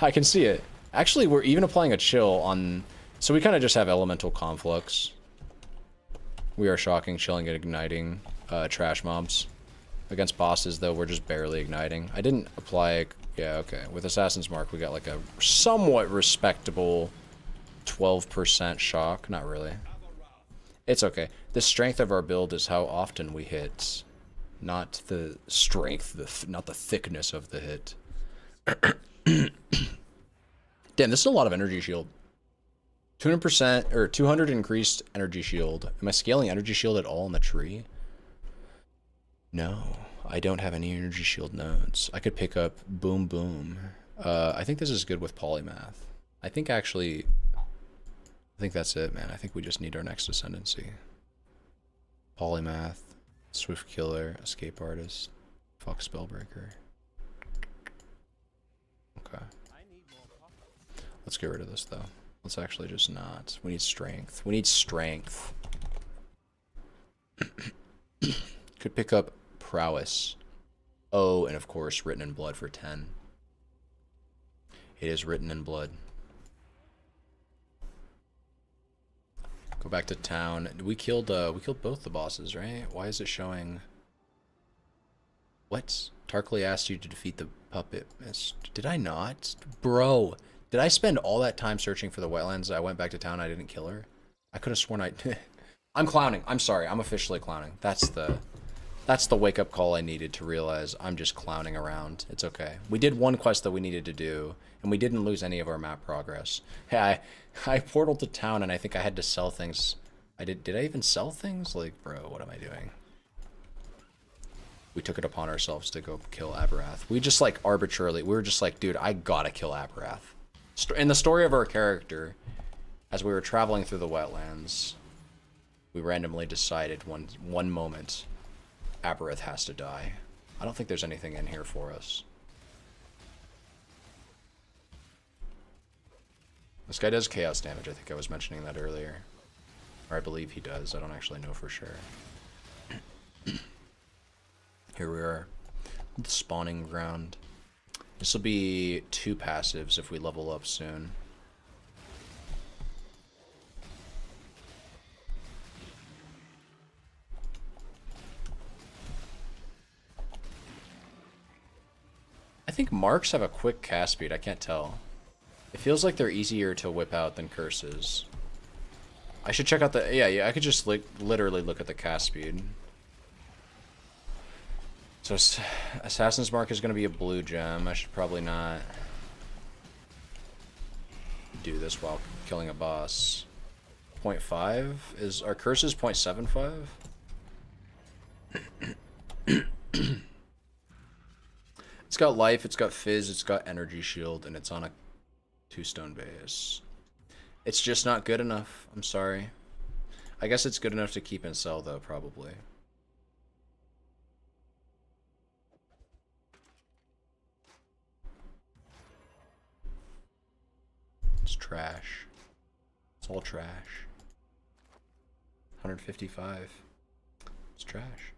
I can see it. Actually, we're even applying a chill on... So we kind of just have elemental conflux. We are shocking, chilling, and igniting trash mobs. Against bosses, though, we're just barely igniting. I didn't apply... Yeah, okay. With Assassin's Mark, we got like a somewhat respectable 12% shock. Not really. It's okay. The strength of our build is how often we hit. Not the strength, not the thickness of the hit. Damn, this is a lot of energy shield. 200% or 200 increased energy shield. Am I scaling energy shield at all in the tree? No, I don't have any energy shield nodes. I could pick up boom boom. I think this is good with polymath. I think actually, I think that's it, man. I think we just need our next ascendancy. Polymath, swift killer, escape artist, fuck spellbreaker. Okay. Let's get rid of this though. Let's actually just not. We need strength. We need strength. Could pick up prowess. Oh, and of course, written in blood for 10. It is written in blood. Go back to town. We killed both the bosses, right? Why is it showing? What? Tarkley asked you to defeat the puppet. Did I not? Bro, did I spend all that time searching for the wetlands? I went back to town, I didn't kill her? I could have sworn I... I'm clowning. I'm sorry. I'm officially clowning. That's the wake-up call I needed to realize I'm just clowning around. It's okay. We did one quest that we needed to do, and we didn't lose any of our map progress. Hey, I portaled to town, and I think I had to sell things. Did I even sell things? Like, bro, what am I doing? We took it upon ourselves to go kill Aberrath. We just, like, arbitrarily... We were just like, dude, I gotta kill Aberrath. In the story of our character, as we were traveling through the wetlands, we randomly decided one moment... Aberrath has to die. I don't think there's anything in here for us. This guy does chaos damage. I think I was mentioning that earlier. Or I believe he does. I don't actually know for sure. Here we are. The spawning ground. This will be 2 passives if we level up soon. I think marks have a quick cast speed. I can't tell. It feels like they're easier to whip out than curses. I should check out the... Yeah, I could just literally look at the cast speed. So Assassin's Mark is going to be a blue gem. I should probably not do this while killing a boss. 0.5? Is our curses 0.75? It's got life, it's got fizz, it's got energy shield, and it's on a 2-stone base. It's just not good enough. I'm sorry. I guess it's good enough to keep and sell, though, probably. It's trash. It's all trash. 155. It's trash.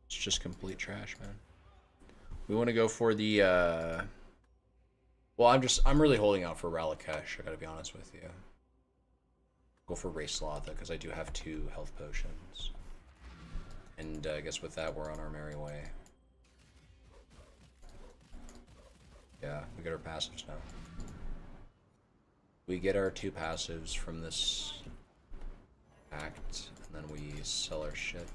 It's just complete trash, man. We want to go for the, well, I'm really holding out for Ralakesh, I gotta be honest with you. Go for Racelotha, because I do have 2 health potions. And I guess with that, we're on our merry way. Yeah, we get our passives now. We get our 2 passives from this act, and then we sell our shit.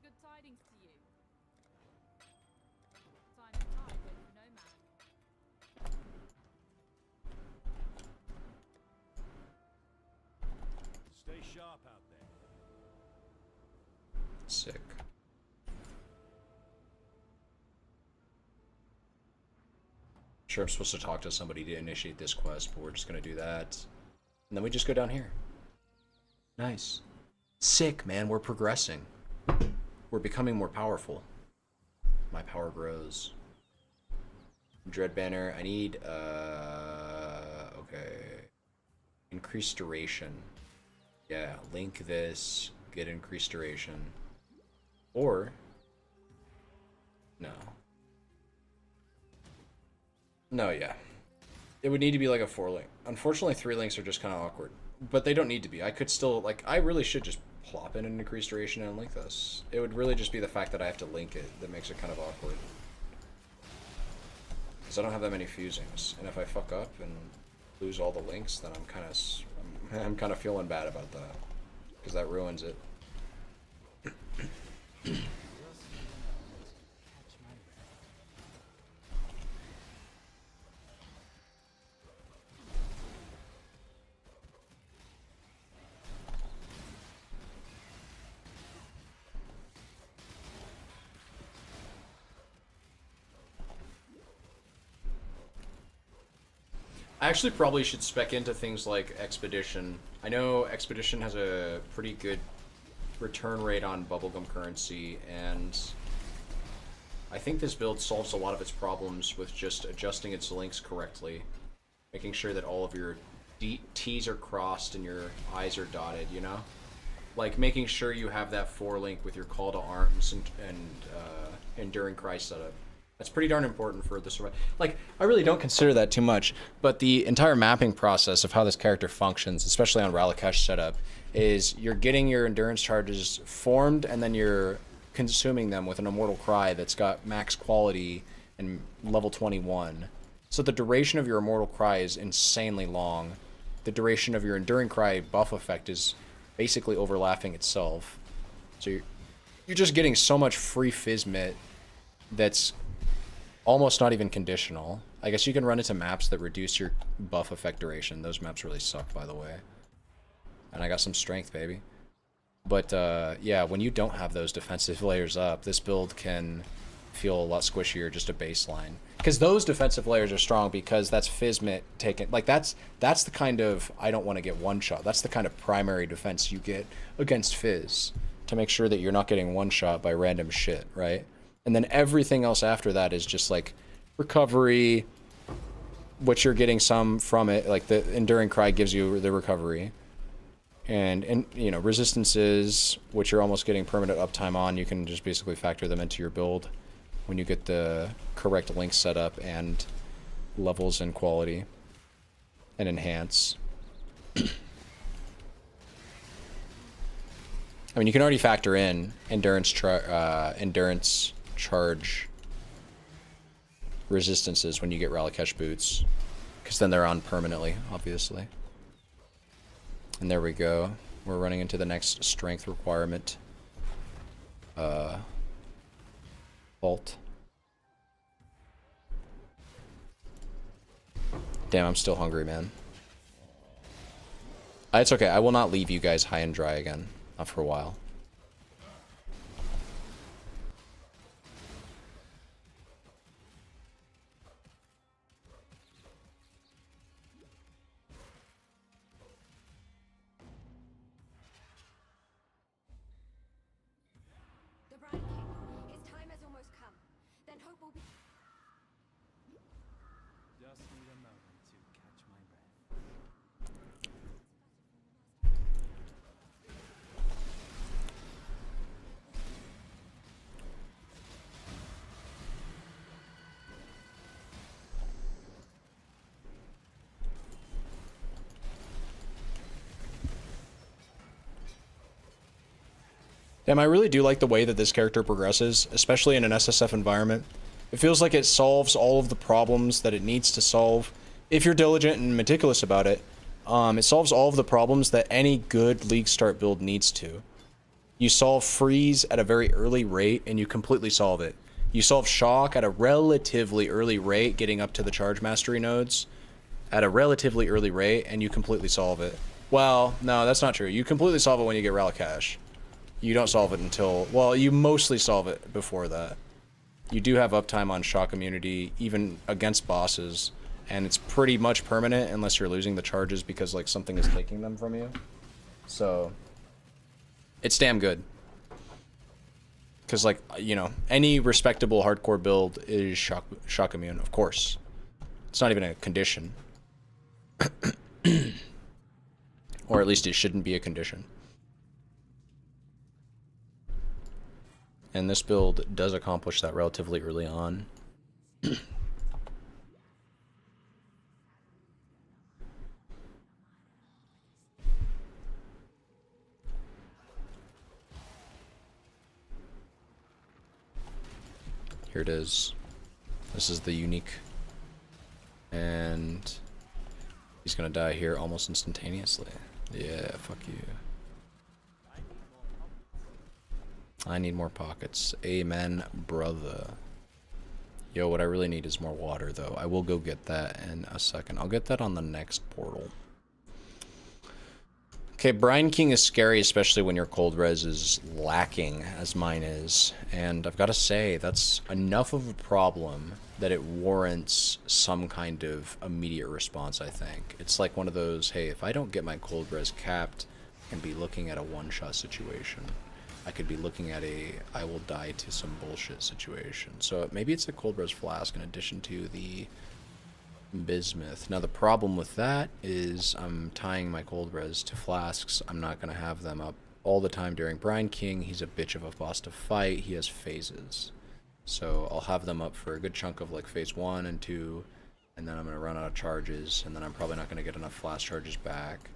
Good tidings to you. Time and tide wait for no man. Stay sharp out there. Sick. Sure, I'm supposed to talk to somebody to initiate this quest, but we're just gonna do that. And then we just go down here. Nice. Sick, man. We're progressing. We're becoming more powerful. My power grows. Dread banner. I need, okay. Increased duration. Yeah, link this, get increased duration. Or, no. No, yeah. It would need to be like a 4-link. Unfortunately, 3 links are just kind of awkward. But they don't need to be. I could still, like, I really should just plop in an increased duration and link this. It would really just be the fact that I have to link it that makes it kind of awkward. Because I don't have that many fusings. And if I fuck up and lose all the links, then I'm kind of feeling bad about that. Because that ruins it. I actually probably should spec into things like Expedition. I know Expedition has a pretty good return rate on bubblegum currency, and I think this build solves a lot of its problems with just adjusting its links correctly. Making sure that all of your T's are crossed and your I's are dotted, you know? Like making sure you have that 4-link with your call to arms and Enduring Cry setup. That's pretty darn important for the survival. Like, I really don't consider that too much, but the entire mapping process of how this character functions, especially on Ralakesh setup, is you're getting your endurance charges formed and then you're consuming them with an Immortal Cry that's got max quality and level 21. So the duration of your Immortal Cry is insanely long. The duration of your Enduring Cry buff effect is basically overlapping itself. So you're just getting so much free Physmit that's almost not even conditional. I guess you can run into maps that reduce your buff effect duration. Those maps really suck, by the way. And I got some strength, baby. But yeah, when you don't have those defensive layers up, this build can feel a lot squishier, just a baseline. Because those defensive layers are strong because that's Physmit taken. Like that's the kind of, I don't want to get one shot. That's the kind of primary defense you get against Fizz to make sure that you're not getting one shot by random shit, right? And then everything else after that is just like recovery, which you're getting some from it. Like the Enduring Cry gives you the recovery. And you know, resistances, which you're almost getting permanent uptime on, you can just basically factor them into your build when you get the correct link setup and levels and quality and enhance. I mean, you can already factor in endurance charge resistances when you get Ralakesh boots, because then they're on permanently, obviously. And there we go. We're running into the next strength requirement. Vault. Damn, I'm still hungry, man. It's okay. I will not leave you guys high and dry again. Not for a while. The Bride King, his time has almost come. Then hope will be. Just need a moment to catch my breath. Damn, I really do like the way that this character progresses, especially in an SSF environment. It feels like it solves all of the problems that it needs to solve. If you're diligent and meticulous about it, it solves all of the problems that any good League Start build needs to. You solve freeze at a very early rate, and you completely solve it. You solve shock at a relatively early rate, getting up to the charge mastery nodes at a relatively early rate, and you completely solve it. Well, no, that's not true. You completely solve it when you get Relic Cache. You don't solve it until, well, you mostly solve it before that. You do have uptime on shock immunity, even against bosses, and it's pretty much permanent unless you're losing the charges because, like, something is taking them from you. So, it's damn good. Because, like, you know, any respectable hardcore build is shock immune, of course. It's not even a condition. Or at least it shouldn't be a condition. And this build does accomplish that relatively early on. Here it is. This is the unique. And he's gonna die here almost instantaneously. Yeah, fuck you. I need more pockets. Amen, brother. Yo, what I really need is more water, though. I will go get that in a second. I'll get that on the next portal. Okay, Brine King is scary, especially when your cold res is lacking, as mine is. And I've got to say, that's enough of a problem that it warrants some kind of immediate response, I think. It's like one of those, hey, if I don't get my cold res capped, I can be looking at a one-shot situation. I could be looking at a I will die to some bullshit situation. So maybe it's a cold res flask in addition to the bismuth. Now the problem with that is I'm tying my cold res to flasks. I'm not going to have them up all the time during Brine King. He's a bitch of a boss to fight. He has phases. So I'll have them up for a good chunk of like phase 1 and 2, and then I'm going to run out of charges, and then I'm probably not going to get enough flask charges back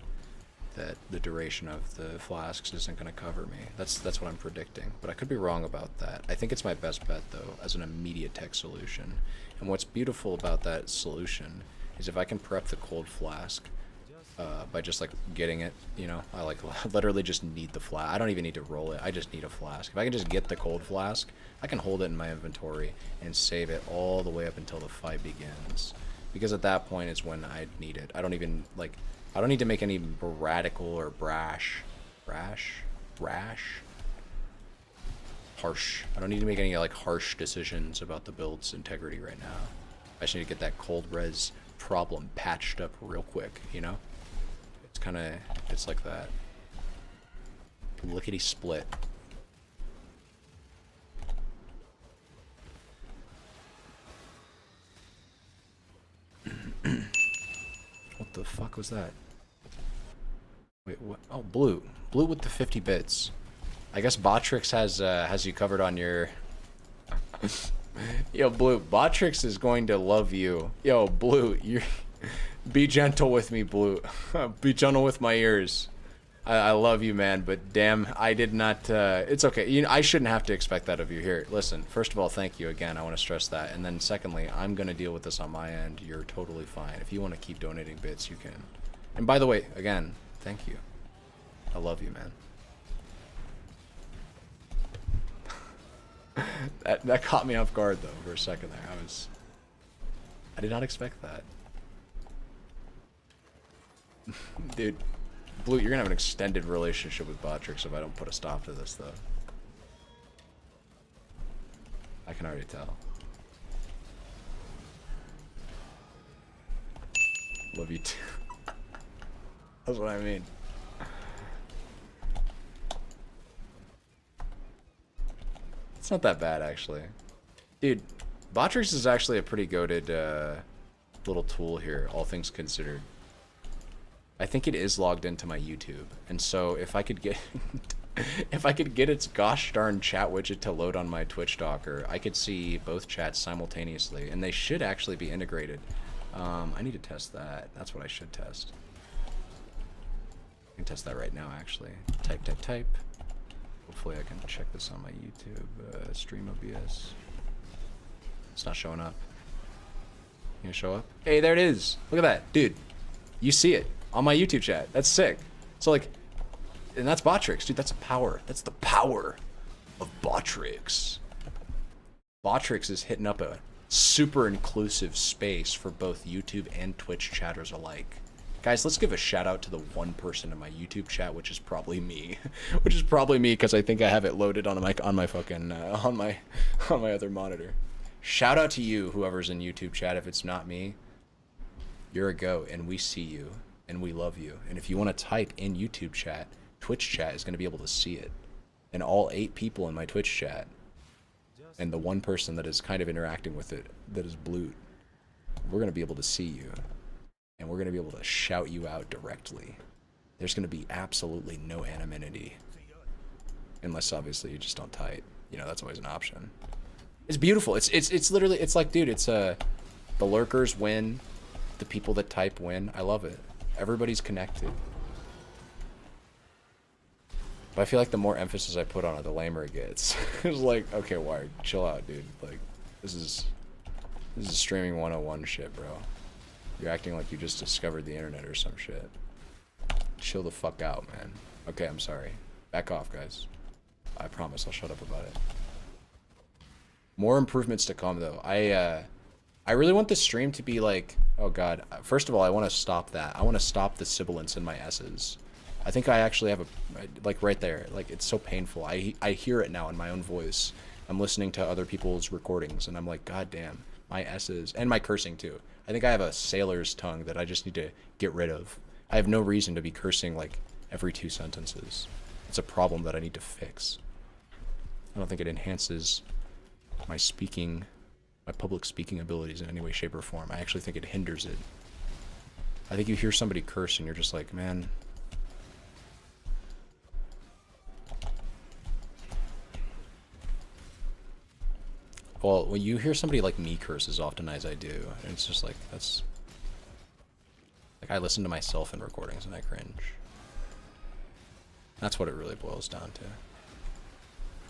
that the duration of the flasks isn't going to cover me. That's what I'm predicting, but I could be wrong about that. I think it's my best bet, though, as an immediate tech solution. And what's beautiful about that solution is if I can prep the cold flask by just, like, getting it, you know, I, like, literally just need the flask. I don't even need to roll it. I just need a flask. If I can just get the cold flask, I can hold it in my inventory and save it all the way up until the fight begins. Because at that point is when I'd need it. I don't even, like, I don't need to make any radical or harsh. I don't need to make any like harsh decisions about the build's integrity right now. I just need to get that cold res problem patched up real quick, you know? It's like that. Lickety split. What the fuck was that? Wait, what? Oh, blue. Blue with the 50 bits. I guess Botrix has you covered on your... Yo, Blue, Botrix is going to love you. Yo, Blue, you're... Be gentle with me, Blue. Be gentle with my ears. I love you, man, but damn, I did not... it's okay. You know, I shouldn't have to expect that of you. Here, listen, first of all, thank you again. I want to stress that. And then secondly, I'm going to deal with this on my end. You're totally fine. If you want to keep donating bits, you can. And by the way, again, thank you. I love you, man. That caught me off guard, though, for a second there. I did not expect that. Dude. Blue, you're gonna have an extended relationship with Botrix if I don't put a stop to this, though. I can already tell. Love you too. That's what I mean. It's not that bad, actually. Dude, Botrix is actually a pretty goated little tool here, all things considered. I think it is logged into my YouTube, and so if I could get if I could get its gosh darn chat widget to load on my Twitch docker, I could see both chats simultaneously, and they should actually be integrated. I need to test that. That's what I should test. I can test that right now, actually. Type. Hopefully I can check this on my YouTube stream OBS. It's not showing up. You gonna show up? Hey, there it is. Look at that, dude. You see it on my YouTube chat. That's sick. So like, and that's Botrix, dude. That's power. That's the power of Botrix. Botrix is hitting up a super inclusive space for both YouTube and Twitch chatters alike. Guys, let's give a shout out to the one person in my YouTube chat, which is probably me. Which is probably me because I think I have it loaded on my fucking on my other monitor. Shout out to you, whoever's in YouTube chat. If it's not me, you're a goat, and we see you, and we love you. And if you want to type in YouTube chat, Twitch chat is going to be able to see it. And all 8 people in my Twitch chat, and the one person that is kind of interacting with it, that is Blute, we're going to be able to see you. And we're going to be able to shout you out directly. There's going to be absolutely no anonymity. Unless, obviously, you just don't type. You know, that's always an option. It's beautiful. It's literally, it's like, dude, it's the lurkers win. The people that type win. I love it. Everybody's connected. But I feel like the more emphasis I put on it, the lamer it gets. It's like, okay, Wired, chill out, dude. Like, this is streaming 101 shit, bro. You're acting like you just discovered the internet or some shit. Chill the fuck out, man. Okay, I'm sorry. Back off, guys. I promise I'll shut up about it. More improvements to come, though. I really want the stream to be like... Oh, God. First of all, I want to stop that. I want to stop the sibilance in my S's. I think I actually have a... Like, right there. Like, it's so painful. I hear it now in my own voice. I'm listening to other people's recordings, and I'm like, God damn. My S's... And my cursing, too. I think I have a sailor's tongue that I just need to get rid of. I have no reason to be cursing, like, every 2 sentences. It's a problem that I need to fix. I don't think it enhances my speaking, my public speaking abilities in any way, shape, or form. I actually think it hinders it. I think you hear somebody curse and you're just like, man... Well, when you hear somebody like me curse as often as I do, it's just like, that's... Like, I listen to myself in recordings and I cringe. That's what it really boils down to.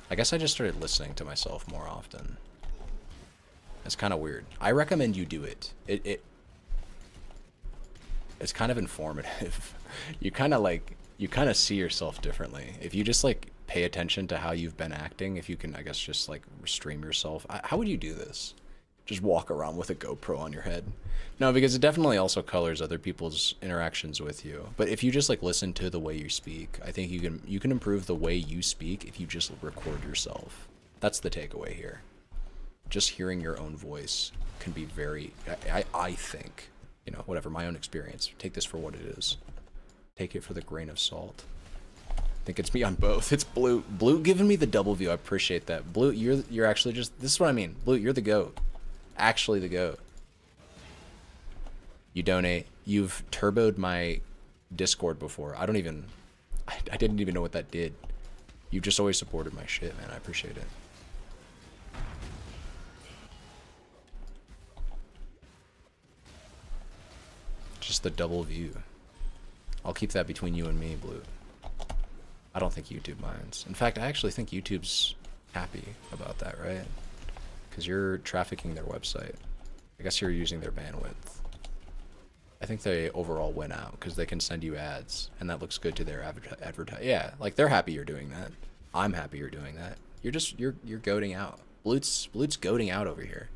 I guess I just started listening to myself more often. It's kind of weird. I recommend you do it. It's kind of informative. You kind of see yourself differently. If you just, like, pay attention to how you've been acting, if you can, I guess, just, like, stream yourself. How would you do this? Just walk around with a GoPro on your head? No, because it definitely also colors other people's interactions with you. But if you just, like, listen to the way you speak, I think you can improve the way you speak if you just record yourself. That's the takeaway here. Just hearing your own voice can be very, I think, you know, whatever, my own experience. Take this for what it is. Take it for the grain of salt. I think it's me on both. It's Blue giving me the double view. I appreciate that. Blue, you're actually just, this is what I mean. Blue, you're the GOAT. Actually the GOAT. You donate. You've turboed my Discord before. I didn't even know what that did. You've just always supported my shit, man. I appreciate it. Just the double view. I'll keep that between you and me, Blue. I don't think YouTube minds. In fact, I actually think YouTube's happy about that, right? Because you're trafficking their website. I guess you're using their bandwidth. I think they overall win out because they can send you ads, and that looks good to their advertise. Yeah, like they're happy you're doing that. I'm happy you're doing that. You're goating out. Blute's goating out over here.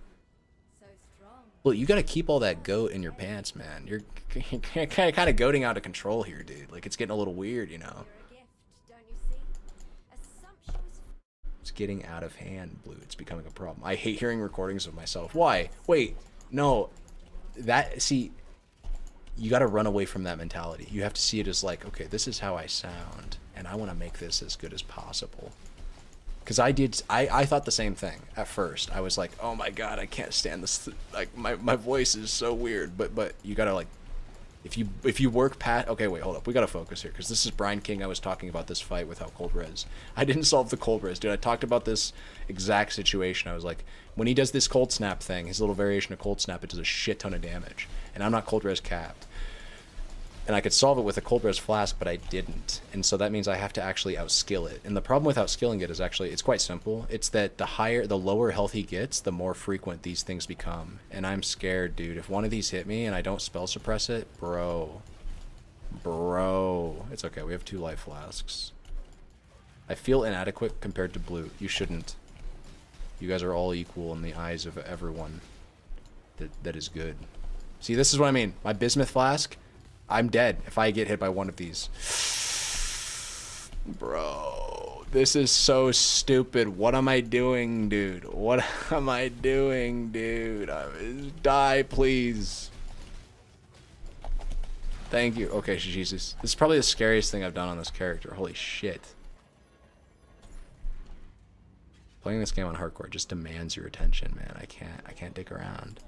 So strong. Blute, you gotta keep all that goat in your pants, man. You're kind of goating out of control here, dude. Like it's getting a little weird, you know. You're a gift, don't you see? Assumptions. It's getting out of hand, Blue. It's becoming a problem. I hate hearing recordings of myself. Why? Wait, no. See, you got to run away from that mentality. You have to see it as like, okay, this is how I sound, and I want to make this as good as possible. Because I thought the same thing at first. I was like, oh my god, I can't stand this. Like my voice is so weird. But you gotta like, if you work past. Okay, wait, hold up. We gotta focus here because this is Brian King. I was talking about this fight without cold res. I didn't solve the cold res, dude. I talked about this exact situation. I was like, when he does this cold snap thing, his little variation of cold snap, it does a shit ton of damage, and I'm not cold res capped. And I could solve it with a cold breast flask, but I didn't. And so that means I have to actually outskill it. And the problem with outskilling it is actually, it's quite simple. It's that the lower health he gets, the more frequent these things become. And I'm scared, dude. If one of these hit me and I don't spell suppress it, bro. It's okay, we have 2 life flasks. I feel inadequate compared to blue. You shouldn't. You guys are all equal in the eyes of everyone that is good. See, this is what I mean. My bismuth flask, I'm dead if I get hit by one of these. Bro, this is so stupid. What am I doing, dude? What am I doing, dude? Die, please. Thank you. Okay, Jesus. This is probably the scariest thing I've done on this character. Holy shit. Playing this game on hardcore just demands your attention, man. I can't dick around.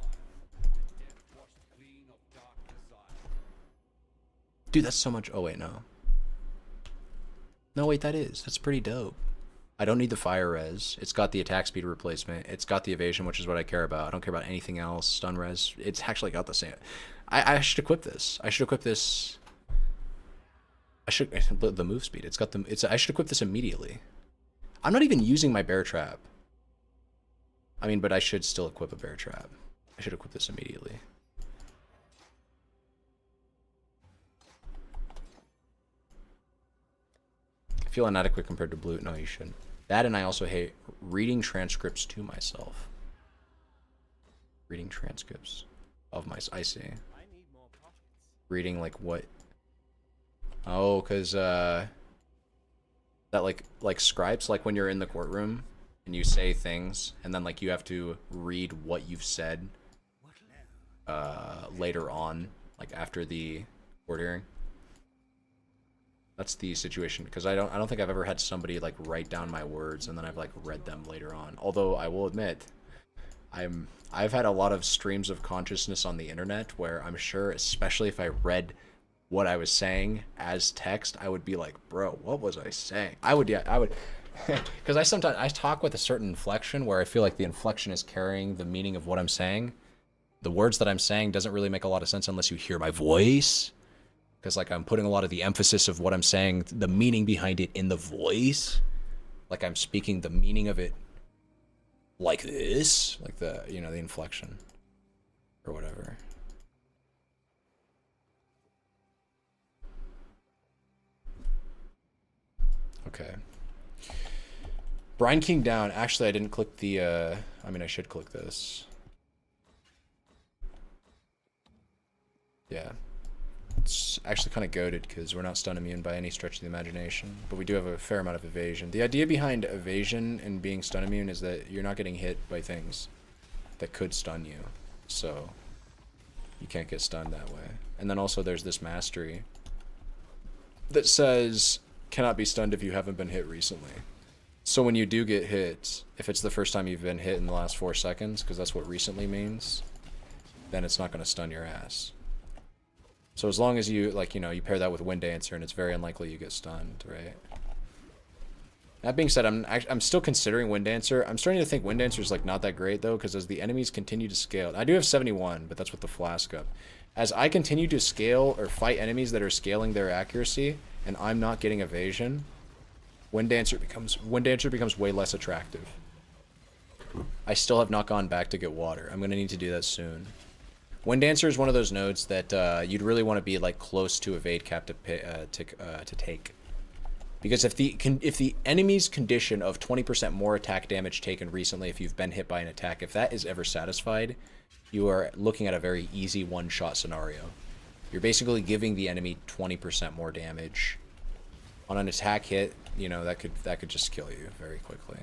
Dude, that's so much. Oh, wait, no. No, wait, that's pretty dope. I don't need the fire res. It's got the attack speed replacement. It's got the evasion, which is what I care about. I don't care about anything else. Stun res. It's actually got the same. I should equip this. I should equip this. The move speed. I should equip this immediately. I'm not even using my bear trap. I mean, but I should still equip a bear trap. I should equip this immediately. I feel inadequate compared to blue. No, you shouldn't. That, and I also hate reading transcripts to myself. Reading transcripts of my... I see. Reading, like, what... Oh, because, that, like scribes, like, when you're in the courtroom, and you say things, and then, like, you have to read what you've said, later on, like, after the court hearing. That's the situation, because I don't think I've ever had somebody like write down my words and then I've like read them later on. Although I will admit, I've had a lot of streams of consciousness on the internet where I'm sure, especially if I read what I was saying as text, I would be like, bro, what was I saying? I would, because I talk with a certain inflection where I feel like the inflection is carrying the meaning of what I'm saying. The words that I'm saying doesn't really make a lot of sense unless you hear my voice. Because, like, I'm putting a lot of the emphasis of what I'm saying, the meaning behind it in the voice. Like, I'm speaking the meaning of it like this. Like the, you know, the inflection. Or whatever. Okay. Brine King down. Actually, I didn't click the, I mean, I should click this. Yeah. It's actually kind of goated because we're not stun immune by any stretch of the imagination, but we do have a fair amount of evasion. The idea behind evasion and being stun immune is that you're not getting hit by things that could stun you, so you can't get stunned that way. And then also there's this mastery that says cannot be stunned if you haven't been hit recently. So when you do get hit, if it's the first time you've been hit in the last 4 seconds, because that's what recently means, then it's not going to stun your ass. So as long as you, like, you know, you pair that with Wind Dancer, and it's very unlikely you get stunned, right? That being said, I'm still considering Wind Dancer. I'm starting to think Wind Dancer is, like, not that great, though, because as the enemies continue to scale... I do have 71, but that's with the flask up. As I continue to scale or fight enemies that are scaling their accuracy, and I'm not getting evasion, Wind Dancer becomes way less attractive. I still have not gone back to get water. I'm going to need to do that soon. Wind Dancer is one of those nodes that you'd really want to be like close to evade cap to take, because if the enemy's condition of 20% more attack damage taken recently, if you've been hit by an attack, if that is ever satisfied, you are looking at a very easy one-shot scenario. You're basically giving the enemy 20% more damage on an attack hit. You know, that could just kill you very quickly.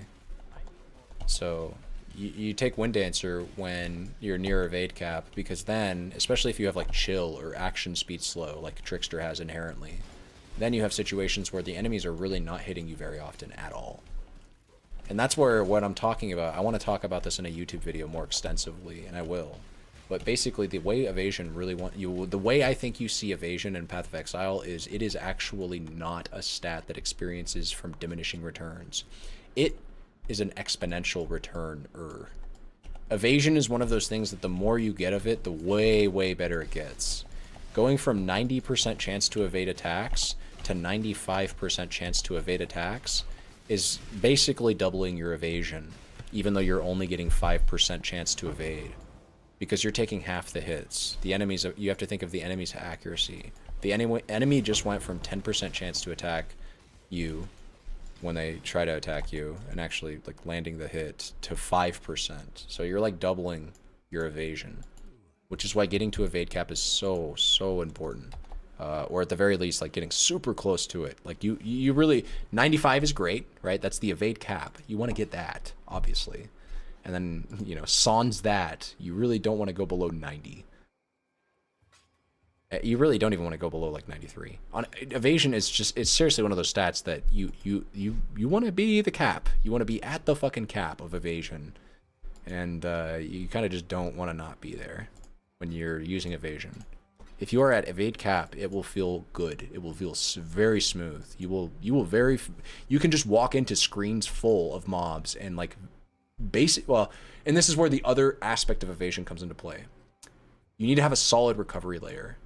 So you take Wind Dancer when you're near evade cap, because then, especially if you have like chill or action speed slow like Trickster has inherently, then you have situations where the enemies are really not hitting you very often at all. And that's where what I'm talking about, I want to talk about this in a YouTube video more extensively, and I will. But basically the way evasion the way I think you see evasion in Path of Exile is it is actually not a stat that experiences from diminishing returns. It is an exponential return-er. Evasion is one of those things that the more you get of it, the way better it gets. Going from 90% chance to evade attacks to 95% chance to evade attacks is basically doubling your evasion, even though you're only getting 5% chance to evade. Because you're taking half the hits. The enemies, you have to think of the enemy's accuracy. The enemy just went from 10% chance to attack you when they try to attack you and actually like landing the hit to 5%. So you're like doubling your evasion, which is why getting to evade cap is so important. Or at the very least, like getting super close to it. Like you really, 95 is great, right? That's the evade cap. You want to get that, obviously. And then, you know, sans that, you really don't want to go below 90. You really don't even want to go below like 93. On evasion is just, it's seriously one of those stats that you want to be the cap. You want to be at the fucking cap of evasion. And you kind of just don't want to not be there when you're using evasion. If you are at evade cap, it will feel good. It will feel very smooth. You can just walk into screens full of mobs and like well, and this is where the other aspect of evasion comes into play. You need to have a solid recovery layer.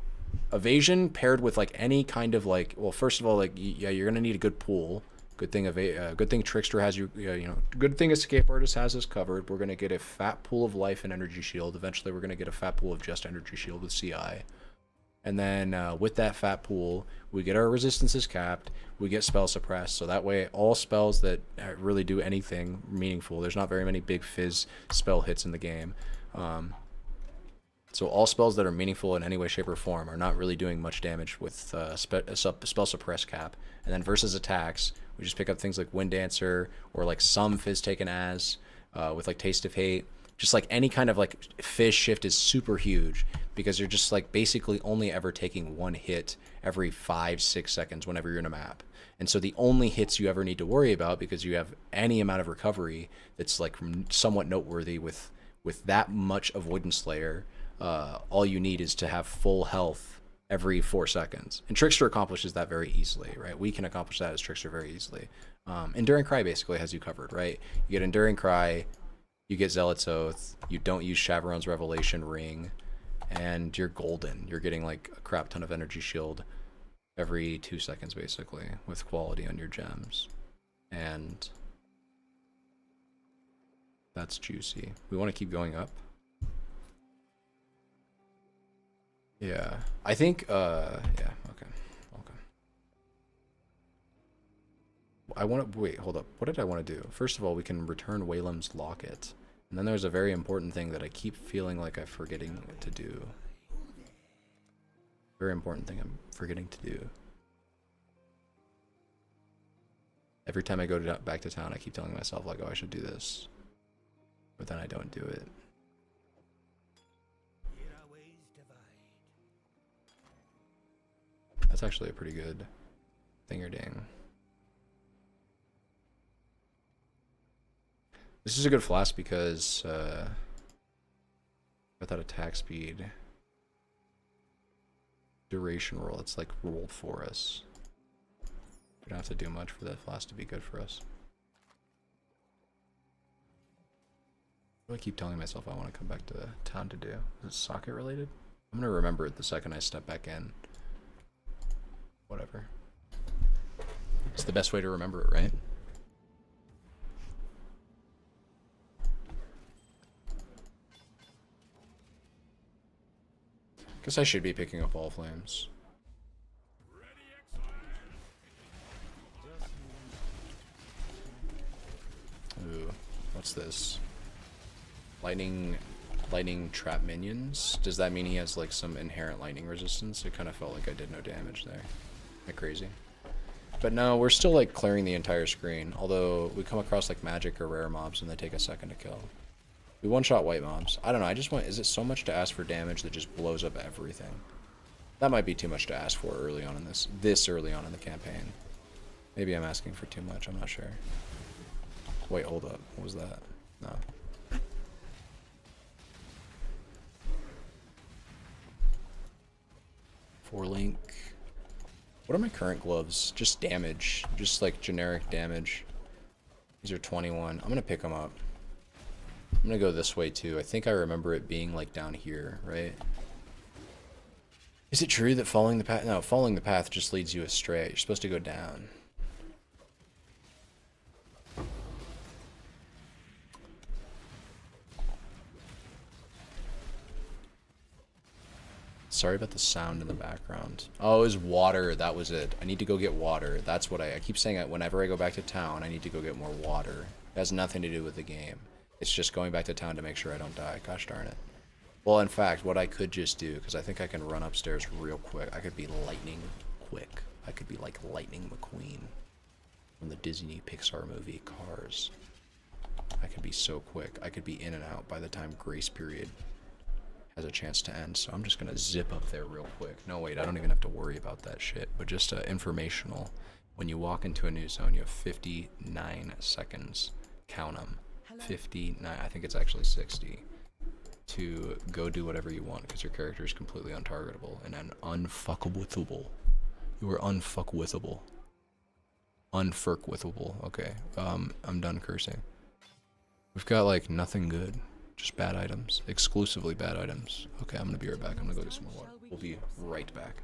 Evasion paired with like any kind of like, well, first of all, like, yeah, you're gonna need a good pool. Good thing Trickster has you, you know, good thing Escape Artist has us covered. We're gonna get a fat pool of life and energy shield. Eventually, we're gonna get a fat pool of just energy shield with CI. And then with that fat pool, we get our resistances capped, we get spell suppressed, so that way all spells that really do anything meaningful, there's not very many big fizz spell hits in the game. So all spells that are meaningful in any way, shape, or form are not really doing much damage with spell suppress cap. And then versus attacks, we just pick up things like Wind Dancer or like some fizz taken as with like Taste of Hate. Just like any kind of like fizz shift is super huge because you're just like basically only ever taking one hit every 5-6 seconds whenever you're in a map. And so the only hits you ever need to worry about, because you have any amount of recovery that's like somewhat noteworthy with that much Avoidance Slayer, all you need is to have full health every 4 seconds. And Trickster accomplishes that very easily, right? We can accomplish that as Trickster very easily. Enduring Cry basically has you covered, right? You get Enduring Cry, you get Zealot's Oath, you don't use Chaveron's Revelation Ring, and you're golden. You're getting like a crap ton of energy shield every 2 seconds basically with quality on your gems. And that's juicy. We want to keep going up. Yeah, I think, yeah, okay. I want to, wait, hold up. What did I want to do? First of all, we can return Waylam's Locket. And then there's a very important thing that I keep feeling like I'm forgetting to do. Very important thing I'm forgetting to do. Every time I go back to town, I keep telling myself, like, oh, I should do this. But then I don't do it. That's actually a pretty good thing-er-ding. This is a good flask because without attack speed, duration roll, it's like rolled for us. We don't have to do much for that flask to be good for us. What do I keep telling myself I want to come back to town to do? Is it socket related? I'm gonna remember it the second I step back in. Whatever. It's the best way to remember it, right? Guess I should be picking up all flames. Ooh, what's this? Lightning trap minions? Does that mean he has like some inherent lightning resistance? It kind of felt like I did no damage there. Am I crazy? But no, we're still like clearing the entire screen, although we come across like magic or rare mobs and they take a second to kill. We one-shot white mobs. I don't know, I just want, is it so much to ask for damage that just blows up everything? That might be too much to ask for early on in this early on in the campaign. Maybe I'm asking for too much, I'm not sure. Wait, hold up, what was that? No. Link. What are my current gloves? Just damage. Just like generic damage. These are 21. I'm gonna pick them up. I'm gonna go this way too. I think I remember it being like down here, right? Is it true that following the path? No, following the path just leads you astray. You're supposed to go down. Sorry about the sound in the background. Oh, it was water. That was it. I need to go get water. That's what I keep saying. Whenever I go back to town, I need to go get more water. It has nothing to do with the game. It's just going back to town to make sure I don't die. Gosh darn it. Well, in fact, what I could just do, because I think I can run upstairs real quick. I could be lightning quick. I could be like Lightning McQueen from the Disney Pixar movie Cars. I could be so quick. I could be in and out by the time grace period has a chance to end. So I'm just going to zip up there real quick. No, wait, I don't even have to worry about that shit. But just informational. When you walk into a new zone, you have 59 seconds. Count them. 59, I think it's actually 60. To go do whatever you want, because your character is completely untargetable and unfuckwithable. You are unfuckwithable. Unfurkwithable. Okay, I'm done cursing. We've got like nothing good. Just bad items. Exclusively bad items. Okay, I'm gonna be right back. I'm gonna go get some more water. We'll be right back.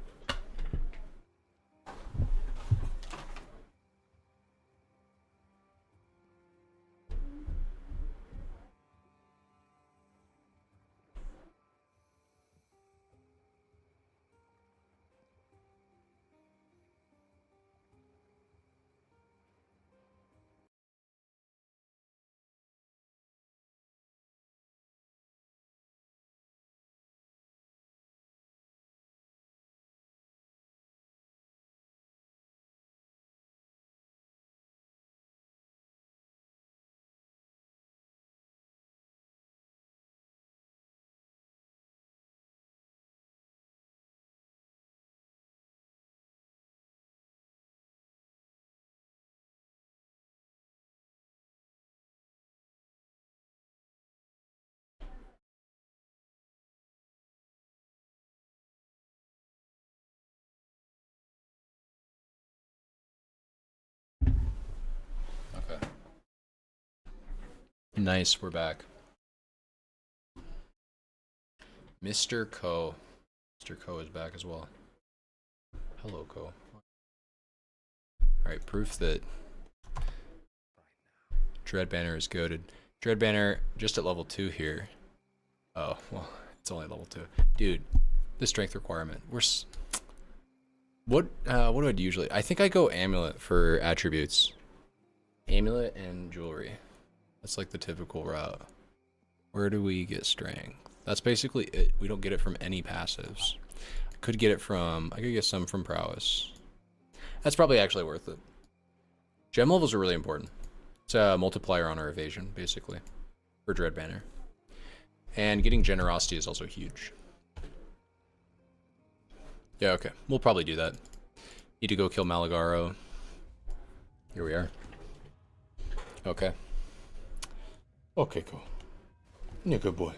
Okay. Nice, we're back. Mr. Co. Mr. Co is back as well. Hello, Co. Alright, proof that Dread Banner is goated. Dread Banner just at level 2 here. Oh, well, it's only level 2. Dude, the strength requirement. What do I do usually? I think I go Amulet for attributes. Amulet and jewelry. That's like the typical route. Where do we get strength? That's basically it. We don't get it from any passives. I could get some from prowess. That's probably actually worth it. Gem levels are really important. It's a multiplier on our evasion, basically, for Dread Banner. And getting generosity is also huge. Yeah, okay. We'll probably do that. Need to go kill Malagaro. Here we are. Okay. Okay, cool. You're a good boy.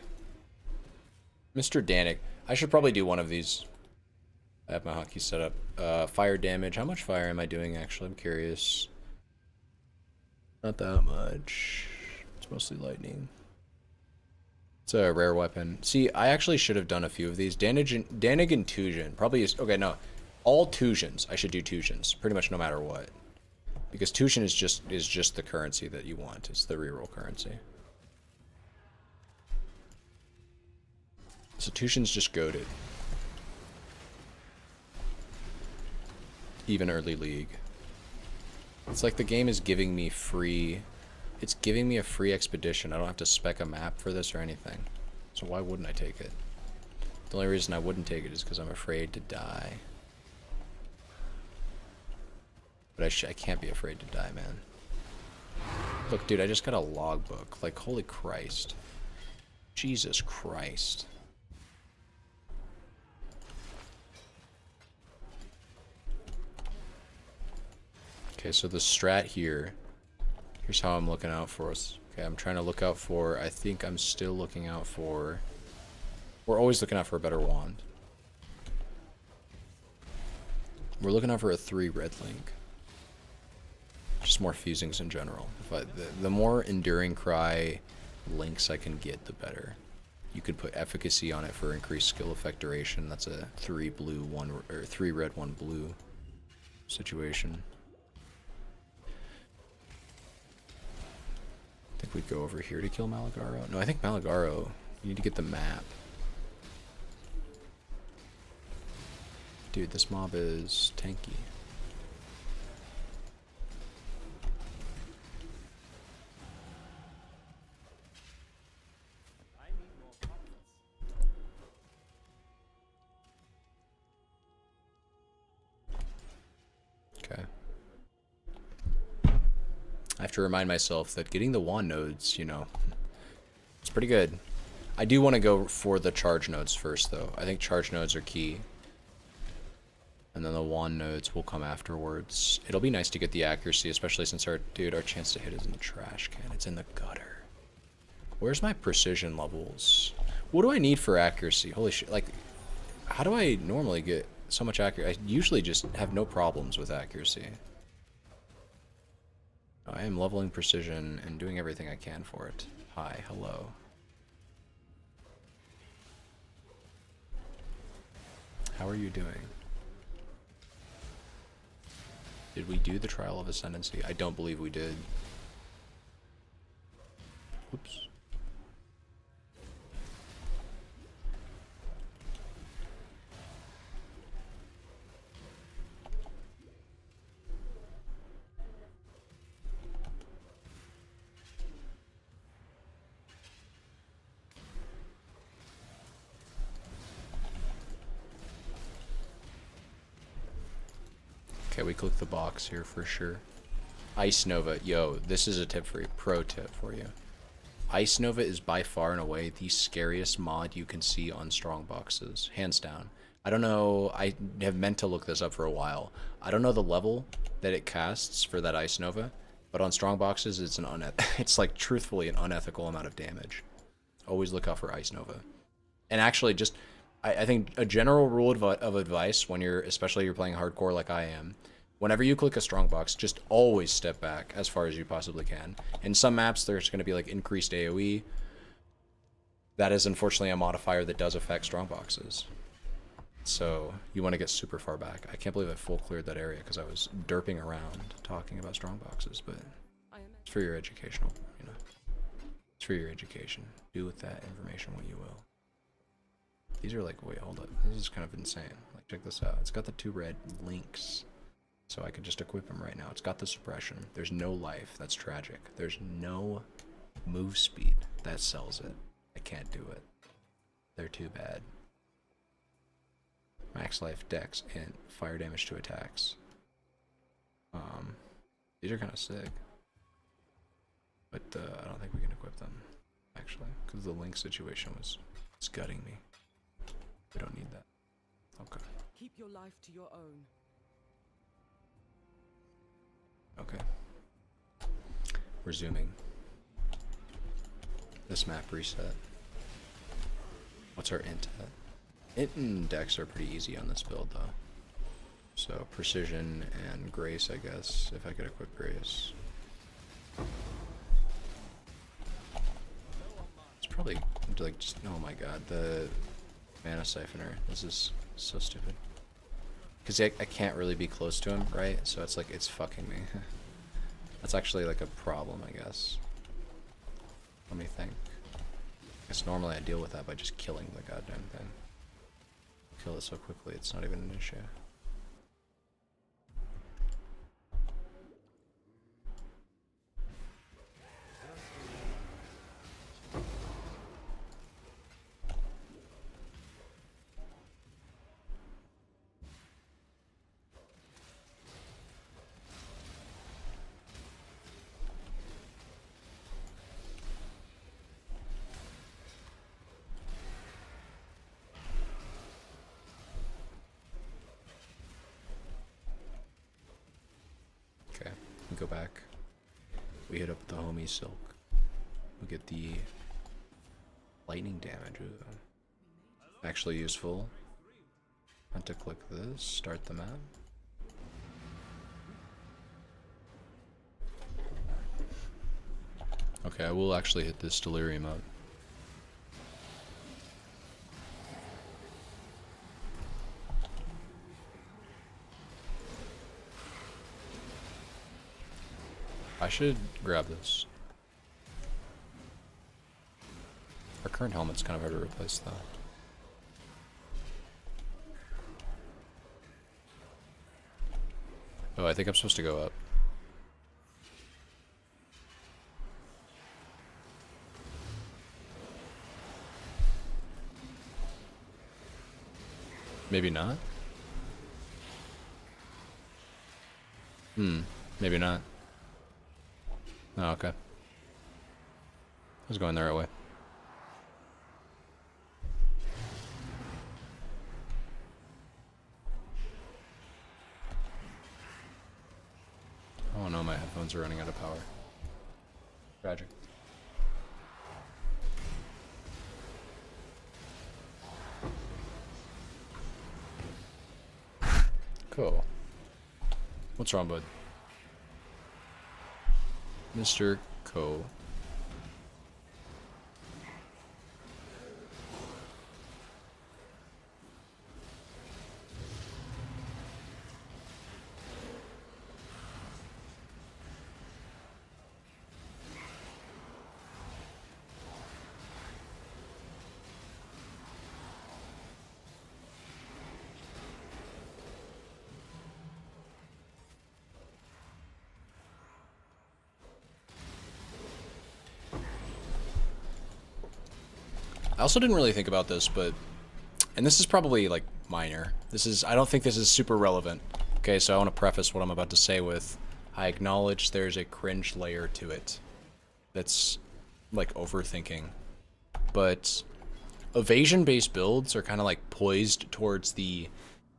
Mr. Danik. I should probably do one of these. I have my hotkey set up. Fire damage. How much fire am I doing, actually? I'm curious. Not that much. It's mostly lightning. It's a rare weapon. See, I actually should have done a few of these. Danig and Tusion. Probably is... Okay, no. All Tusions. I should do Tusions. Pretty much no matter what. Because Tusion is just the currency that you want. It's the reroll currency. So Tusion's just goated. Even early league. It's like the game is giving me free... It's giving me a free expedition. I don't have to spec a map for this or anything. So why wouldn't I take it? The only reason I wouldn't take it is because I'm afraid to die. But I can't be afraid to die, man. Look, dude, I just got a logbook. Like, holy Christ. Jesus Christ. Okay, so the strat here, here's how I'm looking out for us. Okay, I'm trying to look out for, I think I'm still looking out for, we're always looking out for a better wand. We're looking out for a 3 red link. Just more fusings in general. But the more Enduring Cry links I can get, the better. You could put efficacy on it for increased skill effect duration. That's a 3 blue, 1 or 3 red, 1 blue situation. I think we'd go over here to kill Malagaro. No, I think Malagaro, you need to get the map. Dude, this mob is tanky. I need more comforts. Okay. I have to remind myself that getting the wand nodes, you know, it's pretty good. I do want to go for the charge nodes first, though. I think charge nodes are key. And then the wand nodes will come afterwards. It'll be nice to get the accuracy, especially since our chance to hit is in the trash can. It's in the gutter. Where's my precision levels? What do I need for accuracy? Holy shit, like, how do I normally get so much accuracy? I usually just have no problems with accuracy. I am leveling precision and doing everything I can for it. Hi, hello. How are you doing? Did we do the Trial of Ascendancy? I don't believe we did. Oops. Okay, we click the box here for sure. Ice Nova, yo, this is a tip for you, pro tip for you. Ice Nova is by far and away the scariest mod you can see on strong boxes, hands down. I don't know, I have meant to look this up for a while. I don't know the level that it casts for that Ice Nova, but on strong boxes it's it's like truthfully an unethical amount of damage. Always look out for Ice Nova. And actually just I think a general rule of advice when especially you're playing hardcore like I am, whenever you click a strong box, just always step back as far as you possibly can. In some maps, there's going to be like increased AoE. That is unfortunately a modifier that does affect strong boxes. So you want to get super far back. I can't believe I full cleared that area because I was derping around talking about strong boxes, but it's for your educational, you know. It's for your education. Do with that information what you will. These are like, wait, hold up. This is kind of insane. Like, check this out. It's got the 2 red links. So I could just equip him right now. It's got the suppression. There's no life. That's tragic. There's no move speed. That sells it. I can't do it. They're too bad. Max life, dex, and fire damage to attacks. These are kind of sick. But I don't think we can equip them, actually. Because the link situation was gutting me. We don't need that. Okay. Keep your life to your own. Okay. Resuming. This map reset. What's our int at? Int and dex are pretty easy on this build though. So precision and grace, I guess, if I could equip grace. It's probably like just, oh my god, the mana siphoner. This is so stupid. Because I can't really be close to him, right? So it's like, it's fucking me. That's actually like a problem, I guess. Let me think. I guess normally I deal with that by just killing the goddamn thing. Kill it so quickly, it's not even an issue. Go back. We hit up the homie Silk. We get the lightning damage. Ooh. Actually useful. Want to click this, start the map. Okay, I will actually hit this delirium up. I should grab this. Our current helmet's kind of hard to replace, though. Oh, I think I'm supposed to go up. Maybe not? Maybe not. Oh, okay. I was going the right way. Oh no, my headphones are running out of power. Tragic. Cool. What's wrong, bud? Mr. Co. I also didn't really think about this, but, and this is probably like minor. I don't think this is super relevant. Okay, so I want to preface what I'm about to say with, I acknowledge there's a cringe layer to it that's like overthinking. But evasion-based builds are kind of like poised towards the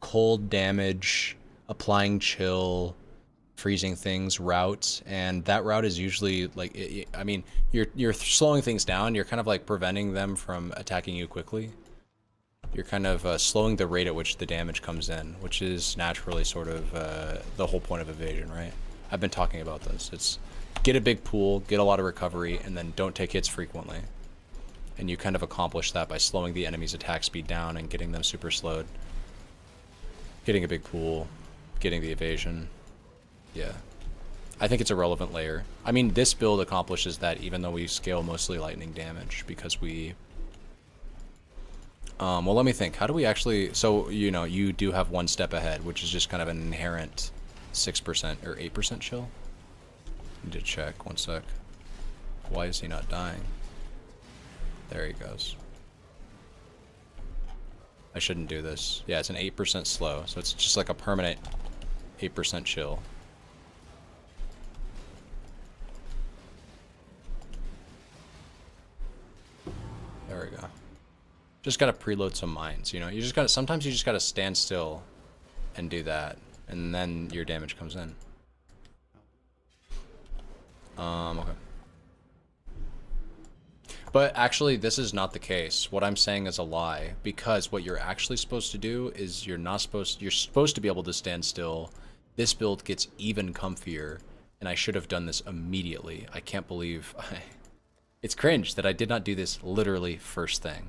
cold damage, applying chill, freezing things route, and that route is usually like I mean you're slowing things down, you're kind of like preventing them from attacking you quickly. You're kind of slowing the rate at which the damage comes in, which is naturally sort of the whole point of evasion, right? I've been talking about this. It's get a big pool, get a lot of recovery, and then don't take hits frequently. And you kind of accomplish that by slowing the enemy's attack speed down and getting them super slowed. Getting a big pool, getting the evasion. Yeah, I think it's a relevant layer. I mean, this build accomplishes that even though we scale mostly lightning damage because we... well, let me think. How do we actually... So, you know, you do have one step ahead, which is just kind of an inherent 6% or 8% chill. Need to check. One sec. Why is he not dying? There he goes. I shouldn't do this. Yeah, it's an 8% slow, so it's just like a permanent 8% chill. There we go. Just gotta preload some mines, you know? You just gotta, sometimes you just gotta stand still and do that, and then your damage comes in. Okay. But actually, this is not the case. What I'm saying is a lie, because what you're actually supposed to do is you're supposed to be able to stand still. This build gets even comfier, and I should have done this immediately. I can't believe it's cringe that I did not do this literally first thing.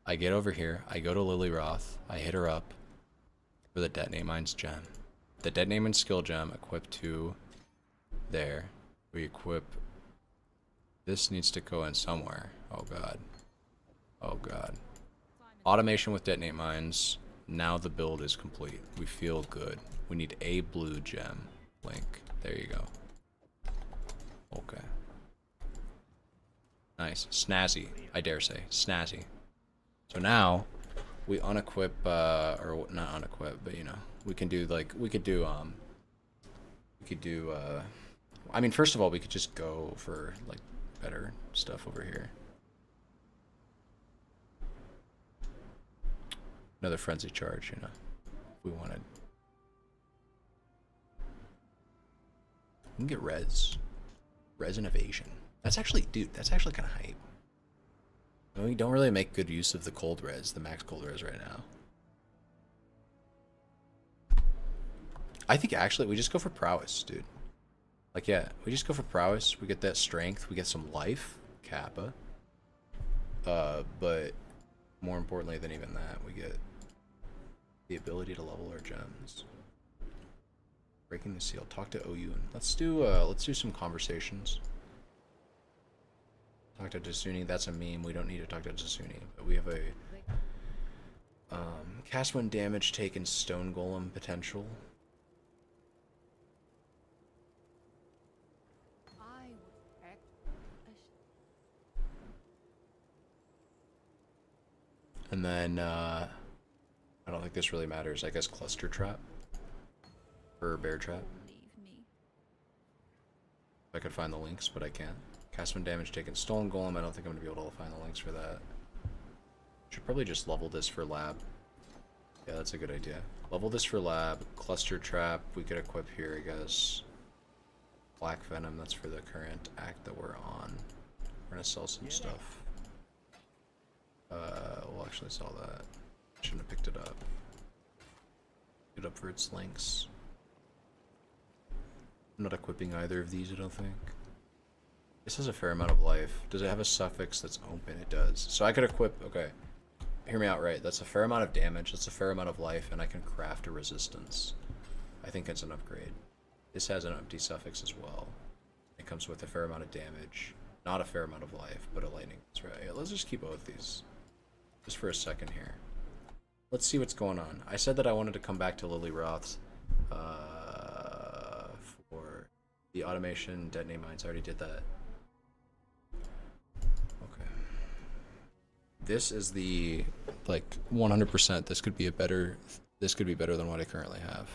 I get over here, I go to Lily Roth, I hit her up for the Detonate Mines gem. The Detonate Mines skill gem equipped to there. We equip... This needs to go in somewhere. Oh god. Oh god. Automation with Detonate Mines. Now the build is complete. We feel good. We need a blue gem. Link. There you go. Okay. Nice. Snazzy, I dare say. Snazzy. So now, we unequip, or not unequip, but you know, we can do like, I mean, first of all, we could just go for like better stuff over here. Another frenzy charge, you know, if we wanted. We can get res and evasion. That's actually, dude, that's actually kind of hype. We don't really make good use of the cold res, the max cold res right now. I think actually we just go for prowess, dude. Like, yeah, we just go for prowess. We get that strength. We get some life, Kappa. But more importantly than even that, we get the ability to level our gems. Breaking the seal. Talk to OU. Let's do some conversations. Talk to Dasuni. That's a meme. We don't need to talk to Dasuni. But we have a cast when damage taken stone golem potential. I would act. And then I don't think this really matters. I guess cluster trap or bear trap. Leave me. If I could find the links, but I can't. Cast when damage taken stone golem. I don't think I'm gonna be able to find the links for that. Should probably just level this for lab. Yeah, that's a good idea. Level this for lab. Cluster trap. We could equip here, I guess. Black venom. That's for the current act that we're on. We're gonna sell some stuff. We'll actually sell that. Shouldn't have picked it up. Pick it up for its links. I'm not equipping either of these, I don't think. This has a fair amount of life. Does it have a suffix that's open? It does. So I could equip, okay. Hear me out right. That's a fair amount of damage, that's a fair amount of life, and I can craft a resistance. I think it's an upgrade. This has an empty suffix as well. It comes with a fair amount of damage. Not a fair amount of life, but a lightning. That's right. Yeah, let's just keep both these. Just for a second here. Let's see what's going on. I said that I wanted to come back to Lily Roth's for the automation detonate mines. I already did that. Okay. This is the, like, 100%. This could be better than what I currently have.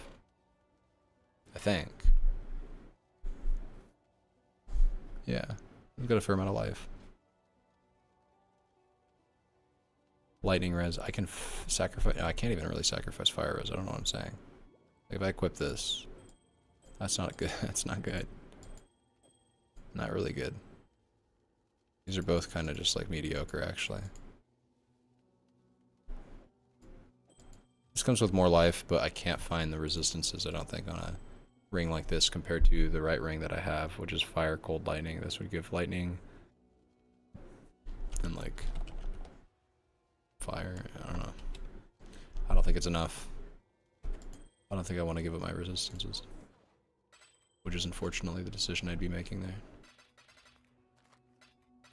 I think. Yeah. We've got a fair amount of life. Lightning res. I can sacrifice. No, I can't even really sacrifice fire res. I don't know what I'm saying. Like if I equip this, that's not good. That's not good. Not really good. These are both kind of just like mediocre, actually. This comes with more life, but I can't find the resistances, I don't think, on a ring like this compared to the right ring that I have, which is fire, cold, lightning. This would give lightning and like fire. I don't know. I don't think it's enough. I don't think I want to give up my resistances, which is unfortunately the decision I'd be making there.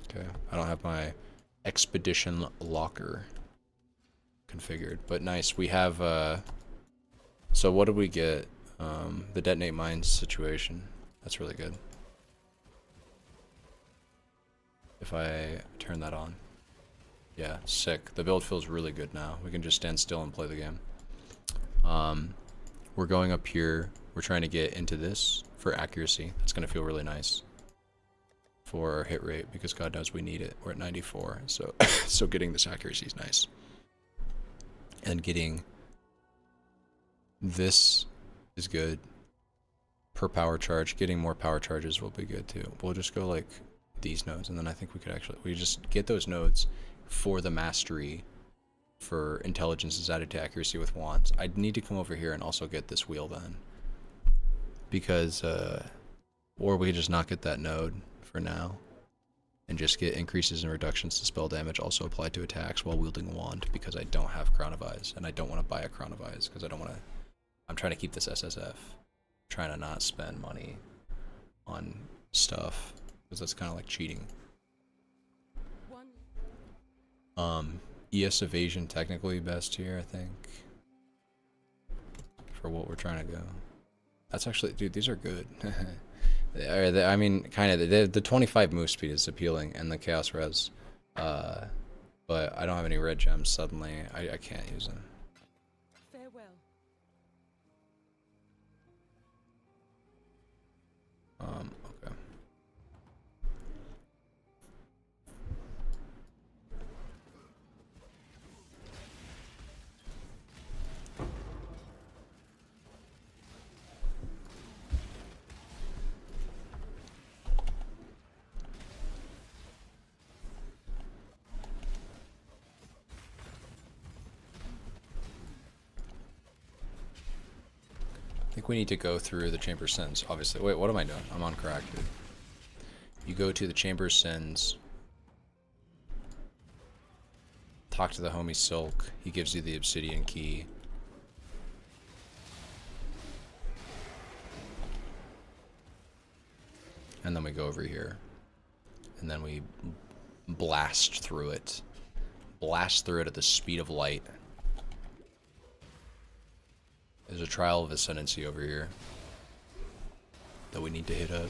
Okay, I don't have my expedition locker configured, but nice. We have so what did we get? The detonate mines situation. That's really good. If I turn that on. Yeah, sick. The build feels really good now. We can just stand still and play the game. We're going up here. We're trying to get into this for accuracy. That's going to feel really nice for our hit rate because God knows we need it. We're at 94, so so getting this accuracy is nice. And getting this is good per power charge. Getting more power charges will be good too. We'll just go like these nodes, and then I think we just get those nodes for the mastery for intelligence is added to accuracy with wands. I'd need to come over here and also get this wheel then, because or we just not get that node for now and just get increases and reductions to spell damage also applied to attacks while wielding a wand, because I don't have Crown of Eyes and I don't want to buy a Crown of Eyes because I don't want to. I'm trying to keep this SSF, trying to not spend money on stuff because that's kind of like cheating. ES evasion technically best here, I think, for what we're trying to go. That's actually, dude, these are good. I mean, kind of, the 25 move speed is appealing and the chaos res, but I don't have any red gems suddenly. I can't use them. Farewell. Okay. I think we need to go through the Chamber Sins, obviously. Wait, what am I doing? I'm on crack, dude. You go to the Chamber Sins. Talk to the homie Silk. He gives you the obsidian key. And then we go over here. And then we blast through it. Blast through it at the speed of light. There's a trial of ascendancy over here that we need to hit up.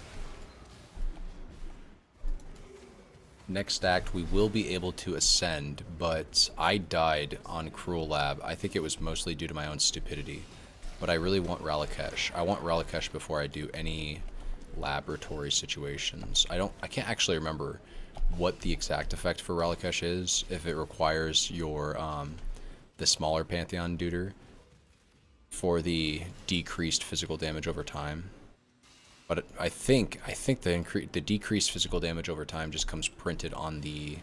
Next act, we will be able to ascend, but I died on Cruel Lab. I think it was mostly due to my own stupidity. But I really want Ralakesh. I want Ralakesh before I do any laboratory situations. I can't actually remember what the exact effect for Ralakesh is, if it requires your the smaller Pantheon Duder for the decreased physical damage over time. But I think the decreased physical damage over time just comes printed on the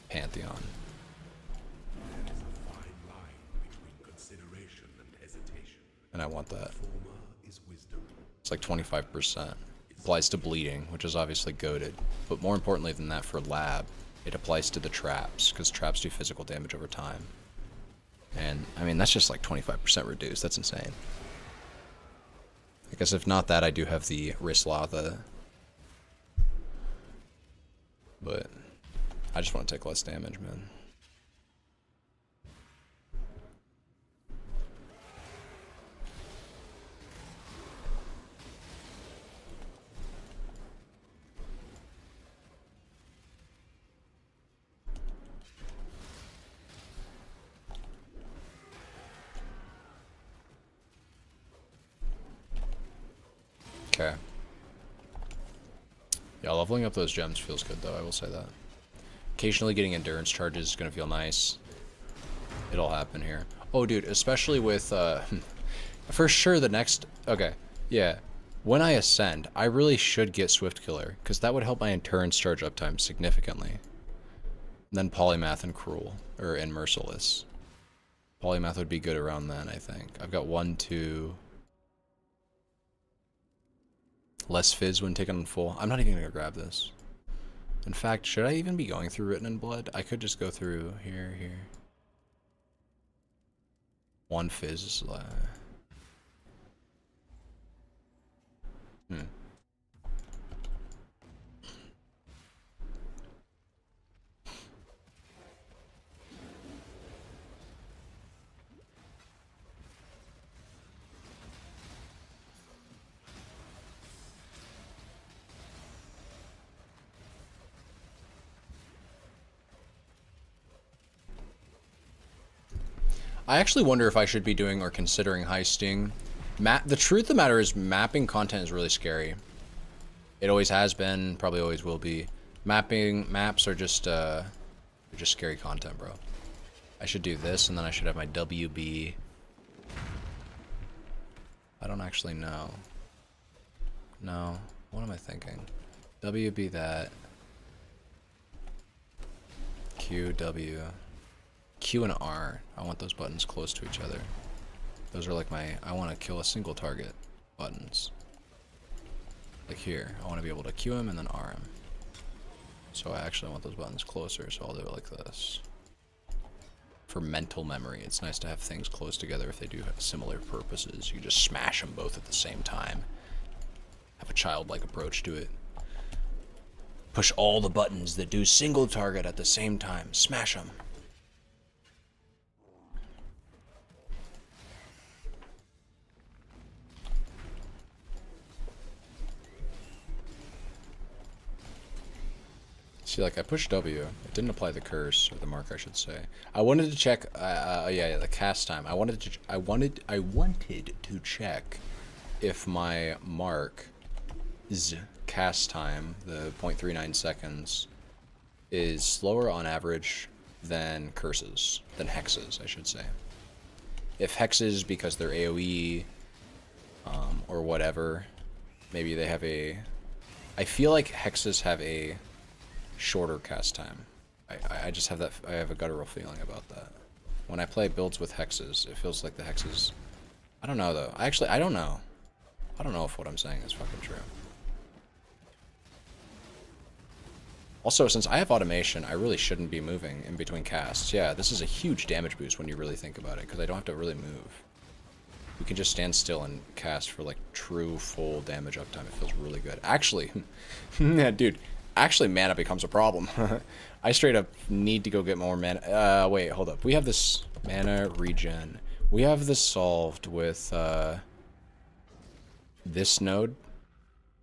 Pantheon. There is a fine line between consideration and hesitation. And I want that. Former is wisdom. It's like 25%. Applies to bleeding, which is obviously goated. But more importantly than that for lab, it applies to the traps, because traps do physical damage over time. And, I mean, that's just like 25% reduced. That's insane. I guess if not that, I do have the Rislatha. But I just want to take less damage, man. Okay. Yeah, leveling up those gems feels good, though, I will say that. Occasionally getting endurance charges is going to feel nice. It'll happen here. Oh, dude, especially with, for sure the next... Okay, yeah. When I ascend, I really should get Swift Killer, because that would help my endurance charge uptime significantly. And then Polymath and Cruel, and Merciless. Polymath would be good around then, I think. I've got 1, 2... Less fizz when taken on full. I'm not even going to grab this. In fact, should I even be going through Written in Blood? I could just go through here. 1 fizz is I actually wonder if I should be doing or considering heisting. The truth of the matter is mapping content is really scary. It always has been, probably always will be. Maps are just scary content, bro. I should do this, and then I should have my WB. I don't actually know. No, what am I thinking? WB that. Q, W. Q and R, I want those buttons close to each other. Those are like my, I want to kill a single target buttons. Like here, I want to be able to Q him and then R him. So I actually want those buttons closer, so I'll do it like this. For mental memory, it's nice to have things close together if they do have similar purposes. You just smash them both at the same time. Have a childlike approach to it. Push all the buttons that do single target at the same time. Smash them. See, like I pushed W, it didn't apply the curse, or the mark I should say. I wanted to check, yeah, the cast time. I wanted to check if my mark's cast time, the 0.39 seconds, is slower on average than curses, than hexes, I should say. If hexes, because they're AoE, or whatever, maybe they have a... I feel like hexes have a shorter cast time. I just have that, I have a guttural feeling about that. When I play builds with hexes, it feels like the hexes, I don't know though. I don't know. I don't know if what I'm saying is fucking true. Also, since I have automation, I really shouldn't be moving in between casts. Yeah, this is a huge damage boost when you really think about it, because I don't have to really move. We can just stand still and cast for like true full damage uptime. It feels really good. Actually, yeah, dude, actually mana becomes a problem. I straight up need to go get more mana. Wait, hold up. We have this mana regen. We have this solved with this node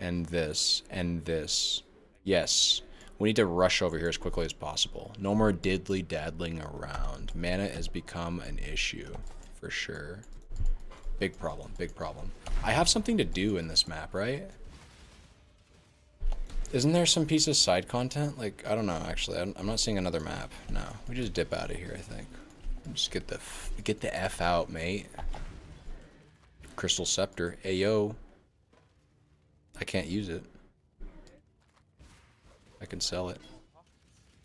and this and this. Yes. We need to rush over here as quickly as possible. No more diddly daddling around. Mana has become an issue for sure. Big problem, big problem. I have something to do in this map, right? Isn't there some piece of side content? Like, I don't know, actually. I'm not seeing another map. No, we just dip out of here, I think. Just get the F out, mate. Crystal Scepter. Ayo. I can't use it. I can sell it.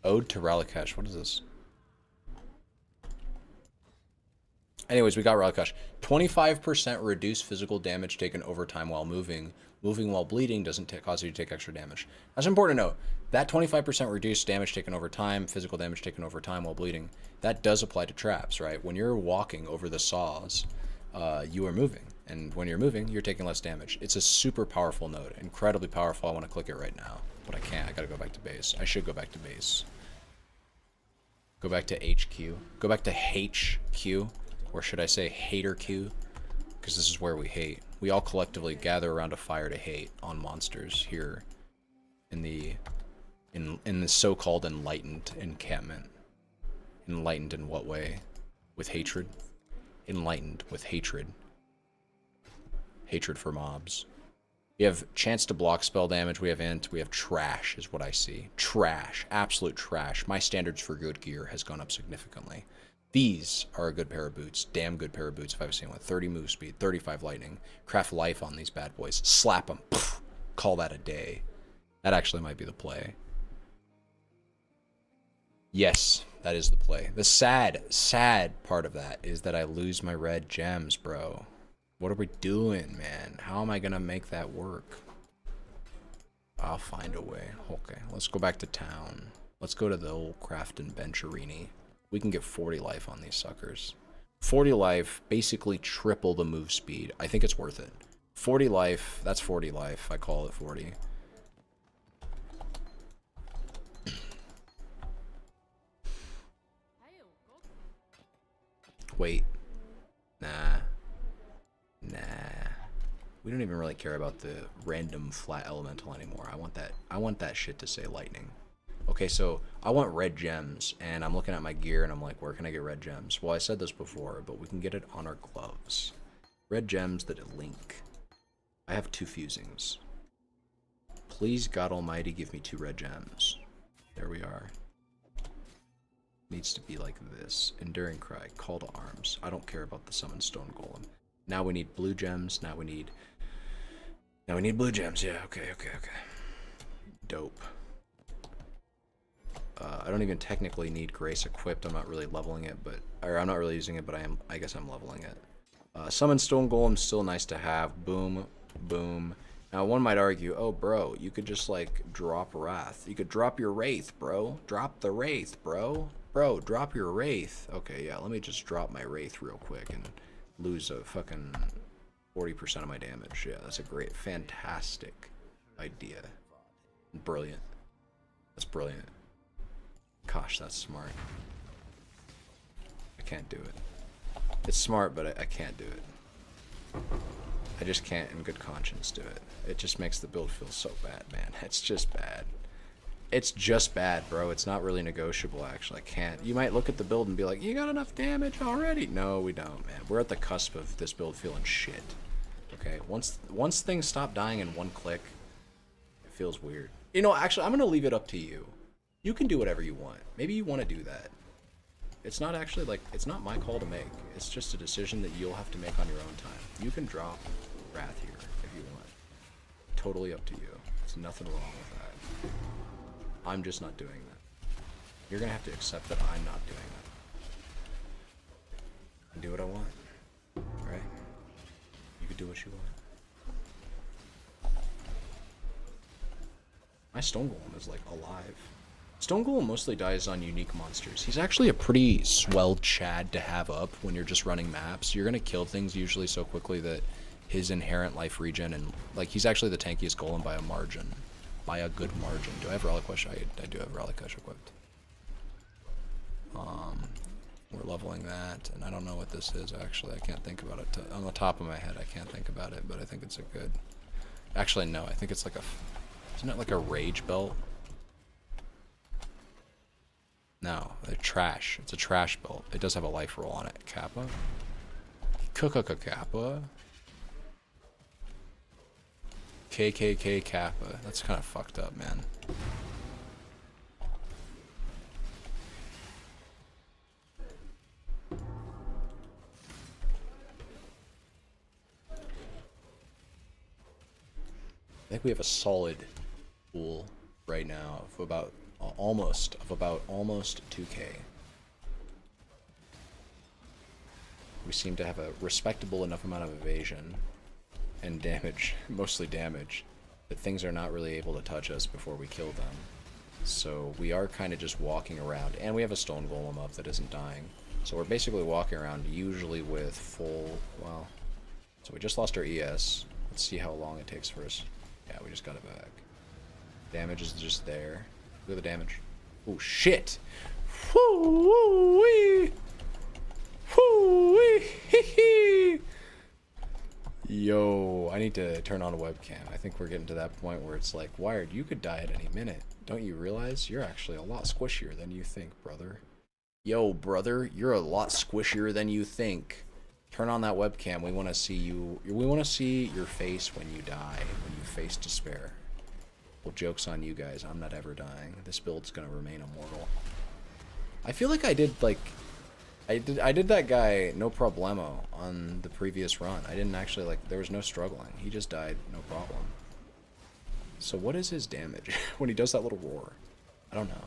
Ode to Rallycash. What is this? Anyways, we got Rallycash. 25% reduced physical damage taken over time while moving. Moving while bleeding doesn't cause you to take extra damage. That's important to know. That 25% reduced damage taken over time, physical damage taken over time while bleeding, that does apply to traps, right? When you're walking over the saws, you are moving. And when you're moving, you're taking less damage. It's a super powerful node. Incredibly powerful. I want to click it right now. But I can't. I gotta go back to base. I should go back to base. Go back to HQ. Go back to HQ. Or should I say hater Q? Because this is where we hate. We all collectively gather around a fire to hate on monsters here in the so-called enlightened encampment. Enlightened in what way? With hatred? Enlightened with hatred. Hatred for mobs. We have chance to block spell damage. We have int. We have trash is what I see. Trash. Absolute trash. My standards for good gear has gone up significantly. These are a good pair of boots. Damn good pair of boots if I've seen one. 30 move speed, 35 lightning. Craft life on these bad boys. Slap them. Poof. Call that a day. That actually might be the play. Yes, that is the play. The sad part of that is that I lose my red gems, bro. What are we doing, man? How am I gonna make that work? I'll find a way. Okay, let's go back to town. Let's go to the old craft and bench arena. We can get 40 life on these suckers. 40 life, basically triple the move speed. I think it's worth it. 40 life, that's 40 life. I call it 40. Wait. Nah. We don't even really care about the random flat elemental anymore. I want that shit to say lightning. Okay, so I want red gems, and I'm looking at my gear, and I'm like, where can I get red gems? Well, I said this before, but we can get it on our gloves. Red gems that link. I have 2 fusings. Please, God Almighty, give me 2 red gems. There we are. Needs to be like this. Enduring Cry, Call to Arms. I don't care about the Summon Stone Golem. Now we need blue gems. Now we need blue gems. Yeah, okay. Dope. I don't even technically need Grace equipped. I'm not really leveling it, I'm not really using it, but I guess I'm leveling it. Summon Stone Golem, still nice to have. Boom, boom. Now one might argue, oh bro, you could just like drop Wrath. You could drop your Wraith, bro. Drop the Wraith, bro. Bro, drop your Wraith. Okay, yeah, let me just drop my Wraith real quick and lose a fucking 40% of my damage. Yeah, that's a great, fantastic idea. Brilliant. That's brilliant. Gosh, that's smart. I can't do it. It's smart, but I can't do it. I just can't in good conscience do it. It just makes the build feel so bad, man. It's just bad. It's just bad, bro. It's not really negotiable, actually. I can't. You might look at the build and be like, you got enough damage already? No, we don't, man. We're at the cusp of this build feeling shit. Okay, once things stop dying in one click, it feels weird. You know, actually, I'm going to leave it up to you. You can do whatever you want. Maybe you want to do that. It's not actually, like, it's not my call to make. It's just a decision that you'll have to make on your own time. You can drop Wrath here if you want. Totally up to you. There's nothing wrong with that. I'm just not doing that. You're gonna have to accept that I'm not doing that. And do what I want. Alright? You can do what you want. My Stone Golem is like alive. Stone Golem mostly dies on unique monsters. He's actually a pretty swell Chad to have up when you're just running maps. You're gonna kill things usually so quickly that his inherent life regen and like he's actually the tankiest golem by a margin. By a good margin. Do I have Relic Wish? I do have Relic Wish equipped. We're leveling that, and I don't know what this is actually. I can't think about it. On the top of my head, I can't think about it, but I think it's a good... Actually, no, I think it's like a... Isn't it like a Rage Belt? No, they're trash. It's a trash belt. It does have a life roll on it. Kappa? Kappa? KKK Kappa. That's kind of fucked up, man. I think we have a solid pool right now of about almost 2K. We seem to have a respectable enough amount of evasion and damage, mostly damage, that things are not really able to touch us before we kill them. So we are kind of just walking around, and we have a stone golem up that isn't dying. So we're basically walking around usually with full, well, so we just lost our ES. Let's see how long it takes for us. Yeah, we just got it back. Damage is just there. Look at the damage. Oh shit! Woo-wee! Woo-wee! Hee-hee! Yo, I need to turn on a webcam. I think we're getting to that point where it's like, Wired, you could die at any minute. Don't you realize you're actually a lot squishier than you think, brother? Yo, brother, you're a lot squishier than you think. Turn on that webcam. We want to see you. We want to see your face when you die, when you face despair. Well, joke's on you guys. I'm not ever dying. This build's gonna remain immortal. I feel like I did that guy no problemo on the previous run. I didn't actually there was no struggling. He just died, no problem. So what is his damage when he does that little roar? I don't know.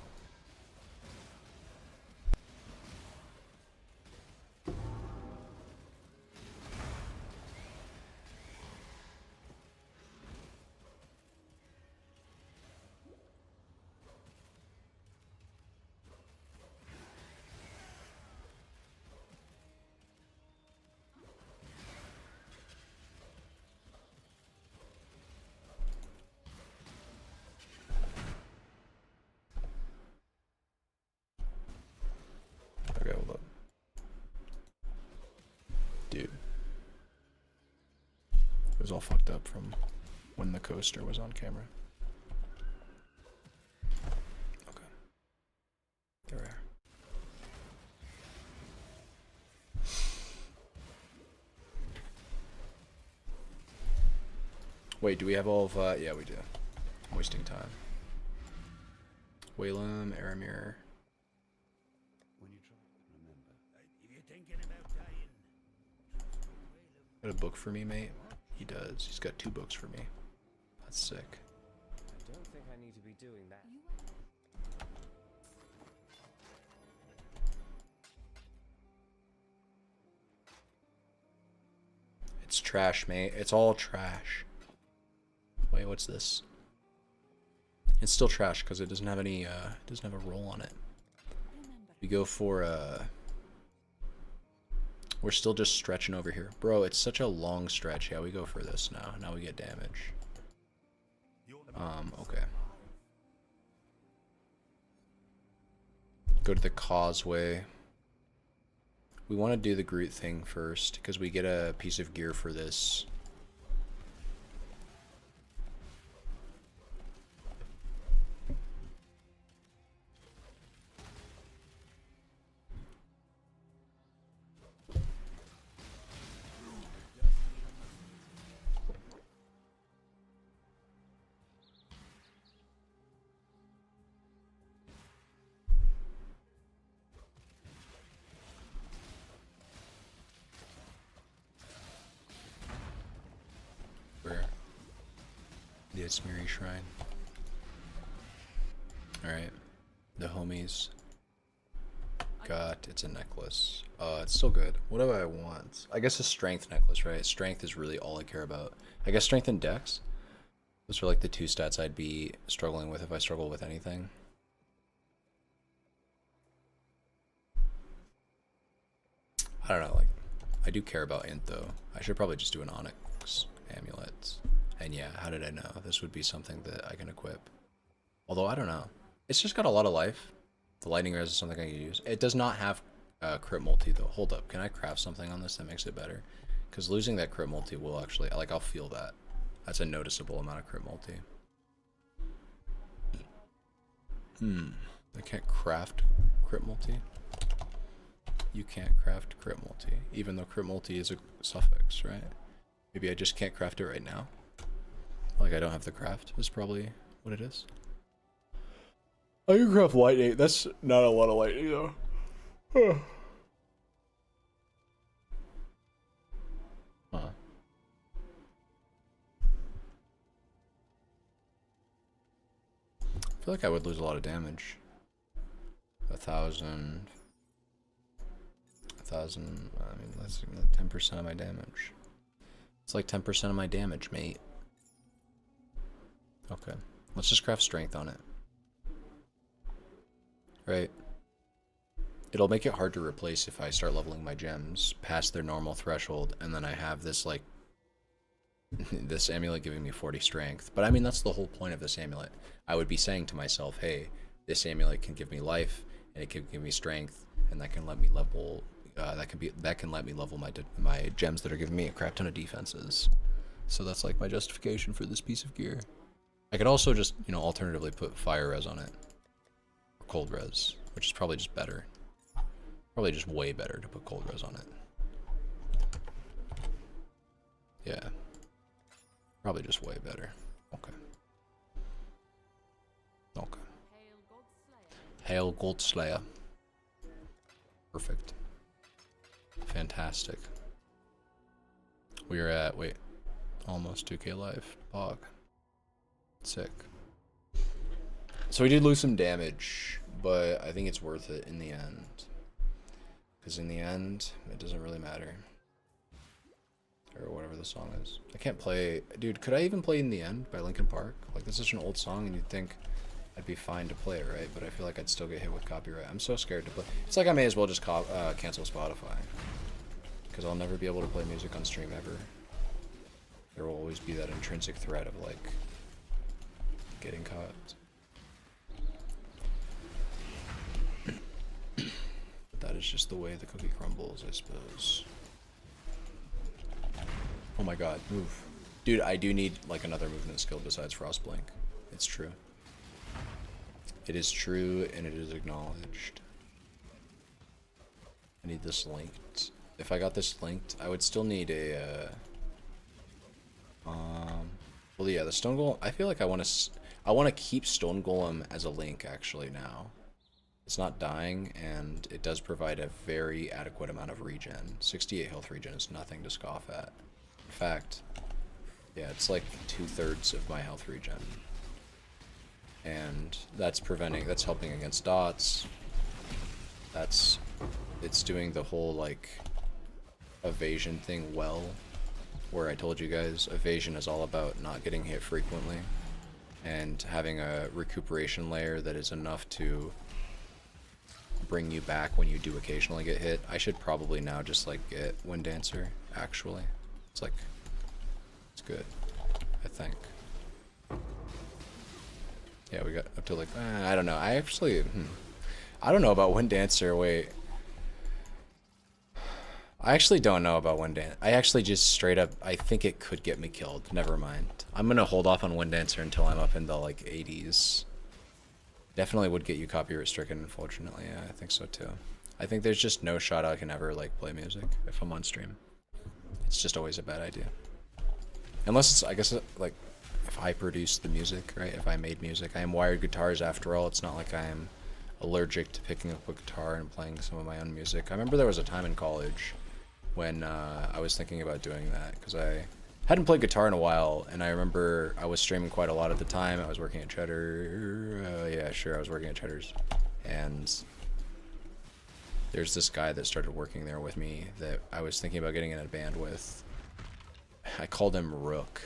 Okay, hold up. Dude. It was all fucked up from when the coaster was on camera. Okay. There we are. Wait, do we have all of, yeah, we do. I'm wasting time. Whalem, Aramir. Got a book for me, mate? He does. He's got 2 books for me. That's sick. I don't think I need to be doing that. It's trash, mate. It's all trash. Wait, what's this? It's still trash because it doesn't have any, doesn't have a roll on it. We go for, we're still just stretching over here. Bro, it's such a long stretch. Yeah, we go for this now. Now we get damage. Okay. Go to the causeway. We want to do the Groot thing first, because we get a piece of gear for this. The Smiri Shrine. Alright. The homies. It's a necklace. It's still good. What do I want? I guess a strength necklace, right? Strength is really all I care about. I guess strength and dex. Those are like the 2 stats I'd be struggling with if I struggle with anything. I don't know, like, I do care about int though. I should probably just do an onyx amulet. And yeah, how did I know? This would be something that I can equip. Although, I don't know. It's just got a lot of life. The lightning res is something I can use. It does not have crit multi though. Hold up, can I craft something on this that makes it better? Because losing that crit multi will actually, like, I'll feel that. That's a noticeable amount of crit multi. I can't craft crit multi. You can't craft crit multi, even though crit multi is a suffix, right? Maybe I just can't craft it right now. Like, I don't have the craft, is probably what it is. I can craft lightning. That's not a lot of lightning, though. Huh. I feel like I would lose a lot of damage. 1,000. I mean, that's 10% of my damage. It's like 10% of my damage, mate. Okay. Let's just craft strength on it. Right. It'll make it hard to replace if I start leveling my gems past their normal threshold, and then I have this, like, this amulet giving me 40 strength. But I mean, that's the whole point of this amulet. I would be saying to myself, hey, this amulet can give me life, and it can give me strength, and that can let me level, that can let me level my gems that are giving me a crap ton of defenses. So that's like my justification for this piece of gear. I could also just, you know, alternatively put fire res on it, or cold res, which is probably just better. Probably just way better to put cold res on it. Yeah. Probably just way better. Okay. Okay. Hail Gold Slayer. Perfect. Fantastic. We are at, wait, almost 2k life. Bog. Sick. So we did lose some damage, but I think it's worth it in the end. Because in the end, it doesn't really matter. Or whatever the song is. I can't play... Dude, could I even play In the End by Linkin Park? Like, this is such an old song, and you'd think I'd be fine to play it, right? But I feel like I'd still get hit with copyright. I'm so scared to play. It's like I may as well just cancel Spotify. Because I'll never be able to play music on stream ever. There will always be that intrinsic threat of, like, getting caught. But that is just the way the cookie crumbles, I suppose. Oh my god, move. Dude, I do need, like, another movement skill besides Frostblink. It's true. It is true, and it is acknowledged. I need this linked. If I got this linked, I would still need a, well, yeah, the Stone Golem, I feel like I want to keep Stone Golem as a link, actually, now. It's not dying, and it does provide a very adequate amount of regen. 68 health regen is nothing to scoff at. In fact, yeah, it's like 2/3 of my health regen. And that's helping against dots. It's doing the whole, like, evasion thing well, where I told you guys, evasion is all about not getting hit frequently, and having a recuperation layer that is enough to bring you back when you do occasionally get hit. I should probably now just, like, get Wind Dancer, actually. It's like, it's good, I think. Yeah, we got up to, like, I don't know. I actually, I don't know about Wind Dancer. Wait. I actually don't know about Wind Dancer. I actually just straight up, I think it could get me killed. Never mind. I'm gonna hold off on Wind Dancer until I'm up in the, like, 80s. Definitely would get you copyright stricken, unfortunately. Yeah, I think so too. I think there's just no shot I can ever, like, play music if I'm on stream. It's just always a bad idea. Unless it's, I guess, like, if I produce the music, right? If I made music. I am wired guitars after all. It's not like I am allergic to picking up a guitar and playing some of my own music. I remember there was a time in college when I was thinking about doing that, because I hadn't played guitar in a while, and I remember I was streaming quite a lot at the time. I was working at Cheddar. Yeah, sure, I was working at Cheddar's. And there's this guy that started working there with me that I was thinking about getting in a band with. I called him Rook.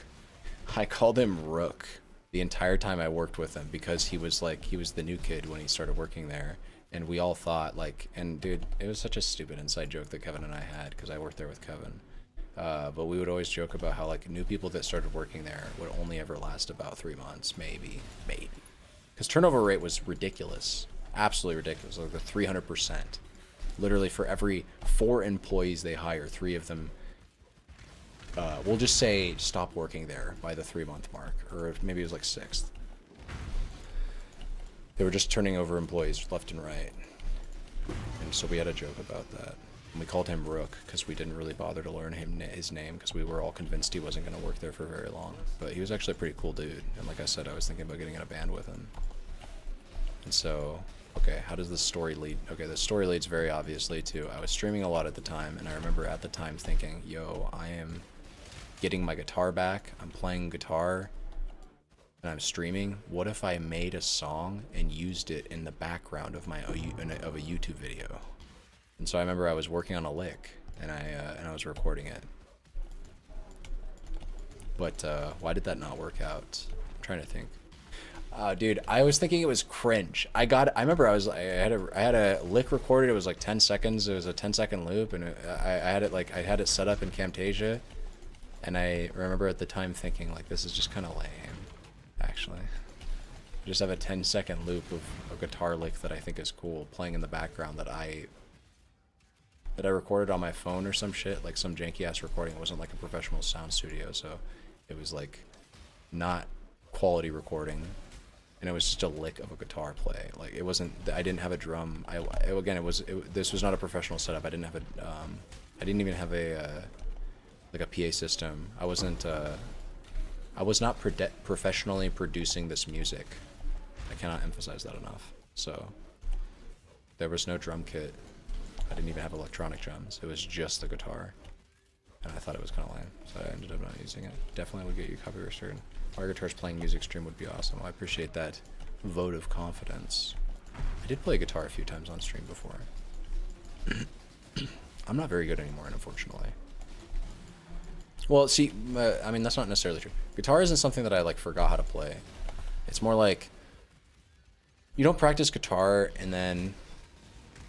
I called him Rook the entire time I worked with him, because he was like, he was the new kid when he started working there, And we all thought like, and dude, it was such a stupid inside joke that Kevin and I had because I worked there with Kevin. But we would always joke about how like new people that started working there would only ever last about 3 months, maybe. Because turnover rate was ridiculous, absolutely ridiculous, like the 300%. Literally for every 4 employees they hire, 3 of them, we'll just say stop working there by the 3-month mark, or maybe it was like 6th. They were just turning over employees left and right. And so we had a joke about that. And we called him Rook because we didn't really bother to learn his name because we were all convinced he wasn't going to work there for very long. But he was actually a pretty cool dude. And like I said, I was thinking about getting in a band with him. And so, okay, how does this story lead? Okay, the story leads very obviously to I was streaming a lot at the time. And I remember at the time thinking, yo, I am getting my guitar back. I'm playing guitar. And I'm streaming. What if I made a song and used it in the background of my of a YouTube video? And so I remember I was working on a lick and I was recording it. But why did that not work out? I'm trying to think. Dude, I was thinking it was cringe. I remember I had a lick recorded. It was like 10 seconds. It was a 10-second loop, and I had it set up in Camtasia. And I remember at the time thinking like, this is just kind of lame. Actually, I just have a 10-second loop of a guitar lick that I think is cool playing in the background that I recorded on my phone or some shit, like some janky ass recording. It wasn't like a professional sound studio, so it was like not quality recording, and it was just a lick of a guitar play. Like it wasn't. I didn't have a drum. This was not a professional setup. I didn't have a. I didn't even have a like a PA system. I was not professionally producing this music. I cannot emphasize that enough. So there was no drum kit. I didn't even have electronic drums. It was just the guitar. And I thought it was kind of lame, so I ended up not using it. Definitely would get you copyright registered. Our guitars playing music stream would be awesome. I appreciate that vote of confidence. I did play guitar a few times on stream before. I'm not very good anymore, unfortunately. Well, see, I mean, that's not necessarily true. Guitar isn't something that I, like, forgot how to play. It's more like, you don't practice guitar, and then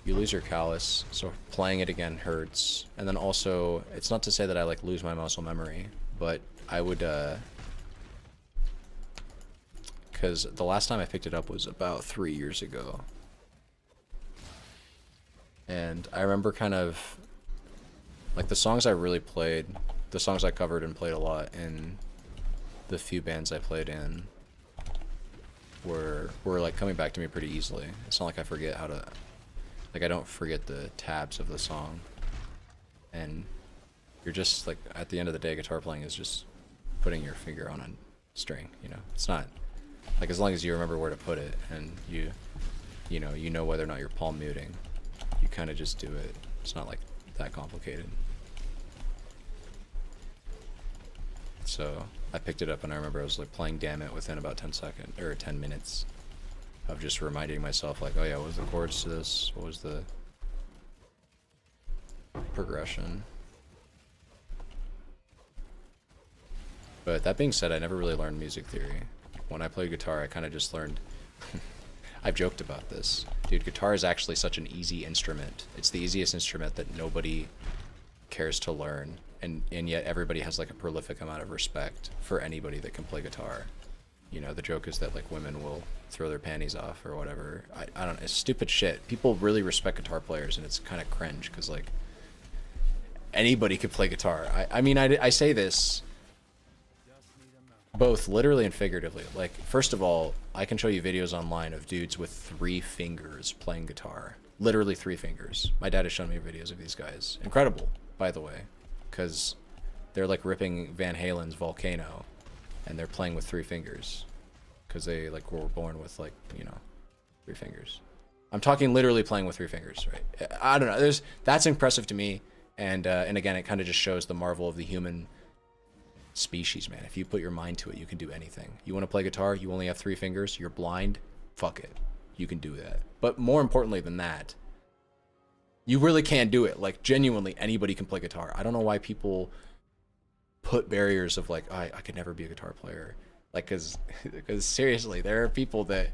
you lose your callus, so playing it again hurts. And then also, it's not to say that I, like, lose my muscle memory, but I would, because the last time I picked it up was about 3 years ago. And I remember kind of, like, the songs I really played, the songs I covered and played a lot in the few bands I played in were like coming back to me pretty easily. It's not like I forget how to, like I don't forget the tabs of the song. And you're just like, at the end of the day, guitar playing is just putting your finger on a string, you know? It's not, like as long as you remember where to put it and you know whether or not you're palm muting, you kind of just do it. It's not like that complicated. So I picked it up and I remember I was like playing Damn It within about 10 minutes of just reminding myself like, oh yeah, what was the chords to this? What was the progression? But that being said, I never really learned music theory. When I play guitar, I kind of just learned, I've joked about this. Dude, guitar is actually such an easy instrument. It's the easiest instrument that nobody cares to learn. And yet everybody has like a prolific amount of respect for anybody that can play guitar. You know, the joke is that like women will throw their panties off or whatever. I don't know, it's stupid shit. People really respect guitar players and it's kind of cringe because like anybody could play guitar. I mean, I say this both literally and figuratively. Like, first of all, I can show you videos online of dudes with 3 fingers playing guitar. Literally 3 fingers. My dad has shown me videos of these guys. Incredible, by the way. Because they're like ripping Van Halen's Volcano and they're playing with 3 fingers because they like were born with like, you know, 3 fingers. I'm talking literally playing with 3 fingers, right? I don't know. That's impressive to me, and again, it kind of just shows the marvel of the human species, man. If you put your mind to it, you can do anything. You want to play guitar, you only have 3 fingers, you're blind, fuck it, you can do that. But more importantly than that, you really can do it. Like, genuinely, anybody can play guitar. I don't know why people put barriers of, like, I could never be a guitar player. Like, because seriously, there are people that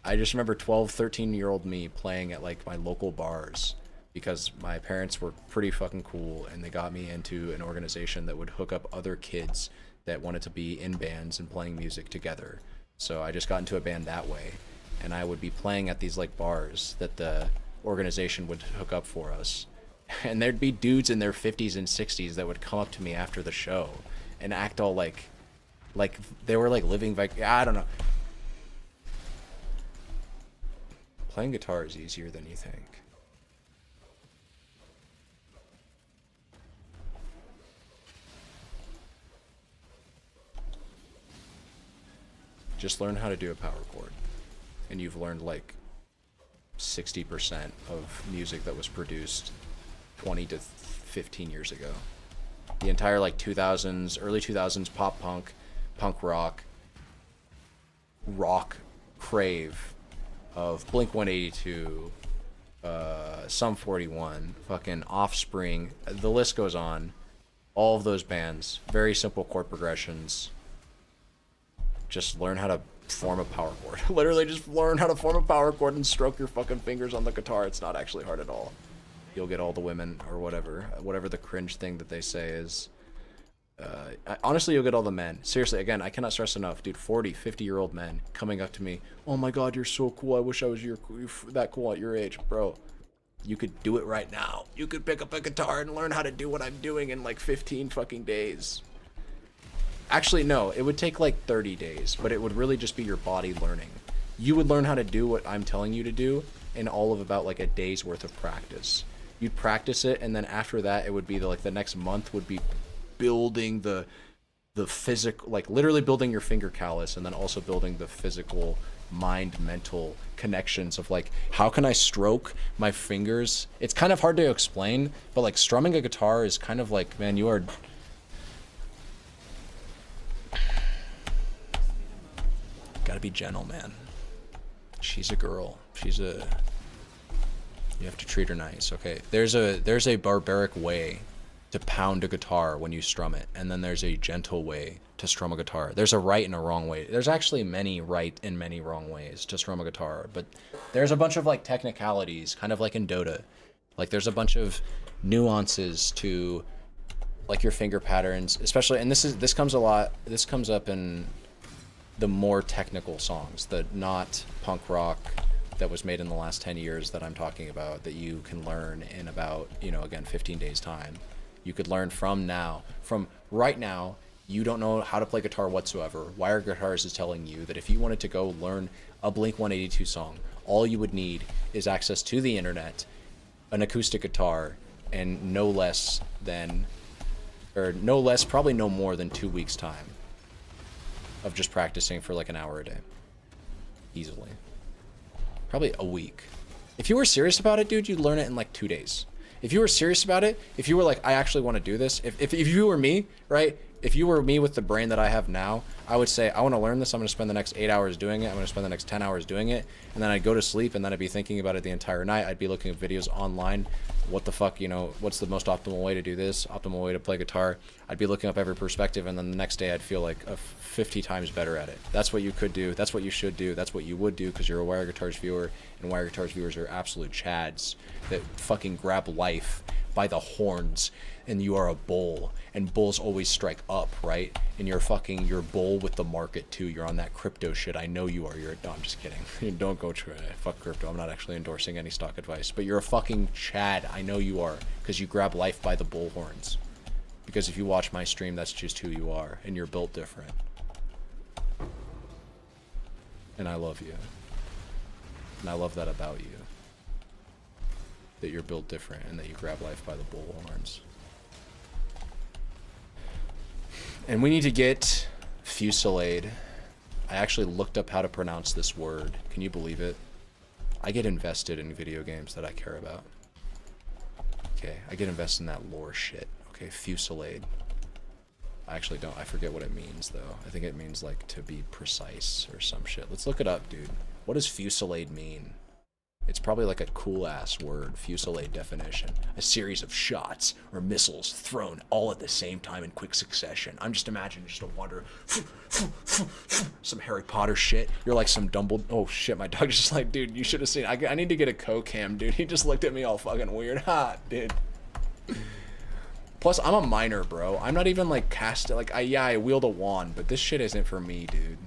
I just remember 12, 13-year-old me playing at like my local bars because my parents were pretty fucking cool and they got me into an organization that would hook up other kids that wanted to be in bands and playing music together. So I just got into a band that way, and I would be playing at these like bars that the organization would hook up for us. And there'd be dudes in their 50s and 60s that would come up to me after the show and act all like they were like living I don't know. Playing guitar is easier than you think. Just learn how to do a power chord, and you've learned like 60% of music that was produced 20 to 15 years ago. The entire like 2000s, early 2000s pop punk, punk rock crave of Blink 182, Sum 41, fucking Offspring, the list goes on. All of those bands, very simple chord progressions. Just learn how to form a power chord. Literally just learn how to form a power chord and stroke your fucking fingers on the guitar. It's not actually hard at all. You'll get all the women or whatever the cringe thing that they say is. Honestly, you'll get all the men. Seriously, again, I cannot stress enough, dude, 40, 50-year-old men coming up to me. Oh my God, you're so cool. I wish I was that cool at your age. Bro, you could do it right now. You could pick up a guitar and learn how to do what I'm doing in like 15 fucking days. Actually, no, it would take like 30 days, but it would really just be your body learning. You would learn how to do what I'm telling you to do in all of about like a day's worth of practice. You'd practice it, and then after that, it would be the next month would be building the physical, like literally building your finger callus, and then also building the physical mind-mental connections of like, how can I stroke my fingers? It's kind of hard to explain, but like strumming a guitar is kind of like, man, you are... Gotta be gentle, man. She's a girl. You have to treat her nice, okay? There's a barbaric way to pound a guitar when you strum it, and then there's a gentle way to strum a guitar. There's a right and a wrong way. There's actually many right and many wrong ways to strum a guitar, but there's a bunch of like technicalities, kind of like in Dota. Like there's a bunch of nuances to like your finger patterns, especially, and this comes up in the more technical songs, the not punk rock that was made in the last 10 years that I'm talking about, that you can learn in about, again, 15 days time. You could learn from right now, you don't know how to play guitar whatsoever. Wire Guitars is telling you that if you wanted to go learn a Blink 182 song, all you would need is access to the internet, an acoustic guitar, and probably no more than 2 weeks time of just practicing for like an hour a day. Easily. Probably a week. If you were serious about it, dude, you'd learn it in like 2 days. If you were serious about it, if you were like, I actually want to do this, if you were me, right? If you were me with the brain that I have now, I would say, I want to learn this. I'm going to spend the next 8 hours doing it. I'm going to spend the next 10 hours doing it. And then I'd go to sleep, and then I'd be thinking about it the entire night. I'd be looking at videos online. What the fuck, what's the most optimal way to do this? Optimal way to play guitar. I'd be looking up every perspective, and then the next day I'd feel like 50 times better at it. That's what you could do. That's what you should do. That's what you would do, because you're a Wire Guitars viewer, and Wire Guitars viewers are absolute chads that fucking grab life by the horns, and you are a bull, and bulls always strike up, right? And you're bull with the market too. You're on that crypto shit. I know you are. No, I'm just kidding. Don't go try it. Fuck crypto. I'm not actually endorsing any stock advice, but you're a fucking chad. I know you are, because you grab life by the bull horns. Because if you watch my stream, that's just who you are, and you're built different. And I love you. And I love that about you. That you're built different, and that you grab life by the bull horns. And we need to get Fusillade. I actually looked up how to pronounce this word. Can you believe it? I get invested in video games that I care about. Okay, I get invested in that lore shit. Okay, Fusillade. I actually don't. I forget what it means, though. I think it means, like, to be precise or some shit. Let's look it up, dude. What does Fusillade mean? It's probably like a cool-ass word, fusillade definition. A series of shots or missiles thrown all at the same time in quick succession. I'm just imagining just a wonder. Some Harry Potter shit. You're like some Dumbledore. Oh shit, my dog just like, dude, you should have seen. I need to get a co-cam, dude. He just looked at me all fucking weird. Ha, dude. Plus, I'm a miner, bro. I'm not even like like, I wield a wand, but this shit isn't for me, dude.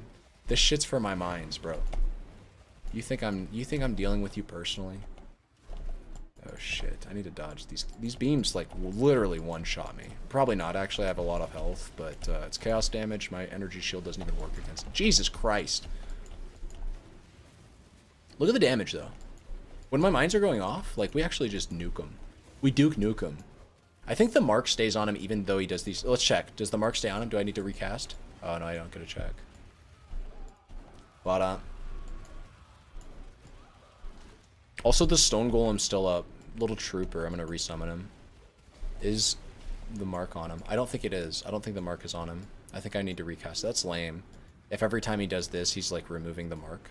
This shit's for my minds, bro. You think I'm dealing with you personally? Oh shit, I need to dodge these beams. Like literally one-shot me. Probably not. Actually, I have a lot of health, but it's chaos damage. My energy shield doesn't even work against it. Jesus Christ! Look at the damage though. When my mines are going off, like we actually just nuke them. We Duke nuke him. I think the mark stays on him even though he does these. Let's check. Does the mark stay on him? Do I need to recast? Oh no, I don't get a check. But also the stone golem's still up. Little trooper, I'm gonna resummon him. Is the mark on him? I don't think it is. I don't think the mark is on him. I think I need to recast. That's lame. If every time he does this, he's like removing the mark.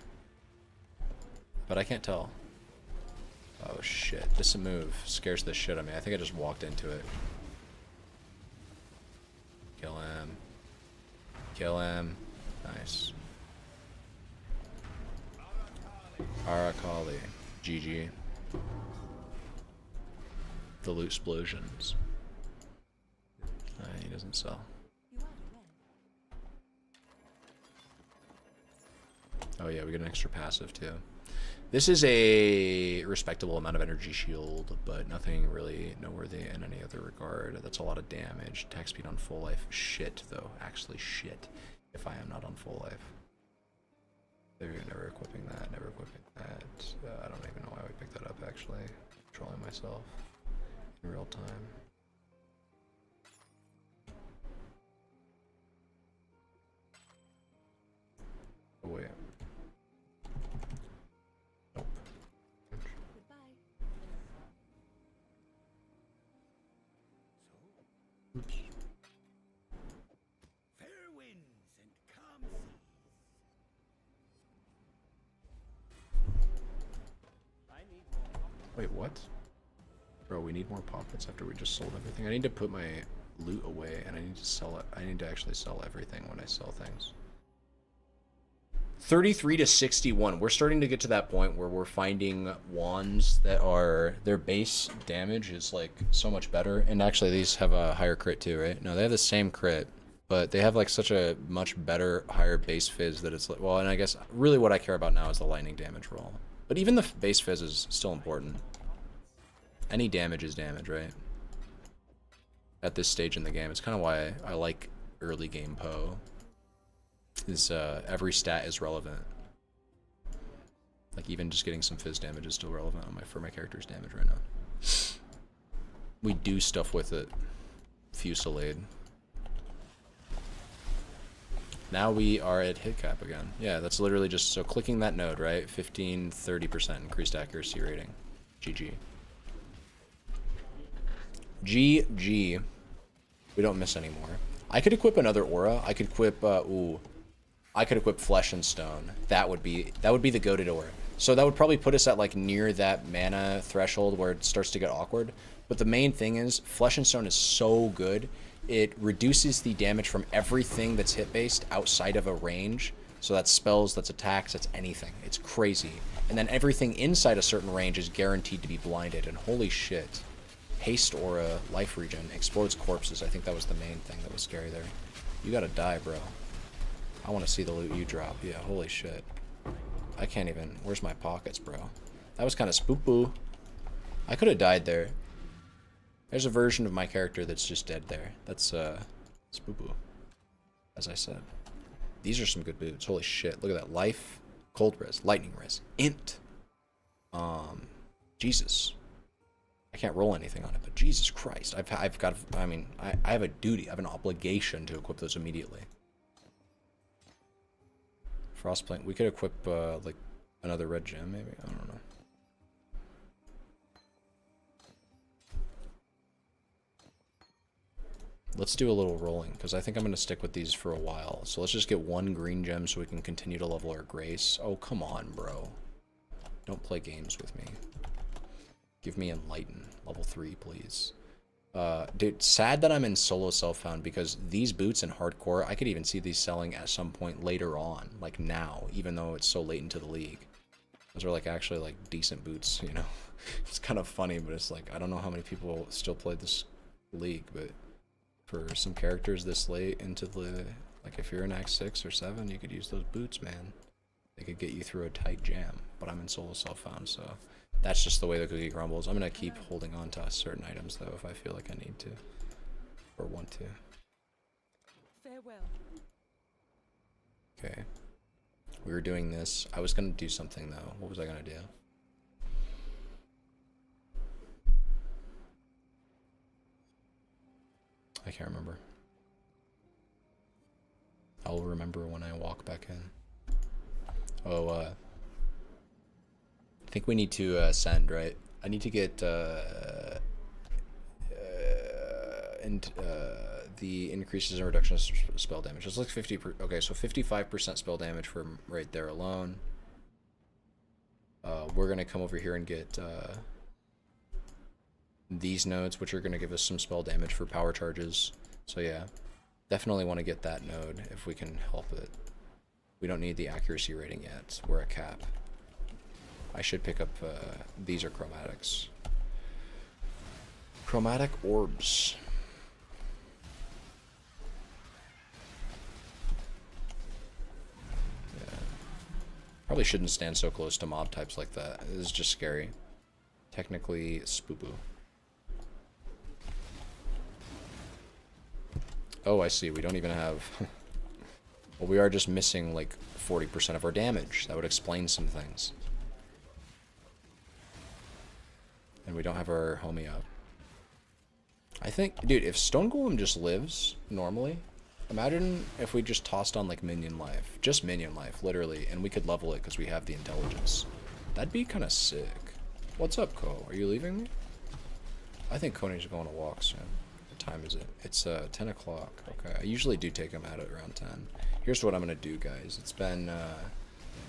But I can't tell. Oh shit, this move scares the shit out of me. I think I just walked into it. Kill him. Kill him. Nice. Arakali. GG. The loot explosions. He doesn't sell. Oh yeah, we get an extra passive too. This is a respectable amount of energy shield, but nothing really noteworthy in any other regard. That's a lot of damage. Attack speed on full life. Shit, though. Actually, shit. If I am not on full life. Never equipping that. Never equipping that. I don't even know why we picked that up, actually. Trolling myself in real time. Oh, wait. Nope. Oops. Fair winds and calm seas. Wait, what? Bro, we need more pockets after we just sold everything. I need to put my loot away and I need to sell it. I need to actually sell everything when I sell things. 33 to 61. We're starting to get to that point where we're finding wands that are, their base damage is like so much better. And actually these have a higher crit too, right? No, they have the same crit, but they have like such a much better, higher base fizz that it's like, well, and I guess really what I care about now is the lightning damage roll. But even the base fizz is still important. Any damage is damage, right? At this stage in the game. It's kind of why I like early game Poe. Is every stat is relevant. Like even just getting some fizz damage is still relevant on for my character's damage right now. We do stuff with it. Fusillade. Now we are at hit cap again. Yeah, that's literally just, so clicking that node, right? 15, 30% increased accuracy rating. GG. GG. We don't miss anymore. I could equip another aura. I could equip, I could equip Flesh and Stone. That would be the goated aura. So that would probably put us at like near that mana threshold where it starts to get awkward. But the main thing is, Flesh and Stone is so good. It reduces the damage from everything that's hit-based outside of a range. So that's spells, that's attacks, that's anything. It's crazy. And then everything inside a certain range is guaranteed to be blinded. And holy shit. Haste aura, life regen, explodes corpses. I think that was the main thing that was scary there. You gotta die, bro. I want to see the loot you drop. Yeah, holy shit. I can't even... Where's my pockets, bro? That was kind of spoopoo. I could have died there. There's a version of my character that's just dead there. That's, spoopoo. As I said. These are some good boots. Holy shit. Look at that. Life, cold res, lightning res, int. Jesus. I can't roll anything on it, but Jesus Christ. I've got... I mean, I have a duty. I have an obligation to equip those immediately. Frostplate. We could equip, like, another red gem, maybe? I don't know. Let's do a little rolling, because I think I'm going to stick with these for a while. So let's just get one green gem so we can continue to level our grace. Oh, come on, bro. Don't play games with me. Give me Enlighten. Level 3, please. Dude, sad that I'm in solo self-found because these boots in hardcore, I could even see these selling at some point later on, like now, even though it's so late into the league. Those are like actually like decent boots, you know. It's kind of funny, but it's like I don't know how many people still play this league, but for some characters this late into the, like if you're in Act 6 or 7, you could use those boots, man. They could get you through a tight jam, but I'm in solo self-found, so that's just the way the cookie crumbles. I'm gonna keep holding on to certain items though if I feel like I need to or want to. Farewell. Okay. We were doing this. I was gonna do something though. What was I gonna do? I can't remember. I'll remember when I walk back in. Oh, I think we need to ascend, right? I need to get the increases and reductions of spell damage. It's like 50. Okay, so 55% spell damage from right there alone. We're gonna come over here and get these nodes, which are gonna give us some spell damage for power charges. So yeah, definitely want to get that node if we can help it. We don't need the accuracy rating yet. We're at cap. I should pick up, these are chromatics. Chromatic orbs. Yeah. Probably shouldn't stand so close to mob types like that. This is just scary. Technically, spoopoo. Oh, I see. We don't even have... Well, we are just missing like 40% of our damage. That would explain some things. And we don't have our homie up. I think, dude, if Stone Golem just lives normally, imagine if we just tossed on like minion life. Just minion life, literally. And we could level it because we have the intelligence. That'd be kind of sick. What's up, Ko? Are you leaving me? I think Coney's going to walk soon. What time is it? It's 10 o'clock. Okay, I usually do take him out at around 10. Here's what I'm gonna do, guys. It's been a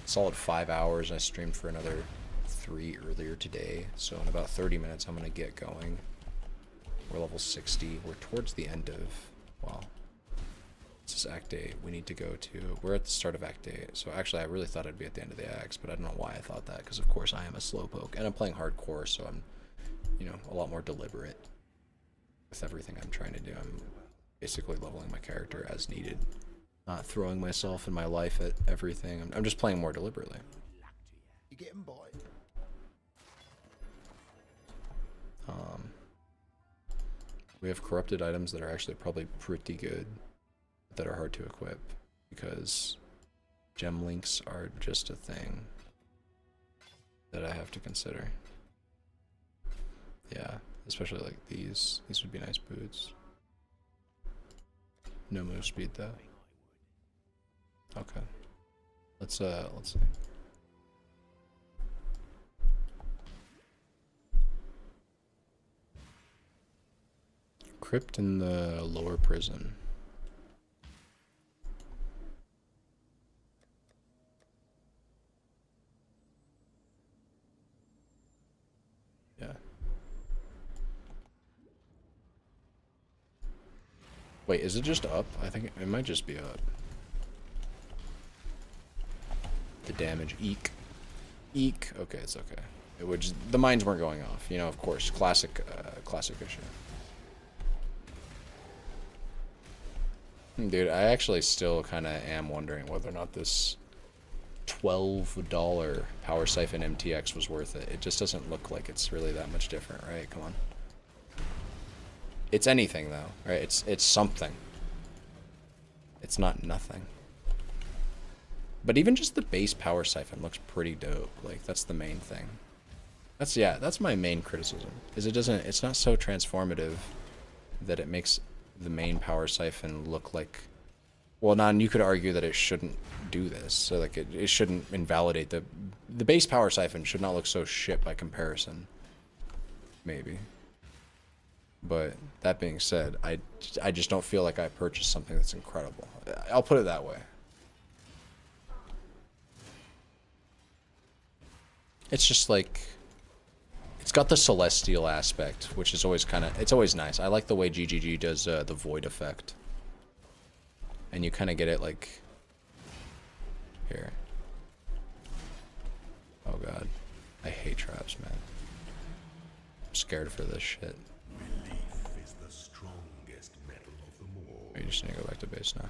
solid 5 hours. I streamed for another 3 earlier today. So in about 30 minutes, I'm gonna get going. We're level 60. We're towards the end of, well, this is Act 8. We need to go to, we're at the start of Act 8. So actually, I really thought I'd be at the end of the acts, but I don't know why I thought that, because of course I am a slowpoke. And I'm playing hardcore, so I'm, you know, a lot more deliberate with everything I'm trying to do. I'm basically leveling my character as needed. Not throwing myself and my life at everything. I'm just playing more deliberately. You getting by? We have corrupted items that are actually probably pretty good, that are hard to equip, because gem links are just a thing that I have to consider. Yeah, especially like these. These would be nice boots. No move speed though. Okay. Let's see. Crypt in the lower prison. Yeah. Wait, is it just up? I think it might just be up. The damage, eek. Eek. Okay, it's okay. It would just, the mines weren't going off, you know, of course. Classic issue. Dude, I actually still kind of am wondering whether or not this $12 Power Siphon MTX was worth it. It just doesn't look like it's really that much different, right? Come on. It's anything, though, right? It's something. It's not nothing. But even just the base Power Siphon looks pretty dope. Like, that's the main thing. That's my main criticism. Is it's not so transformative that it makes the main Power Siphon look like, well, and you could argue that it shouldn't do this. So like it shouldn't invalidate the base Power Siphon should not look so shit by comparison. Maybe. But that being said, I just don't feel like I purchased something that's incredible. I'll put it that way. It's just like, it's got the celestial aspect, which is always kind of, it's always nice. I like the way GGG does the void effect. And you kind of get it like, here. Oh god. I hate traps, man. I'm scared for this shit. Belief is the strongest metal of them all. Are you just gonna go back to base now?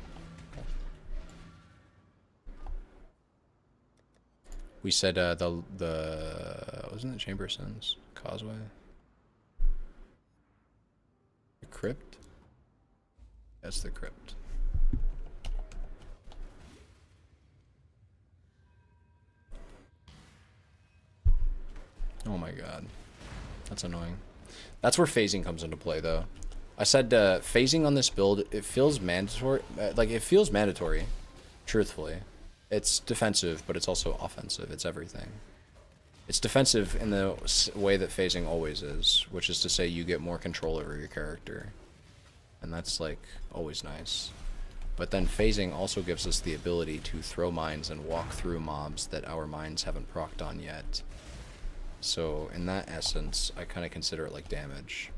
Okay. We said the wasn't it Chamberson's Causeway? The crypt? That's the crypt. Oh my god. That's annoying. That's where phasing comes into play, though. I said phasing on this build, it feels mandatory. Like, it feels mandatory, truthfully. It's defensive, but it's also offensive. It's everything. It's defensive in the way that phasing always is, which is to say you get more control over your character. And that's, like, always nice. But then phasing also gives us the ability to throw mines and walk through mobs that our mines haven't procced on yet. So, in that essence, I kind of consider it like damage.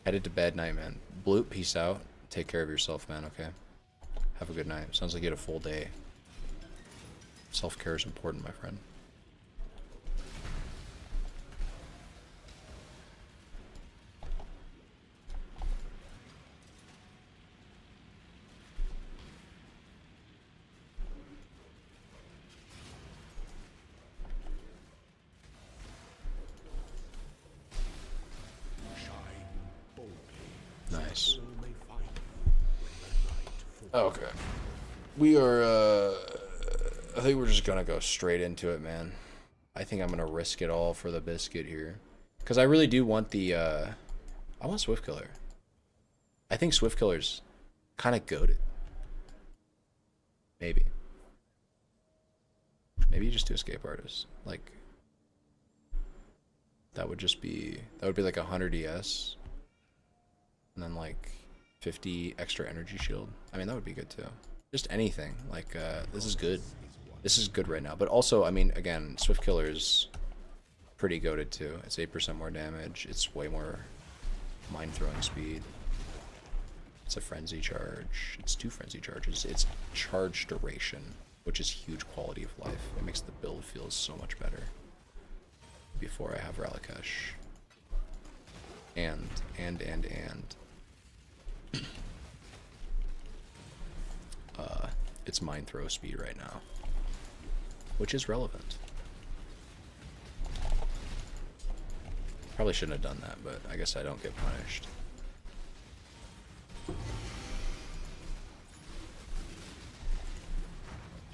Headed to bed, night, man. Bloop, peace out. Take care of yourself, man, okay? Have a good night. Sounds like you had a full day. Self-care is important, my friend. Nice. Okay. We are, I think we're just gonna go straight into it, man. I think I'm gonna risk it all for the biscuit here. Because I really do want the, I want Swift Killer. I think Swift Killer's kind of goated. Maybe. Maybe you just do Escape Artist. Like, that would be like 100 ES. And then like 50 extra energy shield. I mean, that would be good too. Just anything. Like, this is good. This is good right now. But also, I mean, again, Swift Killer is pretty goated too. It's 8% more damage. It's way more mine throwing speed. It's a frenzy charge. It's 2 frenzy charges. It's charge duration, which is huge quality of life. It makes the build feel so much better. Before I have Ralikesh. And. It's mine throw speed right now, which is relevant. Probably shouldn't have done that, but I guess I don't get punished.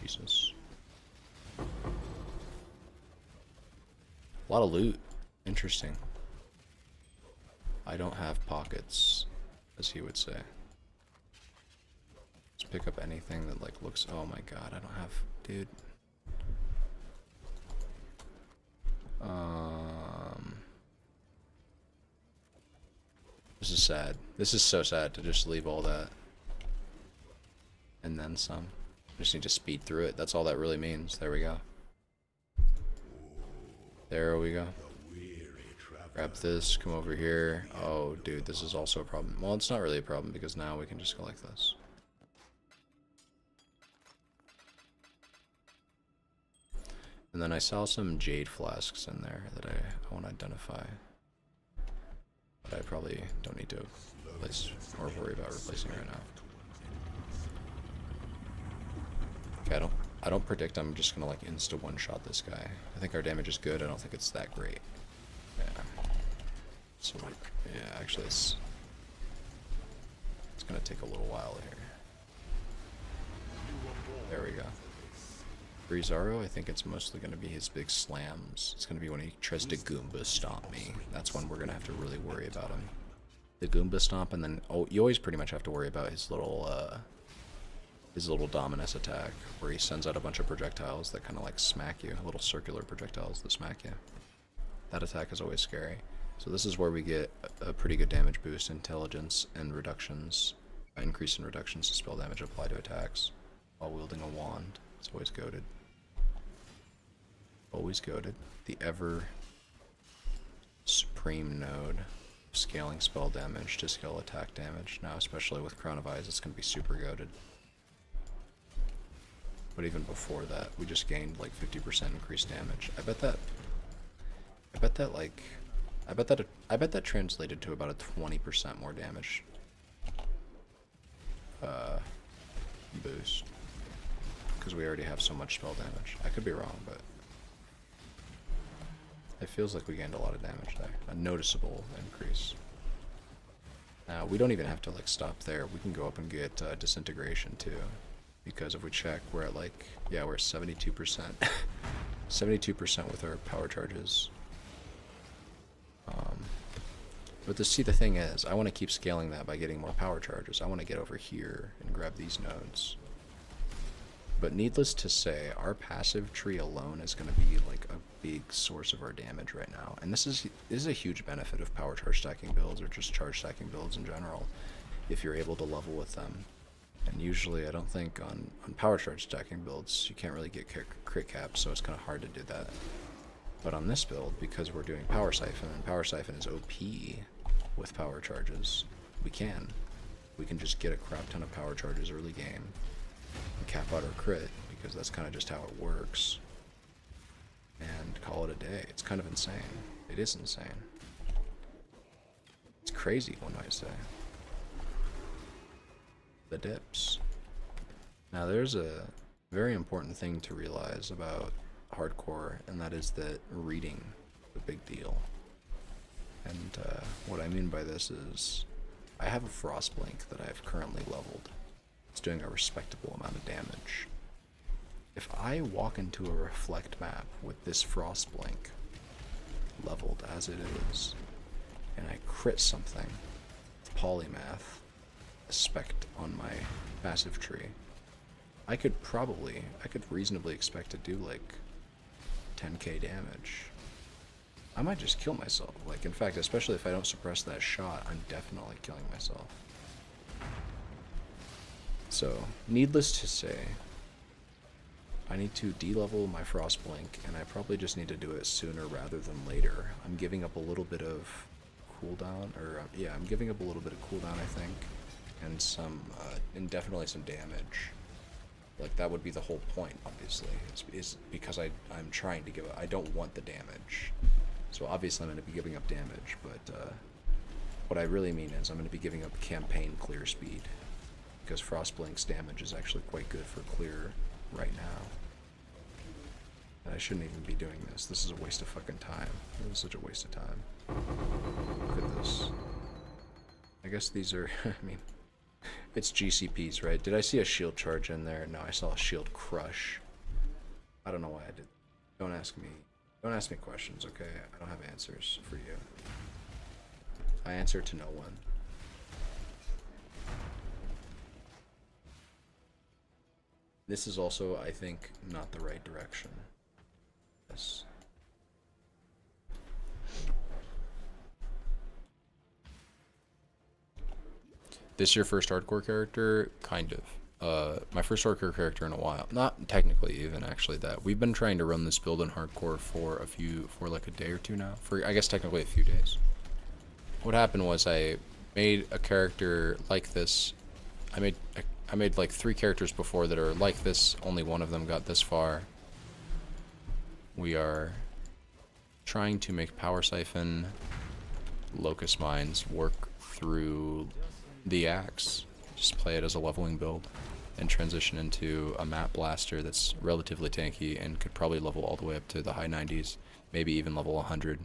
Jesus. A lot of loot. Interesting. I don't have pockets, as he would say. Let's pick up anything that, like, looks... Oh my god, I don't have... Dude. This is sad. This is so sad to just leave all that. And then some. Just need to speed through it. That's all that really means. There we go. There we go. Grab this, come over here. Oh, dude, this is also a problem. Well, it's not really a problem because now we can just go like this. And then I saw some jade flasks in there that I want to identify. But I probably don't need to replace or worry about replacing right now. Okay, I don't predict I'm just gonna like insta one-shot this guy. I think our damage is good. I don't think it's that great. Yeah. So yeah, actually it's gonna take a little while here. There we go. Brizaro, I think it's mostly gonna be his big slams. It's gonna be when he tries to Goomba stomp me. That's when we're gonna have to really worry about him. The Goomba stomp, and then you always pretty much have to worry about his little Dominus attack, where he sends out a bunch of projectiles that kind of like smack you, little circular projectiles that smack you. That attack is always scary. So this is where we get a pretty good damage boost, intelligence and reductions, increase in reductions to spell damage applied to attacks while wielding a wand. It's always goated. always goated. The ever supreme node. Scaling spell damage to scale attack damage. Now, especially with Crown of Eyes, it's going to be super goated. But even before that, we just gained like 50% increased damage. I bet that translated to about a 20% more damage boost. Because we already have so much spell damage. I could be wrong, but it feels like we gained a lot of damage there. A noticeable increase. Now, we don't even have to like stop there. We can go up and get disintegration too. Because if we check, we're at like, yeah, we're at 72%. 72% with our power charges. But see, the thing is, I want to keep scaling that by getting more power charges. I want to get over here and grab these nodes. But needless to say, our passive tree alone is going to be like a big source of our damage right now. And this is a huge benefit of power charge stacking builds, or just charge stacking builds in general, if you're able to level with them. And usually I don't think on power charge stacking builds, you can't really get crit caps, so it's kind of hard to do that. But on this build, because we're doing Power Siphon, and Power Siphon is OP with power charges, we can just get a crap ton of power charges early game and cap out our crit, because that's kind of just how it works, and call it a day. It's kind of insane. It is insane. It's crazy, one might say. The dips. Now there's a very important thing to realize about hardcore, and that is that reading is a big deal. And what I mean by this is, I have a Frostblink that I have currently leveled. It's doing a respectable amount of damage. If I walk into a reflect map with this Frostblink leveled as it is, and I crit something with Polymath, a spect on my passive tree, I could reasonably expect to do like 10k damage. I might just kill myself. Like, in fact, especially if I don't suppress that shot, I'm definitely killing myself. So, needless to say, I need to de-level my Frostblink, and I probably just need to do it sooner rather than later. I'm giving up a little bit of cooldown, or yeah, I'm giving up a little bit of cooldown, I think, and definitely some damage. Like, that would be the whole point, obviously, is because I'm trying to give. I don't want the damage, so obviously I'm going to be giving up damage. But what I really mean is I'm going to be giving up campaign clear speed, because Frostblink's damage is actually quite good for clear right now. And I shouldn't even be doing this. This is a waste of fucking time. This is such a waste of time. Look at this. I guess these are. I mean. It's GCPs, right? Did I see a shield charge in there? No, I saw a shield crush. I don't know why I did. Don't ask me. Don't ask me questions, okay? I don't have answers for you. I answer to no one. This is also, I think, not the right direction. Yes. This your first hardcore character? Kind of. My first hardcore character in a while. Not technically even, actually, that. We've been trying to run this build in hardcore for like a day or two now. For, I guess, technically a few days. What happened was I made a character like this. I made like 3 characters before that are like this. Only one of them got this far. We are trying to make Power Siphon, Locust Mines work through the axe, just play it as a leveling build, and transition into a map blaster that's relatively tanky and could probably level all the way up to the high 90s, maybe even level 100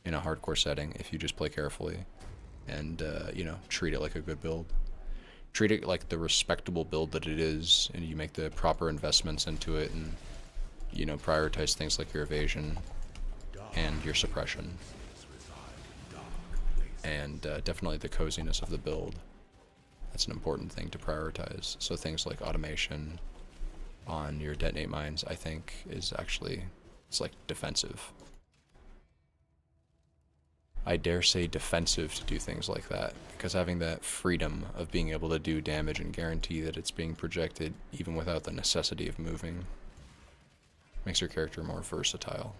in a hardcore setting if you just play carefully and you know, treat it like a good build. Treat it like the respectable build that it is, and you make the proper investments into it, and you know, prioritize things like your evasion and your suppression, and definitely the coziness of the build. That's an important thing to prioritize. So things like automation on your detonate mines, I think, is actually, it's like defensive. I dare say defensive to do things like that, because having that freedom of being able to do damage and guarantee that it's being projected even without the necessity of moving Makes your character more versatile.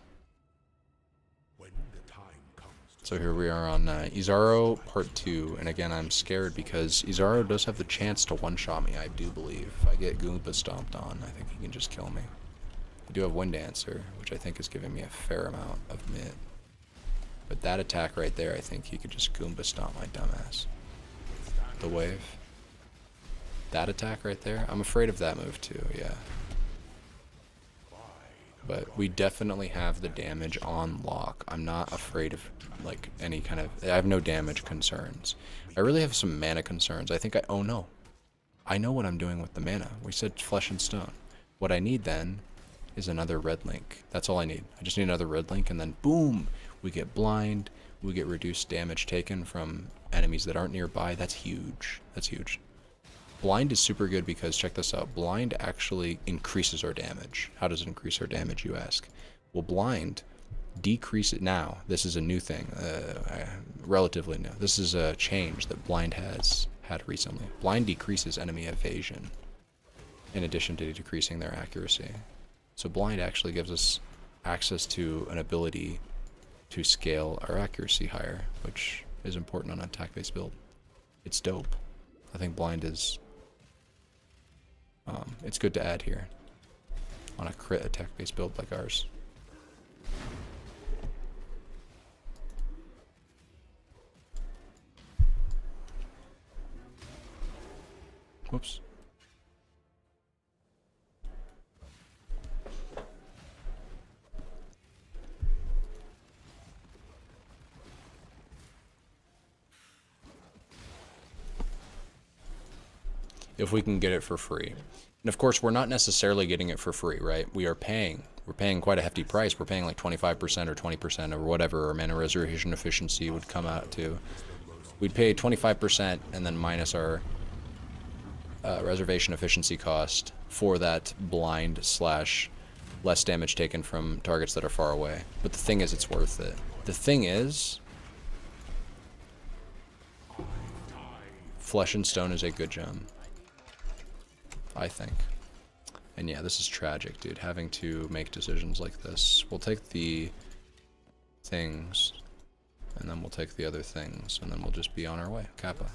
When the time comes to So here we are on Izaro Part 2, and again I'm scared because Izaro does have the chance to one-shot me, I do believe. If I get Goomba stomped on, I think he can just kill me. I do have Wind Dancer, which I think is giving me a fair amount of mid. But that attack right there, I think he could just Goomba stomp my dumbass. The wave. That attack right there, I'm afraid of that move too, yeah. But we definitely have the damage on lock. I'm not afraid of like any kind of, I have no damage concerns. I really have some mana concerns. I think oh no. I know what I'm doing with the mana. We said flesh and stone. What I need then is another red link. That's all I need. I just need another red link, and then boom, we get blind, we get reduced damage taken from enemies that aren't nearby. That's huge. That's huge. Blind is super good because, check this out, blind actually increases our damage. How does it increase our damage, you ask? Well, blind decrease it now. This is a new thing, relatively new. This is a change that blind has had recently. Blind decreases enemy evasion in addition to decreasing their accuracy. So blind actually gives us access to an ability to scale our accuracy higher, which is important on an attack-based build. It's dope. I think blind is it's good to add here on a crit attack-based build like ours. Whoops. If we can get it for free. And of course, we're not necessarily getting it for free, right? We are paying. We're paying quite a hefty price. We're paying like 25% or 20% or whatever our mana reservation efficiency would come out to. We'd pay 25% and then minus our reservation efficiency cost for that blind slash less damage taken from targets that are far away. But the thing is, it's worth it. The thing is, Flesh and Stone is a good gem, I think. And yeah, this is tragic, dude, having to make decisions like this. We'll take the things, and then we'll take the other things, and then we'll just be on our way. Kappa.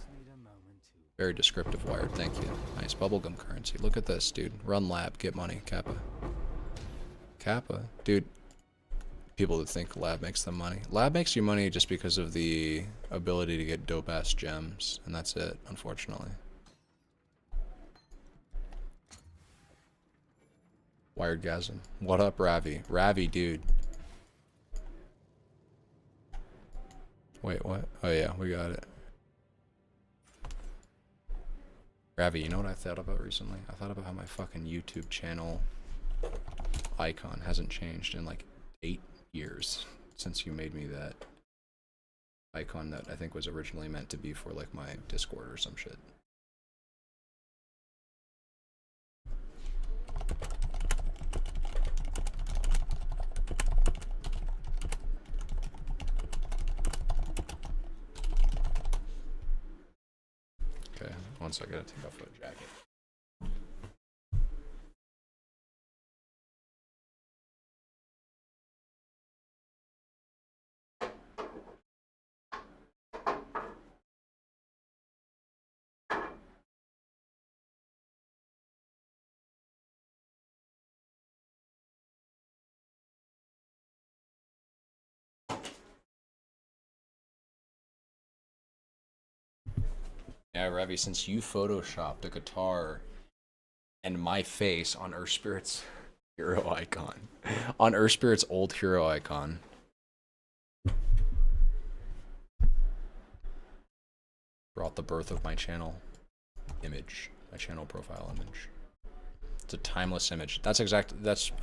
Very descriptive wired, thank you. Nice bubblegum currency. Look at this, dude. Run lab, get money. Kappa. Kappa. Dude, people that think lab makes them money. Lab makes you money just because of the ability to get dope-ass gems, and that's it, unfortunately. Wired Gasm. What up, Ravi? Ravi, dude. Wait, what? Oh yeah, we got it. Ravi, you know what I thought about recently? I thought about how my fucking YouTube channel icon hasn't changed in like 8 years since you made me that icon that I think was originally meant to be for like my Discord or some shit. Okay, once I gotta take off the jacket. Yeah, Ravi, since you photoshopped a guitar and my face on Earth Spirit's hero icon, on Earth Spirit's old hero icon, brought the birth of my channel image, my channel profile image. It's a timeless image. That's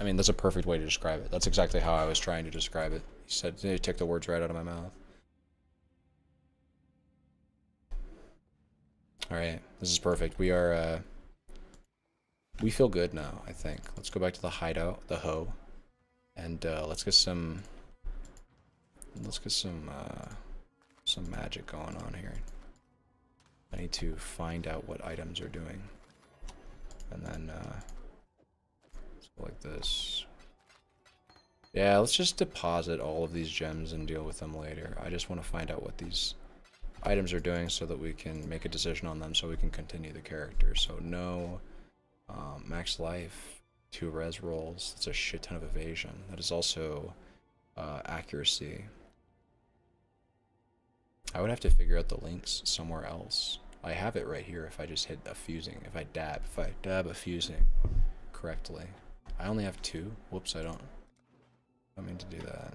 I mean, that's a perfect way to describe it. That's exactly how I was trying to describe it. He said, he took the words right out of my mouth. Alright, this is perfect. We are, we feel good now, I think. Let's go back to the hideout, the hoe, and, let's get some magic going on here. I need to find out what items are doing. And then, let's go like this. Yeah, let's just deposit all of these gems and deal with them later. I just want to find out what these items are doing so that we can make a decision on them so we can continue the character. So no max life, 2 res rolls. That's a shit ton of evasion. That is also accuracy. I would have to figure out the links somewhere else. I have it right here if I just hit a fusing. If I dab a fusing correctly. I only have 2. Whoops, I don't mean to do that.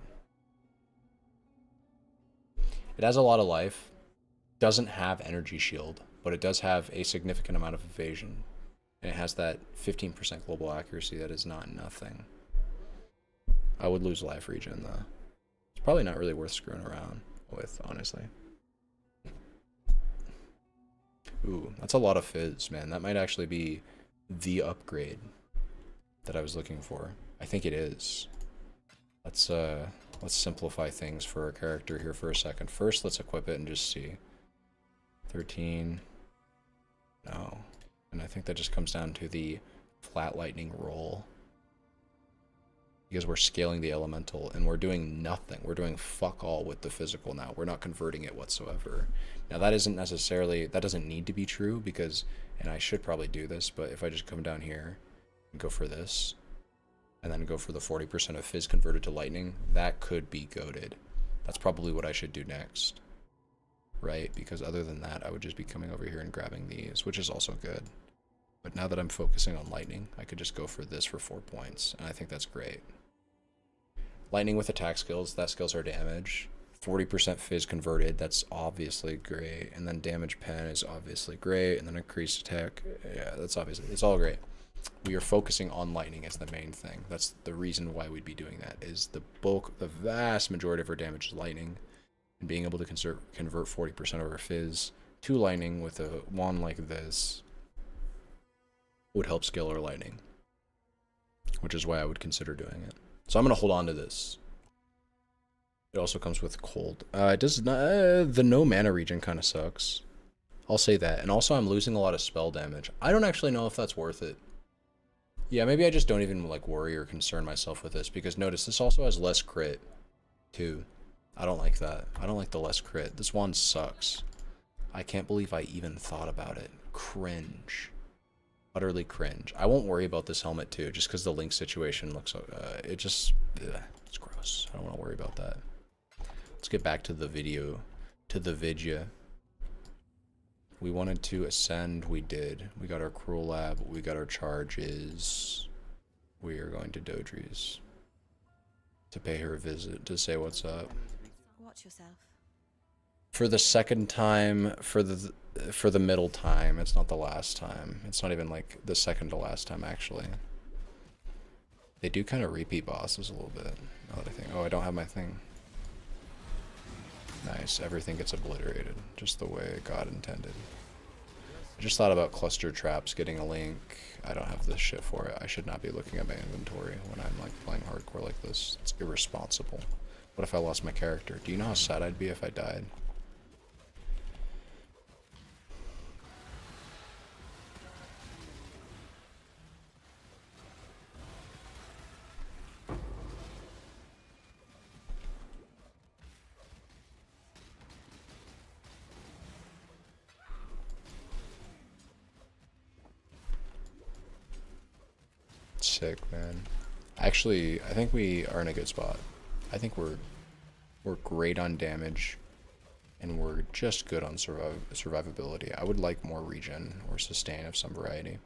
It has a lot of life. Doesn't have energy shield, but it does have a significant amount of evasion. And it has that 15% global accuracy that is not nothing. I would lose life regen though. It's probably not really worth screwing around with, honestly. Ooh, that's a lot of fizz, man. That might actually be the upgrade that I was looking for. I think it is. Let's simplify things for our character here for a second. First, let's equip it and just see. 13. No. And I think that just comes down to the flat lightning roll. Because we're scaling the elemental and we're doing nothing. We're doing fuck all with the physical now. We're not converting it whatsoever. Now that isn't necessarily, that doesn't need to be true because, and I should probably do this, but if I just come down here and go for this, and then go for the 40% of fizz converted to lightning, that could be goated. That's probably what I should do next. Right? Because other than that, I would just be coming over here and grabbing these, which is also good. But now that I'm focusing on lightning, I could just go for this for 4 points, and I think that's great. Lightning with attack skills, that skills our damage. 40% fizz converted, that's obviously great. And then damage pen is obviously great, and then increased attack, yeah, that's obviously, it's all great. We are focusing on lightning as the main thing. That's the reason why we'd be doing that, is the bulk, the vast majority of our damage is lightning. And being able to convert 40% of our fizz to lightning with a wand like this would help scale our lightning. Which is why I would consider doing it. So I'm going to hold on to this. It also comes with cold. It does not, the no mana region kind of sucks. I'll say that. And also I'm losing a lot of spell damage. I don't actually know if that's worth it. Yeah, maybe I just don't even like worry or concern myself with this, because notice this also has less crit too. I don't like that. I don't like the less crit. This wand sucks. I can't believe I even thought about it. Cringe. Utterly cringe. I won't worry about this helmet too, just because the link situation looks, it just, it's gross. I don't want to worry about that. Let's get back to the video, to the vidya. We wanted to ascend, we did. We got our cruel lab, we got our charges. We are going to Dodri's to pay her a visit, to say what's up. Watch yourself. For the second time, for the middle time, it's not the last time. It's not even like the second to last time, actually. They do kind of repeat bosses a little bit, now that I think. Oh, I don't have my thing. Nice, everything gets obliterated, just the way God intended. I just thought about cluster traps, getting a link. I don't have this shit for it. I should not be looking at my inventory when I'm like playing hardcore like this. It's irresponsible. What if I lost my character? Do you know how sad I'd be if I died? Sick, man. Actually, I think we are in a good spot. I think we're great on damage, and we're just good on survivability. I would like more regen or sustain of some variety.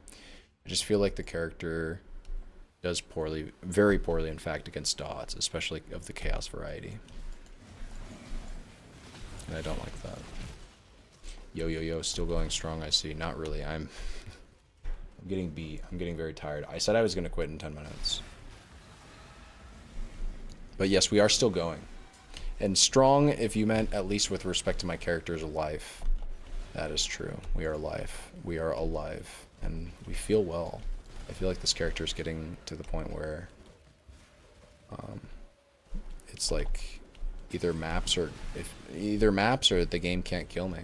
I just feel like the character does poorly, very poorly, in fact, against dots, especially of the chaos variety. And I don't like that. Yo, still going strong, I see. Not really. I'm getting beat. I'm getting very tired. I said I was going to quit in 10 minutes. But yes, we are still going. And strong, if you meant at least with respect to my character's life. That is true. We are alive. We are alive. And we feel well. I feel like this character is getting to the point where it's like either maps or the game can't kill me.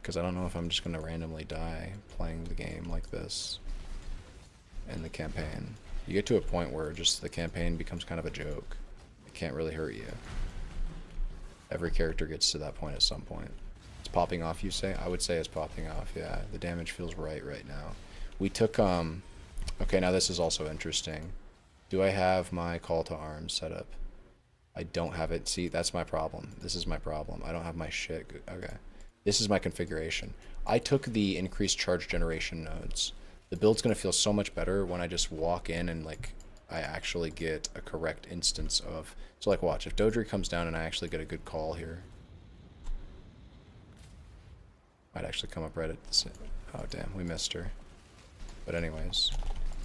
Because I don't know if I'm just going to randomly die playing the game like this in the campaign. You get to a point where just the campaign becomes kind of a joke. It can't really hurt you. Every character gets to that point at some point. It's popping off, you say? I would say it's popping off, yeah. The damage feels right now. We took, okay, now this is also interesting. Do I have my call to arms set up? I don't have it. See, that's my problem. This is my problem. I don't have my shit. Okay. This is my configuration. I took the increased charge generation nodes. The build's going to feel so much better when I just walk in and, like, I actually get a correct instance of... So, like, watch. If Dodri comes down and I actually get a good call here... Might actually come up right at the... Oh, damn. We missed her. But anyways...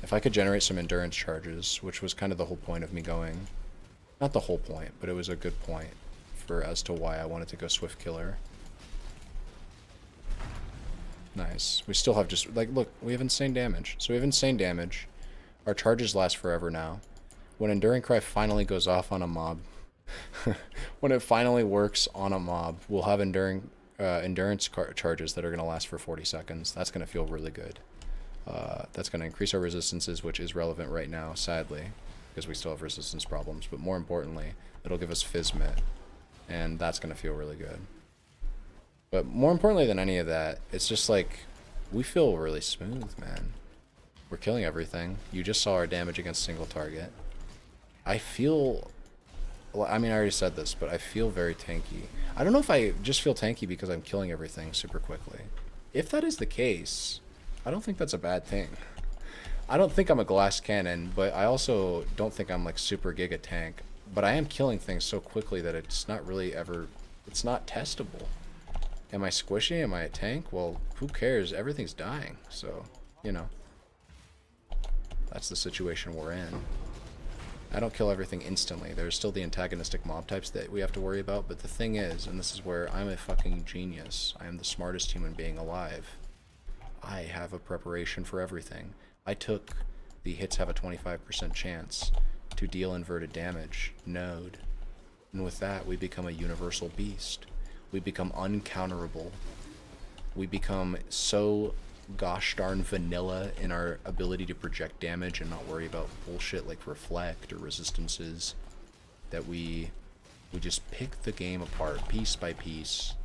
If I could generate some endurance charges, which was kind of the whole point of me going... Not the whole point, but it was a good point for as to why I wanted to go Swift Killer. Nice. We still have just, like, look, we have insane damage. So we have insane damage. Our charges last forever now. When Enduring Cry finally goes off on a mob, when it finally works on a mob, we'll have endurance charges that are going to last for 40 seconds. That's going to feel really good. That's going to increase our resistances, which is relevant right now, sadly, because we still have resistance problems. But more importantly, it'll give us Physmit, and that's going to feel really good. But more importantly than any of that, it's just like, we feel really smooth, man. We're killing everything. You just saw our damage against single target. I feel... Well, I mean, I already said this, but I feel very tanky. I don't know if I just feel tanky because I'm killing everything super quickly. If that is the case, I don't think that's a bad thing. I don't think I'm a glass cannon, but I also don't think I'm like super giga tank. But I am killing things so quickly that it's not really ever... It's not testable. Am I squishy? Am I a tank? Well, who cares? Everything's dying, so, you know. That's the situation we're in. I don't kill everything instantly. There's still the antagonistic mob types that we have to worry about, but the thing is, and this is where I'm a fucking genius, I am the smartest human being alive. I have a preparation for everything. I took the hits have a 25% chance to deal inverted damage node, and with that we become a universal beast. We become uncounterable. We become so gosh darn vanilla in our ability to project damage and not worry about bullshit like reflect or resistances that we just pick the game apart piece by piece.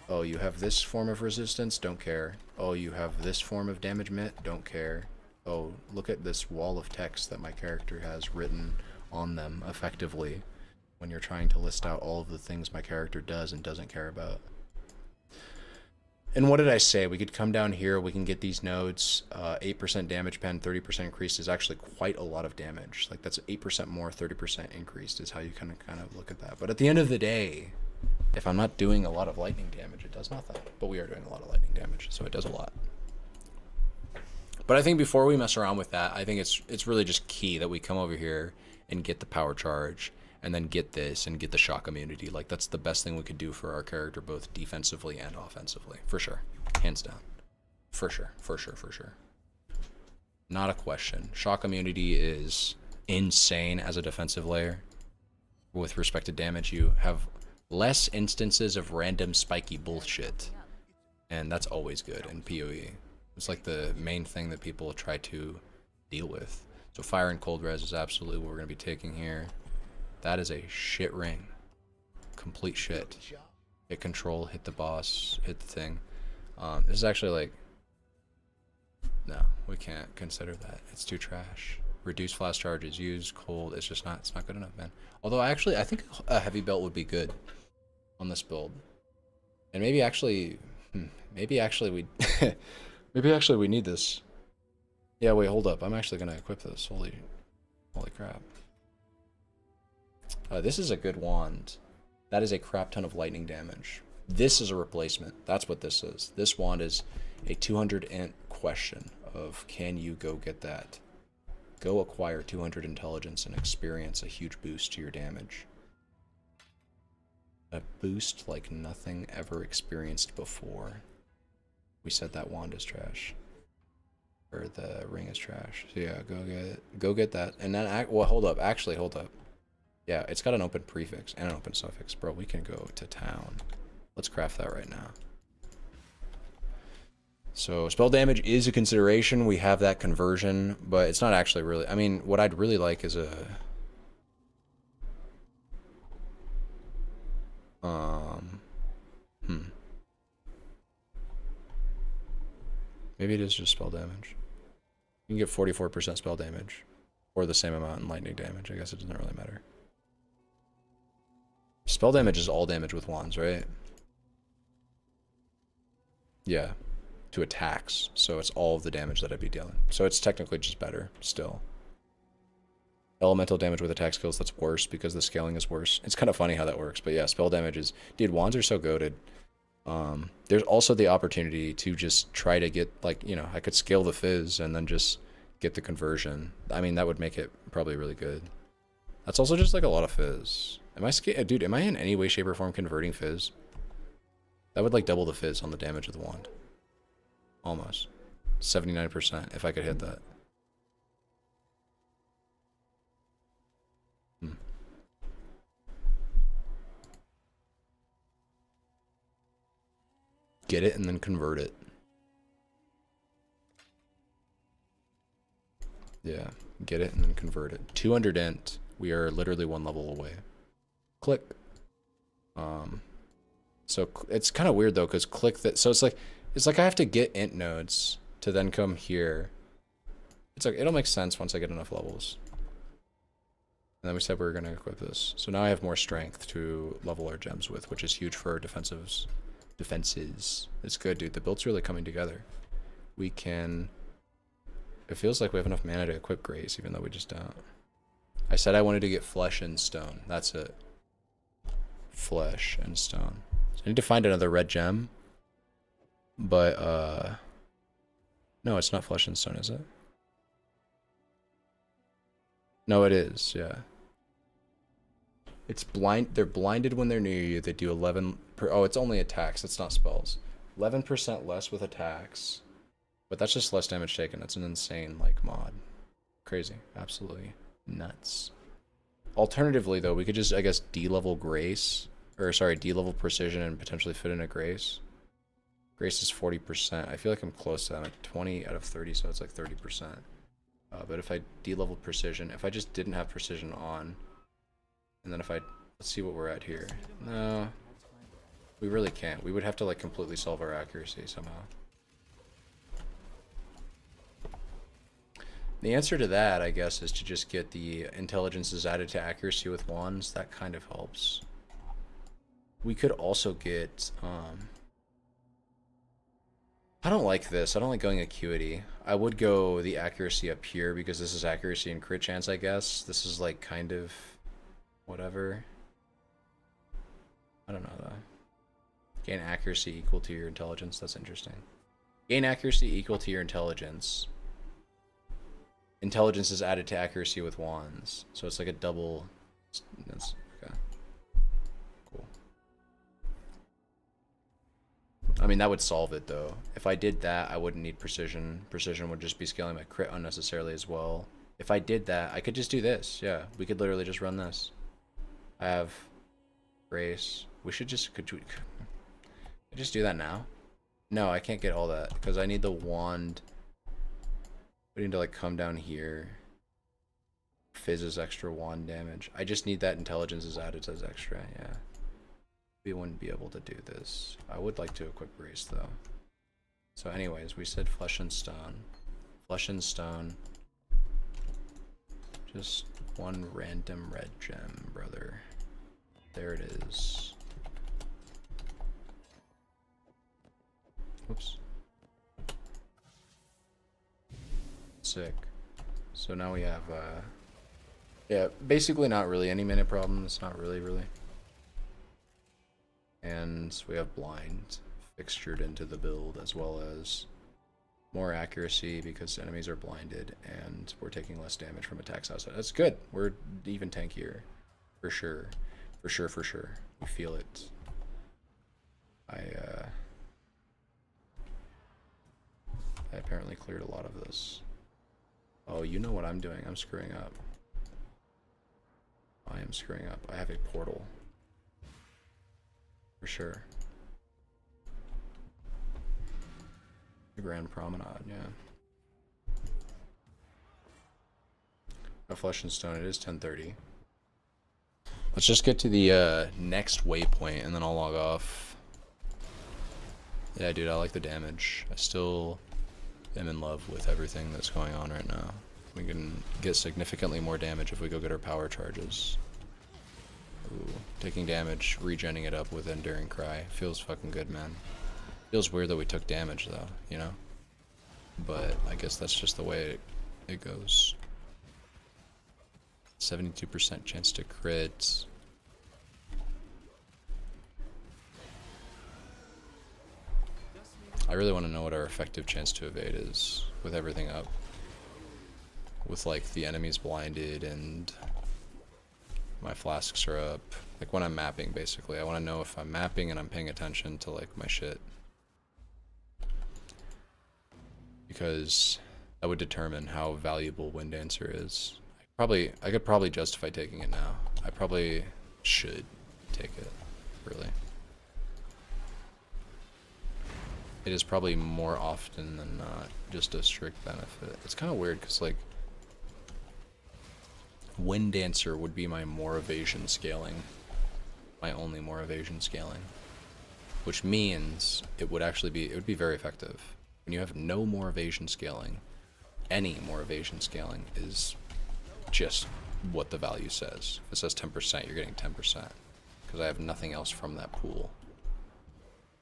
Oh, you have this form of resistance? Don't care. Oh, you have this form of damage mit? Don't care. Oh, look at this wall of text that my character has written on them effectively when you're trying to list out all of the things my character does and doesn't care about. And what did I say? We could come down here, we can get these nodes, 8% damage pen, 30% increase is actually quite a lot of damage. Like that's 8% more, 30% increased is how you kind of look at that. But at the end of the day, if I'm not doing a lot of lightning damage, it does nothing. But we are doing a lot of lightning damage, so it does a lot. But I think before we mess around with that, I think it's really just key that we come over here and get the power charge, and then get this and get the shock immunity. Like that's the best thing we could do for our character, both defensively and offensively, for sure, hands down, for sure. Not a question. Shock immunity is insane as a defensive layer. With respect to damage, you have less instances of random spiky bullshit, and that's always good in PoE. It's like the main thing that people try to deal with. So fire and cold res is absolutely what we're going to be taking here. That is a shit ring. Complete shit. Hit control, hit the boss, hit the thing. This is actually like... No, we can't consider that. It's too trash. Reduce flash charges, use cold. It's just not, it's not good enough, man. Although I think a heavy belt would be good on this build. And maybe actually we maybe actually we need this. Yeah, wait, hold up. I'm actually going to equip this. Holy crap. This is a good wand. That is a crap ton of lightning damage. This is a replacement. That's what this is. This wand is a 200 int question of can you go get that? Go acquire 200 intelligence and experience a huge boost to your damage. A boost like nothing ever experienced before. We said that wand is trash. Or the ring is trash. So yeah, go get that. And then, well, hold up. Actually, hold up. Yeah, it's got an open prefix and an open suffix. Bro, we can go to town. Let's craft that right now. So spell damage is a consideration. We have that conversion, but it's not actually really... I mean, what I'd really like is a... Maybe it is just spell damage. You can get 44% spell damage. Or the same amount in lightning damage. I guess it doesn't really matter. Spell damage is all damage with wands, right? Yeah. To attacks. So it's all of the damage that I'd be dealing. So it's technically just better, still. Elemental damage with attack skills, that's worse because the scaling is worse. It's kind of funny how that works, but yeah, spell damage is... Dude, wands are so goated. There's also the opportunity to just try to get, like, you know, I could scale the fizz and then just get the conversion. I mean, that would make it probably really good. That's also just, like, a lot of fizz. Dude, am I in any way, shape, or form converting fizz? That would, like, double the fizz on the damage of the wand. Almost. 79% if I could hit that. Get it and then convert it. Yeah, get it and then convert it. 200 int. We are literally one level away. Click. So it's kind of weird though, because click that. So it's like I have to get int nodes to then come here. It's like it'll make sense once I get enough levels. And then we said we were going to equip this. So now I have more strength to level our gems with, which is huge for our defenses. It's good, dude. The build's really coming together. We can... It feels like we have enough mana to equip Grace, even though we just don't. I said I wanted to get flesh and stone. That's it. Flesh and stone. So I need to find another red gem. But, no, it's not flesh and stone, is it? No, it is, yeah. It's blind. They're blinded when they're near you. They do 11 per... Oh, it's only attacks. It's not spells. 11% less with attacks. But that's just less damage taken. That's an insane, like, mod. Crazy. Absolutely nuts. Alternatively, though, we could just, I guess, D-level Grace. Or, sorry, D-level Precision and potentially fit in a Grace. Grace is 40%. I feel like I'm close to that. I'm like 20 out of 30, so it's like 30%. But if I D-level Precision... If I just didn't have Precision on... And then if I... Let's see what we're at here. No. We really can't. We would have to, like, completely solve our accuracy somehow. The answer to that, I guess, is to just get the intelligences added to accuracy with wands. That kind of helps. We could also get... I don't like this. I don't like going acuity. I would go the accuracy up here because this is accuracy and crit chance, I guess. This is, like, kind of... Whatever. I don't know, though. Gain accuracy equal to your intelligence. That's interesting. Gain accuracy equal to your intelligence. Intelligence is added to accuracy with wands. So it's like a double... That's... Okay. Cool. I mean, that would solve it, though. If I did that, I wouldn't need precision. Precision would just be scaling my crit unnecessarily as well. If I did that, I could just do this. Yeah, we could literally just run this. I have Grace. We should just... Could we just do that now? No, I can't get all that because I need the wand. We need to, like, come down here. Fizz's extra wand damage. I just need that intelligence is added as extra, yeah. We wouldn't be able to do this. I would like to equip Grace, though. So anyways, we said flesh and stone. Flesh and stone. Just one random red gem, brother. There it is. Oops. Sick. So now we have, yeah, basically not really any minute problems. Not really. And we have blind fixtured into the build as well as more accuracy because enemies are blinded and we're taking less damage from attacks outside. That's good. We're even tankier. For sure. For sure. We feel it. I apparently cleared a lot of this. Oh, you know what I'm doing. I'm screwing up. I am screwing up. I have a portal. For sure. The Grand Promenade, yeah. A Flesh and Stone, it is 10:30. Let's just get to the next waypoint and then I'll log off. Yeah, dude, I like the damage. I still am in love with everything that's going on right now. We can get significantly more damage if we go get our power charges. Ooh, taking damage, regenning it up with Enduring Cry. Feels fucking good, man. Feels weird that we took damage, though, you know? But I guess that's just the way it goes. 72% chance to crit. I really want to know what our effective chance to evade is with everything up. With like the enemies blinded and my flasks are up. Like when I'm mapping basically. I want to know if I'm mapping and I'm paying attention to like my shit. Because that would determine how valuable Wind Dancer is. I could probably justify taking it now. I probably should take it, really. It is probably more often than not just a strict benefit. It's kind of weird because like Wind Dancer would be my more evasion scaling, my only more evasion scaling, which means it would be very effective. When you have no more evasion scaling, any more evasion scaling is just what the value says. If it says 10%, you're getting 10% because I have nothing else from that pool.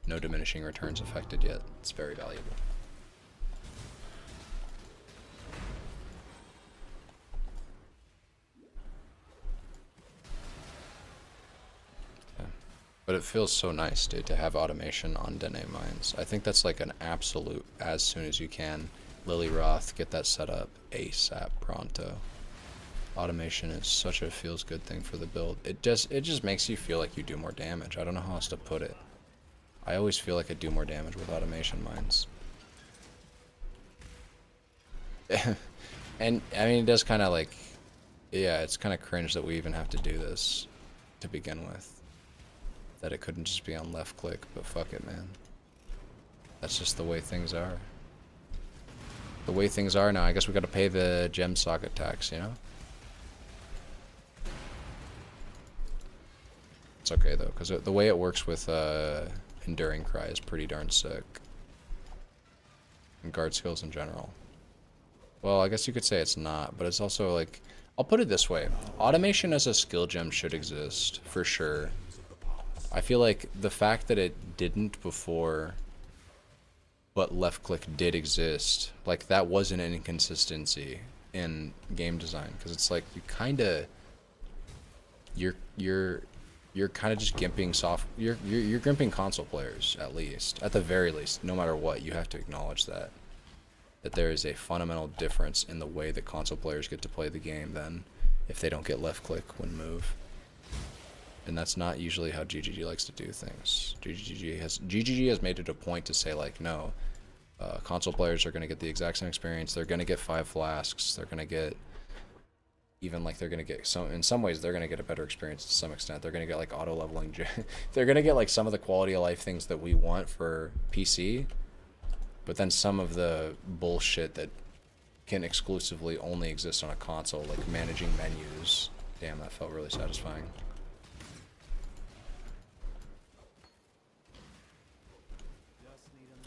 No diminishing returns affected yet. It's very valuable. Yeah. But it feels so nice, dude, to have automation on Dene mines. I think that's like an absolute as soon as you can. Lily Roth, get that set up ASAP pronto. Automation is such a feels good thing for the build. It just makes you feel like you do more damage. I don't know how else to put it. I always feel like I do more damage with automation mines. And I mean, it does kind of like, yeah, it's kind of cringe that we even have to do this to begin with. That it couldn't just be on left click, but fuck it, man. That's just the way things are. The way things are now, I guess we gotta pay the gem socket tax, you know? It's okay though, because the way it works with Enduring Cry is pretty darn sick. And guard skills in general. Well, I guess you could say it's not, but it's also like, I'll put it this way. Automation as a skill gem should exist, for sure. I feel like the fact that it didn't before, but left click did exist, like that was an inconsistency in game design, because it's like you kind of, you're kind of just gimping you're gimping console players, at the very least. No matter what, you have to acknowledge that there is a fundamental difference in the way that console players get to play the game than if they don't get left click when move. And that's not usually how GGG likes to do things. GGG has made it a point to say like, no, console players are going to get the exact same experience. They're going to get 5 flasks. They're going to get even like they're going to get in some ways they're going to get a better experience to some extent. They're going to get like auto leveling. They're going to get like some of the quality of life things that we want for PC, but then some of the bullshit that can exclusively only exist on a console, like managing menus. Damn, that felt really satisfying.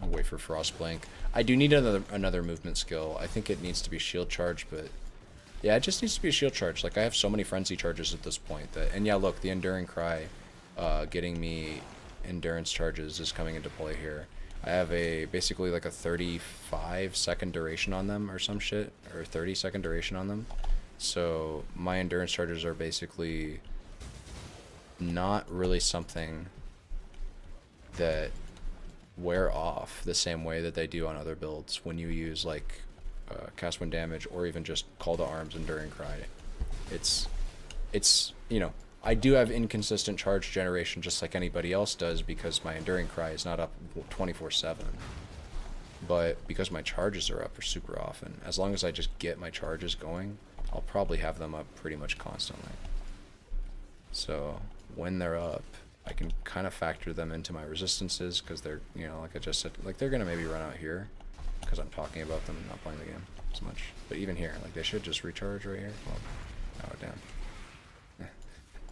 I'll wait for Frostblank. I do need another movement skill. I think it needs to be shield charge, but yeah, it just needs to be a shield charge. Like I have so many frenzy charges at this point that, and yeah, look, the Enduring Cry, getting me endurance charges is coming into play here. I have basically like a 35-second duration on them or some shit, or 30-second duration on them. So my endurance charges are basically not really something that wear off the same way that they do on other builds when you use like cast wind damage or even just call to arms Enduring Cry. It's you know, I do have inconsistent charge generation just like anybody else does because my Enduring Cry is not up 24/7. But because my charges are up super often, as long as I just get my charges going, I'll probably have them up pretty much constantly. So when they're up, I can kind of factor them into my resistances because they're, you know, like I just said, like they're gonna maybe run out here. because I'm talking about them and not playing the game as much. But even here, like they should just recharge right here. Well, oh damn.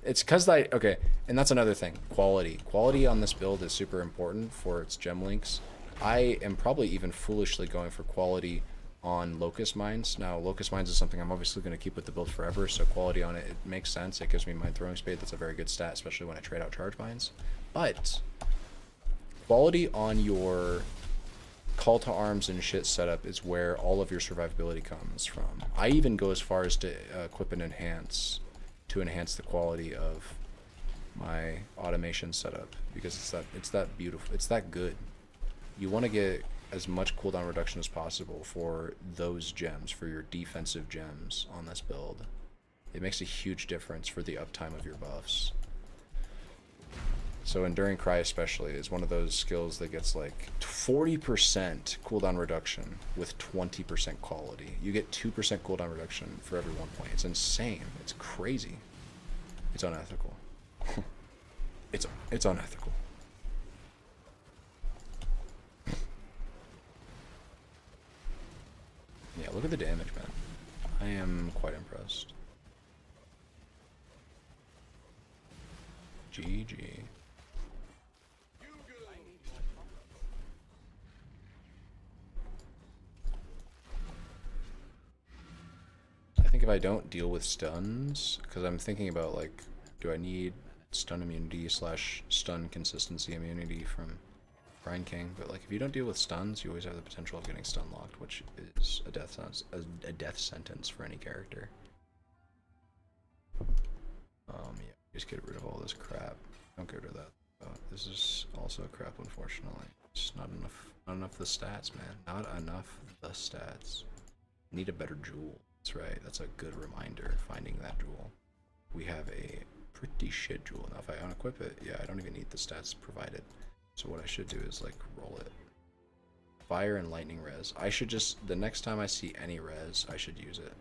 It's because okay, and that's another thing. Quality on this build is super important for its gem links. I am probably even foolishly going for quality on Locust Mines. Now, Locust Mines is something I'm obviously going to keep with the build forever, so quality on it, it makes sense. It gives me Mine Throwing Spade. That's a very good stat, especially when I trade out Charge Mines. But quality on your Call to Arms and shit setup is where all of your survivability comes from. I even go as far as to equip and enhance to enhance the quality of my automation setup, because it's that beautiful, it's that good. You want to get as much cooldown reduction as possible for those gems, for your defensive gems on this build. It makes a huge difference for the uptime of your buffs. So Enduring Cry especially is one of those skills that gets like 40% cooldown reduction with 20% quality. You get 2% cooldown reduction for every 1 point. It's insane. It's crazy. It's unethical. It's unethical. Yeah, look at the damage, man. I am quite impressed. GG. I think if I don't deal with stuns, because I'm thinking about like, do I need stun immunity / stun consistency immunity from Brine King? But like, if you don't deal with stuns, you always have the potential of getting stun locked, which is a death sentence for any character. Yeah, just get rid of all this crap. Don't get rid of that. This is also crap, unfortunately. Just not enough of the stats, man. Not enough of the stats. Need a better jewel. That's right. That's a good reminder. Finding that jewel. We have a pretty shit jewel. Now, if I unequip it, yeah, I don't even need the stats provided. So what I should do is like roll it. Fire and lightning res. I should just, the next time I see any res, I should use it.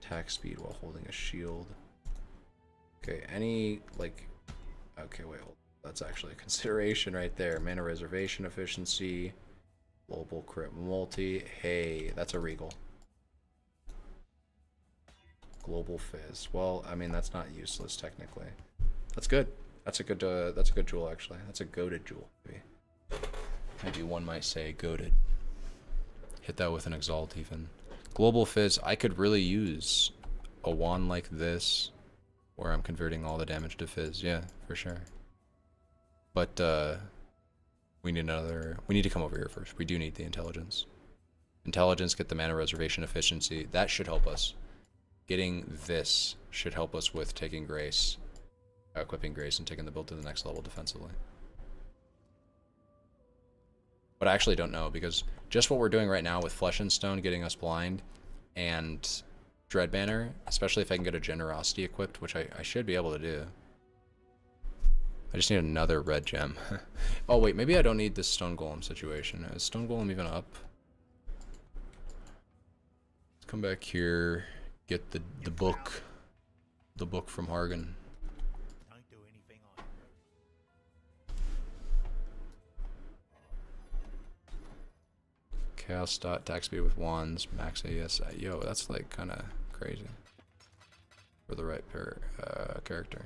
Attack speed while holding a shield. Okay, any like, okay, wait, hold. That's actually a consideration right there. Mana reservation efficiency, global crit multi. Hey, that's a regal. Global fizz. Well, I mean that's not useless technically. That's good. That's a good jewel actually. That's a goated jewel. Maybe one might say goated. Hit that with an exalt even. Global fizz. I could really use a wand like this, where I'm converting all the damage to fizz. Yeah, for sure. But we need to come over here first. We do need the intelligence. Intelligence, get the mana reservation efficiency. That should help us. Getting this should help us with taking Grace, equipping Grace, and taking the build to the next level defensively. But I actually don't know, because just what we're doing right now with Flesh and Stone getting us blind, and Dread Banner, especially if I can get a Generosity equipped, which I should be able to do. I just need another red gem. Oh wait, maybe I don't need this Stone Golem situation. Is Stone Golem even up? Let's come back here, get the book. The book from Hargan. Don't do anything on Chaos dot attack speed with wands, max AS. Yo, that's like kind of crazy for the right character.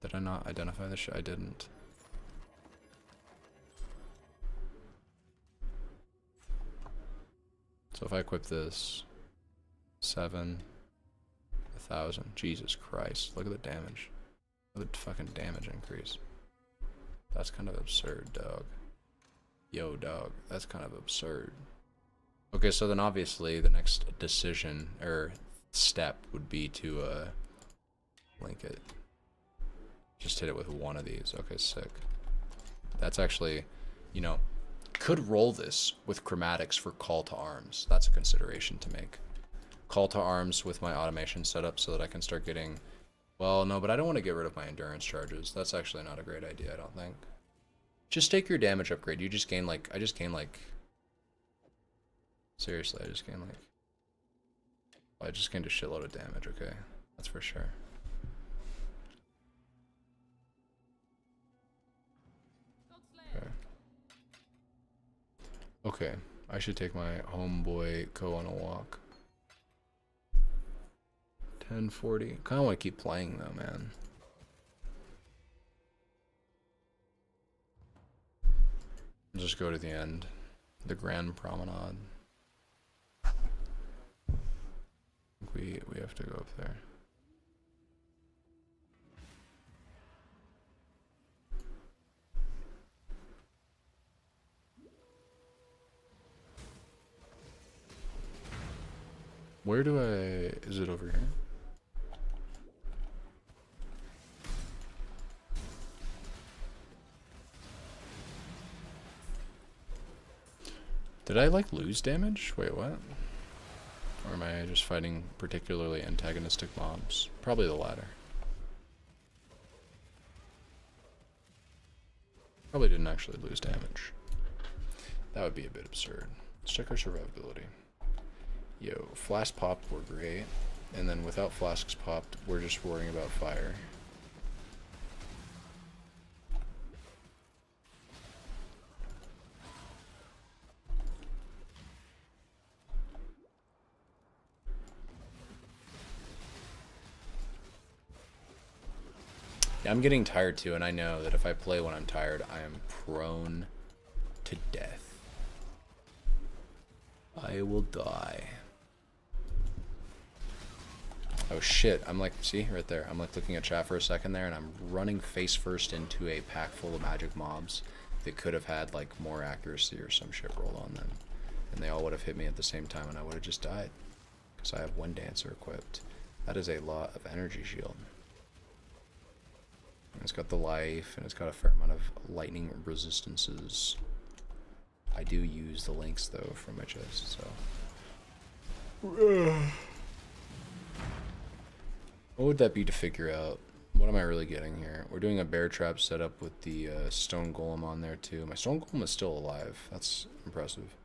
Did I not identify this shit? I didn't. So if I equip this, 7, 1,000. Jesus Christ! Look at the damage. Look at the fucking damage increase. That's kind of absurd, dog. Yo, dog, that's kind of absurd. Okay, so then obviously the next decision or step would be to link it. Just hit it with one of these. Okay, sick. That's actually, you know, could roll this with chromatics for Call to Arms. That's a consideration to make. Call to Arms with my automation setup so that I can start getting, well, no, but I don't want to get rid of my endurance charges. That's actually not a great idea, I don't think. Just take your damage upgrade. You just gain like, seriously, I just gained a shitload of damage, okay? That's for sure. Okay, I should take my homeboy Co on a walk. 10:40. Kind of want to keep playing though, man. Just go to the end, the Grand Promenade. We have to go up there. Where do I... Is it over here? Did I, like, lose damage? Wait, what? Or am I just fighting particularly antagonistic mobs? Probably the latter. Probably didn't actually lose damage. That would be a bit absurd. Let's check our survivability. Yo, flask popped, we're great. And then without flasks popped, we're just worrying about fire. Yeah, I'm getting tired too, and I know that if I play when I'm tired, I am prone to death. I will die. Oh shit, I'm like, see, right there. I'm like looking at chat for a second there, and I'm running face first into a pack full of magic mobs that could have had like more accuracy or some shit rolled on them. And they all would have hit me at the same time, and I would have just died. Because I have Wind Dancer equipped. That is a lot of energy shield. And it's got the life, and it's got a fair amount of lightning resistances. I do use the links though from my chest, so. What would that be to figure out? What am I really getting here? We're doing a bear trap setup with the stone golem on there too. My stone golem is still alive. That's impressive.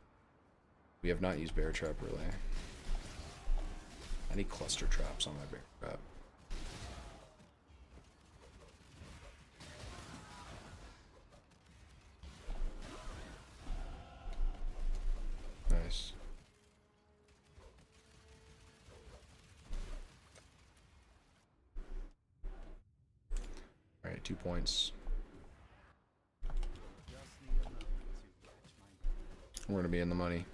We have not used bear trap really. I need cluster traps on my bear trap. Nice. Alright, 2 points. We're gonna be in the money.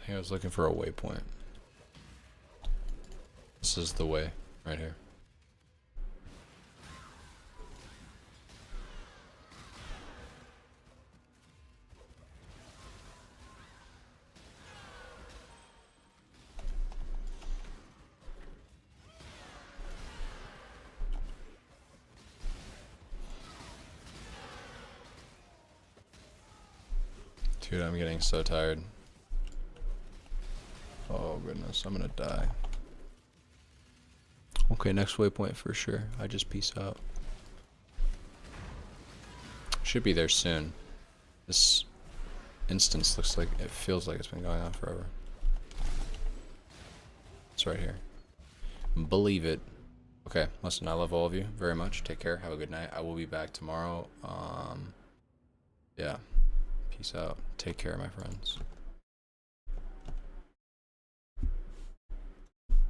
I was looking for a waypoint. This is the way, right here. Dude, I'm getting so tired. Oh goodness, I'm gonna die. Okay, next waypoint for sure. I just peace out. Should be there soon. This instance looks like, it feels like it's been going on forever. It's right here. Believe it. Okay, listen, I love all of you very much. Take care, have a good night. I will be back tomorrow. Yeah. Peace out. Take care, my friends.